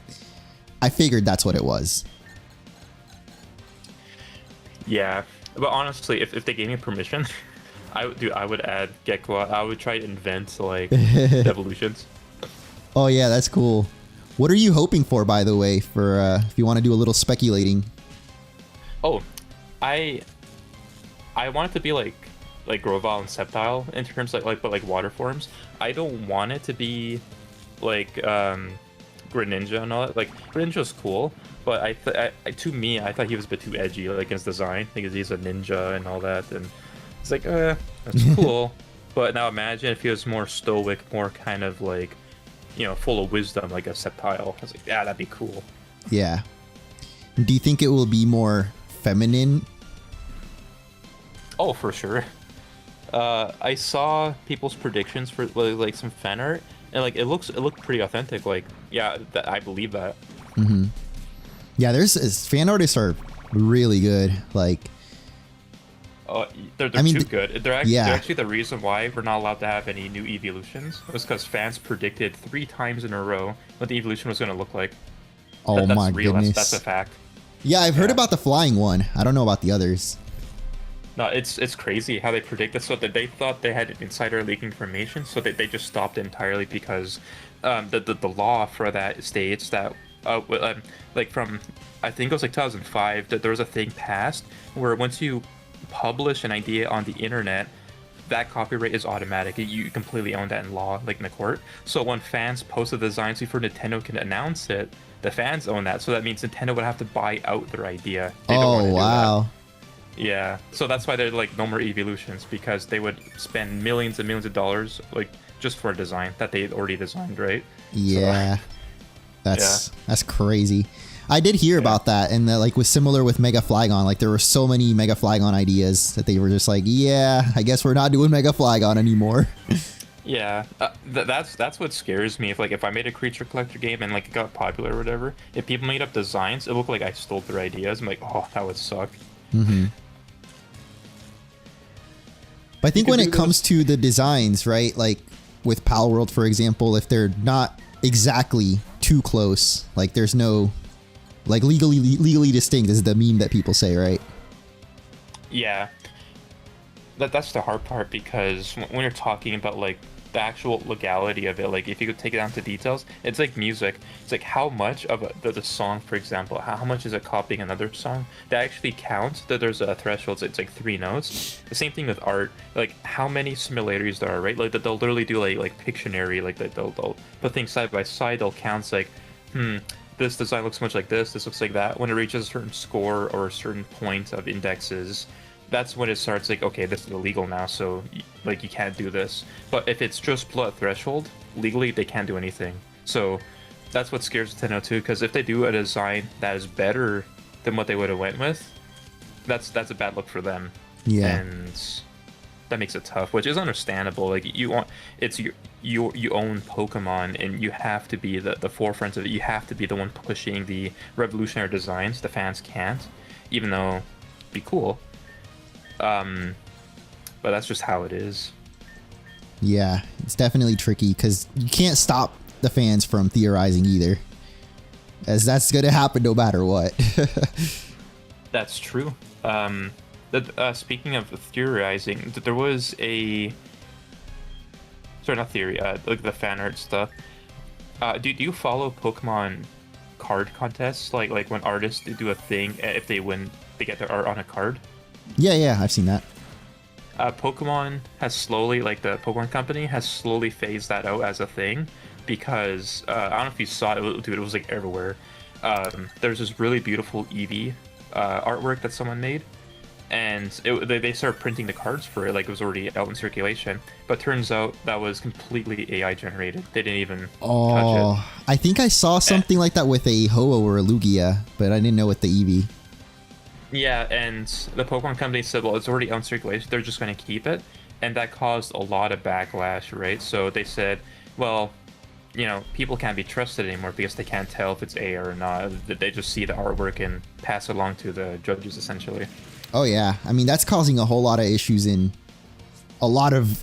I figured that's what it was. Yeah, but honestly, if they gave me permission, I would add Gekwa. I would try to invent like evolutions. Oh yeah, that's cool. What are you hoping for, by the way, for if you want to do a little speculating? Oh, I want it to be like Grovyle and Sceptile in terms of but like water forms. I don't want it to be like Greninja and all that. Like Greninja's cool, but to me, I thought he was a bit too edgy, like his design, because he's a ninja and all that, and it's like, that's cool. But now imagine if he was more stoic, more kind of like, full of wisdom like a Sceptile. I was like, yeah, that'd be cool. Yeah. Do you think it will be more feminine? Oh, for sure. I saw people's predictions for like some fan art, and like it looked pretty authentic. Like, yeah, I believe that. Mm-hmm. Yeah, there's fan artists are really good. Like, they're too good. They're actually the reason why we're not allowed to have any new evolutions. It was because fans predicted 3 times in a row what the evolution was going to look like. Oh my goodness, that's a fact. Yeah, I've heard about the flying one. I don't know about the others. No, it's crazy how they predict this. So that they thought they had insider leak information, so they just stopped entirely because the law for that states that like from I think it was like 2005 that there was a thing passed where once you publish an idea on the internet, that copyright is automatic. You completely own that in law, like in the court. So when fans post the designs before Nintendo can announce it, the fans own that. So that means Nintendo would have to buy out their idea. Oh wow. Yeah, so that's why they're like no more evolutions, because they would spend millions and millions of dollars like just for a design that they already designed, right? Yeah, so, that's crazy. I did hear about that, and that like was similar with Mega Flygon. Like there were so many Mega Flygon ideas that they were just like, yeah, I guess we're not doing Mega Flygon anymore. Yeah, that's what scares me. If I made a creature collector game and like it got popular or whatever, if people made up designs, it looked like I stole their ideas. I'm like, oh, that would suck. Mm-hmm. But I think when it comes to the designs, right, like with Pal World, for example, if they're not exactly too close, like there's no, like legally distinct is the meme that people say, right? Yeah. That's the hard part, because when you're talking about like the actual legality of it, like if you could take it down to details, it's like music. It's like how much of the song, for example, how much is it copying another song? That actually counts. That there's a threshold. It's like 3 notes. The same thing with art. Like how many similarities there are, right? Like that they'll literally do like Pictionary. Like they'll put things side by side. They'll count like, this design looks much like this. This looks like that. When it reaches a certain score or a certain point of indexes, that's when it starts like, okay, this is illegal now, so like you can't do this. But if it's just below a threshold, legally they can't do anything. So that's what scares Nintendo too, because if they do a design that is better than what they would have went with, that's a bad look for them. Yeah. And that makes it tough, which is understandable. Like you own Pokemon, and you have to be the forefront of it. You have to be the one pushing the revolutionary designs. The fans can't, even though it'd be cool. But that's just how it is. Yeah, it's definitely tricky because you can't stop the fans from theorizing either, as that's going to happen no matter what. That's true. Speaking of theorizing, there was a... Sorry, not theory, like the fan art stuff. Do you follow Pokemon card contests? Like when artists do a thing, if they win, they get their art on a card? Yeah, I've seen that. Pokemon has slowly, like the Pokemon Company has slowly phased that out as a thing, because I don't know if you saw it, dude, it was like everywhere. There's this really beautiful Eevee artwork that someone made, and they started printing the cards for it, like it was already out in circulation, but turns out that was completely AI generated. They didn't even touch it. I think I saw something like that with a Ho-Oh or a Lugia, but I didn't know with the Eevee. Yeah, and the Pokemon Company said, well, it's already out in circulation, they're just going to keep it, and that caused a lot of backlash, right? So they said, well, people can't be trusted anymore because they can't tell if it's AI or not. They just see the artwork and pass it along to the judges, essentially. Oh yeah, I mean that's causing a whole lot of issues in a lot of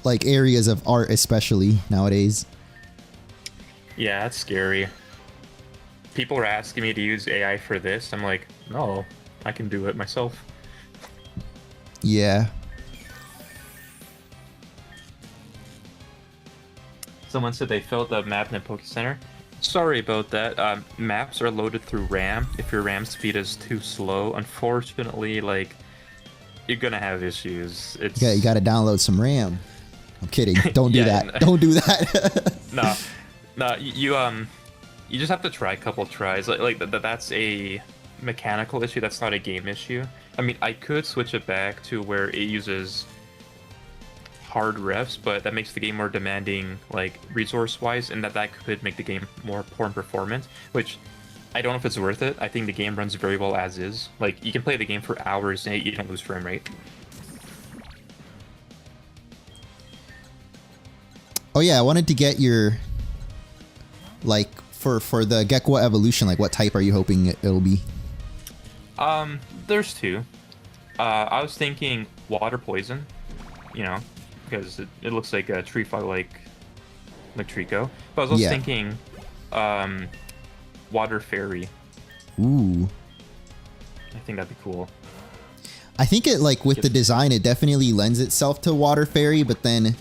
like areas of art, especially nowadays. Yeah, that's scary. People are asking me to use AI for this. I'm like, no, I can do it myself. Yeah. Someone said they filled the map in the Poke Center. Sorry about that. Maps are loaded through RAM. If your RAM speed is too slow, unfortunately, like, you're gonna have issues. Yeah, you gotta download some RAM. I'm kidding. Don't do that. Don't do that. No. You just have to try a couple tries. Like that's a mechanical issue. That's not a game issue. I mean, I could switch it back to where it uses hard refs, but that makes the game more demanding, like resource-wise, and that could make the game more poor in performance, which I don't know if it's worth it. I think the game runs very well as is. Like, you can play the game for hours and you don't lose frame rate. Oh yeah, I wanted to get your, like, for the Gekwa evolution, like what type are you hoping it'll be? There's two. I was thinking water poison, you know, because it looks like a tree fog like Trico. But I was also thinking water fairy. Ooh. I think that'd be cool. I think it, like, with the design, it definitely lends itself to water fairy, but then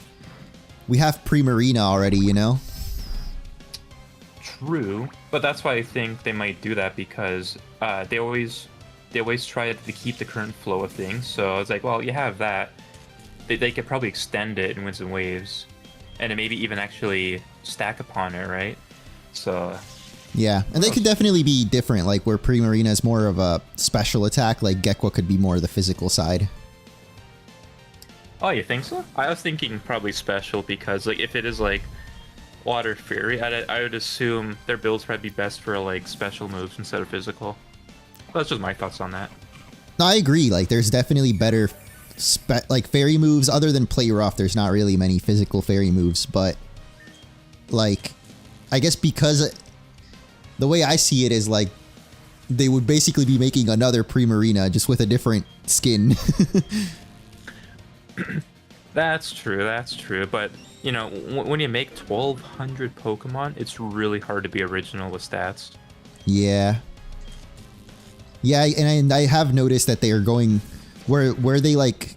we have Primarina already, you know? True, but that's why I think they might do that, because they always try to keep the current flow of things. So I was like, well, you have that. They could probably extend it in Winds and Waves, and then maybe even actually stack upon it, right? So yeah, and they could definitely be different, like where Primarina is more of a special attack, like Gekwa could be more of the physical side. Oh, you think so? I was thinking probably special, because like if it is like water fairy, I would assume their builds probably be best for like special moves instead of physical. That's just my thoughts on that. No, I agree. Like, there's definitely better like fairy moves other than play rough. There's not really many physical fairy moves, but like, I guess because the way I see it is like they would basically be making another Primarina just with a different skin. That's true, but you know, when you make 1,200 Pokemon, it's really hard to be original with stats. Yeah. Yeah, and I have noticed that they are going where they, like,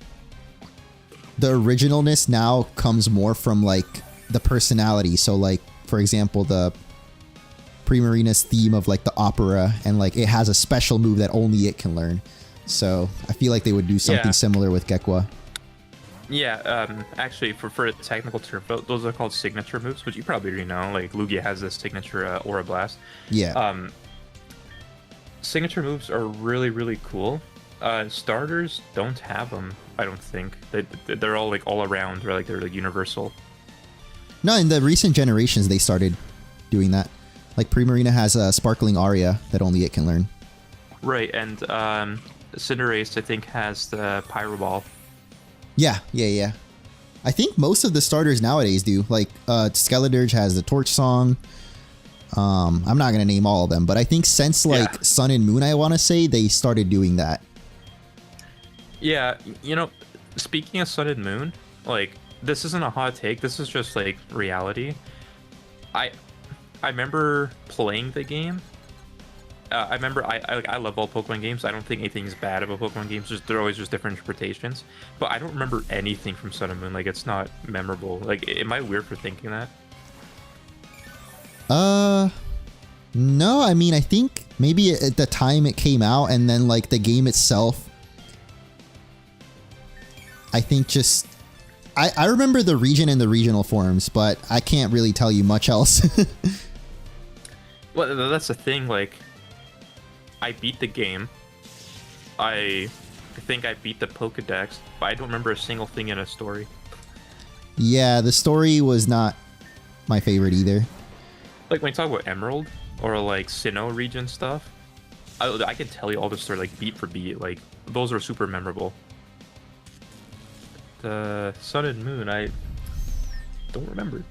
the originalness now comes more from like the personality. So like, for example, the Primarina's theme of like the opera, and like it has a special move that only it can learn. So I feel like they would do something similar with Gekwa. Yeah, actually, for a technical term, those are called signature moves, which you probably already know. Like, Lugia has this signature Aura Blast. Yeah. Signature moves are really, really cool. Starters don't have them, I don't think. They're all, like, all around, or, like, they're, like, universal. No, in the recent generations, they started doing that. Like, Primarina has a Sparkling Aria that only it can learn. Right, and Cinderace, I think, has the Pyro Ball. Yeah. I think most of the starters nowadays do. Like, Skeledirge has the Torch Song. I'm not gonna name all of them, but I think since like Sun and Moon, I want to say, they started doing that. Yeah, you know, speaking of Sun and Moon, like, this isn't a hot take. This is just like reality. I remember playing the game. I remember I love all Pokemon games. I don't think anything's bad about Pokemon games. They're always just different interpretations. But I don't remember anything from Sun and Moon. Like, it's not memorable. Like, am I weird for thinking that? No. I mean, I think maybe at the time it came out, and then like the game itself, I think just I remember the region and the regional forms, but I can't really tell you much else. Well, that's the thing. Like, I beat the game. I think I beat the Pokedex, but I don't remember a single thing in a story. Yeah, the story was not my favorite either. Like, when you talk about Emerald or like Sinnoh region stuff, I can tell you all the story, like, beat for beat. Like, those are super memorable. The Sun and Moon, I don't remember.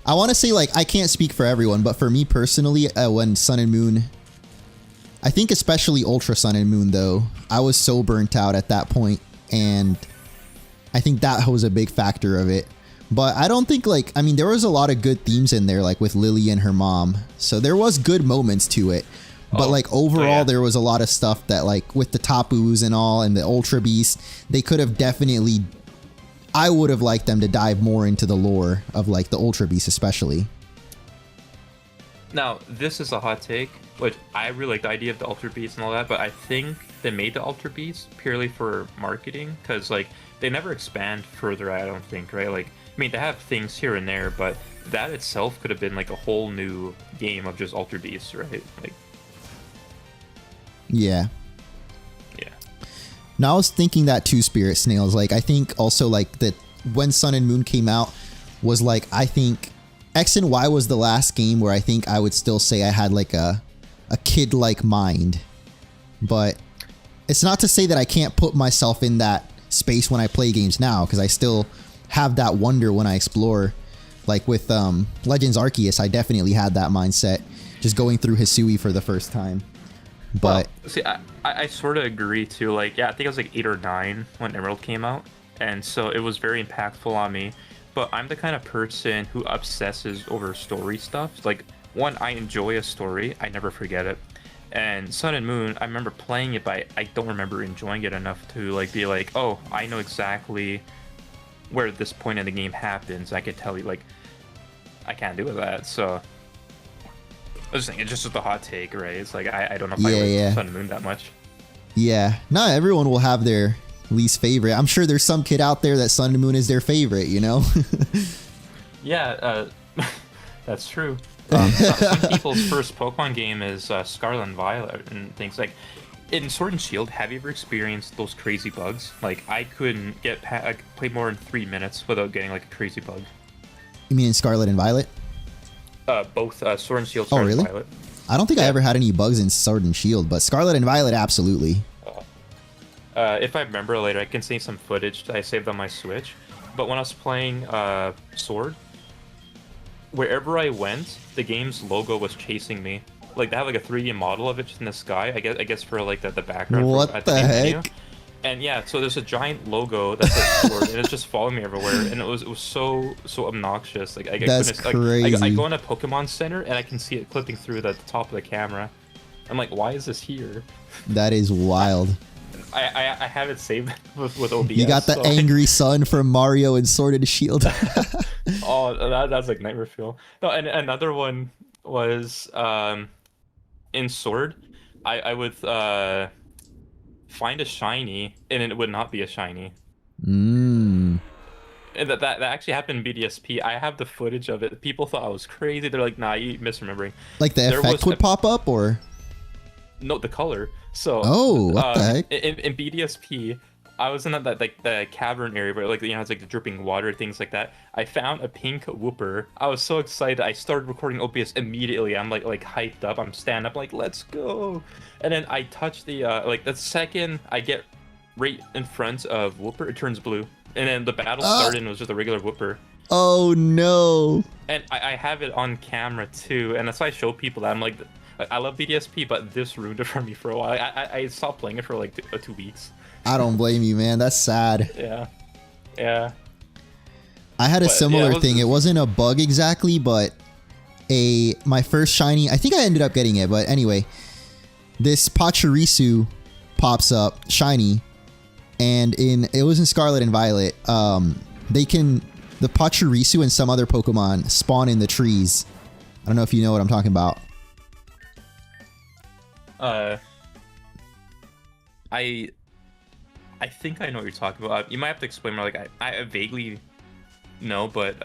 I want to say, like, I can't speak for everyone, but for me personally, when Sun and Moon, I think especially Ultra Sun and Moon, though, I was so burnt out at that point, and I think that was a big factor of it. But I don't think, like, I mean, there was a lot of good themes in there, like with Lily and her mom, so there was good moments to it. But like overall, there was a lot of stuff that, like, with the Tapus and all, and the Ultra Beast, they could have definitely, I would have liked them to dive more into the lore of like the Ultra Beast especially. Now, this is a hot take, which I really like the idea of the Ultra Beast and all that, but I think they made the Ultra Beast purely for marketing, because like they never expand further, I don't think, right? Like, I mean, they have things here and there, but that itself could have been like a whole new game of just Ultra Beasts, right? Like, yeah. Now I was thinking that too, Spirit Snails. Like I think also like that when Sun and Moon came out was like, I think X and Y was the last game where I think I would still say I had like a kid-like mind. But it's not to say that I can't put myself in that space when I play games now, because I still have that wonder when I explore. Like with Legends Arceus, I definitely had that mindset just going through Hisui for the first time. But well, see, I sort of agree too. Like, yeah, I think I was like 8 or 9 when Emerald came out, and so it was very impactful on me. But I'm the kind of person who obsesses over story stuff. Like, one, I enjoy a story, I never forget it. And Sun and Moon, I remember playing it, but I don't remember enjoying it enough to like be like, oh, I know exactly where this point in the game happens. I could tell you, like, I can't do that. So I was thinking, it's just a hot take, right? It's like I don't know if I like Sun and Moon that much. Yeah, not everyone will have their least favorite. I'm sure there's some kid out there that Sun and Moon is their favorite, you know? Yeah, that's true. Some people's first Pokemon game is Scarlet and Violet and things like. In Sword and Shield, have you ever experienced those crazy bugs? Like, I couldn't play more than 3 minutes without getting like a crazy bug. You mean in Scarlet and Violet? Both Sword and Shield, Scarlet and really? Violet. I don't think I ever had any bugs in Sword and Shield, but Scarlet and Violet, absolutely. If I remember later, I can see some footage I saved on my Switch. But when I was playing Sword, wherever I went, the game's logo was chasing me. Like, they have like a 3D model of it just in the sky. I guess for like the background. What the heck? Menu. And yeah, so there's a giant logo that's like Sword, and it's just following me everywhere. And it was so obnoxious. Like, that's crazy. I go in a Pokemon Center and I can see it clipping through the top of the camera. I'm like, why is this here? That is wild. I have it saved with OBS. You got the so angry sun from Mario and Sword and Shield. Oh, that's like nightmare fuel. No, and another one was in Sword, I would find a shiny and it would not be a shiny. And that actually happened in BDSP. I have the footage of it. People thought I was crazy. They're like, nah, you misremembering. Like the effect would pop up, or no, the color. So what the heck? In BDSP, I was in that like the cavern area where like, you know, it's like the dripping water, things like that. I found a pink whooper. I was so excited. I started recording OBS immediately. I'm like hyped up. I'm standing up like, let's go. And then I touch the like the second I get right in front of whooper, it turns blue. And then the battle started and it was just a regular whooper. Oh no. And I have it on camera too, and that's why I show people that. I'm like, I love BDSP, but this ruined it for me for a while. I stopped playing it for like 2 weeks. I don't blame you, man. That's sad. Yeah. I had a similar thing. It wasn't a bug exactly, but my first shiny, I think I ended up getting it, but anyway, this Pachirisu pops up shiny, and it was in Scarlet and Violet. The Pachirisu and some other Pokemon spawn in the trees. I don't know if you know what I'm talking about. I think I know what you're talking about. You might have to explain more. Like, I vaguely know, but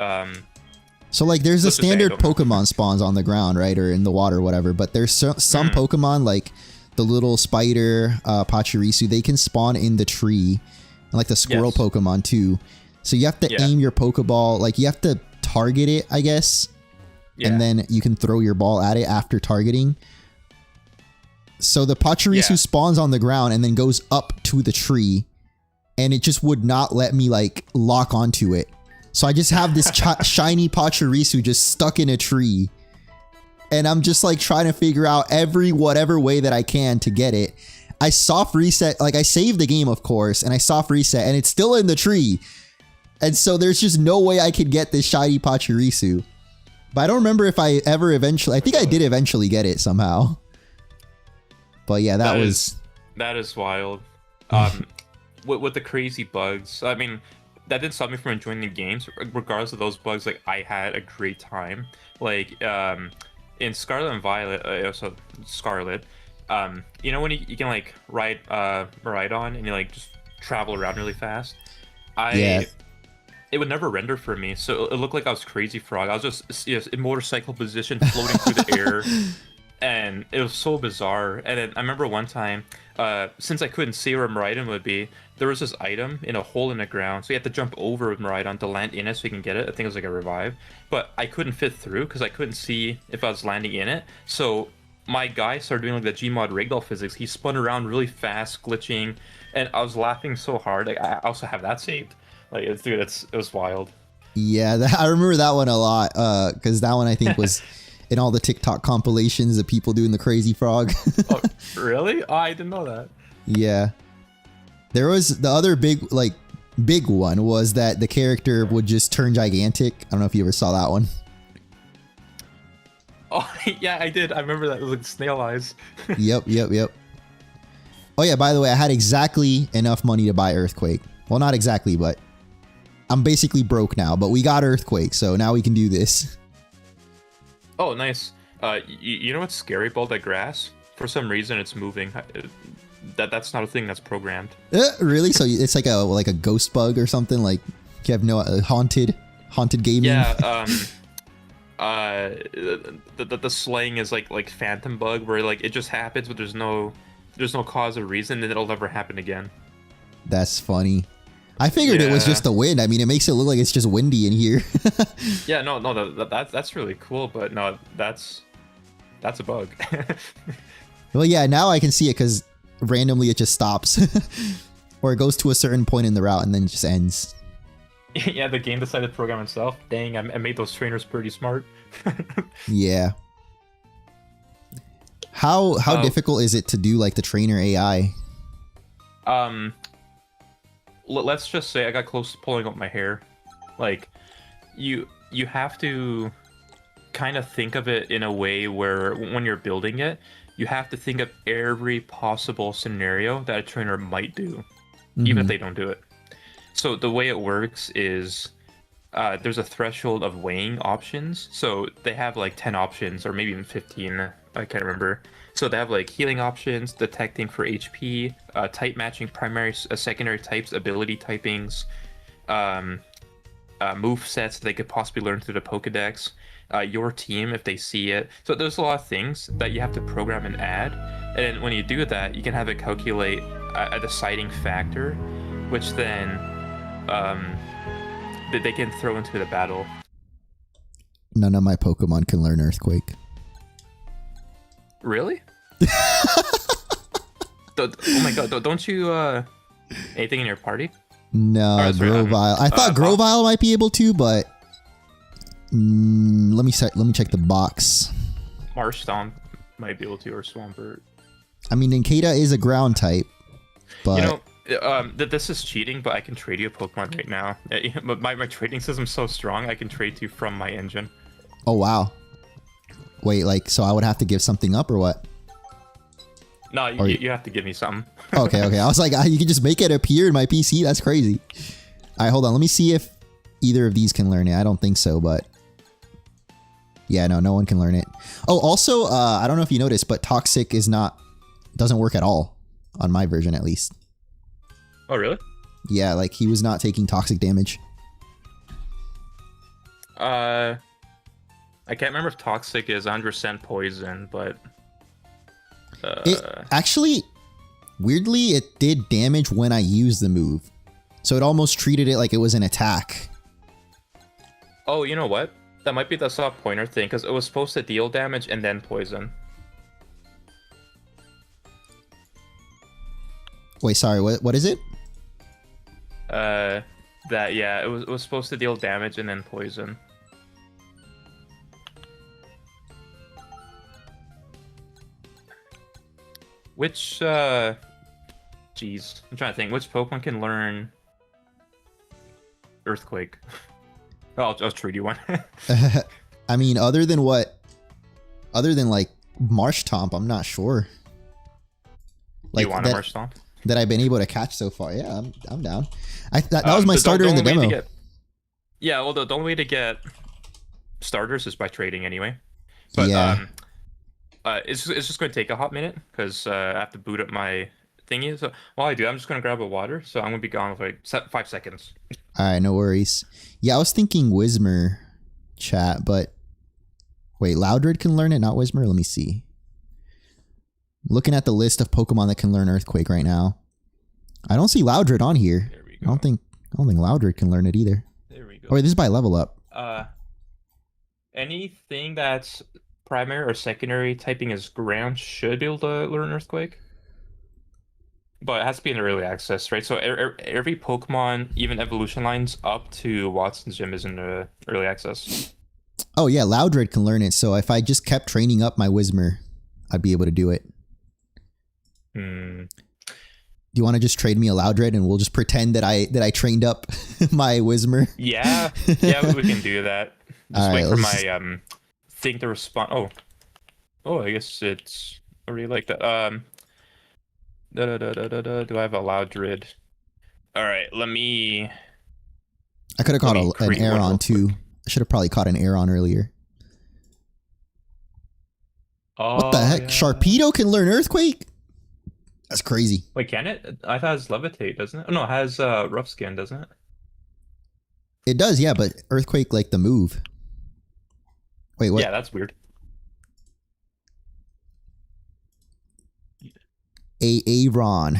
so like there's a standard Pokemon spawns on the ground, right, or in the water, or whatever. But there's some Pokemon like the little spider, Pachirisu. They can spawn in the tree, and like the squirrel Pokemon too. So you have to aim your Pokeball. Like you have to target it, I guess, and then you can throw your ball at it after targeting. So the Pachirisu spawns on the ground and then goes up to the tree, and it just would not let me like lock onto it. So I just have this shiny Pachirisu just stuck in a tree, and I'm just like trying to figure out whatever way that I can to get it. I soft reset, like I saved the game, of course, and I soft reset, and it's still in the tree. And so there's just no way I could get this shiny Pachirisu. But I don't remember if I ever I think I did eventually get it somehow. But yeah, that is wild. With the crazy bugs, I mean, that didn't stop me from enjoying the games. Regardless of those bugs, like I had a great time. Like in Scarlet and Violet, so Scarlet, you know when you can like ride on and you like just travel around really fast. It would never render for me, so it looked like I was Crazy Frog. I was just in motorcycle position, floating through the air. and it was so bizarre. And then I remember one time, since I couldn't see where Miraidon would be, there was this item in a hole in the ground, so you had to jump over Miraidon to land in it so you can get it. I think it was like a revive, but I couldn't fit through because I couldn't see if I was landing in it. So my guy started doing like the Gmod ragdoll physics. He spun around really fast, glitching, and I was laughing so hard. Like, I also have that saved. Like, dude, it was wild. Yeah, I remember that one a lot, because that one I think was in all the TikTok compilations of people doing the crazy frog. Oh, really? Oh, I didn't know that. Yeah. There was the other big one was that the character would just turn gigantic. I don't know if you ever saw that one. Oh, yeah, I did. I remember that. It was like snail eyes. Yep. Oh yeah, by the way, I had exactly enough money to buy Earthquake. Well, not exactly, but I'm basically broke now, but we got Earthquake, so now we can do this. Oh, nice. You know what's scary about that grass? For some reason, it's moving. That's not a thing that's programmed. Really? So it's like a ghost bug or something? Like you have no haunted gaming? Yeah. The slang is like phantom bug, where like it just happens, but there's no cause or reason, and it'll never happen again. That's funny. I figured it was just the wind. I mean, it makes it look like it's just windy in here. Yeah, no, that's really cool, but no, that's a bug. Well, yeah, now I can see it because randomly it just stops. Or it goes to a certain point in the route and then it just ends. Yeah, the game decided to program itself. Dang, I made those trainers pretty smart. Yeah. How difficult is it to do like the trainer AI? Let's just say I got close to pulling up my hair. Like, you have to kind of think of it in a way where when you're building it, you have to think of every possible scenario that a trainer might do, even if they don't do it. So the way it works is there's a threshold of weighing options. So they have like 10 options or maybe even 15. I can't remember. So they have like healing options, detecting for HP, type matching primary, secondary types, ability typings, move sets they could possibly learn through the Pokedex, your team if they see it. So there's a lot of things that you have to program and add. And then when you do that, you can have it calculate a deciding factor, which then they can throw into the battle. None of my Pokemon can learn Earthquake. Really? Oh my god, don't you anything in your party? No, Grovyle. I thought Grovyle might be able to, but let me check the box. Marsh Stomp might be able to, or Swampert. I mean, Nincada is a ground type, but you know, this is cheating, but I can trade you a Pokemon right now. My trading system's so strong, I can trade to you from my engine. Oh wow. Wait, like, so I would have to give something up or what? No, you have to give me something. Okay. I was like, you can just make it appear in my PC? That's crazy. All right, hold on. Let me see if either of these can learn it. I don't think so, but yeah, no one can learn it. Oh, also, I don't know if you noticed, but Toxic doesn't work at all on my version, at least. Oh, really? Yeah, like he was not taking toxic damage. I can't remember if Toxic is 100% poison, but it actually, weirdly, it did damage when I used the move. So it almost treated it like it was an attack. Oh, you know what? That might be the soft pointer thing, because it was supposed to deal damage and then poison. Wait, sorry, what is it? Yeah, it was supposed to deal damage and then poison. Which, jeez, I'm trying to think. Which Pokemon can learn Earthquake? I'll treat you one. I mean, other than like Marsh Tomp, I'm not sure. Like, you want a Marsh Tomp? That I've been able to catch so far. Yeah, I'm down. That was my starter in the demo. Yeah, well, the only way to get starters is by trading anyway. But yeah. It's just going to take a hot minute because I have to boot up my thingy. So while I do, I'm just going to grab a water. So I'm going to be gone with like 5 seconds. All right, no worries. Yeah, I was thinking Whismur chat, but wait, Loudred can learn it, not Whismur? Let me see. Looking at the list of Pokemon that can learn Earthquake right now. I don't see Loudred on here. There we I go. don't think Loudred can learn it either. There we go. Oh, wait, this is by level up. Anything that's primary or secondary typing as ground should be able to learn Earthquake. But it has to be in early access, right? So every Pokemon, even evolution lines up to Watson's Gym is in the early access. Oh yeah, Loudred can learn it. So if I just kept training up my Whismur, I'd be able to do it. Do you want to just trade me a Loudred and we'll just pretend that I trained up my Whismur? Yeah, we can do that. Just wait for my thing to respond. Oh, I guess it's already like that. Do I have a Loudred? All right, let me. I could have caught an Aeron too. I should have probably caught an Aeron earlier. What the heck? Yeah. Sharpedo can learn Earthquake? That's crazy. Wait, can it? I thought it has Levitate, doesn't it? Oh, no, it has Rough Skin, doesn't it? It does, yeah, but Earthquake like the move. Wait, what? Yeah, that's weird. Aeron.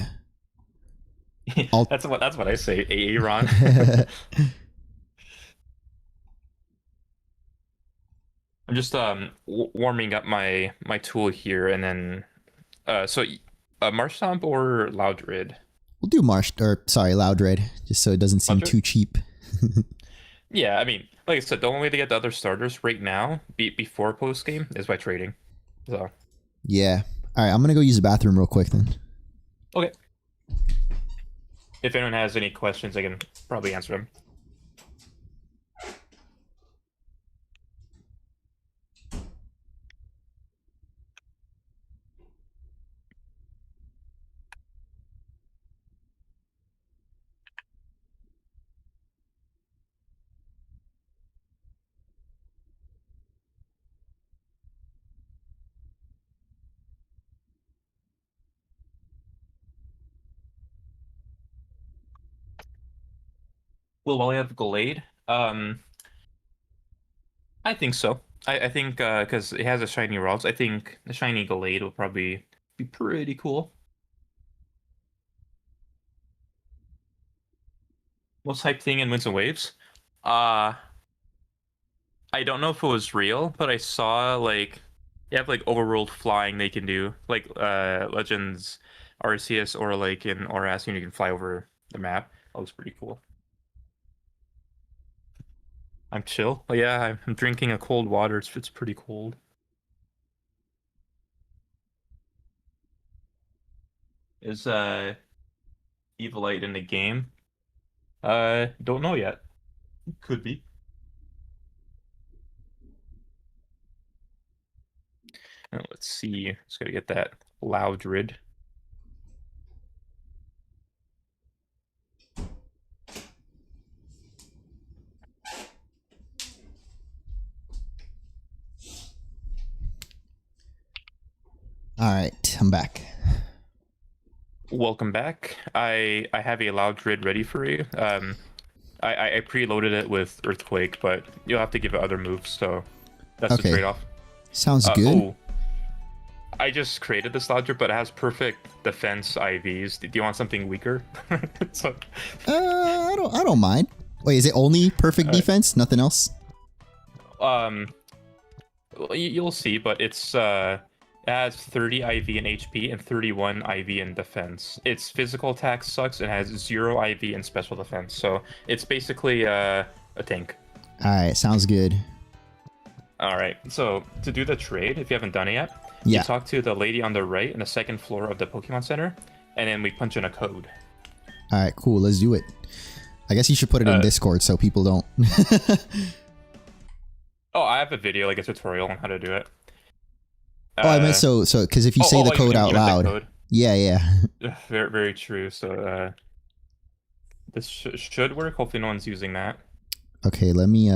That's what I say. Aeron. I'm just warming up my tool here, and then Marshtomp or Loudred? We'll do Loudred, just so it doesn't seem too cheap. Yeah, I mean, like I said, the only way to get the other starters right now, before post game, is by trading. So. Yeah. All right, I'm gonna go use the bathroom real quick then. Okay. If anyone has any questions, I can probably answer them. Will Wally have Glade? I think so. I think because it has a shiny Ralts, I think the shiny Glade will probably be pretty cool. Most hype thing in Winds and Waves? I don't know if it was real, but I saw like you have like overworld flying they can do, like Legends Arceus or like in Aurassian you can fly over the map. That looks pretty cool. I'm chill. Oh, yeah, I'm drinking a cold water. It's pretty cold. Is Evilite in the game? Don't know yet. Could be. Let's see. Just gotta get that Loudred. All right, I'm back. Welcome back. I have a Loudred ready for you. I preloaded it with Earthquake, but you'll have to give it other moves, so that's the trade-off. Sounds good. Oh, I just created this Loudred, but it has perfect defense IVs. Do you want something weaker? I don't mind. Wait, is it only perfect defense? Nothing else? Well, you'll see, but it's it has 30 IV in HP and 31 IV in defense. Its physical attack sucks and has 0 IV in special defense, so it's basically a tank. All right, sounds good. All right, so to do the trade, if you haven't done it yet, you talk to the lady on the right in the second floor of the Pokemon Center, and then we punch in a code. All right, cool. Let's do it. I guess you should put it in Discord so people don't. Oh, I have a video, like a tutorial on how to do it. I meant so because if you say the code out loud. Code. Yeah. Very, very true. So this should work. Hopefully no one's using that. Okay, let me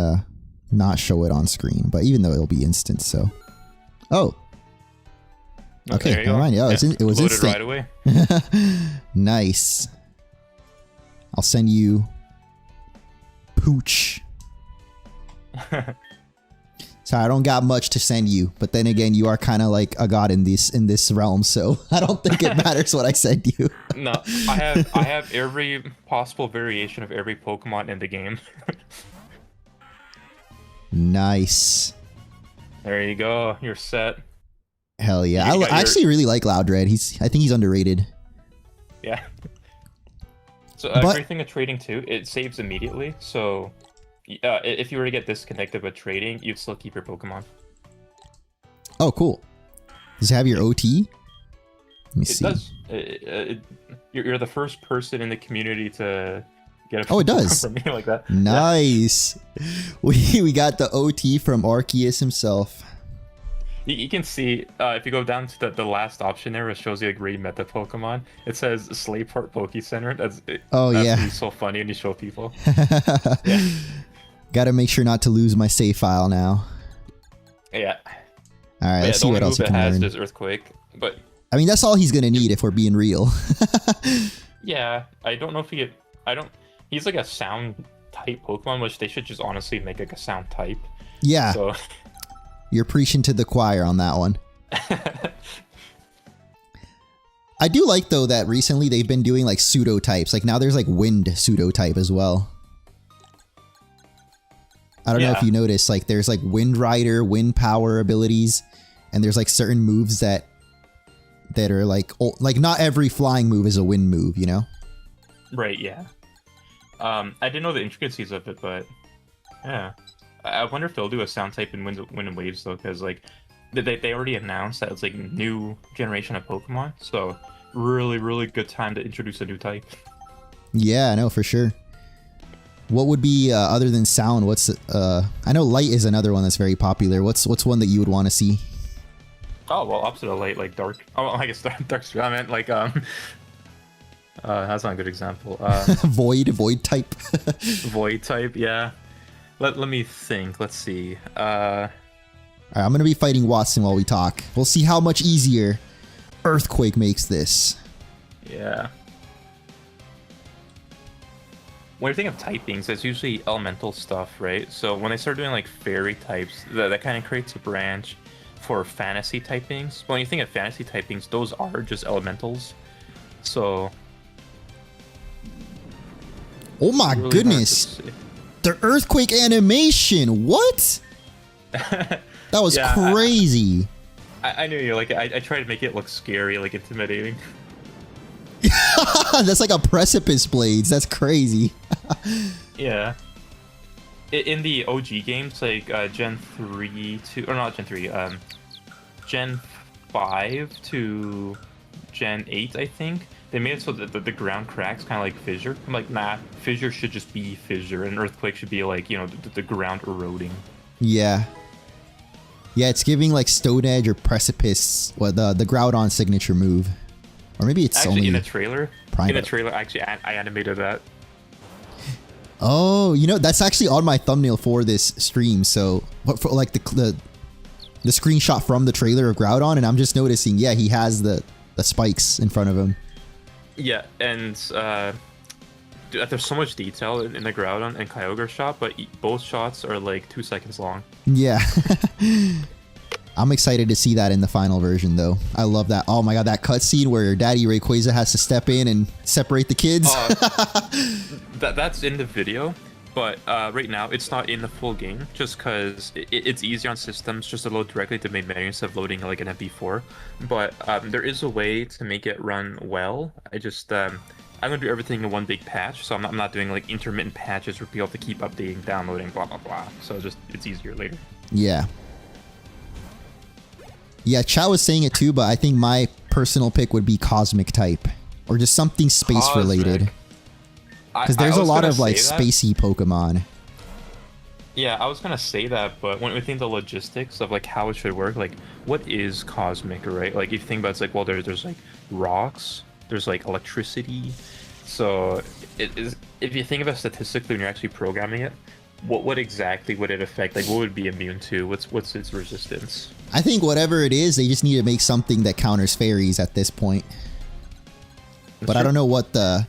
not show it on screen, but even though it'll be instant, so. Oh. Okay, never mind. Oh, yeah, it was instant. Right away. Nice. I'll send you Pooch. So I don't got much to send you, but then again, you are kind of like a god in this realm, so I don't think it matters what I send you. No, I have every possible variation of every Pokemon in the game. Nice. There you go. You're set. Hell yeah! I actually really like Loudred. I think he's underrated. Yeah. So a great thing with trading too, it saves immediately. So if you were to get disconnected with trading, you'd still keep your Pokemon. Oh, cool. Does it have your OT? Let me see. It does. You're the first person in the community to get a Pokemon it does. from me like that. Nice. Yeah. We got the OT from Arceus himself. You can see, if you go down to the last option there, it shows you like great meta Pokemon. It says Slayport Poke Center. That's really so funny when you show people. Yeah. Gotta make sure not to lose my save file now. Yeah. Alright, let's see what else we can learn. Is Earthquake, but I mean, that's all he's gonna need if we're being real. Yeah, I don't know if he's like a sound type Pokemon, which they should just honestly make like a sound type. Yeah. So you're preaching to the choir on that one. I do like, though, that recently they've been doing, like, pseudo-types. Like, now there's, like, wind pseudo-type as well. I don't know if you noticed, like, there's, like, Wind Rider, Wind Power abilities, and there's, like, certain moves that are, like, not every flying move is a wind move, you know? Right, yeah. I didn't know the intricacies of it, but, yeah. I wonder if they'll do a sound type in Wind and Waves, though, because, like, they already announced that it's, like, new generation of Pokemon, so really, really good time to introduce a new type. Yeah, I know, for sure. What would be, other than sound, I know light is another one that's very popular. What's one that you would want to see? Oh, well, opposite of light, like dark. Oh, I guess dark. I meant, like, that's not a good example. Void type. Void type, yeah. Let me think. Let's see. Alright, I'm gonna be fighting Wattson while we talk. We'll see how much easier Earthquake makes this. Yeah. When you think of typings, it's usually elemental stuff, right? So when they start doing like fairy types, that kind of creates a branch for fantasy typings. But when you think of fantasy typings, those are just elementals. So. Oh my goodness! The Earthquake animation! What? That was crazy. I knew you. Like, I tried to make it look scary, like intimidating. That's like a precipice blades. That's crazy. Yeah. In the OG games, like Gen 3 to, or not Gen 3, Gen 5 to Gen 8, I think. They made it so that the ground cracks kind of like fissure. I'm like, nah, fissure should just be fissure, and earthquake should be like, you know, the ground eroding. Yeah. Yeah, it's giving like Stone Edge or Precipice, the Groudon signature move. Or maybe it's actually only in a trailer. private. In a trailer, actually, I animated that. Oh, you know, that's actually on my thumbnail for this stream. So, for like the screenshot from the trailer of Groudon, and I'm just noticing, yeah, he has the spikes in front of him. Yeah, and dude, there's so much detail in the Groudon and Kyogre shot, but both shots are like 2 seconds long. Yeah. I'm excited to see that in the final version, though. I love that. Oh my god, that cutscene where Daddy Rayquaza has to step in and separate the kids. That's in the video, but right now it's not in the full game, just because it's easier on systems just to load directly to main menu instead of loading like an MP4. But there is a way to make it run well. I'm gonna do everything in one big patch, so I'm not doing like intermittent patches where people have to keep updating, downloading, blah blah blah. So it's easier later. Yeah. Yeah, Chow was saying it too, but I think my personal pick would be Cosmic type. Or just something space related. Because there's a lot of like spacey Pokemon. Yeah, I was gonna say that, but when we think the logistics of like how it should work, like what is Cosmic, right? Like if you think about it, it's like, well, there's like rocks, there's like electricity. So it is, if you think of it statistically when you're actually programming it, what exactly would it affect? Like what would it be immune to? What's its resistance? I think whatever it is, they just need to make something that counters fairies at this point. But I don't know what the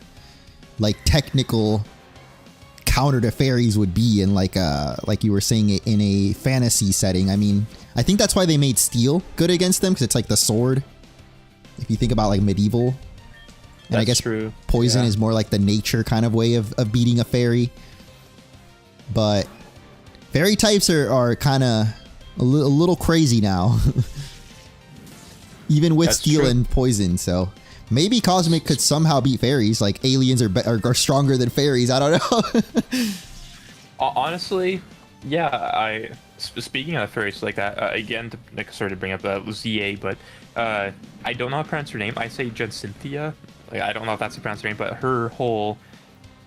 like technical counter to fairies would be in like you were saying, in a fantasy setting. I mean, I think that's why they made steel good against them, because it's like the sword. If you think about like medieval, and that's I guess true. poison is more like the nature kind of way of beating a fairy. But fairy types are kind of a little crazy now, even with steel and poison. So maybe Cosmic could somehow beat fairies. Like aliens are stronger than fairies. I don't know. Honestly, yeah. Speaking of fairies like that, again, sorry to bring up ZA, but I don't know how to pronounce her name. I say Cynthia. Like, I don't know if that's the pronounce her name, but her whole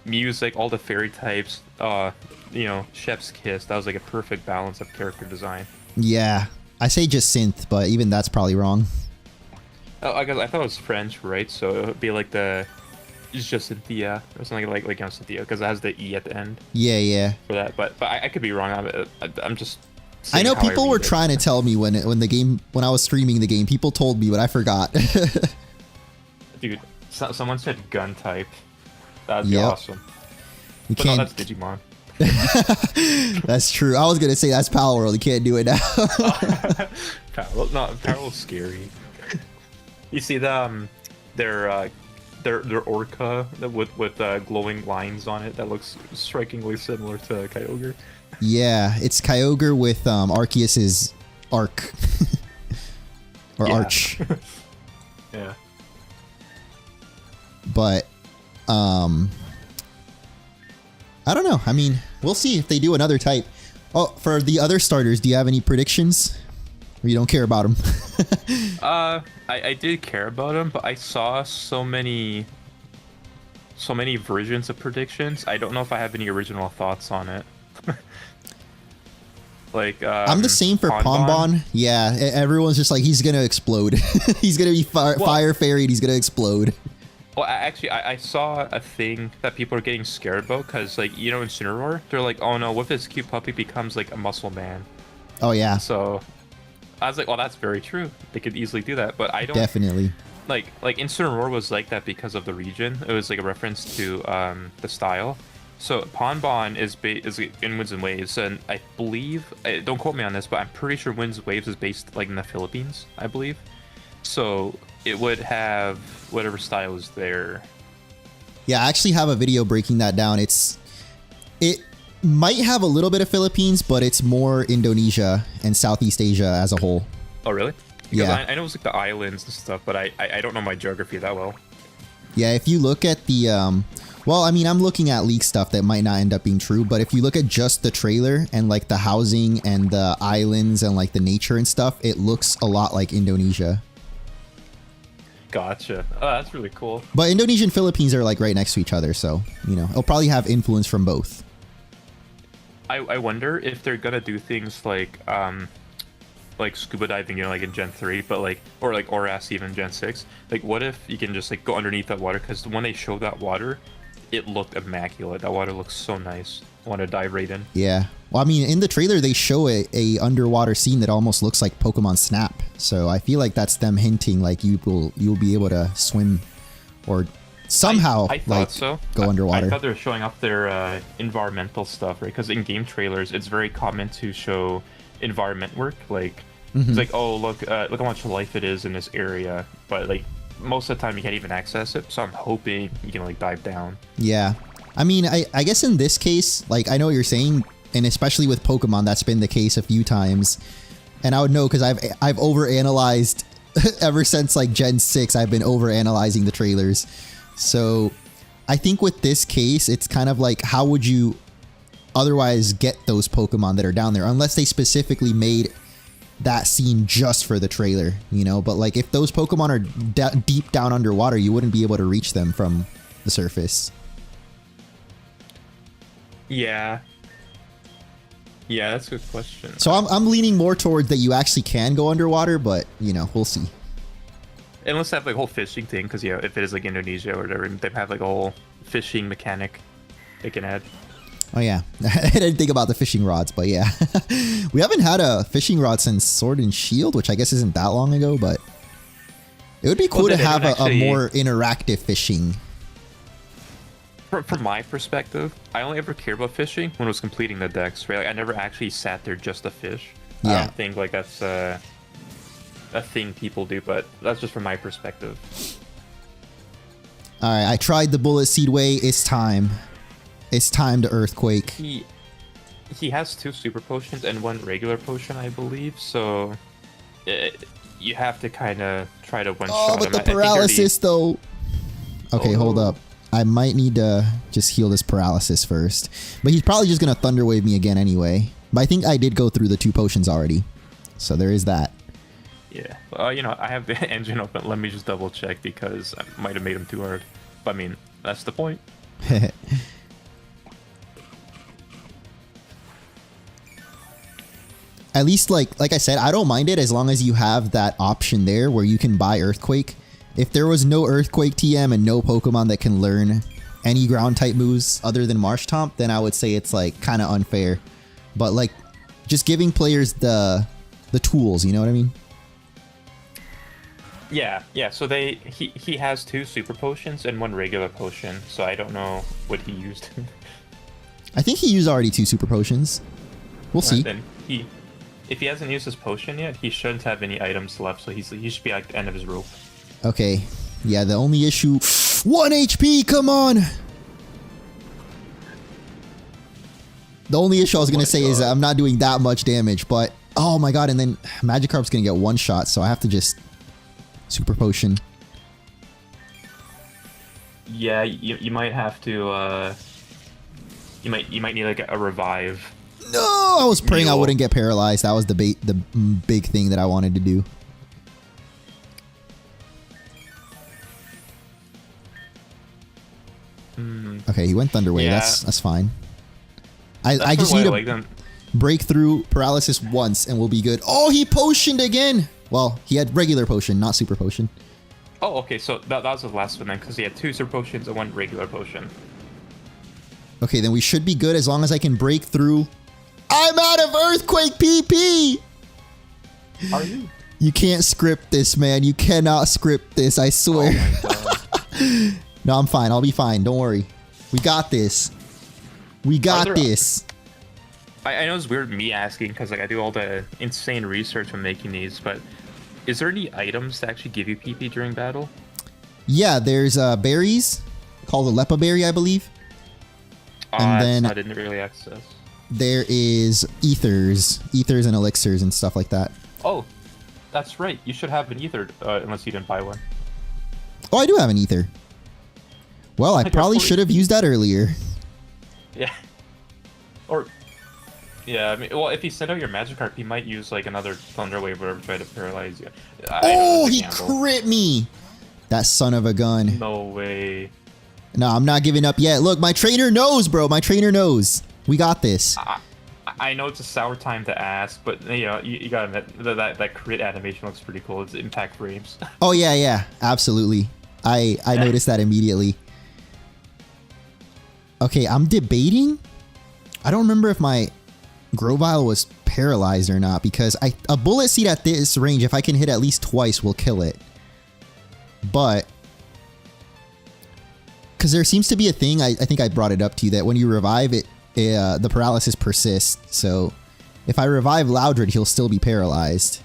music, all the fairy types, you know, Chef's Kiss, that was like a perfect balance of character design. Yeah, I say just synth, but even that's probably wrong. Oh, I guess I thought it was French, right? So it would be like it's just Cynthia or something like you know, Cynthia, because it has the E at the end. Yeah. For that, but I could be wrong. I'm just. I know people were trying to tell me when I was streaming the game. People told me, but I forgot. Dude, someone said gun type. That'd be awesome. You but can't... no, that's Digimon. That's true. I was gonna say that's Power World. You can't do it now. Power World's scary. You see their orca with glowing lines on it that looks strikingly similar to Kyogre. Yeah, it's Kyogre with Arceus's arc or arch. Yeah. But I don't know. I mean, we'll see if they do another type. Oh, for the other starters, do you have any predictions? Or you don't care about them? I did care about them, but I saw so many versions of predictions. I don't know if I have any original thoughts on it. Like I'm the same for Ponbon. Yeah, everyone's just like, he's gonna explode. He's gonna be fire fairy and he's gonna explode. Well, actually, I saw a thing that people are getting scared about, because, like, you know, in Incineroar, they're like, oh no, what if this cute puppy becomes like a muscle man? Oh yeah. So I was like, well, that's very true. They could easily do that, but I don't. Definitely. Like Incineroar was like that because of the region. It was like a reference to the style. So Ponbon is in Winds and Waves, and I believe, don't quote me on this, but I'm pretty sure Winds and Waves is based like in the Philippines, I believe. So it would have whatever style is there. Yeah, I actually have a video breaking that down. It might have a little bit of Philippines, but it's more Indonesia and Southeast Asia as a whole. Oh, really? Because yeah. I know it's like the islands and stuff, but I don't know my geography that well. Yeah, if you look at the well, I mean, I'm looking at leak stuff that might not end up being true, but if you look at just the trailer and like the housing and the islands and like the nature and stuff, it looks a lot like Indonesia. Gotcha. Oh, that's really cool. But Indonesia and Philippines are like right next to each other, so, you know, it'll probably have influence from both. I wonder if they're gonna do things like scuba diving, you know, like in Gen 3, but like, or like Oras even Gen 6. Like, what if you can just like go underneath that water? Because when they showed that water, it looked immaculate. That water looks so nice. I want to dive right in. Yeah. Well, I mean, in the trailer, they show a underwater scene that almost looks like Pokemon Snap. So I feel like that's them hinting like you'll be able to swim or somehow I thought so. Go underwater. I thought they were showing off their environmental stuff, right? Because in game trailers, it's very common to show environment work. Like, it's like, oh, look how much life it is in this area. But like, most of the time you can't even access it, so I'm hoping you can like dive down. Yeah, I mean, I guess in this case, like, I know what you're saying, and especially with Pokemon, that's been the case a few times, and I would know because I've overanalyzed ever since like Gen 6. I've been overanalyzing the trailers, so I think with this case, it's kind of like, how would you otherwise get those Pokemon that are down there unless they specifically made that scene just for the trailer, you know? But like, if those Pokemon are deep down underwater, you wouldn't be able to reach them from the surface. Yeah, that's a good question. So I'm leaning more towards that you actually can go underwater, but you know, we'll see. Unless they have like a whole fishing thing, because yeah, if it is like Indonesia or whatever, they have like a whole fishing mechanic they can add. Oh yeah, I didn't think about the fishing rods, but yeah. We haven't had a fishing rod since Sword and Shield, which I guess isn't that long ago, but it would be cool to have a more interactive fishing. from my perspective, I only ever cared about fishing when I was completing the decks, right? Like, I never actually sat there just to fish. I Yeah. don't think like that's a thing people do, but that's just from my perspective. All right, I tried the bullet seed way. It's time. It's time to earthquake. He has 2 super potions and 1 regular potion, I believe. So you have to kind of try to one shot him. But the paralysis though. Okay, hold Oh. up. I might need to just heal this paralysis first. But he's probably just gonna thunder wave me again anyway. But I think I did go through the 2 potions already, so there is that. Yeah. You know, I have the engine open. Let me just double check because I might have made him too hard. But I mean, that's the point. At least, like I said, I don't mind it as long as you have that option there where you can buy Earthquake. If there was no Earthquake TM and no Pokemon that can learn any ground type moves other than Marshtomp, then I would say it's like kind of unfair. But like, just giving players the tools, you know what I mean? Yeah. So he has 2 super potions and 1 regular potion. So I don't know what he used. I think he used already 2 super potions. We'll see. Then if he hasn't used his potion yet, he shouldn't have any items left. So he should be like the end of his rope. Okay. Yeah, the only issue... 1 HP, come on! The only issue I was going to say is that I'm not doing that much damage, but... Oh my god, and then Magikarp's going to get 1 shot, so I have to just... Super Potion. Yeah, you might have to, You might need like a revive. No! I was praying I wouldn't get paralyzed. That was the big thing that I wanted to do. Okay, he went Thunder Wave. Yeah. That's fine. I just need to like them. break through paralysis once and we'll be good. Oh, he potioned again! Well, he had regular potion, not super potion. Oh, okay, so that was the last one then, because he had 2 super potions and 1 regular potion. Okay, then we should be good as long as I can break through. I'm out of Earthquake PP! Are you? You can't script this, man. You cannot script this, I swear. Oh my god. No, I'm fine. I'll be fine. Don't worry. We got this. We got this. I know it's weird me asking, because like I do all the insane research when making these, but is there any items that actually give you PP during battle? Yeah, there's berries called the Lepa Berry, I believe. And then I didn't really access. There is ethers and elixirs and stuff like that. Oh, that's right. You should have an ether, unless you didn't buy one. Oh, I do have an ether. Well, I probably should have used that earlier. Yeah. Or, yeah, I mean, well, if you send out your Magikarp, he might use like another Thunder Wave or try to paralyze you. Oh, he crit me! That son of a gun. No way. No, I'm not giving up yet. Look, my trainer knows, bro. My trainer knows. We got this. I know it's a sour time to ask, but you know, you gotta admit that crit animation looks pretty cool. It's impact frames. Oh yeah, absolutely. I noticed that immediately. Okay, I'm debating. I don't remember if my Grovyle was paralyzed or not, because a bullet seed at this range, if I can hit at least twice, will kill it. But because there seems to be a thing, I think I brought it up to you, that when you revive it, the paralysis persists. So if I revive Loudred, he'll still be paralyzed.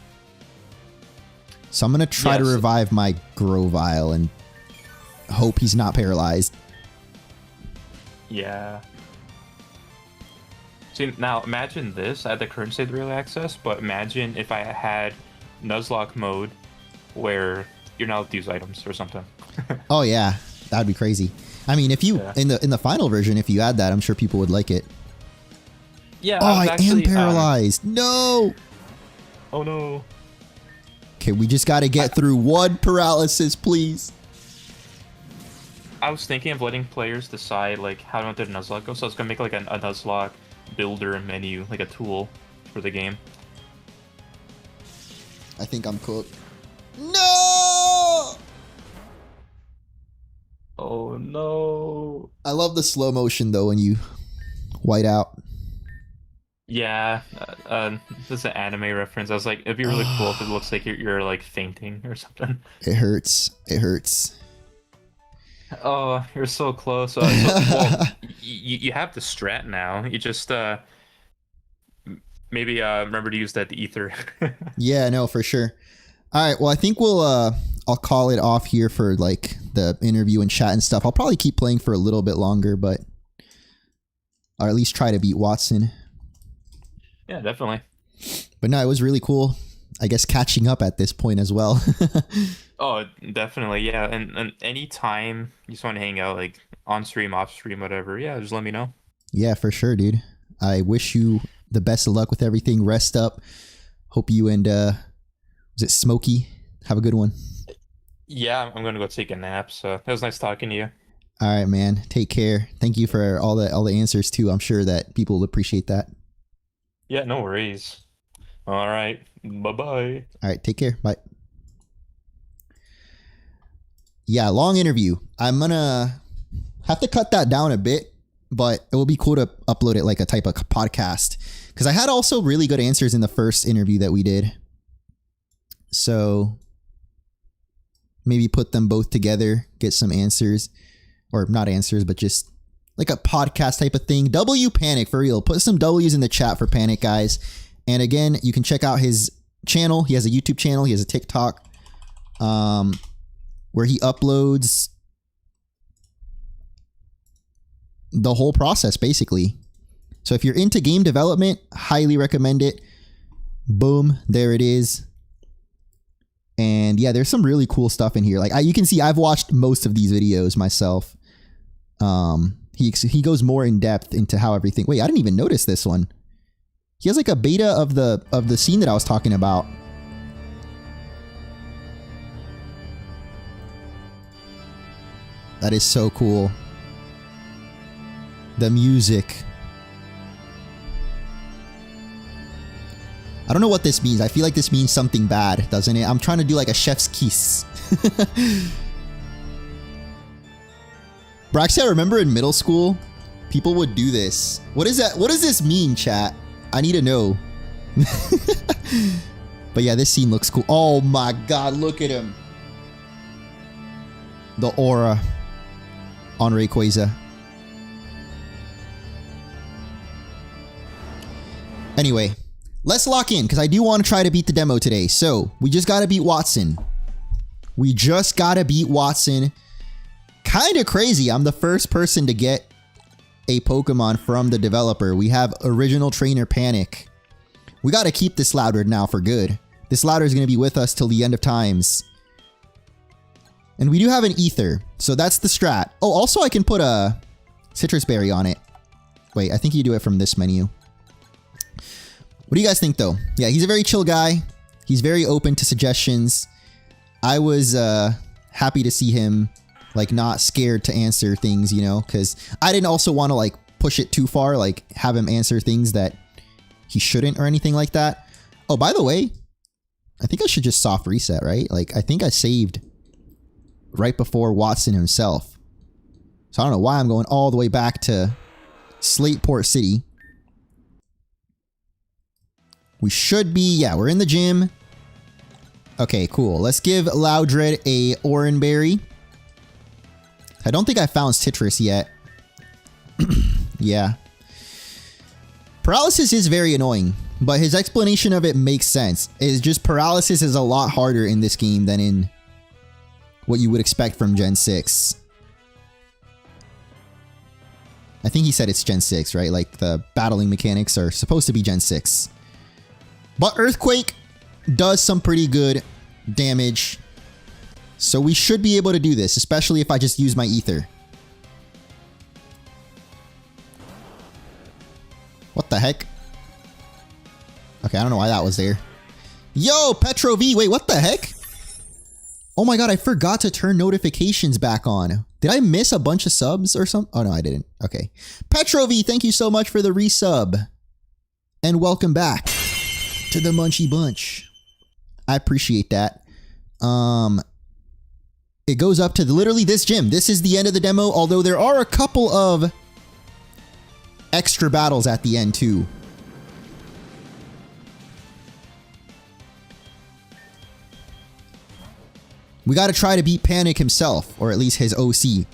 So I'm gonna try to revive my Grovyle and hope he's not paralyzed. Yeah. See, now imagine this. I had the current state of early access, but imagine if I had Nuzlocke mode where you're not allowed to use items or something. Oh yeah, that'd be crazy. I mean, if you in the final version, if you add that, I'm sure people would like it. Yeah. Oh, I am paralyzed. No. Oh no. Okay, we just got to get through one paralysis, please. I was thinking of letting players decide like how to want their Nuzlocke go, so I was gonna make like a Nuzlocke builder menu, like a tool for the game. I think I'm cooked. No! Oh no. I love the slow motion though when you white out. Yeah, this is an anime reference. I was like, it'd be really cool if it looks like you're like fainting or something. It hurts. It hurts. Oh, you're so close. Well, you have the strat now. You just maybe remember to use that ether. Yeah, no, for sure. All right, well, I think I'll call it off here for like the interview and chat and stuff. I'll probably keep playing for a little bit longer, but or at least try to beat Wattson. Yeah, definitely. But no, it was really cool. I guess catching up at this point as well. Oh, definitely. Yeah, and anytime you just want to hang out, like on stream, off stream, whatever, yeah, just let me know. Yeah, for sure, dude. I wish you the best of luck with everything. Rest up. Hope you and was it Smokey? Have a good one. Yeah, I'm gonna go take a nap. So it was nice talking to you. All right, man. Take care. Thank you for all the answers too. I'm sure that people will appreciate that. Yeah, no worries. All right. Bye-bye. All right, take care. Bye. Yeah, long interview. I'm gonna have to cut that down a bit, but it will be cool to upload it like a type of podcast because I had also really good answers in the first interview that we did. So maybe put them both together, get some answers, or not answers, but just like a podcast type of thing. W Panic, for real. Put some W's in the chat for Panic, guys. And again, you can check out his channel. He has a YouTube channel. He has a TikTok where he uploads the whole process, basically. So if you're into game development, highly recommend it. Boom, there it is. And yeah, there's some really cool stuff in here. Like you can see, I've watched most of these videos myself. He goes more in depth into how everything. Wait, I didn't even notice this one. He has like a beta of the scene that I was talking about. That is so cool. The music. I don't know what this means. I feel like this means something bad, doesn't it? I'm trying to do like a chef's kiss. Braxy, I remember in middle school, people would do this. What is that? What does this mean, chat? I need to know. But yeah, this scene looks cool. Oh my god, look at him. The aura on Rayquaza. Anyway, let's lock in because I do want to try to beat the demo today. So we just got to beat Wattson. We just got to beat Wattson. Kind of crazy. I'm the first person to get a Pokemon from the developer. We have original trainer Panic. We got to keep this Loudred now for good. This Loudred is going to be with us till the end of times. And we do have an Ether. So that's the strat. Oh, also I can put a Citrus Berry on it. Wait, I think you do it from this menu. What do you guys think though? Yeah, he's a very chill guy. He's very open to suggestions. I was happy to see him like not scared to answer things, you know, because I didn't also want to like push it too far, like have him answer things that he shouldn't or anything like that. Oh, by the way, I think I should just soft reset, right? Like I think I saved right before Wattson himself. So I don't know why I'm going all the way back to Slateport City. We should be, yeah, we're in the gym. Okay, cool. Let's give Loudred a Oranberry. I don't think I found Citrus yet. Yeah. Paralysis is very annoying, but his explanation of it makes sense. It's just paralysis is a lot harder in this game than in what you would expect from Gen 6. I think he said it's Gen 6, right? Like the battling mechanics are supposed to be Gen 6. But Earthquake does some pretty good damage. So we should be able to do this, especially if I just use my Ether. What the heck? Okay, I don't know why that was there. Yo, Petro V, wait, what the heck? Oh my god, I forgot to turn notifications back on. Did I miss a bunch of subs or something? Oh no, I didn't. Okay. Petro V, thank you so much for the resub. And welcome back to the Munchy Bunch. I appreciate that. It goes up to literally this gym. This is the end of the demo, although there are a couple of extra battles at the end too. We got to try to beat Panic himself, or at least his OC.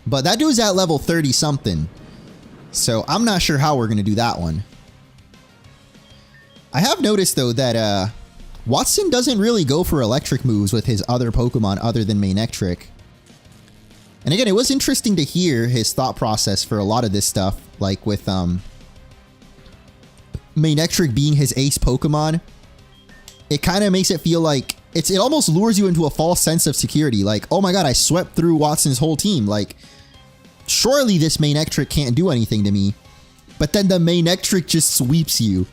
But that dude's at level 30 something. So I'm not sure how we're going to do that one. I have noticed though that Wattson doesn't really go for electric moves with his other Pokemon other than Manectric. And again, it was interesting to hear his thought process for a lot of this stuff, like with Manectric being his ace Pokemon. It kind of makes it feel like it almost lures you into a false sense of security. Like, oh my god, I swept through Wattson's whole team. Like, surely this Manectric can't do anything to me. But then the Manectric just sweeps you.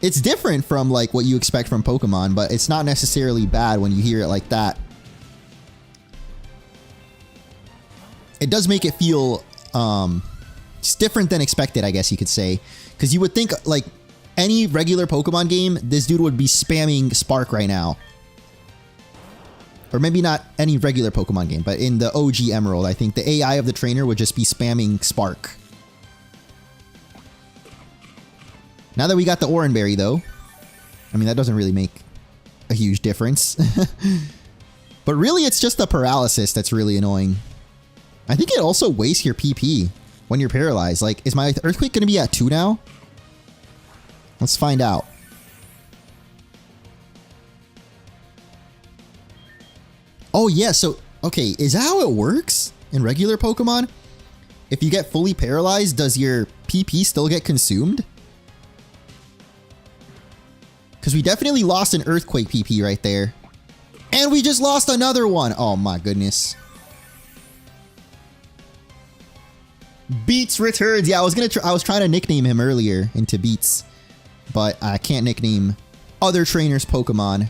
It's different from like what you expect from Pokemon, but it's not necessarily bad when you hear it like that. It does make it feel it's different than expected, I guess you could say. Because you would think like any regular Pokemon game, this dude would be spamming Spark right now. Or maybe not any regular Pokemon game, but in the OG Emerald, I think the AI of the trainer would just be spamming Spark. Now that we got the Oranberry though, I mean that doesn't really make a huge difference. But really it's just the paralysis that's really annoying. I think it also wastes your PP when you're paralyzed. Like, is my Earthquake going to be at 2 now? Let's find out. Oh yeah, so, okay, is that how it works in regular Pokemon? If you get fully paralyzed, does your PP still get consumed? Because we definitely lost an Earthquake PP right there. And we just lost another one! Oh my goodness. Beats returns. Yeah, I was trying to nickname him earlier into Beats, but I can't nickname other trainers' Pokemon.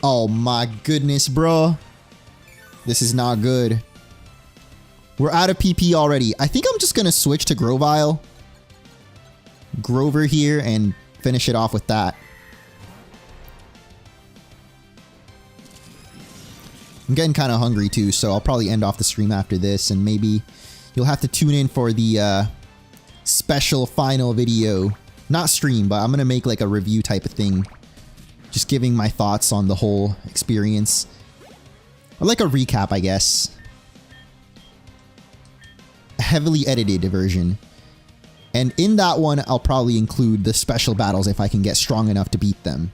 Oh my goodness, bro. This is not good. We're out of PP already. I think I'm just gonna switch to Grovyle. Grover here and finish it off with that. I'm getting kind of hungry too, so I'll probably end off the stream after this, and maybe you'll have to tune in for the special final video. Not stream, but I'm gonna make like a review type of thing. Just giving my thoughts on the whole experience. Or like a recap, I guess. A heavily edited version. And in that one, I'll probably include the special battles if I can get strong enough to beat them.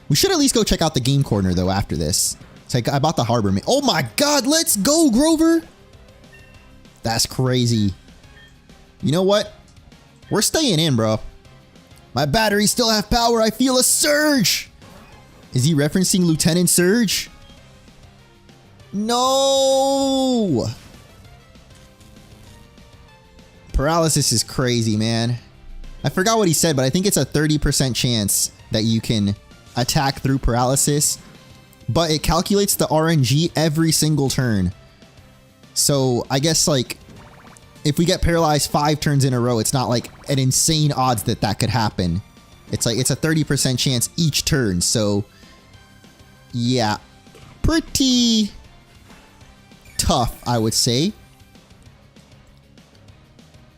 We should at least go check out the game corner though after this. It's like I bought the Harbor. Oh my god, let's go, Grover! That's crazy. You know what? We're staying in, bro. My batteries still have power. I feel a surge! Is he referencing Lieutenant Surge? No! Paralysis is crazy, man. I forgot what he said, but I think it's a 30% chance that you can attack through paralysis, but it calculates the RNG every single turn. So I guess like if we get paralyzed 5 turns in a row, it's not like an insane odds that that could happen. It's like it's a 30% chance each turn. So yeah, pretty tough, I would say.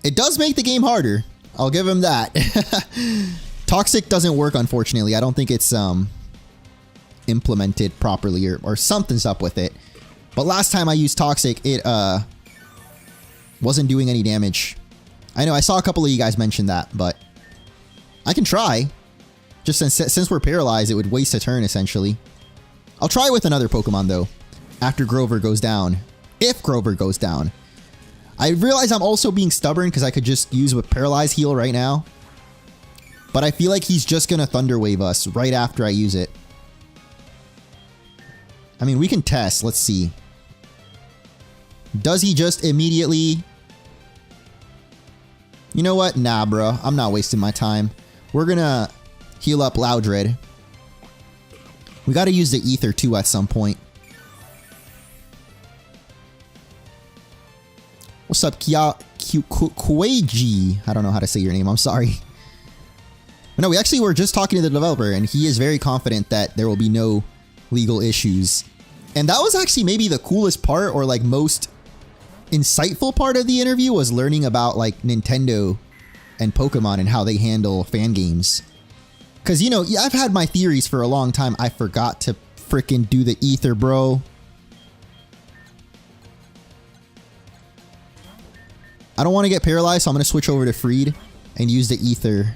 It does make the game harder. I'll give him that. Toxic doesn't work, unfortunately. I don't think it's implemented properly or something's up with it. But last time I used Toxic, it wasn't doing any damage. I know I saw a couple of you guys mention that, but I can try. Just since we're paralyzed, it would waste a turn essentially. I'll try with another Pokemon though, after Grover goes down. If Grover goes down. I realize I'm also being stubborn because I could just use a Paralyze Heal right now. But I feel like he's just gonna Thunder Wave us right after I use it. I mean, we can test. Let's see. Does he just immediately... You know what? Nah, bro. I'm not wasting my time. We're gonna heal up Loudred. We gotta use the Ether too at some point. What's up, Kueji? I don't know how to say your name. I'm sorry. No, we actually were just talking to the developer, and he is very confident that there will be no legal issues. And that was actually maybe the coolest part, or like most insightful part of the interview, was learning about like Nintendo and Pokemon and how they handle fan games. Because, you know, I've had my theories for a long time. I forgot to freaking do the ether, bro. I don't want to get paralyzed, so I'm going to switch over to Freed and use the ether.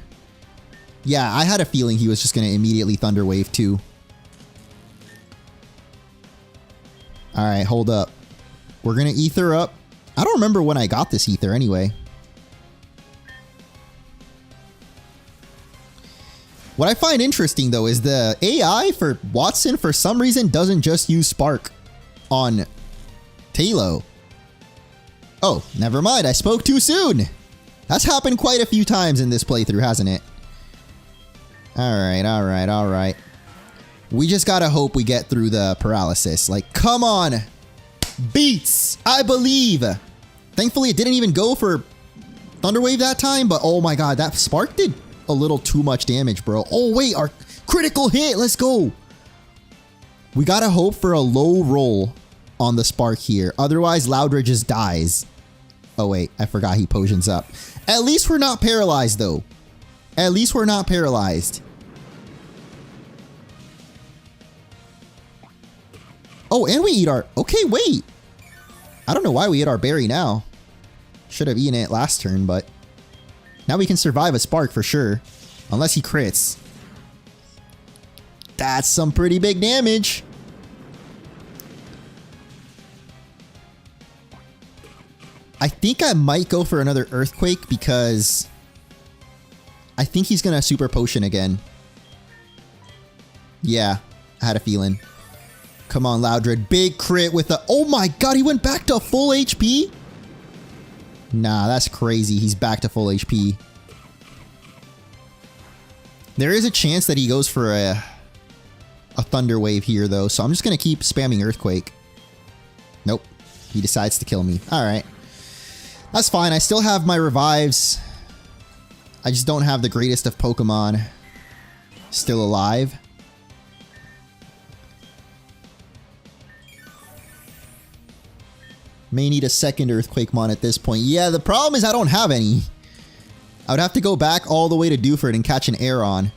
Yeah, I had a feeling he was just going to immediately Thunder Wave too. Alright, hold up. We're going to ether up. I don't remember when I got this ether anyway. What I find interesting though is the AI for Wattson for some reason doesn't just use Spark on Talo. Oh, never mind. I spoke too soon. That's happened quite a few times in this playthrough, hasn't it? Alright, alright, alright. We just gotta hope we get through the paralysis. Like, come on! Beats! I believe! Thankfully, it didn't even go for Thunder Wave that time, but oh my god, that Spark did a little too much damage, bro. Oh wait, our critical hit! Let's go! We gotta hope for a low roll on the Spark here. Otherwise, Loudred just dies. Oh wait, I forgot he potions up. At least we're not paralyzed, though. At least we're not paralyzed. Oh, and we eat our... Okay, wait. I don't know why we ate our berry now. Should have eaten it last turn, but... Now we can survive a Spark for sure. Unless he crits. That's some pretty big damage. I think I might go for another Earthquake because... I think he's gonna Super Potion again. Yeah, I had a feeling. Come on, Loudred. Big crit with a... Oh my god, he went back to full HP? Nah, that's crazy. He's back to full HP. There is a chance that he goes for a Thunder Wave here, though. So I'm just going to keep spamming Earthquake. Nope. He decides to kill me. Alright. That's fine. I still have my revives. I just don't have the greatest of Pokemon still alive. May need a second Earthquakemon at this point. Yeah, the problem is I don't have any. I would have to go back all the way to Dewford and catch an Aeron.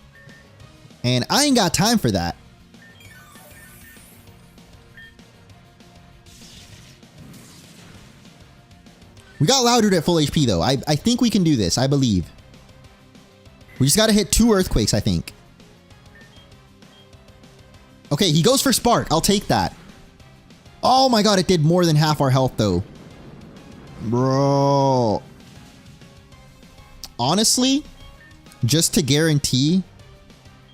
And I ain't got time for that. We got Loudred at full HP though. I think we can do this. I believe. We just gotta hit 2 Earthquakes, I think. Okay, he goes for Spark. I'll take that. Oh my god, it did more than half our health though. Bro. Honestly, just to guarantee...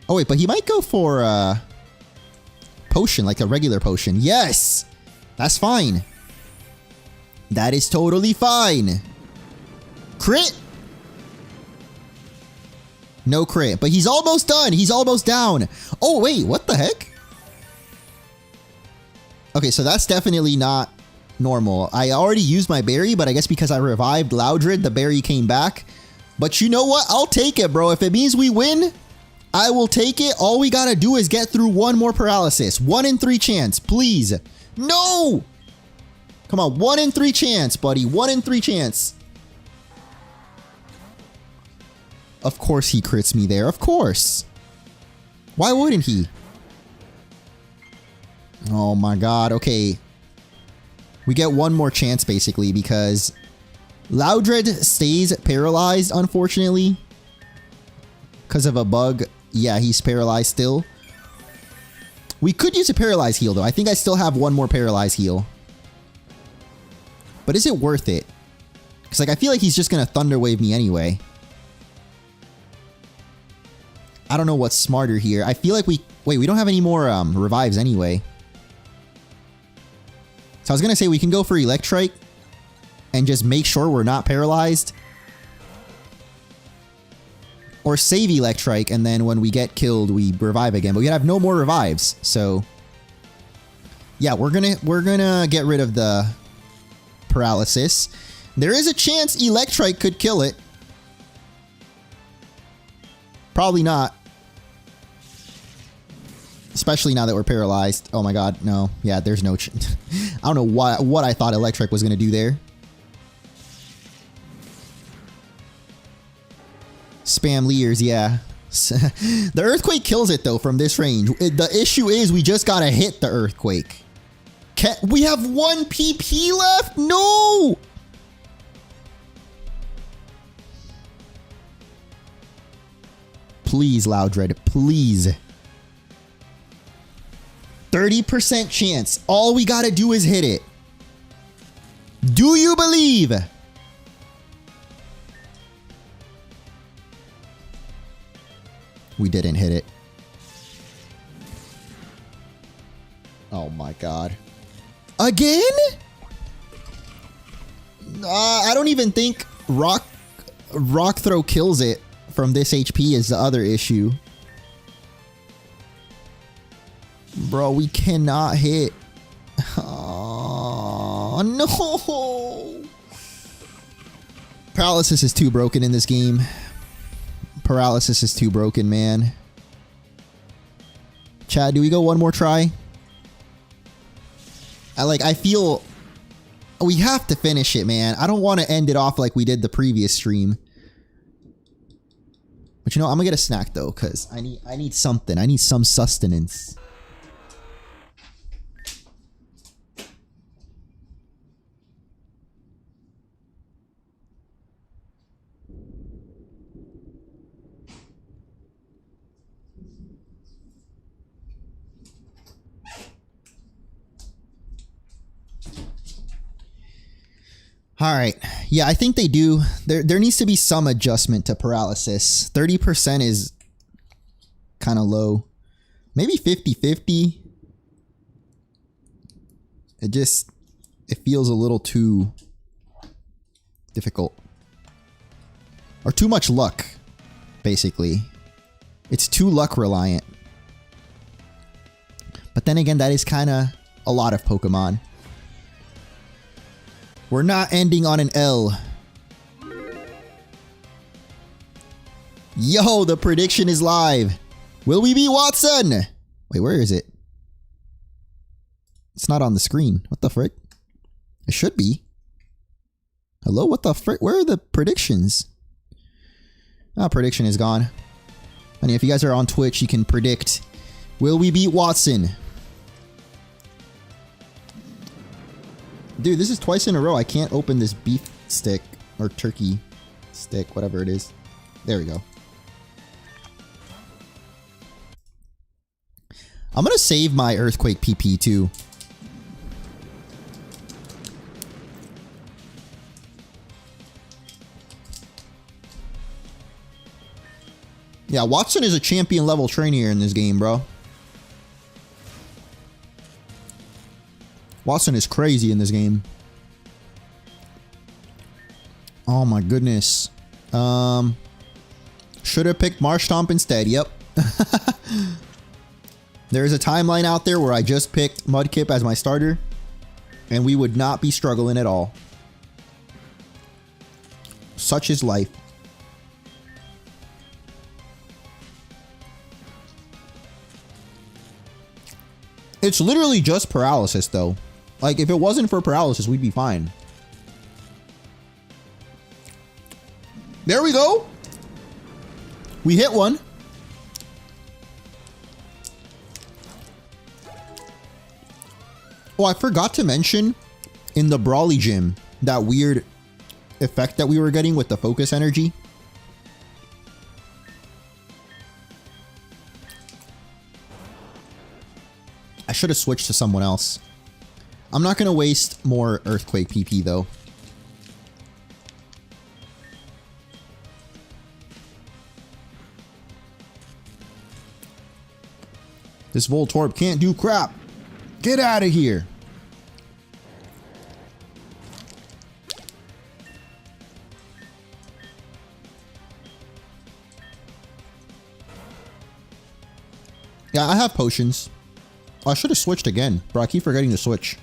Oh wait, but he might go for a potion, like a regular potion. Yes! That's fine. That is totally fine. Crit! No crit, but he's almost done. He's almost down. Oh wait, what the heck? Okay, so that's definitely not normal. I already used my berry, but I guess because I revived Loudred, the berry came back. But you know what? I'll take it, bro. If it means we win, I will take it. All we gotta do is get through one more paralysis. 1 in 3 chance, please. No! Come on, 1 in 3 chance, buddy. 1 in 3 chance. Of course he crits me there. Of course. Why wouldn't he? Oh my god. Okay. We get one more chance basically because Loudred stays paralyzed, unfortunately. Because of a bug. Yeah, he's paralyzed still. We could use a paralyze heal though. I think I still have one more paralyze heal. But is it worth it? Because like I feel like he's just going to Thunder Wave me anyway. I don't know what's smarter here. I feel like we... Wait, we don't have any more revives anyway. So I was going to say we can go for Electrike and just make sure we're not paralyzed. Or save Electrike and then when we get killed, we revive again. But we have no more revives. So yeah, we're gonna get rid of the paralysis. There is a chance Electrike could kill it. Probably not. Especially now that we're paralyzed. Oh my god, no. Yeah, there's no... I don't know what I thought Electric was going to do there. Spam Leers, yeah. The Earthquake kills it though from this range. The issue is we just gotta hit the Earthquake. We have 1 PP left? No! Please, Loudred, please. 30% chance. All we gotta do is hit it. Do you believe? We didn't hit it. Oh my god. Again? I don't even think Rock Throw kills it from this HP is the other issue. Bro, we cannot hit. Oh, no. Paralysis is too broken in this game. Paralysis is too broken, man. Chad, do we go one more try? I feel we have to finish it, man. I don't want to end it off like we did the previous stream. But you know, I'm gonna get a snack though, because I need something. I need some sustenance. All right. Yeah, I think they do. There needs to be some adjustment to paralysis. 30% is kind of low. Maybe 50-50. It feels a little too difficult. Or too much luck, basically. It's too luck reliant. But then again, that is kind of a lot of Pokemon. We're not ending on an L. Yo, the prediction is live. Will we beat Wattson? Wait, where is it? It's not on the screen. What the frick? It should be. Hello, what the frick? Where are the predictions? Ah, prediction is gone. Honey, if you guys are on Twitch, you can predict. Will we beat Wattson? Dude, this is twice in a row. I can't open this beef stick or turkey stick, whatever it is. There we go. I'm gonna save my Earthquake PP too. Yeah, Wattson is a champion level trainer in this game, bro. Wattson is crazy in this game. Oh my goodness. Should have picked Marshtomp instead. Yep. There's a timeline out there where I just picked Mudkip as my starter, and we would not be struggling at all. Such is life. It's literally just paralysis, though. Like, if it wasn't for paralysis, we'd be fine. There we go. We hit one. Oh, I forgot to mention in the Brawly Gym, that weird effect that we were getting with the focus energy. I should have switched to someone else. I'm not going to waste more Earthquake PP though. This Voltorb can't do crap. Get out of here. Yeah, I have potions. Oh, I should have switched again. Bro, I keep forgetting to switch.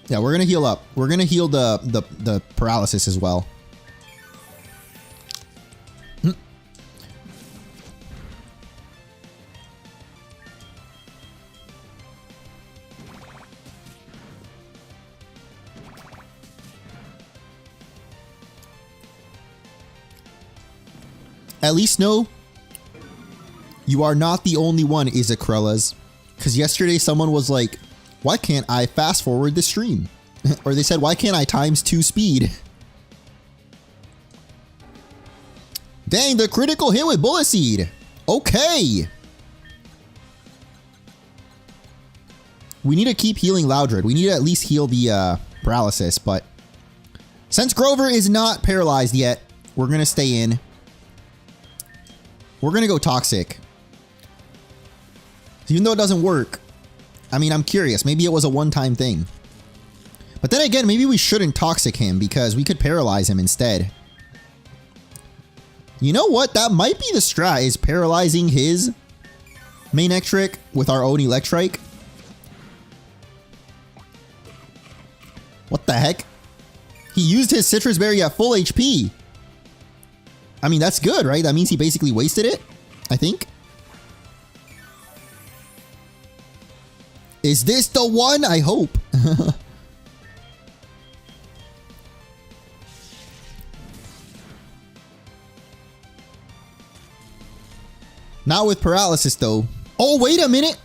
Yeah, we're gonna heal up. We're gonna heal the paralysis as well. at least know you are not the only one, Izakrellas. Because yesterday someone was like, why can't I fast forward the stream? Or they said, why can't I ×2 speed? Dang, the critical hit with Bullet Seed. Okay. We need to keep healing Loudred. We need to at least heal the paralysis, but since Grover is not paralyzed yet, we're going to stay in. We're going to go Toxic. Even though it doesn't work, I mean, I'm curious. Maybe it was a one-time thing. But then again, maybe we shouldn't Toxic him because we could paralyze him instead. You know what? That might be the strat, is paralyzing his main Ectric with our own Electrike. What the heck? He used his Citrus Berry at full HP. I mean, that's good, right? That means he basically wasted it, I think. Is this the one? I hope. Not with paralysis, though. Oh, wait a minute.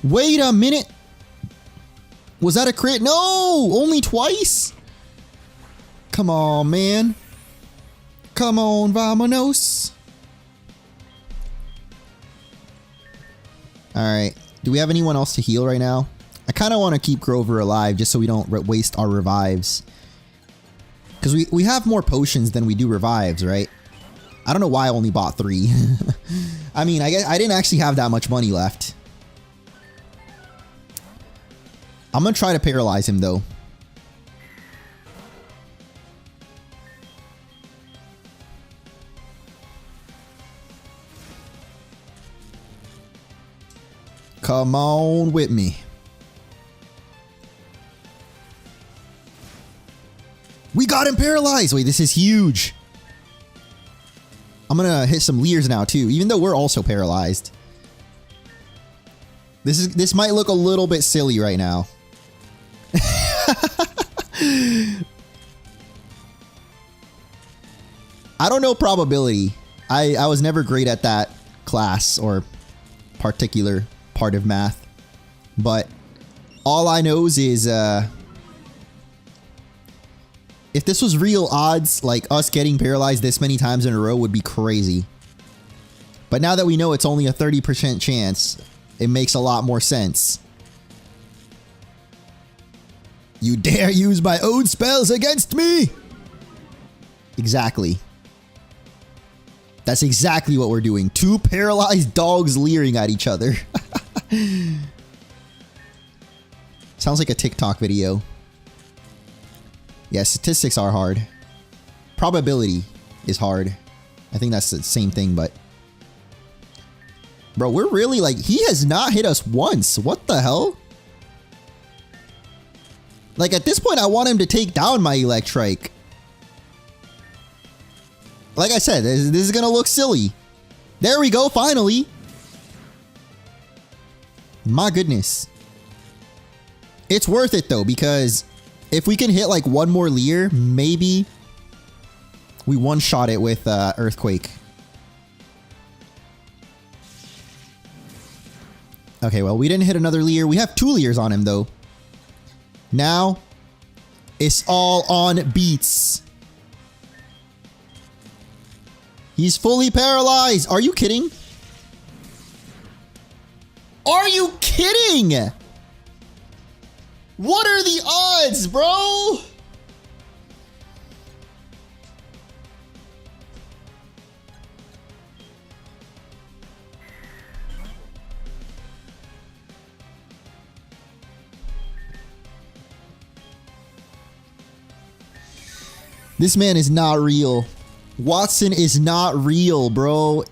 Wait a minute. Was that a crit? No! Only twice? Come on, man. Come on, vamonos. Alright. Do we have anyone else to heal right now? I kind of want to keep Grover alive just so we don't waste our revives. Because we have more potions than we do revives, right? I don't know why I only bought 3. I mean, I didn't actually have that much money left. I'm going to try to paralyze him, though. Come on with me. We got him paralyzed! Wait, this is huge. I'm gonna hit some Leers now too, even though we're also paralyzed. This might look a little bit silly right now. I don't know probability. I was never great at that class or particular part of math. But all I know is if this was real odds, like us getting paralyzed this many times in a row would be crazy. But now that we know it's only a 30% chance, it makes a lot more sense. You dare use my own spells against me? Exactly. That's exactly what we're doing. 2 paralyzed dogs leering at each other. Sounds like a TikTok video. Yeah, statistics are hard. Probability is hard. I think that's the same thing, but... Bro, we're really like... He has not hit us once. What the hell? Like, at this point, I want him to take down my Electrike. Like I said, this is gonna look silly. There we go, finally. My goodness. It's worth it, though, because... If we can hit like one more Leer, maybe we one-shot it with Earthquake. Okay, well, we didn't hit another Leer. We have 2 Leers on him, though. Now, it's all on Beats. He's fully paralyzed. Are you kidding? Are you kidding? What are the odds, bro? This man is not real. Wattson is not real, bro.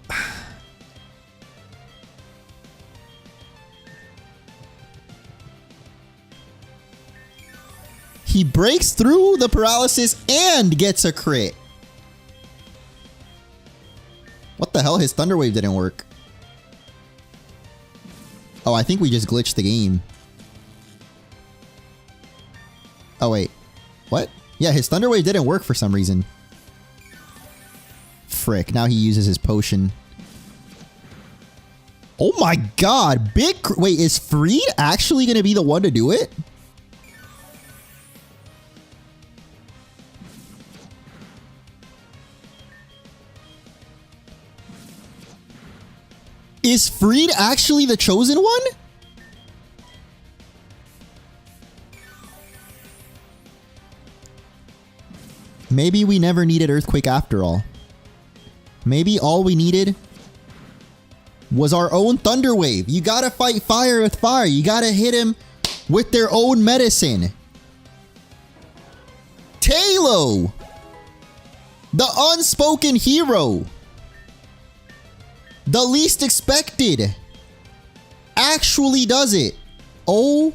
He breaks through the paralysis and gets a crit. What the hell? His Thunder Wave didn't work. Oh, I think we just glitched the game. Oh, wait. What? Yeah, his Thunder Wave didn't work for some reason. frick. Now he uses his potion. Oh my god. Wait, is Freed actually going to be the one to do it? Is Freed actually the chosen one? Maybe we never needed Earthquake after all. Maybe all we needed was our own Thunder Wave. You gotta fight fire with fire. You gotta hit him with their own medicine. Talo! The unspoken hero. The least expected. Actually does it. Oh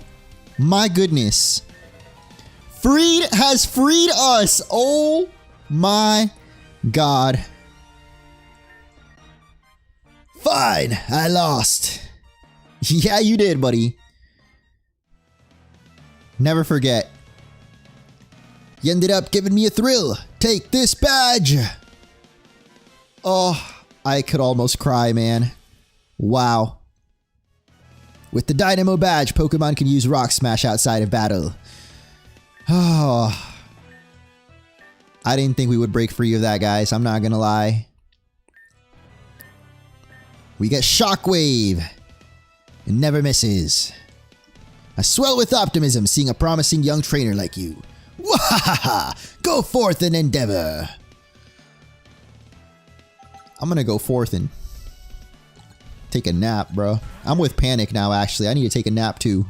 my goodness. Freed has freed us. Oh my god. Fine, I lost. Yeah, you did, buddy. Never forget. You ended up giving me a thrill. Take this badge. Oh, I could almost cry, man. Wow. With the Dynamo badge, Pokemon can use Rock Smash outside of battle. Oh. I didn't think we would break free of that, guys. I'm not gonna lie. We get Shockwave. It never misses. I swell with optimism seeing a promising young trainer like you. Wahaha! Go forth and endeavor. I'm gonna go forth and take a nap, bro. I'm with Panic now, actually. I need to take a nap too.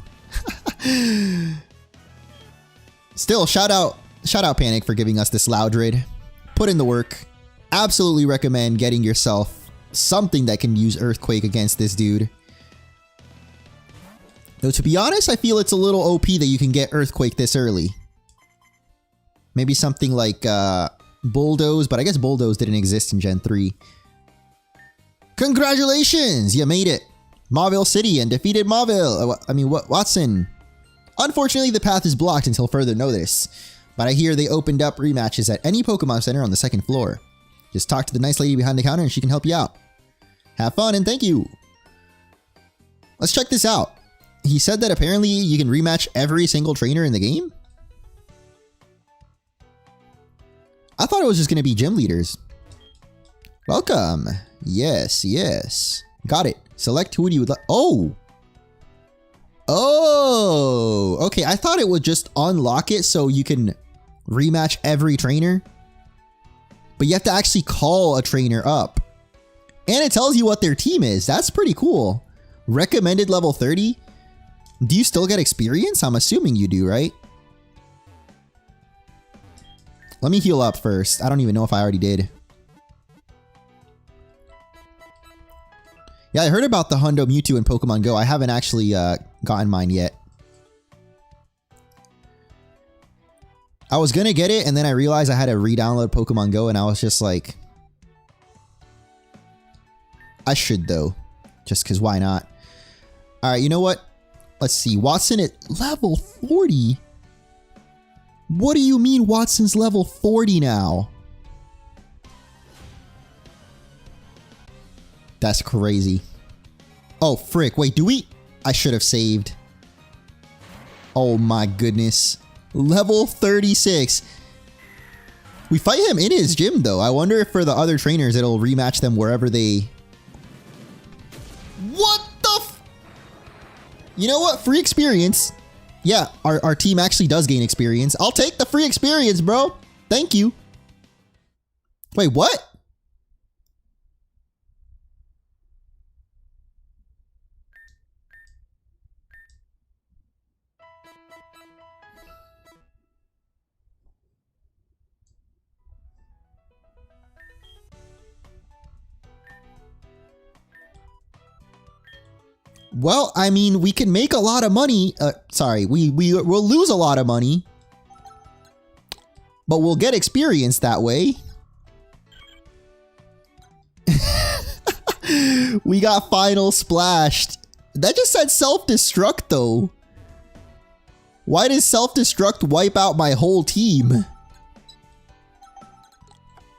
Still, shout out Panic for giving us this Loudred. Put in the work. Absolutely recommend getting yourself something that can use Earthquake against this dude. Though to be honest, I feel it's a little OP that you can get Earthquake this early. Maybe something like Bulldoze, but I guess Bulldoze didn't exist in Gen 3. Congratulations! You made it! Mauville City and defeated Wattson. Unfortunately, the path is blocked until further notice, but I hear they opened up rematches at any Pokemon Center on the second floor. Just talk to the nice lady behind the counter and she can help you out. Have fun and thank you! Let's check this out. He said that apparently you can rematch every single trainer in the game? I thought it was just going to be gym leaders. Welcome. Yes, yes. Got it. Select who you would like. Oh! Oh! Okay, I thought it would just unlock it so you can rematch every trainer. But you have to actually call a trainer up. And it tells you what their team is. That's pretty cool. Recommended level 30. Do you still get experience? I'm assuming you do, right? Let me heal up first. I don't even know if I already did. Yeah, I heard about the Hundo Mewtwo in Pokemon Go. I haven't actually gotten mine yet. I was gonna get it, and then I realized I had to re-download Pokemon Go, and I was just like... I should, though. Just because why not? Alright, you know what? Let's see. Wattson at level 40? What do you mean Wattson's level 40 now? That's crazy. Oh, frick. Wait, do we... I should have saved. Oh my goodness. Level 36. We fight him in his gym, though. I wonder if for the other trainers, it'll rematch them wherever they... What the f... You know what? Free experience. Yeah, our team actually does gain experience. I'll take the free experience, bro. Thank you. Wait, what? Well, I mean, we can make a lot of money. Sorry, we'll lose a lot of money. But we'll get experience that way. We got final splashed. That just said self-destruct, though. Why does self-destruct wipe out my whole team?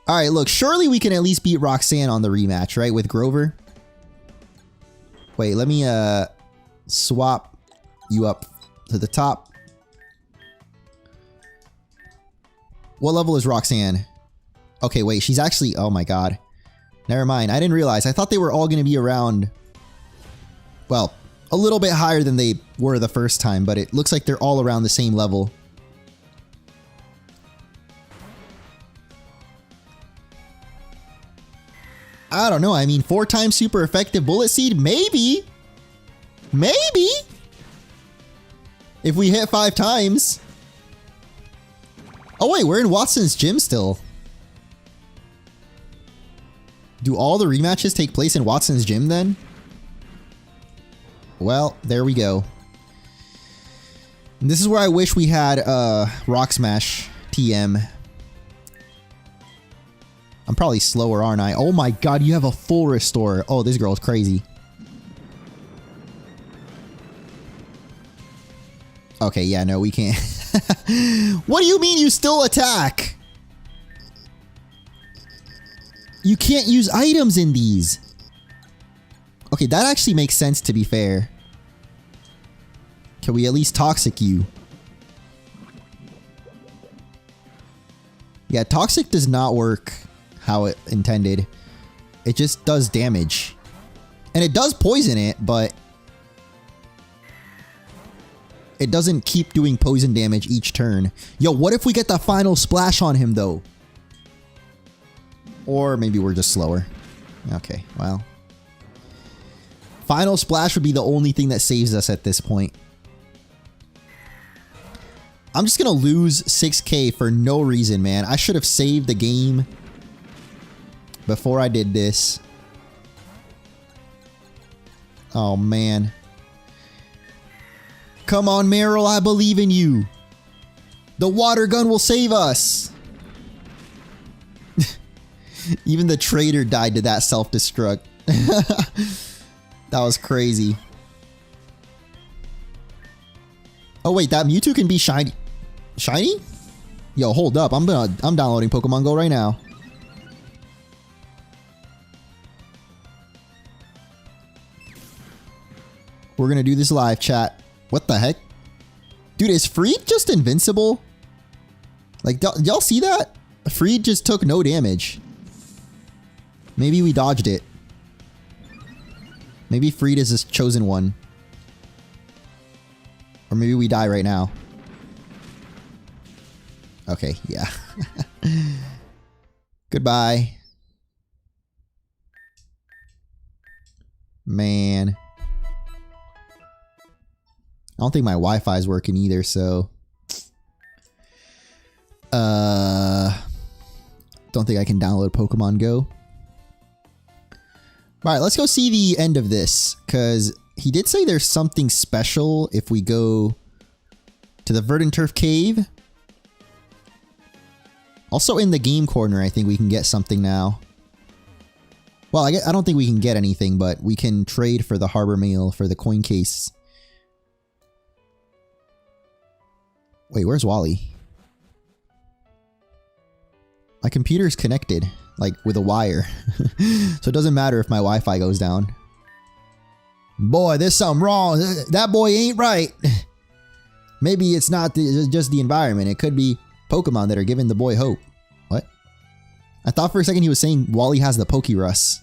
All right, look, surely we can at least beat Roxanne on the rematch, right? With Grover. Wait, let me swap you up to the top. What level is Roxanne? Okay, wait, she's actually, oh my god. Never mind, I didn't realize. I thought they were all going to be around, well, a little bit higher than they were the first time, but it looks like they're all around the same level. I don't know. I mean, 4 times super effective bullet seed? Maybe. Maybe. If we hit 5 times. Oh wait, we're in Wattson's gym still. Do all the rematches take place in Wattson's gym then? Well, there we go. This is where I wish we had Rock Smash TM. I'm probably slower, aren't I? Oh my god, you have a full restore. Oh, this girl's crazy. Okay, yeah, no, we can't. What do you mean you still attack? You can't use items in these. Okay, that actually makes sense, to be fair. Can we at least Toxic you? Yeah, Toxic does not work how it intended. It just does damage. And it does poison it, but it doesn't keep doing poison damage each turn. Yo, what if we get the final splash on him, though? Or maybe we're just slower. Okay, well. Final splash would be the only thing that saves us at this point. I'm just gonna lose 6k for no reason, man. I should have saved the game before I did this. Oh, man. Come on, Meryl, I believe in you. The water gun will save us. Even the traitor died to that self-destruct. That was crazy. Oh wait, that Mewtwo can be shiny. Shiny? Yo, hold up. I'm downloading Pokemon Go right now. We're gonna do this live, chat. What the heck? Dude, is Freed just invincible? Like, y'all see that? Freed just took no damage. Maybe we dodged it. Maybe Freed is this chosen one. Or maybe we die right now. Okay, yeah. Goodbye. Man. I don't think my Wi-Fi is working either, so... Don't think I can download Pokemon Go. Alright, let's go see the end of this, because he did say there's something special if we go to the Verdant Turf Cave. Also in the game corner, I think we can get something now. Well, I don't think we can get anything, but we can trade for the Harbor Mail for the coin case. Wait, where's Wally? My computer's connected, like with a wire. So it doesn't matter if my Wi-Fi goes down. Boy, there's something wrong. That boy ain't right. Maybe it's not just the environment. It could be Pokemon that are giving the boy hope. What? I thought for a second he was saying Wally has the Pokerus.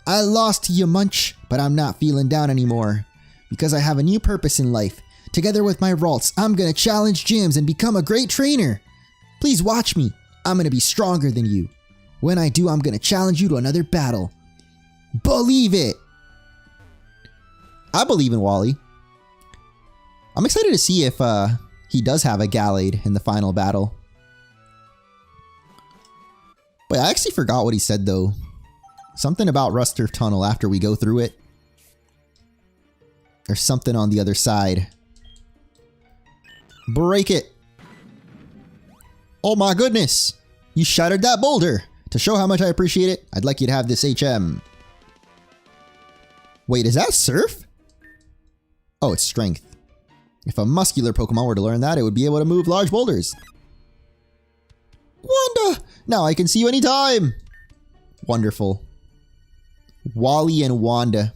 I lost to you, Munch, but I'm not feeling down anymore. Because I have a new purpose in life. Together with my Ralts, I'm gonna challenge gyms and become a great trainer. Please watch me. I'm gonna be stronger than you. When I do, I'm gonna challenge you to another battle. Believe it! I believe in Wally. I'm excited to see if he does have a Gallade in the final battle. But I actually forgot what he said though. Something about Rusturf Tunnel after we go through it. There's something on the other side. Break it! Oh my goodness! You shattered that boulder! To show how much I appreciate it, I'd like you to have this HM. Wait, is that Surf? Oh, it's Strength. If a muscular Pokemon were to learn that, it would be able to move large boulders. Wanda! Now I can see you anytime! Wonderful. Wally and Wanda.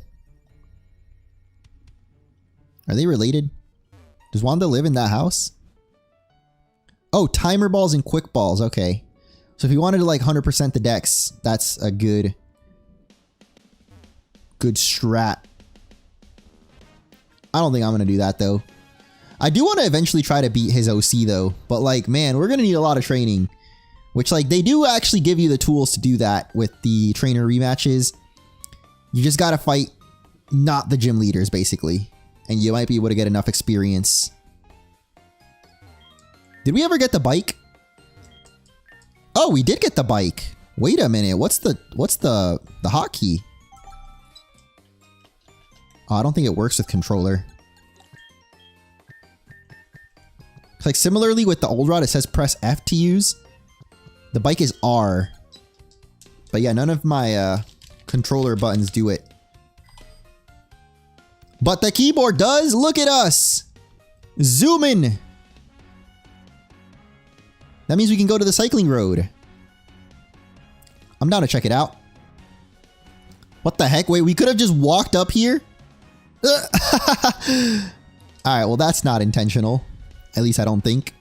Are they related? Does Wanda live in that house? Oh, timer balls and quick balls. Okay. So if you wanted to like 100% the dex, that's a good strat. I don't think I'm going to do that though. I do want to eventually try to beat his OC though. But like, man, we're going to need a lot of training. Which like, they do actually give you the tools to do that with the trainer rematches. You just got to fight not the gym leaders basically. And you might be able to get enough experience. Did we ever get the bike? Oh, we did get the bike. Wait a minute. What's the hotkey? Oh, I don't think it works with controller. Like similarly with the old rod, it says press F to use. The bike is R. But yeah, none of my controller buttons do it. But the keyboard does. Look at us. Zoom in. That means we can go to the cycling road. I'm down to check it out. What the heck? Wait, we could have just walked up here? Alright, well that's not intentional. At least I don't think.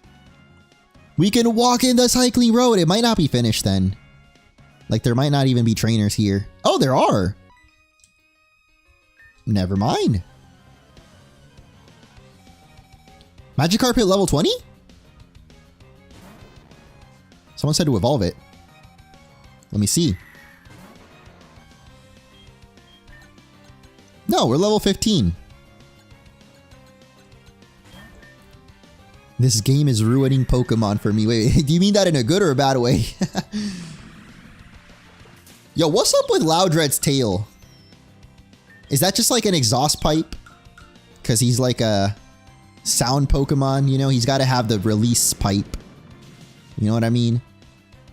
We can walk in the cycling road. It might not be finished then. Like there might not even be trainers here. Oh, there are. Never mind. Magic Carpet level 20? Someone said to evolve it. Let me see. No, we're level 15. This game is ruining Pokemon for me. Wait, do you mean that in a good or a bad way? Yo, what's up with Loudred's tail? Is that just like an exhaust pipe? Because he's like a sound Pokemon, you know? He's got to have the release pipe. You know what I mean?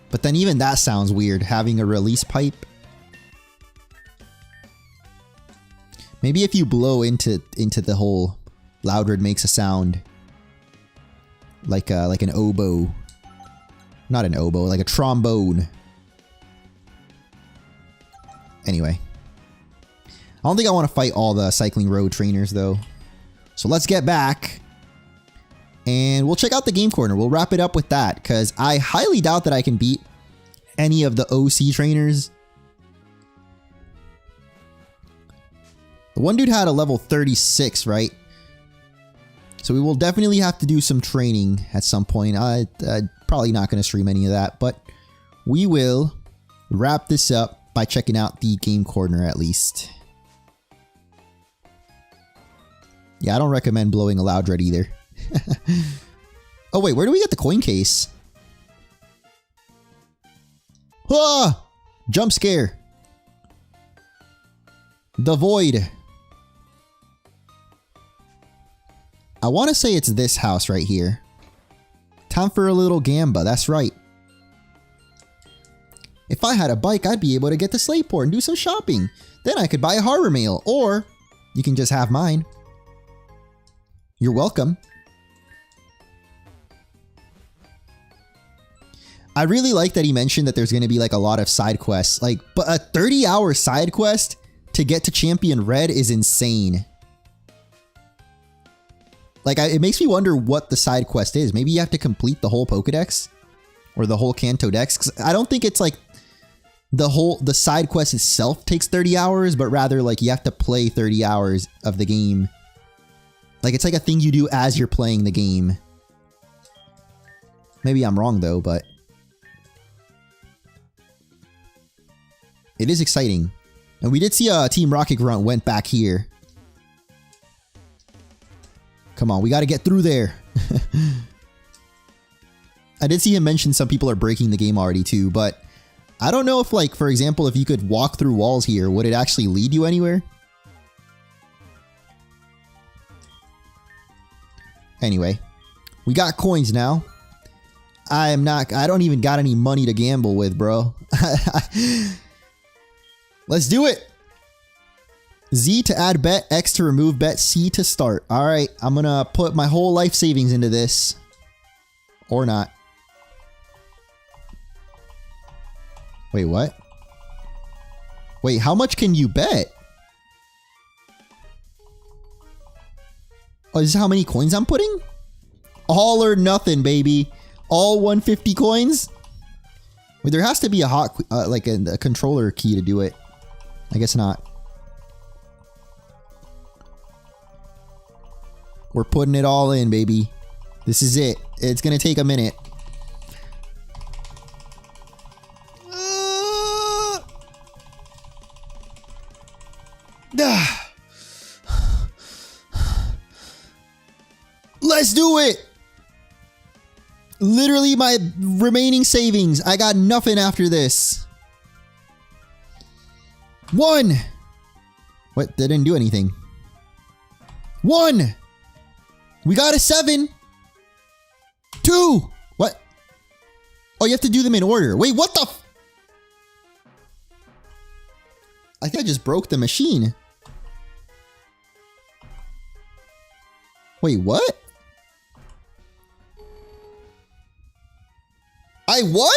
But then even that sounds weird, having a release pipe. Maybe if you blow into the hole, Loudred makes a sound. Like an oboe. Not an oboe, like a trombone. Anyway. I don't think I want to fight all the cycling road trainers though. So let's get back. And we'll check out the game corner. We'll wrap it up with that. Because I highly doubt that I can beat any of the OC trainers. The one dude had a level 36, right? So we will definitely have to do some training at some point. I'm probably not going to stream any of that. But we will wrap this up by checking out the game corner at least. Yeah, I don't recommend blowing a Loudred either. Oh wait, where do we get the coin case? Ah! Jump scare. The void. I want to say it's this house right here. Time for a little gamba, that's right. If I had a bike, I'd be able to get to Slateport and do some shopping. Then I could buy a harbor mail, or you can just have mine. You're welcome. I really like that he mentioned that there's going to be like a lot of side quests. Like, but a 30-hour side quest to get to Champion Red is insane. Like, it makes me wonder what the side quest is. Maybe you have to complete the whole Pokedex or the whole Kanto Dex. 'Cause I don't think it's like the side quest itself takes 30 hours, but rather like you have to play 30 hours of the game. Like, it's like a thing you do as you're playing the game. Maybe I'm wrong though, but it is exciting. And we did see Team Rocket Grunt went back here. Come on, we got to get through there. I did see him mention some people are breaking the game already too, but I don't know if, like, for example, if you could walk through walls here, would it actually lead you anywhere? Anyway, we got coins now. I don't even got any money to gamble with, bro. Let's do it. Z to add bet, X to remove bet, C to start. All right, I'm gonna put my whole life savings into this. Or not. Wait, what? Wait, how much can you bet? Oh, is this how many coins I'm putting? All or nothing, baby. All 150 coins? Wait, there has to be a like a controller key to do it. I guess not. We're putting it all in, baby. This is it. It's gonna take a minute. Let's do it! Literally my remaining savings. I got nothing after this. 1! What? That didn't do anything. 1! We got a 7! 2! What? Oh, you have to do them in order. Wait, what the f- I think I just broke the machine. Wait, what? I won?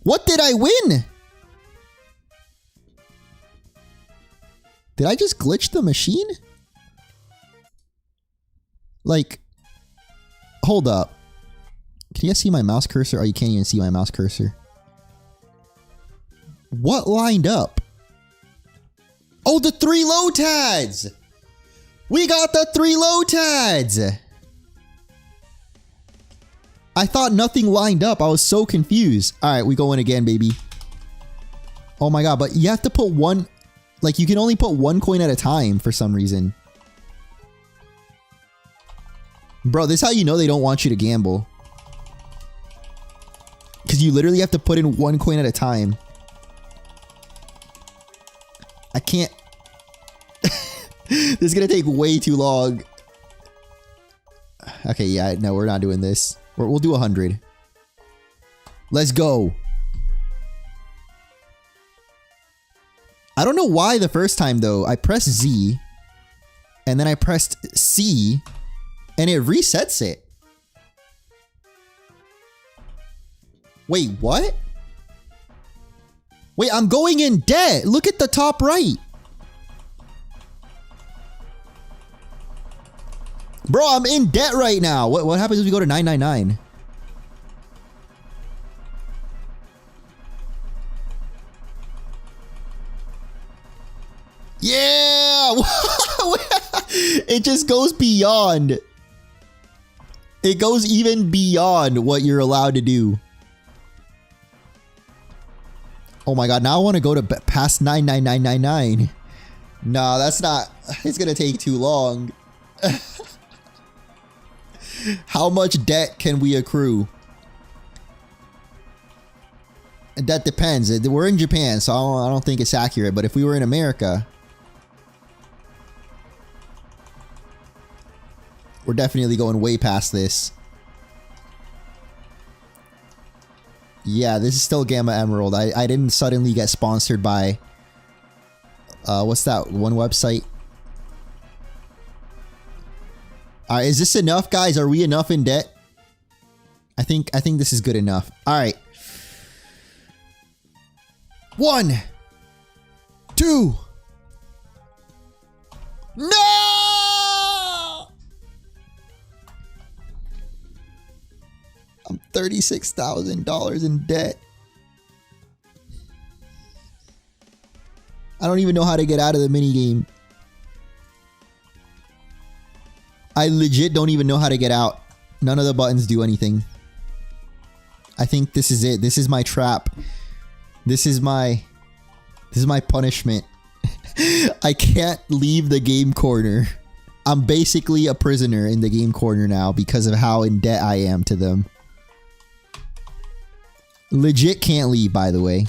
What did I win? Did I just glitch the machine? Like, hold up. Can you guys see my mouse cursor? Oh, you can't even see my mouse cursor. What lined up? Oh, the 3 low tads! We got the 3 low tads! I thought nothing lined up. I was so confused. Alright, we go in again, baby. Oh my god, but you have to put one... Like, you can only put 1 coin at a time for some reason. Bro, this is how you know they don't want you to gamble. Because you literally have to put in 1 coin at a time. I can't... This is gonna take way too long. Okay, yeah, no, we're not doing this. We'll do 100. Let's go. I don't know why the first time, though. I pressed Z. And then I pressed C. And it resets it. Wait, what? Wait, I'm going in debt. Look at the top right. Bro, I'm in debt right now. What happens if we go to 999? Yeah! It just goes beyond. It goes even beyond what you're allowed to do. Oh my god, now I want to go to past 99999. No, that's not... It's gonna take too long. How much debt can we accrue? That depends. We're in Japan, so I don't think it's accurate. But if we were in America, we're definitely going way past this. Yeah, this is still Gamma Emerald. I didn't suddenly get sponsored by... what's that one website? Alright, is this enough, guys? Are we enough in debt? I think this is good enough. Alright. 1, 2. No! I'm $36,000 in debt. I don't even know how to get out of the minigame. I legit don't even know how to get out. None of the buttons do anything. I think this is it. This is my trap. This is my punishment. I can't leave the game corner. I'm basically a prisoner in the game corner now because of how in debt I am to them. Legit can't leave, by the way.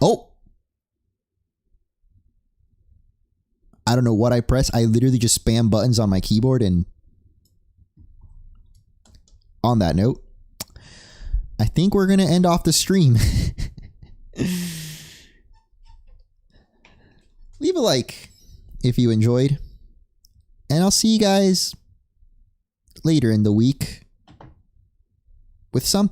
Oh! I don't know what I press. I literally just spam buttons on my keyboard and... On that note, I think we're going to end off the stream. Leave a like if you enjoyed. And I'll see you guys later in the week. with something.